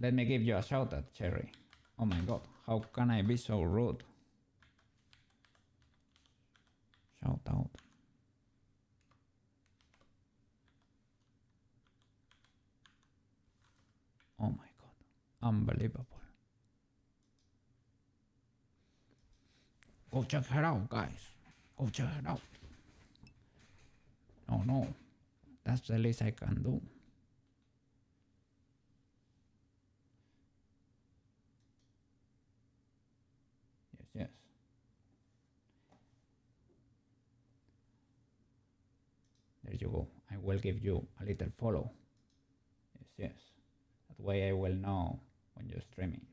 let me give you a shout out, Cherry. Oh my god, how can I be so rude? Shout out. Oh my god, unbelievable. Go check her out, guys. Go check her out. No, that's the least I can do. Yes. There you go. I will give you a little follow. Yes. That way I will know when you're streaming.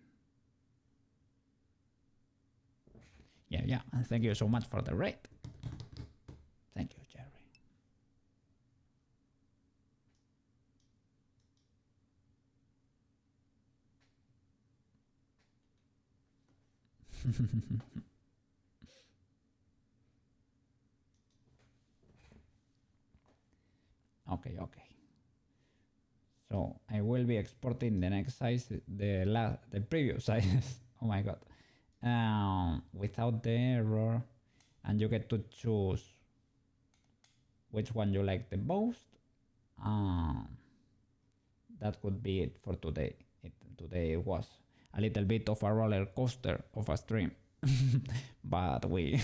Yeah. And thank you so much for the raid. Thank you, Jerry. Okay. So I will be exporting the next size, the previous size. Oh my god. Without the error, and you get to choose which one you like the most. That could be it for today. Today was a little bit of a roller coaster of a stream, but we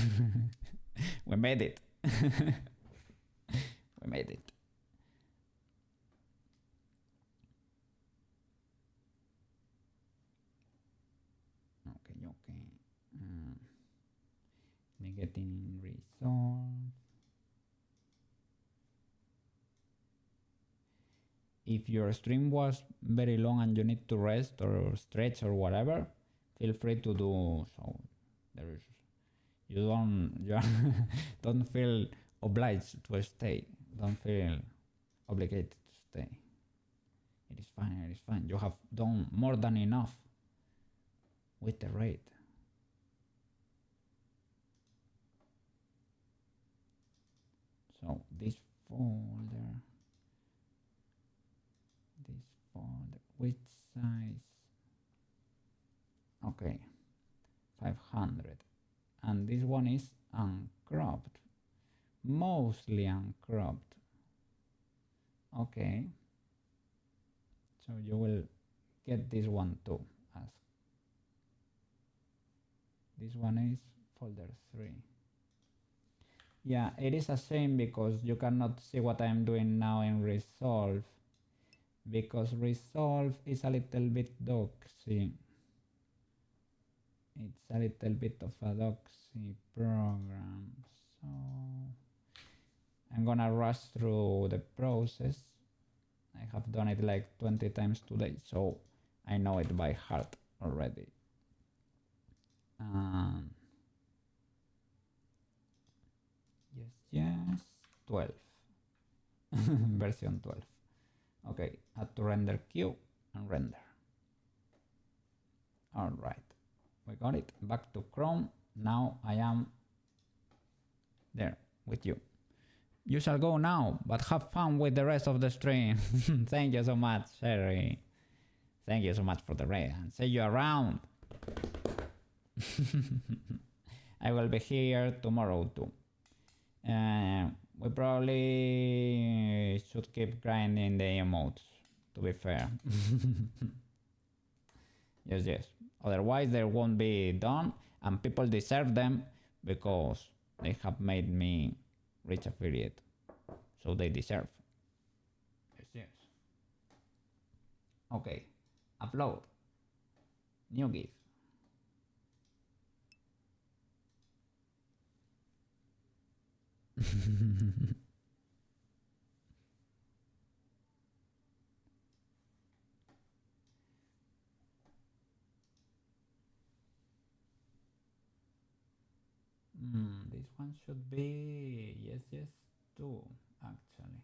we made it. We made it. Okay. Getting resolve. If your stream was very long and you need to rest or stretch or whatever, feel free to do so. You don't feel obliged to stay. Don't feel obligated to stay. It is fine. You have done more than enough with the raid. So this folder, which size? Okay, 500. And this one is uncropped, mostly uncropped. Okay, so you will get this one too. As this one is folder 3. Yeah, it is a shame because you cannot see what I'm doing now in Resolve, because Resolve is a little bit doxy. It's a little bit of a doxy program, so I'm gonna rush through the process. I have done it like 20 times today, so I know it by heart already. Yes, 12. Version 12. Okay, add to render queue and render. All right, we got it. Back to Chrome. Now I am there with you. You shall go now, but have fun with the rest of the stream. Thank you so much, Sherry. Thank you so much for the raid, and see you around. I will be here tomorrow too. We probably should keep grinding the emotes, to be fair. Yes. Otherwise, they won't be done, and people deserve them because they have made me rich affiliate, so they deserve. Yes. Okay, upload. New GIF. This one should be YesYes too, actually.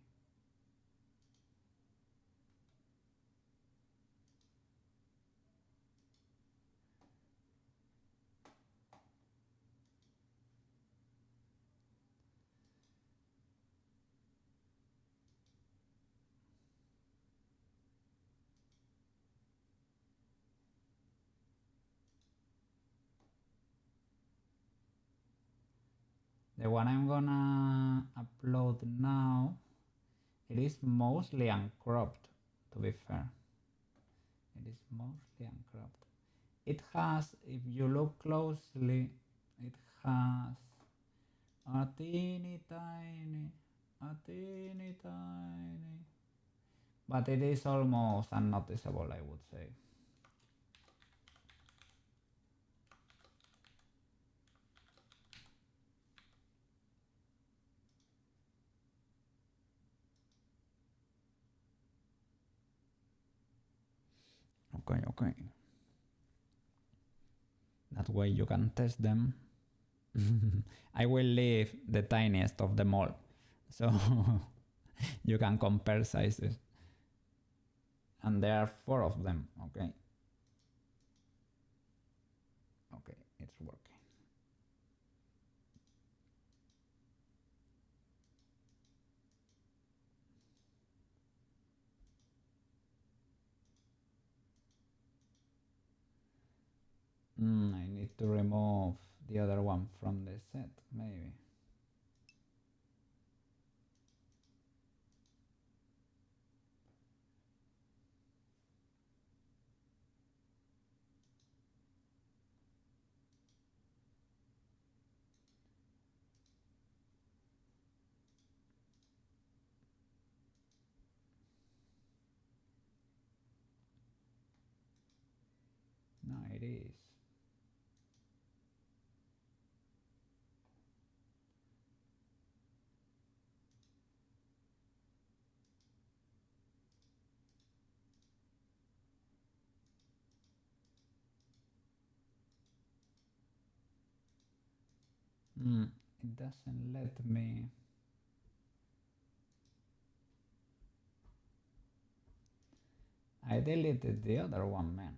The one I'm gonna upload now, it is mostly uncropped, to be fair. It is mostly uncropped. It has, if you look closely, it has a teeny tiny, but it is almost unnoticeable, I would say. Okay. That way you can test them. I will leave the tiniest of them all, so you can compare sizes. And there are 4 of them, okay? Okay, it's working. I need to remove the other one from the set, maybe. No, it is. It doesn't let me. I deleted the other one, man.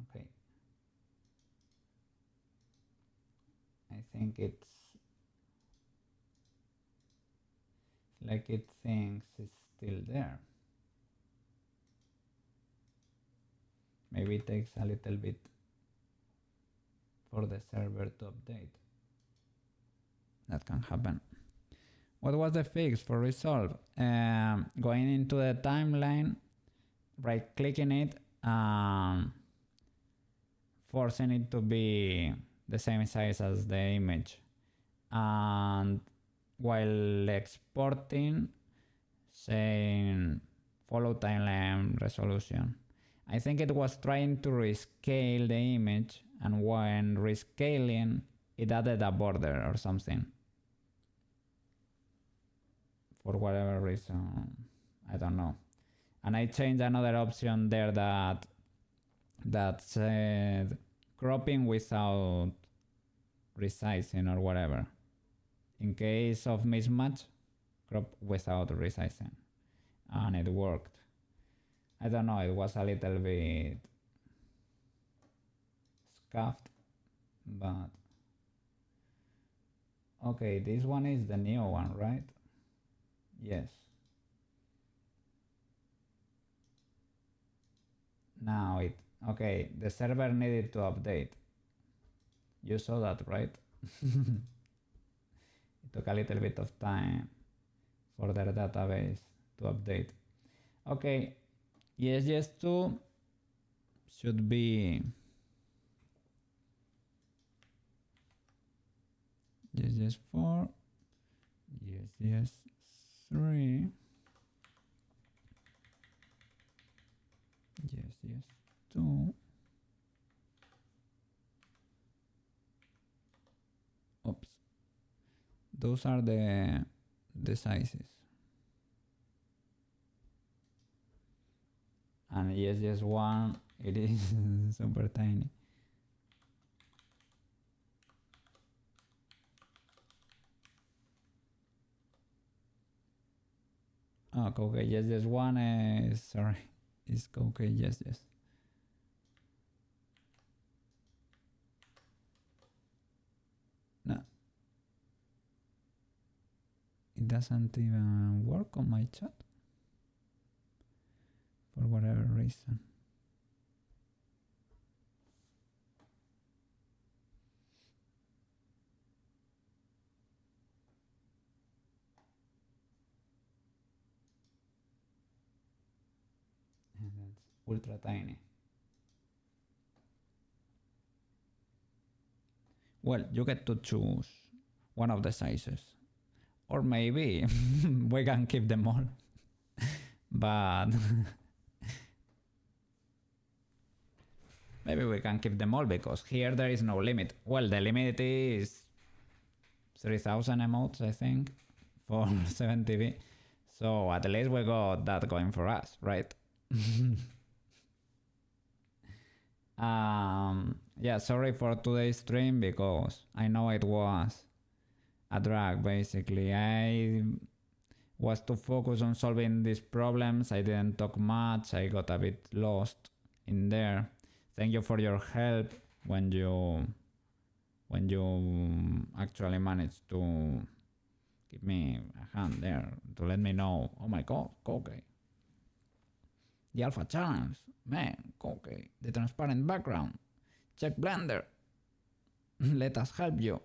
Okay. I think it's like it thinks it's still there. Maybe it takes a little bit for the server to update. That can happen. What was the fix for resolve? Going into the timeline, right clicking it, forcing it to be the same size as the image, and while exporting, saying follow timeline resolution. I think it was trying to rescale the image, and when rescaling, it added a border or something. For whatever reason, I don't know. And I changed another option there that said cropping without resizing or whatever. In case of mismatch, crop without resizing. And it worked. I don't know, it was a little bit scuffed, but okay, this one is the new one, right? Yes. Now it, okay, the server needed to update. You saw that, right? It took a little bit of time for their database to update. Okay, YesYes 2 should be YesYes 4, YesYes 3, YesYes 2. Oops. Those are the sizes. And YesYes 1, it is super tiny. Oh, Koukei YesYes 1 is, sorry, is Koukei YesYes. No. It doesn't even work on my chat. For whatever reason. reason. And that's ultra tiny. Well, you get to choose one of the sizes. Or maybe we can keep them all. But maybe we can keep them all because here there is no limit. Well, the limit is 3000 emotes, I think, for 7TV. So at least we got that going for us, right? Yeah, sorry for today's stream because I know it was a drag basically. I was too focused on solving these problems. I didn't talk much. I got a bit lost in there. Thank you for your help when you actually managed to give me a hand there to let me know. Oh my god, Koukei. The alpha challenge. Man, Koukei. The transparent background. Check Blender. Let us help you.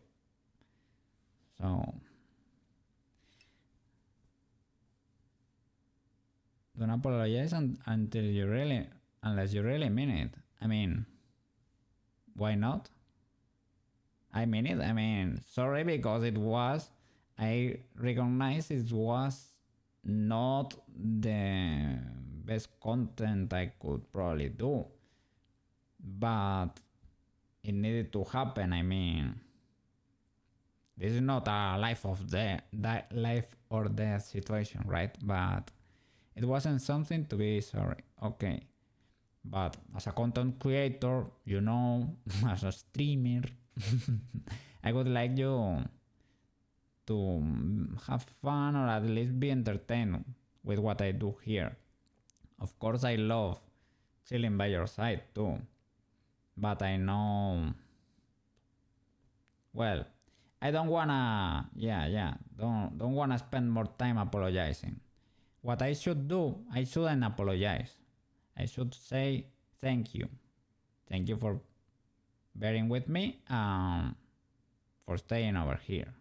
So don't apologize until you really, unless you really mean it. I mean, why not? I mean it. I mean, sorry because it was, I recognize it was not the best content I could probably do, but it needed to happen. I mean, this is not a life or death situation, right? But it wasn't something to be sorry. Okay. But as a content creator, you know, as a streamer, I would like you to have fun or at least be entertained with what I do here. Of course, I love chilling by your side too. But I know, well, I don't wanna, don't wanna spend more time apologizing. What I should do, I shouldn't apologize. I should say thank you. Thank you for bearing with me, for staying over here.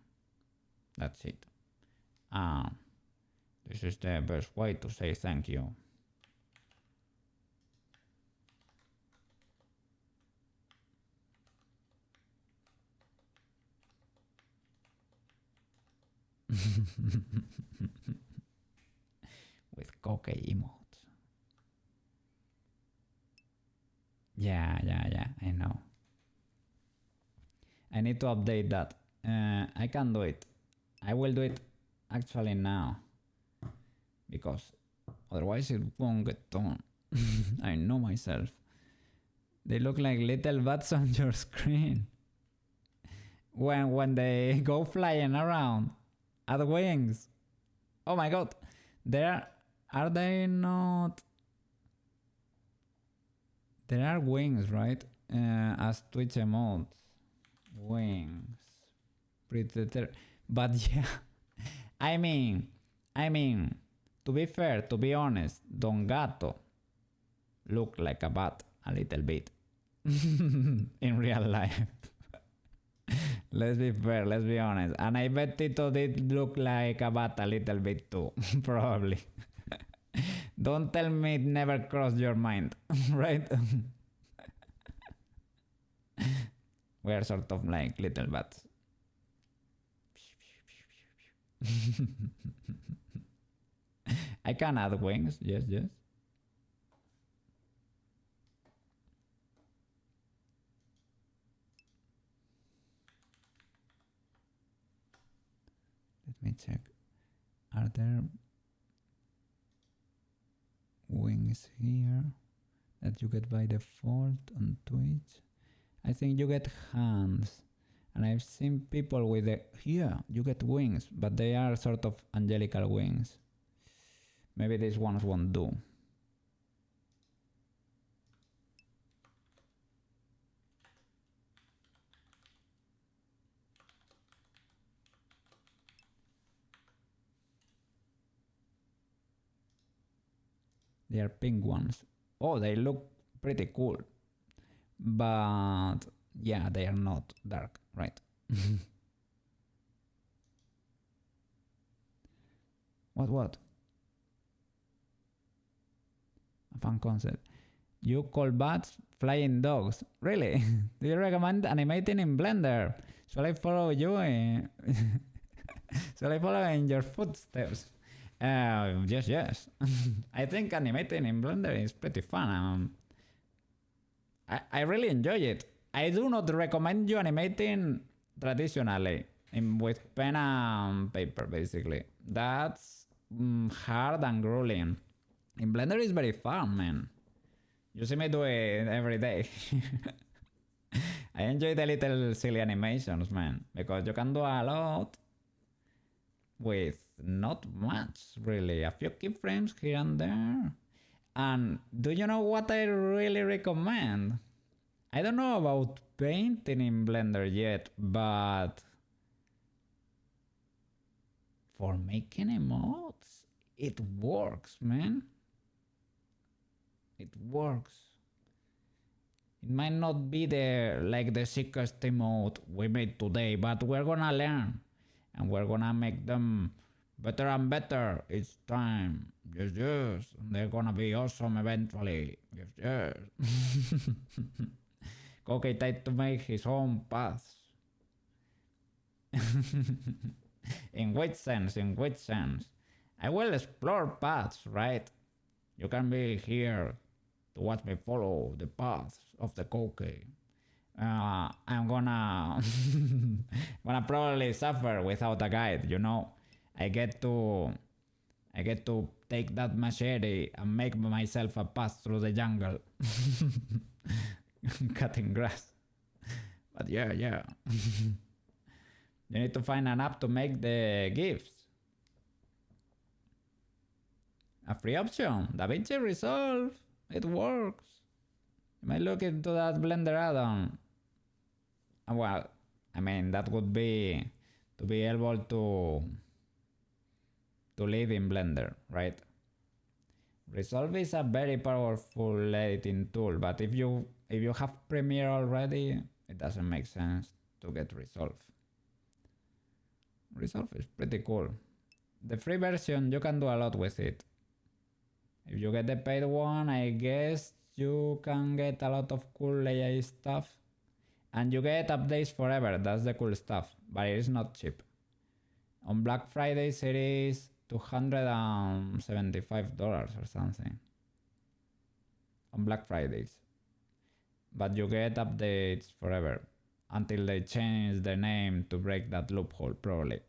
That's it. This is the best way to say thank you. With Koukei emotes. Yeah, I know. I need to update that. I can do it. I will do it actually now. Because otherwise it won't get done. I know myself. They look like little bats on your screen. When they go flying around at wings. Oh my god. Are they not? There are wings, right? As Twitch emotes. Wings. Predator. But yeah. I mean, to be fair, to be honest, Don Gato looked like a bat a little bit. In real life. Let's be fair, let's be honest. And I bet Tito did look like a bat a little bit too. Probably. Don't tell me it never crossed your mind, right? We are sort of like little bats. I can add wings, yes. Let me check. Are there wings here that you get by default on Twitch? I think you get hands. And I've seen people with here, you get wings, but they are sort of angelical wings. Maybe these ones won't do. They are pink ones. Oh, they look pretty cool. But yeah, they are not dark, right? What? A fun concept. You call bats flying dogs. Really? Do you recommend animating in Blender? Shall I follow you in... Shall I follow in your footsteps? Yes. I think animating in Blender is pretty fun. I really enjoy it. I do not recommend you animating traditionally with pen and paper, basically. That's hard and grueling. In Blender is very fun, man. You see me do it every day. I enjoy the little silly animations, man, because you can do a lot with not much, really. A few keyframes here and there. And do you know what I really recommend? I don't know about painting in Blender yet, but for making emotes, it works, man. It works. It might not be the sickest emote we made today, but we're gonna learn and we're gonna make them better and better each time. Yes. They're gonna be awesome eventually. Yes. Koukei tried to make his own paths. In which sense? I will explore paths, right? You can be here to watch me follow the paths of the Koukei. I'm gonna probably suffer without a guide, you know. I get to take that machete and make myself a path through the jungle. Cutting grass. But yeah. You need to find an app to make the GIFs. A free option. DaVinci Resolve. It works. You might look into that Blender add-on. Well, I mean, that would be to be able to live in Blender, right? Resolve is a very powerful editing tool, but if you have Premiere already, it doesn't make sense to get Resolve. Resolve is pretty cool. The free version, you can do a lot with it. If you get the paid one, I guess you can get a lot of cool AI stuff. And you get updates forever, that's the cool stuff, but it is not cheap. On Black Fridays it is $275 or something. On Black Fridays. But you get updates forever. Until they change the name to break that loophole, probably.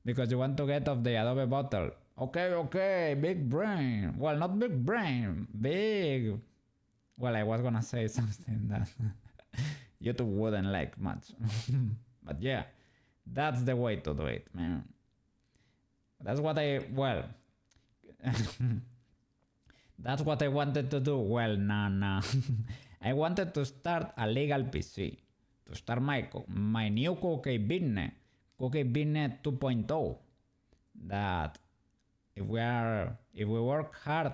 Because you want to get off the Adobe bottle. Okay, big brain. Well, not big brain, big... Well, I was gonna say something that YouTube wouldn't like much. But yeah, that's the way to do it, man. That's what that's what I wanted to do. Well, nah. I wanted to start a legal PC. To start my new Koukei business. Koukei business 2.0. That if we work hard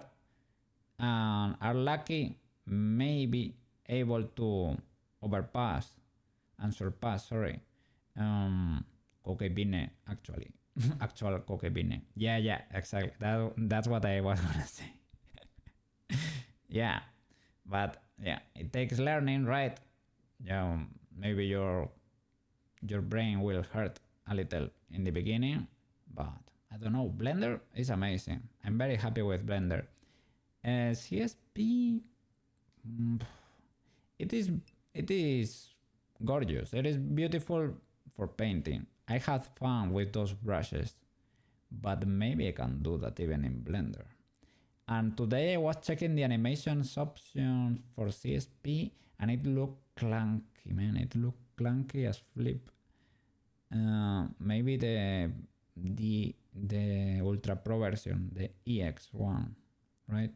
and are lucky, maybe able to surpass, Koukei business actually. Actual Koukei business. Yeah, exactly. That's what I was gonna say. Yeah, but yeah, it takes learning, right? Yeah, maybe your brain will hurt a little in the beginning, but I don't know. Blender is amazing. I'm very happy with Blender. CSP, it is gorgeous. It is beautiful for painting. I had fun with those brushes, but maybe I can do that even in Blender. And today I was checking the animations options for CSP and it looked clunky, man. It looked clunky as flip. Maybe the Ultra Pro version, the EX one, right?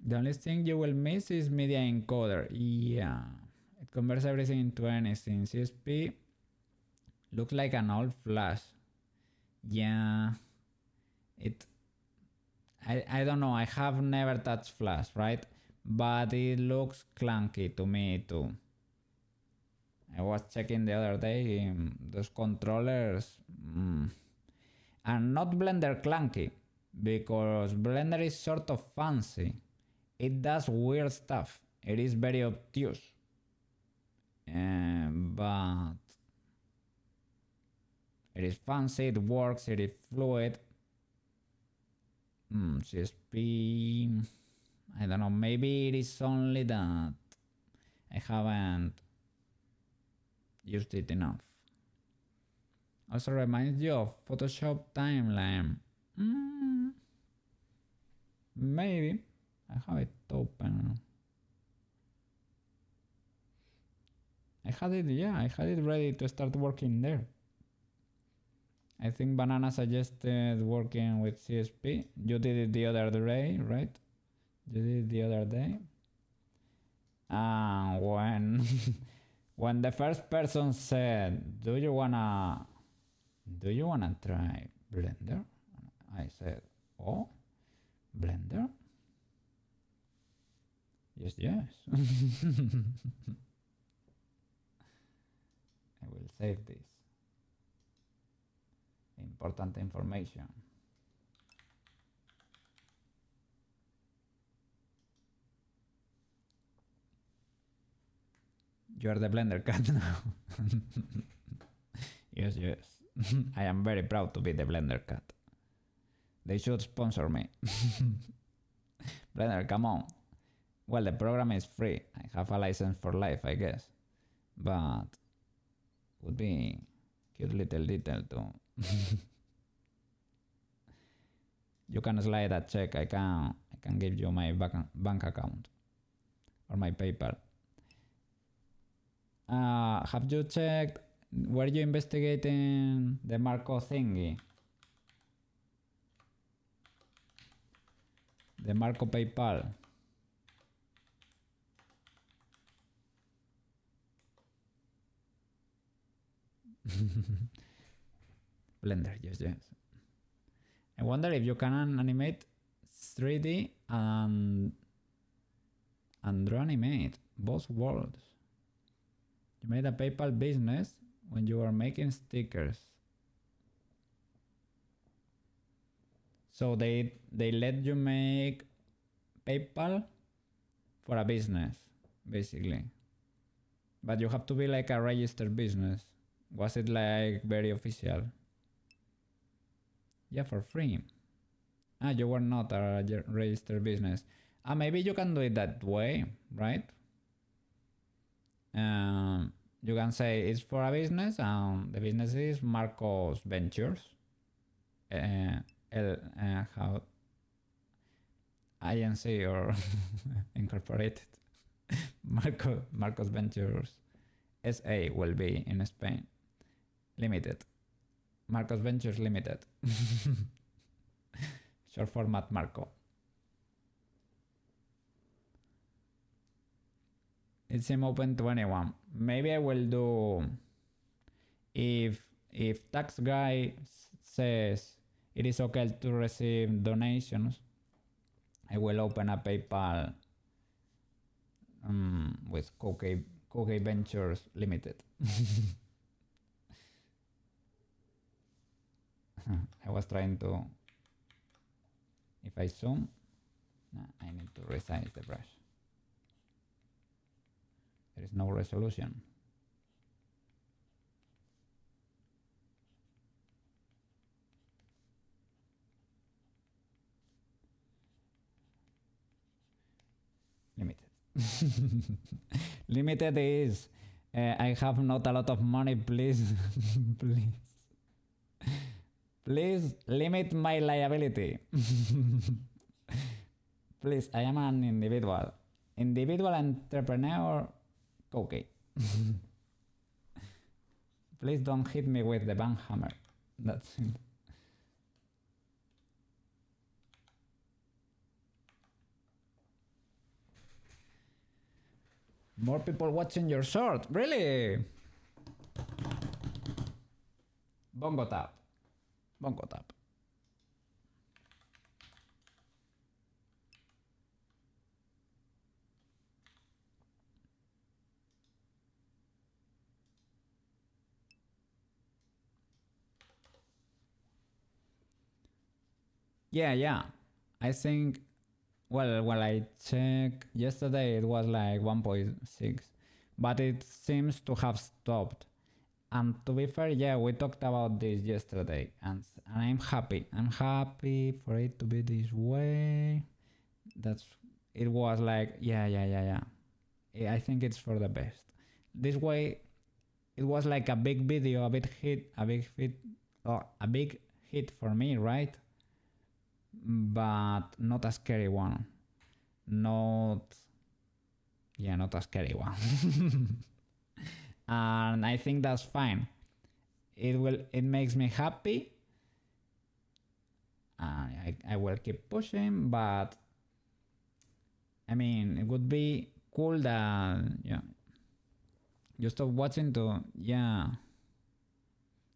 The only thing you will miss is media encoder. Yeah, it converts everything into anything. CSP looks like an old Flash. Yeah, I don't know, I have never touched Flash, right? But it looks clunky to me too. I was checking the other day, those controllers are not Blender clunky, because Blender is sort of fancy. It does weird stuff. It is very obtuse. But it is fancy, it works, it is fluid. CSP... I don't know, maybe it is only that I haven't used it enough. Also reminds you of Photoshop timeline. Maybe. I have it open. I had it ready to start working there. I think Banana suggested working with CSP. You did it the other day, right? You did it the other day. When when the first person said, do you wanna try Blender? I said, oh, Blender? Yes. I will save this. Important information. You are the Blender cat now. Yes. I am very proud to be the Blender cat. They should sponsor me. Blender, come on. Well, the program is free. I have a license for life, I guess. But would be cute little detail too. You can slide a check. I can give you my bank account or my PayPal. Have you checked? Were you investigating the Marco thingy? The Marco PayPal. Blender, yes. I wonder if you can animate 3D and draw animate both worlds. You made a PayPal business when you were making stickers. So they let you make PayPal for a business, basically. But you have to be like a registered business. Was it like very official? Yeah, for free. You were not a registered business. Maybe you can do it that way, right? You can say it's for a business, and the business is Marcos Ventures. How INC or incorporated. Marcos Ventures SA will be in Spain. Limited. Marcos Ventures Limited. Short format Marco. It's in open to anyone. Maybe I will do, if tax guy says it is okay to receive donations, I will open a PayPal with Koukei Ventures Limited. I was trying to, if I zoom, I need to resize the brush. There is no resolution. Limited. Limited is, I have not a lot of money, please. Please limit my liability. Please, I am an individual. Individual entrepreneur, Koukei. Please don't hit me with the bank hammer. That's it. More people watching your short, really? Bongo tap. Yeah. I think, well, when I checked yesterday, it was like 1.6, but it seems to have stopped. And to be fair, yeah, we talked about this yesterday, and I'm happy. I'm happy for it to be this way. That's it was like yeah. I think it's for the best. This way, it was like a big video, a big hit for me, right? But not a scary one. Not a scary one. And I think that's fine. It makes me happy. I will keep pushing, but I mean, it would be cool that you stop watching too. Yeah,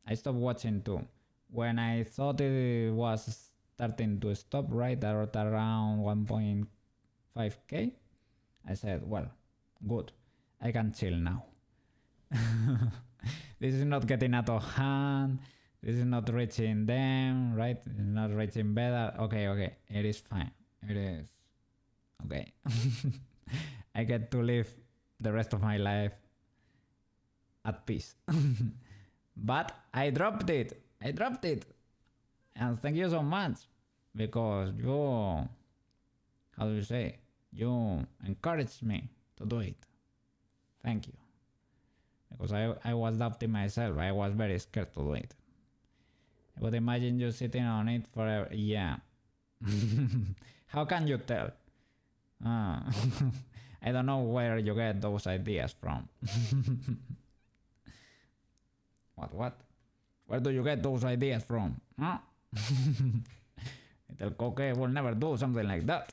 I stopped watching too when I thought it was starting to stop, right at around 1.5k. I said, well, good, I can chill now. This is not getting out of hand. This is not reaching them, right? It's not reaching better. Okay, it is fine. It is okay. I get to live the rest of my life at peace. But I dropped it. And thank you so much, because you, how do you say, you encouraged me to do it. Thank you. Because I was doubting myself. I was very scared to do it. I would imagine you sitting on it forever. Yeah. How can you tell? I don't know where you get those ideas from. What? Where do you get those ideas from? Huh? Little Koukei will never do something like that.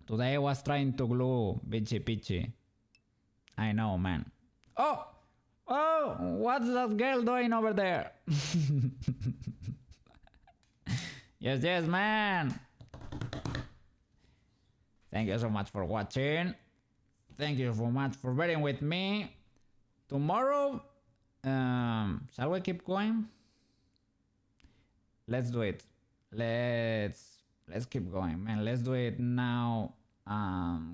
Today I was trying to glue Bitchy Pitchy. I know, man. Oh, what's that girl doing over there? Yes, man. Thank you so much for watching. Thank you so much for bearing with me. Tomorrow, shall we keep going? Let's do it. Let's keep going, man. Let's do it now.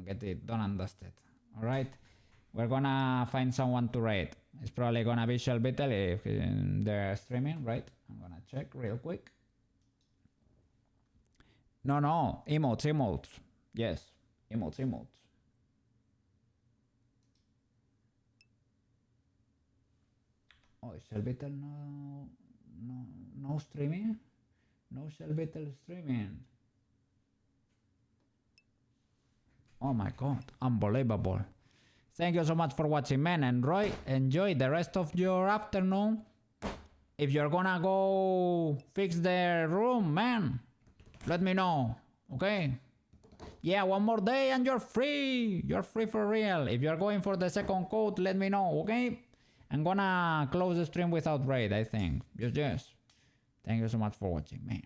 Get it done and dusted. All right. We're gonna find someone to raid. It's probably gonna be Shelbytel if they're streaming, right? I'm gonna check real quick. No, emotes. Yes, emotes. Oh, Shelbytel no streaming? No Shelbytel streaming. Oh my god, unbelievable. Thank you so much for watching, man, and enjoy the rest of your afternoon. If you're gonna go fix the room, man, let me know, okay? Yeah, one more day and you're free. You're free for real. If you're going for the second code, let me know, okay? I'm gonna close the stream without raid, I think. Yes. Thank you so much for watching, man.